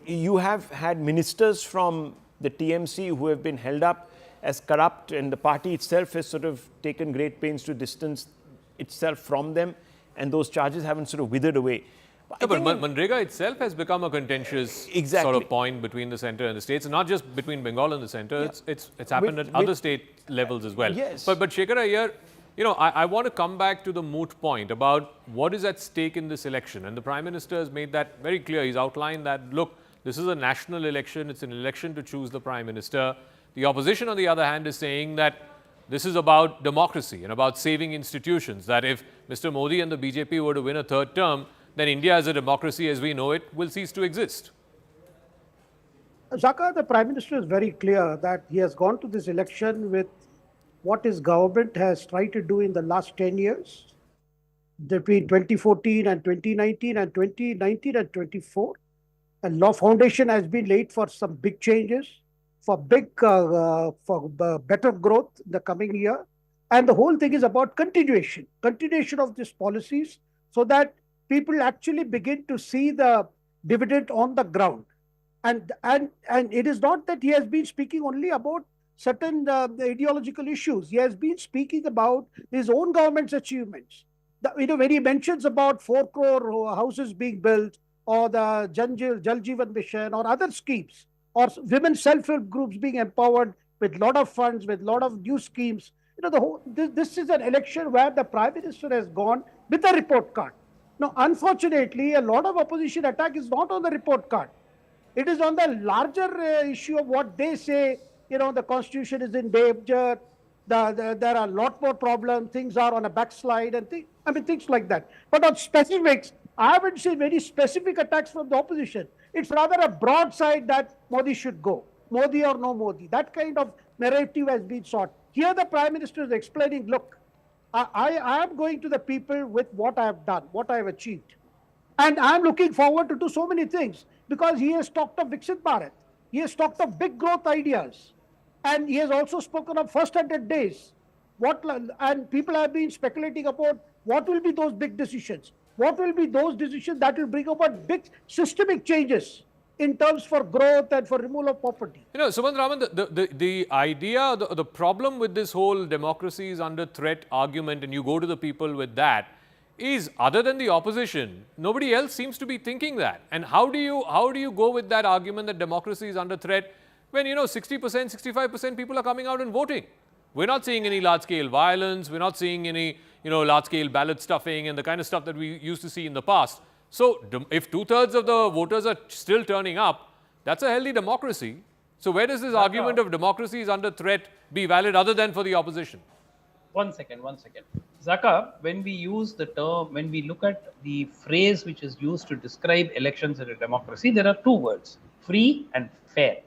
You have had ministers from the TMC who have been held up as corrupt, and the party itself has sort of taken great pains to distance itself from them, and those charges haven't sort of withered away. Yeah, but Manrega itself has become a contentious sort of point between the centre and the states, and not just between Bengal and the centre. Yeah. It's happened at other state levels as well. Yes. But Shekhar here, I want to come back to the moot point about what is at stake in this election. And the Prime Minister has made that very clear. He's outlined that, look, this is a national election. It's an election to choose the Prime Minister. The opposition, on the other hand, is saying that this is about democracy and about saving institutions, that if Mr. Modi and the BJP were to win a third term, then India as a democracy as we know it will cease to exist. Zaka, the Prime Minister is very clear that he has gone to this election with what his government has tried to do in the last 10 years, between 2014 and 2019 and 2019 and 24. A law foundation has been laid for some big changes, for better growth in the coming year. And the whole thing is about continuation of these policies, so that people actually begin to see the dividend on the ground. And it is not that he has been speaking only about certain ideological issues. He has been speaking about his own government's achievements. When he mentions about 4 crore houses being built, or the Jal Jeevan Mission, or other schemes, or women self-help groups being empowered with lot of funds, with lot of new schemes, this is an election where the Prime Minister has gone with a report card. Now, unfortunately, a lot of opposition attack is not on the report card. It is on the larger issue of what they say, the constitution is in danger, there are a lot more problems, things are on a backslide and things like that. But on specifics, I haven't seen very specific attacks from the opposition. It's rather a broad side that Modi should go, Modi or no Modi. That kind of narrative has been sought. Here the Prime Minister is explaining, look, I am going to the people with what I have done, what I have achieved. And I am looking forward to do so many things because he has talked of Viksit Bharat. He has talked of big growth ideas. And he has also spoken of first 100 days. And people have been speculating about what will be those big decisions. What will be those decisions that will bring about big systemic changes in terms for growth and for removal of poverty. Sumant Raman, the idea, the problem with this whole democracy is under threat argument, and you go to the people with that, is other than the opposition, nobody else seems to be thinking that. And how do you go with that argument that democracy is under threat when 60%, 65% people are coming out and voting? We're not seeing any large-scale violence. We're not seeing any large-scale ballot stuffing and the kind of stuff that we used to see in the past. So if 2/3 of the voters are still turning up, that's a healthy democracy. So where does this argument of democracy is under threat be valid other than for the opposition? One second. Zaka, when we use the term, when we look at the phrase which is used to describe elections in a democracy, there are two words, free and fair.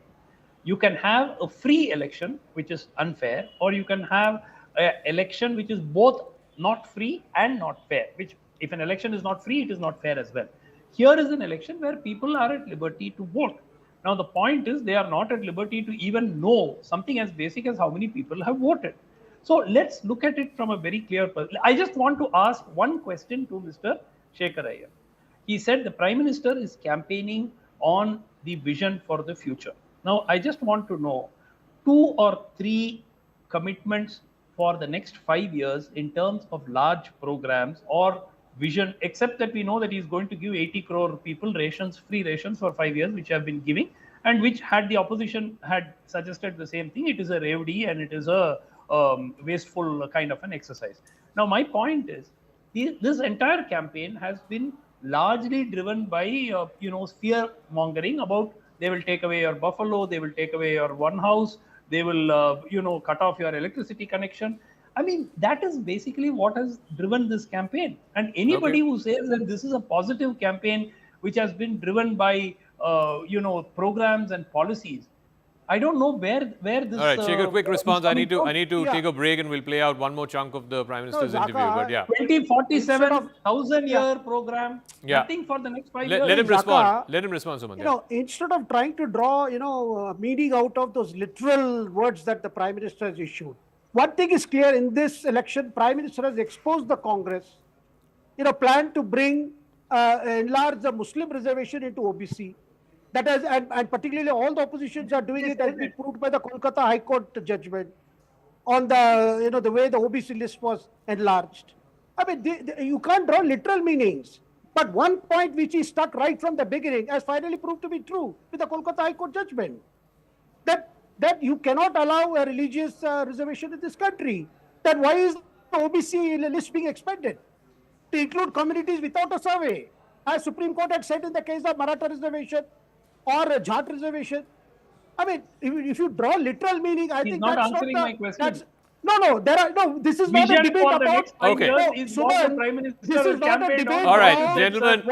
You can have a free election, which is unfair, or you can have an election which is both not free and not fair, which if an election is not free, it is not fair as well. Here is an election where people are at liberty to vote. Now, the point is they are not at liberty to even know something as basic as how many people have voted. So let's look at it from a very clear perspective. I just want to ask one question to Mr. Shekhar Iyer. He said the Prime Minister is campaigning on the vision for the future. Now, I just want to know 2 or 3 commitments for the next 5 years in terms of large programs or vision, except that we know that he is going to give 80 crore people rations, free rations for 5 years, which have been giving, and which had the opposition had suggested the same thing. It is a revdi and it is a wasteful kind of an exercise. Now, my point is, this entire campaign has been largely driven by, fear mongering about they will take away your buffalo, they will take away your one house, they will, cut off your electricity connection. I mean, that is basically what has driven this campaign. And anybody who says that this is a positive campaign which has been driven by, programs and policies, I don't know where this. All right, Shekhar, quick response. I need to take a break, and we'll play out one more chunk of the Prime Minister's interview. But yeah, 2047 1,000-year program. Yeah. Nothing for the next 5 years. Let him respond. Let him respond, Sumant. Instead of trying to draw, meaning out of those literal words that the Prime Minister has issued, one thing is clear in this election: Prime Minister has exposed the Congress, planned to enlarge the Muslim reservation into OBC. That has, and particularly all the oppositions are doing it, has been proved by the Kolkata High Court judgment on the, the way the OBC list was enlarged. I mean, you can't draw literal meanings. But one point which is stuck right from the beginning has finally proved to be true with the Kolkata High Court judgment. That you cannot allow a religious reservation in this country. Then why is the OBC list being expanded to include communities without a survey? As Supreme Court had said in the case of Maratha reservation, or a Jat reservation. I mean, if you draw literal meaning, I think not that's answering not my question. This is not a debate about. Okay. This is not a debate. All right, gentlemen,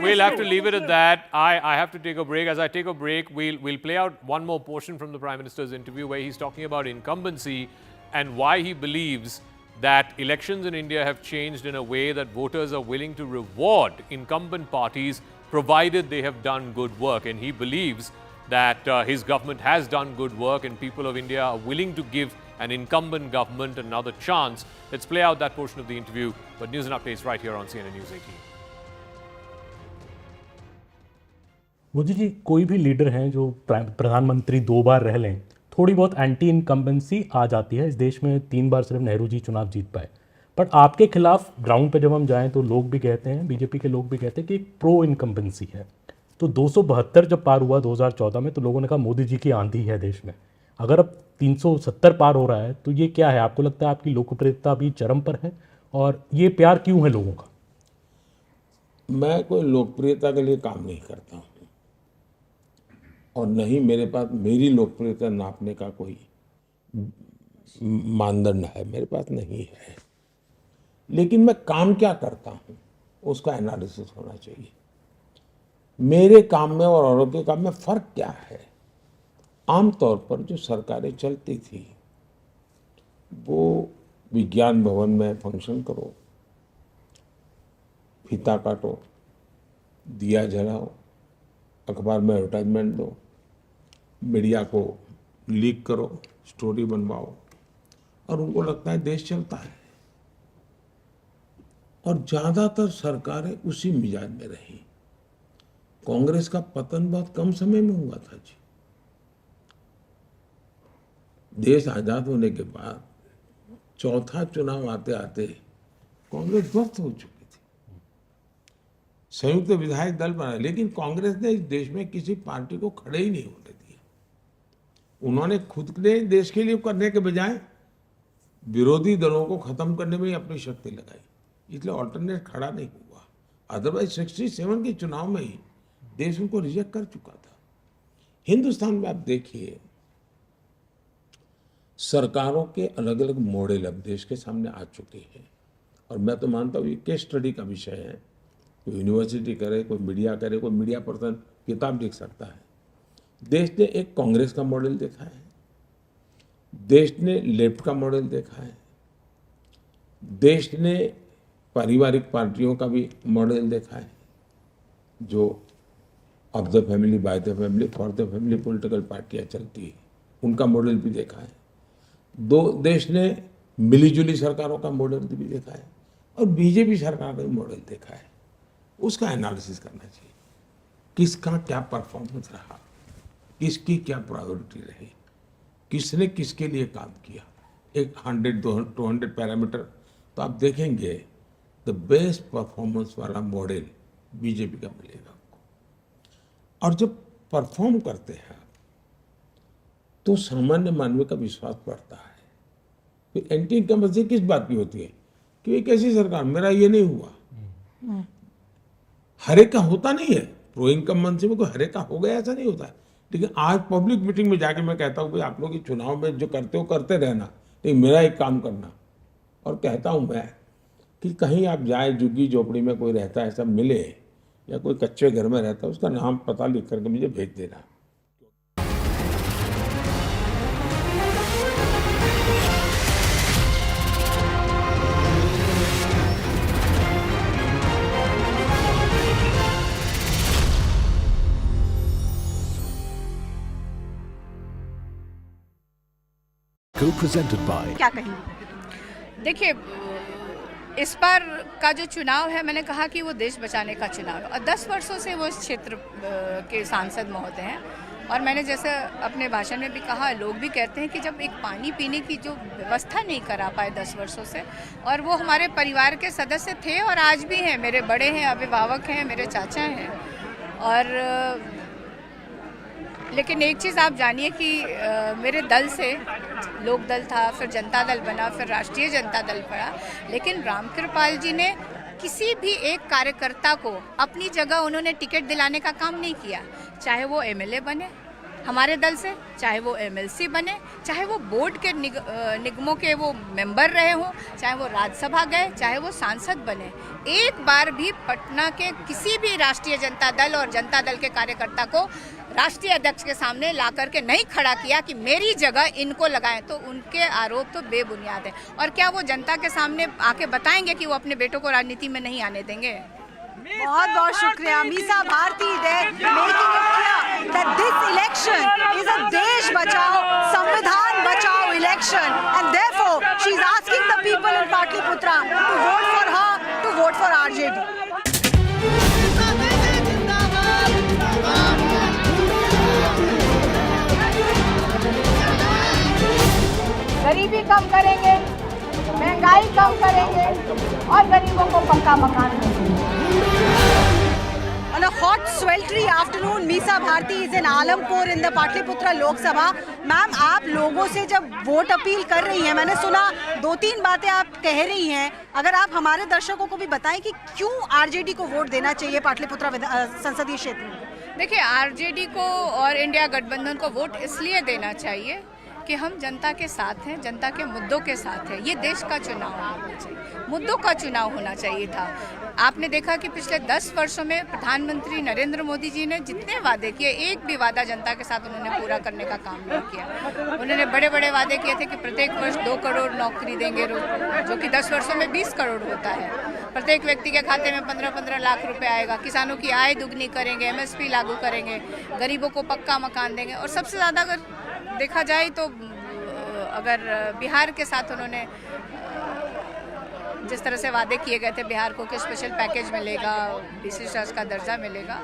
we'll have to leave it at that. I have to take a break. As I take a break, we'll play out one more portion from the Prime Minister's interview where he's talking about incumbency and why he believes that elections in India have changed in a way that voters are willing to reward incumbent parties provided they have done good work. And he believes that his government has done good work and people of India are willing to give an incumbent government another chance. Let's play out that portion of the interview. But news and updates right here on CNN News 18. Modi ji, कोई भी leader हैं जो प्रधानमंत्री 2 बार रह लें, थोड़ी बहुत anti incumbency आ जाती है। इस देश में 3 बार सिर्फ नेहरू जी चुनाव जीत पाए। बट आपके खिलाफ ग्राउंड पे जब हम जाएं तो लोग भी कहते हैं, बीजेपी के लोग भी कहते हैं कि एक प्रो इनकम्बेंसी है। तो 272 जब पार हुआ 2014 में, तो लोगों ने कहा मोदी जी की आंधी है देश में। अगर अब 370 पार हो रहा है तो ये क्या है? आपको लगता है आपकी लोकप्रियता भी चरम पर है? और ये प्यार क्यों है लोगों का? मैं कोई लोकप्रियता के लिए काम नहीं करता हूँ और नहीं मेरे पास मेरी लोकप्रियता नापने का कोई मानदंड है, मेरे पास नहीं है। लेकिन मैं काम क्या करता हूँ उसका एनालिसिस होना चाहिए। मेरे काम में और औरों के काम में फर्क क्या है? आमतौर पर जो सरकारें चलती थी वो विज्ञान भवन में फंक्शन करो, फीता काटो, दिया जलाओ, अखबार में एडवर्टाइजमेंट दो, मीडिया को लीक करो, स्टोरी बनवाओ और उनको लगता है देश चलता है। और ज़्यादातर सरकारें उसी मिजाज में रही। कांग्रेस का पतन बहुत कम समय में हुआ था जी। देश आजाद होने के बाद चौथा चुनाव आते आते कांग्रेस ध्वस्त हो चुकी थी। संयुक्त विधायक दल बना, लेकिन कांग्रेस ने इस देश में किसी पार्टी को खड़े ही नहीं होने दिया। उन्होंने खुद ने देश के लिए करने के बजाय विरोधी दलों को खत्म करने में ही अपनी शक्ति लगाई, इसलिए ऑल्टरनेट खड़ा नहीं हुआ। अदरवाइज 67 के चुनाव में ही देश उनको रिजेक्ट कर चुका था। हिंदुस्तान में आप देखिए सरकारों के अलग अलग मॉडल अब देश के सामने आ चुके हैं और मैं तो मानता हूँ ये केस स्टडी का विषय है। कोई यूनिवर्सिटी करे, कोई मीडिया करे, कोई मीडिया पर्सन किताब लिख सकता है। देश ने एक कांग्रेस का मॉडल देखा है, देश ने लेफ्ट का मॉडल देखा है, देश ने पारिवारिक पार्टियों का भी मॉडल देखा है जो of the family, by the family, for the family political पार्टियां चलती है, उनका मॉडल भी देखा है। देश ने मिलीजुली सरकारों का मॉडल भी देखा है और बीजेपी सरकार का भी मॉडल देखा है। उसका एनालिसिस करना चाहिए, किसका क्या परफॉर्मेंस रहा, किसकी क्या प्रायोरिटी रही, किसने किसके लिए काम किया। एक 100-200 पैरामीटर तो आप देखेंगे द बेस्ट परफॉर्मेंस वाला मॉडल बीजेपी का मिलेगा आपको। और जब परफॉर्म करते हैं तो सामान्य मानव का विश्वास बढ़ता है। फिर एंटी इनकम्बेंसी किस बात की होती है कि एक ऐसी सरकार, मेरा ये नहीं हुआ। हर एक का होता नहीं है, प्रो इनकम्बेंसी में कोई हर एक का हो गया ऐसा नहीं होता है। लेकिन आज पब्लिक मीटिंग में जाके मैं कहता हूँ भाई आप लोग ये चुनाव में जो करते हो करते रहना, लेकिन मेरा एक काम करना। और कहता हूँ मैं कि कहीं आप जाए झुग्गी झोपड़ी में कोई रहता है ऐसा मिले या कोई कच्चे घर में रहता है, उसका नाम पता लिख करके मुझे भेज देना। Co-presented by क्या कहेंगे? देखिए, इस बार का जो चुनाव है, मैंने कहा कि वो देश बचाने का चुनाव है और 10 वर्षों से वो इस क्षेत्र के सांसद महोदय हैं। और मैंने जैसे अपने भाषण में भी कहा, लोग भी कहते हैं कि जब एक पानी पीने की जो व्यवस्था नहीं करा पाए 10 वर्षों से, और वो हमारे परिवार के सदस्य थे और आज भी हैं, मेरे बड़े हैं, अभिभावक हैं, मेरे चाचा हैं। और लेकिन एक चीज़ आप जानिए कि मेरे दल से लोक दल था, फिर जनता दल बना, फिर राष्ट्रीय जनता दल पड़ा, लेकिन रामकृपाल जी ने किसी भी एक कार्यकर्ता को अपनी जगह उन्होंने टिकट दिलाने का काम नहीं किया। चाहे वो एमएलए बने हमारे दल से, चाहे वो एमएलसी बने, चाहे वो बोर्ड के निगमों के वो मेंबर रहे हों, चाहे वो राज्यसभा गए, चाहे वो सांसद बने, एक बार भी पटना के किसी भी राष्ट्रीय जनता दल और जनता दल के कार्यकर्ता को राष्ट्रीय अध्यक्ष के सामने ला करके नहीं खड़ा किया कि मेरी जगह इनको लगाएं। तो उनके आरोप तो बेबुनियाद है। और क्या वो जनता के सामने आके बताएंगे कि वो अपने बेटों को राजनीति में नहीं आने देंगे? बहुत बहुत शुक्रिया Misa Bharti that this election is a देश बचाओ संविधान बचाओ election and therefore she is asking the people in Patliputra to vote for her, to vote for RJD. गरीबी कम करेंगे, महंगाई कम करेंगे और गरीबों को पक्का मकान देंगे। On a hot, sweltering afternoon, Meesa Bharti is in Alampur in the Patliputra Lok Sabha. Ma'am, आप लोगों से जब वोट अपील कर रही हैं, मैंने सुना 2-3 बातें आप कह रही हैं, अगर आप हमारे दर्शकों को भी बताएं कि क्यों आरजेडी को वोट देना चाहिए पाटलिपुत्रा संसदीय क्षेत्र में। देखिए, आरजेडी को और इंडिया गठबंधन को वोट इसलिए देना चाहिए कि हम जनता के साथ हैं, जनता के मुद्दों के साथ हैं। ये देश का चुनाव होना चाहिए, मुद्दों का चुनाव होना चाहिए था। आपने देखा कि पिछले 10 वर्षों में प्रधानमंत्री नरेंद्र मोदी जी ने जितने वादे किए, एक भी वादा जनता के साथ उन्होंने पूरा करने का काम नहीं किया। उन्होंने बड़े बड़े वादे किए थे कि प्रत्येक वर्ष 2 करोड़ नौकरी देंगे, जो कि 10 वर्षों में 20 करोड़ होता है। प्रत्येक व्यक्ति के खाते में 15-15 लाख रुपए आएगा। किसानों की आय दुगनी करेंगे, MSP लागू करेंगे, गरीबों को पक्का मकान देंगे। और सबसे ज़्यादा अगर देखा जाए तो अगर बिहार के साथ उन्होंने जिस तरह से वादे किए गए थे, बिहार को कि स्पेशल पैकेज मिलेगा, BC ट्रस्ट का दर्जा मिलेगा,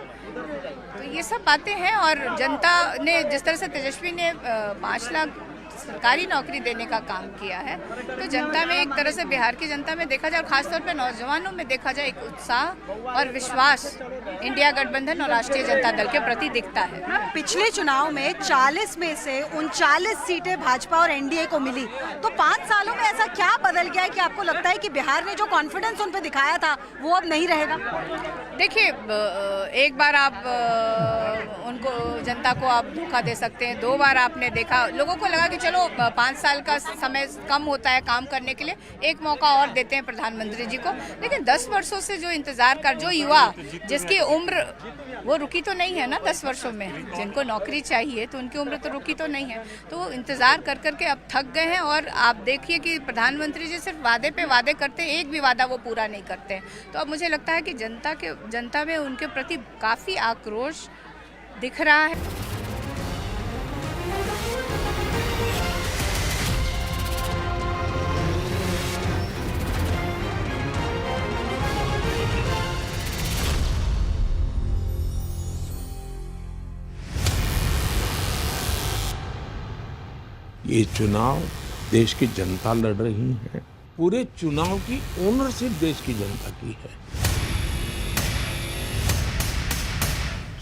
तो ये सब बातें हैं। और जनता ने जिस तरह से तेजस्वी ने 5 लाख सरकारी नौकरी देने का काम किया है, तो जनता में एक तरह से, बिहार की जनता में देखा जाए और खासतौर पे नौजवानों में देखा जाए, एक उत्साह और विश्वास इंडिया गठबंधन और राष्ट्रीय जनता दल के प्रति दिखता है। पिछले चुनाव में 40 में से 39 सीटें भाजपा और एनडीए को मिली, तो 5 सालों में ऐसा क्या बदल गया है कि आपको लगता है कि बिहार ने जो कॉन्फिडेंस उन पे दिखाया था वो अब नहीं रहेगा? देखिए, एक बार आप उनको, जनता को आप धोखा दे सकते हैं। 2 बार आपने देखा, लोगों को लगा कि चलो 5 साल का समय कम होता है काम करने के लिए, एक मौका और देते हैं प्रधानमंत्री जी को। लेकिन 10 वर्षों से जो इंतजार कर, जो युवा जिसकी उम्र वो रुकी तो नहीं है ना 10 वर्षों में, जिनको नौकरी चाहिए तो उनकी उम्र तो रुकी तो नहीं है, तो वो इंतजार कर करके अब थक गए हैं। और आप देखिए कि प्रधानमंत्री जी सिर्फ वादे पे वादे करते हैं, एक भी वादा वो पूरा नहीं करते हैं। तो अब मुझे लगता है कि जनता में उनके प्रति काफ़ी आक्रोश दिख रहा है। ये चुनाव देश की जनता लड़ रही है। पूरे चुनाव की ओनरशिप देश की जनता की है।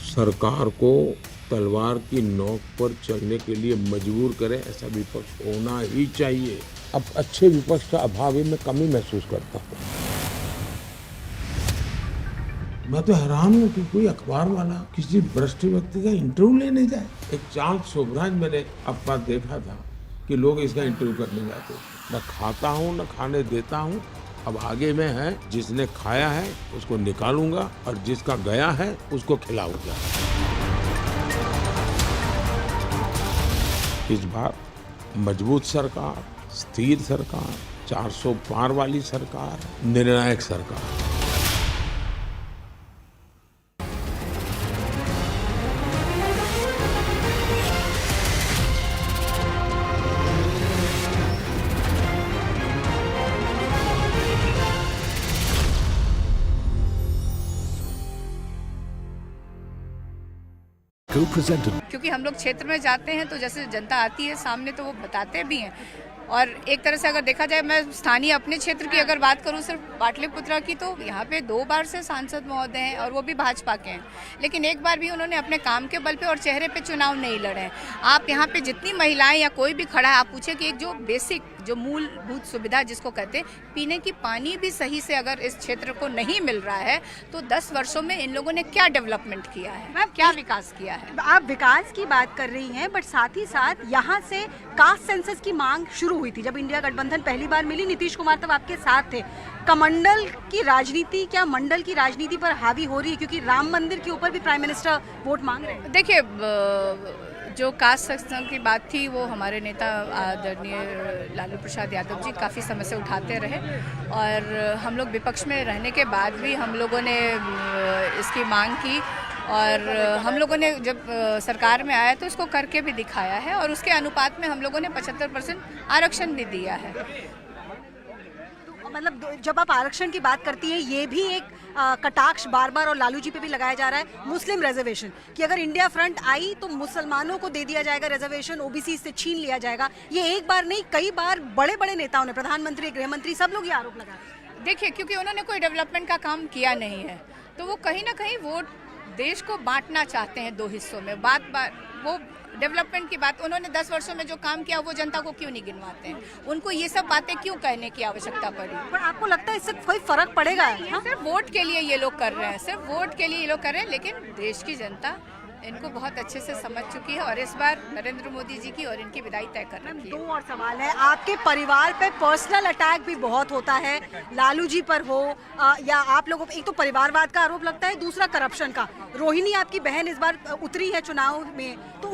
सरकार को तलवार की नोक पर चलने के लिए मजबूर करे, ऐसा विपक्ष होना ही चाहिए। अब अच्छे विपक्ष का अभाव ही मैं कमी महसूस करता हूँ। मैं तो हैरान हूँ कि कोई अखबार वाला किसी भ्रष्ट व्यक्ति का इंटरव्यू लेने जाए। एक चांद शोभराज मैंने अब बात देखा था कि लोग इसका इंटरव्यू करने जाते। न खाता हूँ न खाने देता हूँ। अब आगे में है, जिसने खाया है उसको निकालूंगा और जिसका गया है उसको खिलाऊंगा। इस बार मजबूत सरकार, स्थिर सरकार, 400 पार वाली सरकार, निर्णायक सरकार। क्योंकि हम लोग क्षेत्र में जाते हैं तो जैसे जनता आती है सामने तो वो बताते भी हैं। और एक तरह से अगर देखा जाए, मैं स्थानीय अपने क्षेत्र की अगर बात करूं सिर्फ पाटलिपुत्रा की, तो यहाँ पे 2 बार से सांसद महोदय हैं और वो भी भाजपा के हैं, लेकिन एक बार भी उन्होंने अपने काम के बल पे और चेहरे पे चुनाव नहीं लड़े हैं। आप यहाँ पे जितनी महिलाएं या कोई भी खड़ा है, आप पूछे कि एक जो बेसिक, जो मूलभूत सुविधा जिसको कहते हैं, पीने की पानी भी सही से अगर इस क्षेत्र को नहीं मिल रहा है, तो 10 वर्षों में इन लोगों ने क्या डेवलपमेंट किया है, क्या विकास किया है? आप विकास की बात कर रही हैं, बट साथ ही साथ यहाँ से कास्ट सेंसस की मांग शुरू हुई थी। जब इंडिया गठबंधन पहली बार मिली, नीतीश कुमार तब आपके साथ थे। कमंडल की राजनीति क्या मंडल की राजनीति पर हावी हो रही है? क्योंकि राम मंदिर के ऊपर भी प्राइम मिनिस्टर वोट मांग रहे हैं। देखिए, जो कास्ट सेक्शन की बात थी वो हमारे नेता आदरणीय लालू प्रसाद यादव जी काफ़ी समय से उठाते रहे, और हम लोग विपक्ष में रहने के बाद भी हम लोगों ने इसकी मांग की, और हम लोगों ने जब सरकार में आया तो इसको करके भी दिखाया है, और उसके अनुपात में हम लोगों ने 75% आरक्षण भी दिया है। मतलब जब आप आरक्षण की बात करती हैं, ये भी एक कटाक्ष बार बार और लालू जी पे भी लगाया जा रहा है, मुस्लिम रिजर्वेशन, कि अगर इंडिया फ्रंट आई तो मुसलमानों को दे दिया जाएगा रिजर्वेशन, ओबीसी से छीन लिया जाएगा। ये एक बार नहीं, कई बार बड़े बड़े नेताओं ने, प्रधानमंत्री, गृह मंत्री, सब लोग ये आरोप लगाए। देखिए, क्योंकि उन्होंने कोई डेवलपमेंट का काम किया नहीं है, तो वो कहीं ना कहीं वोट देश को बांटना चाहते हैं 2 हिस्सों में। वो डेवलपमेंट की बात, उन्होंने 10 वर्षों में जो काम किया वो जनता को क्यों नहीं गिनवाते हैं? उनको ये सब बातें क्यों कहने की आवश्यकता पड़ी? पर आपको लगता है इससे कोई फर्क पड़ेगा? हाँ? सिर्फ वोट के लिए ये लोग कर रहे हैं, सिर्फ वोट के लिए ये लोग कर रहे हैं, लेकिन देश की जनता इनको बहुत अच्छे से समझ चुकी है और इस बार नरेंद्र मोदी जी की और इनकी विदाई तय कर रखी है। 2 और सवाल है, आपके परिवार पे पर्सनल अटैक भी बहुत होता है, लालू जी पर हो या आप लोगों पे, एक तो परिवारवाद का आरोप लगता है, दूसरा करप्शन का। रोहिणी आपकी बहन इस बार उतरी है चुनाव में, तो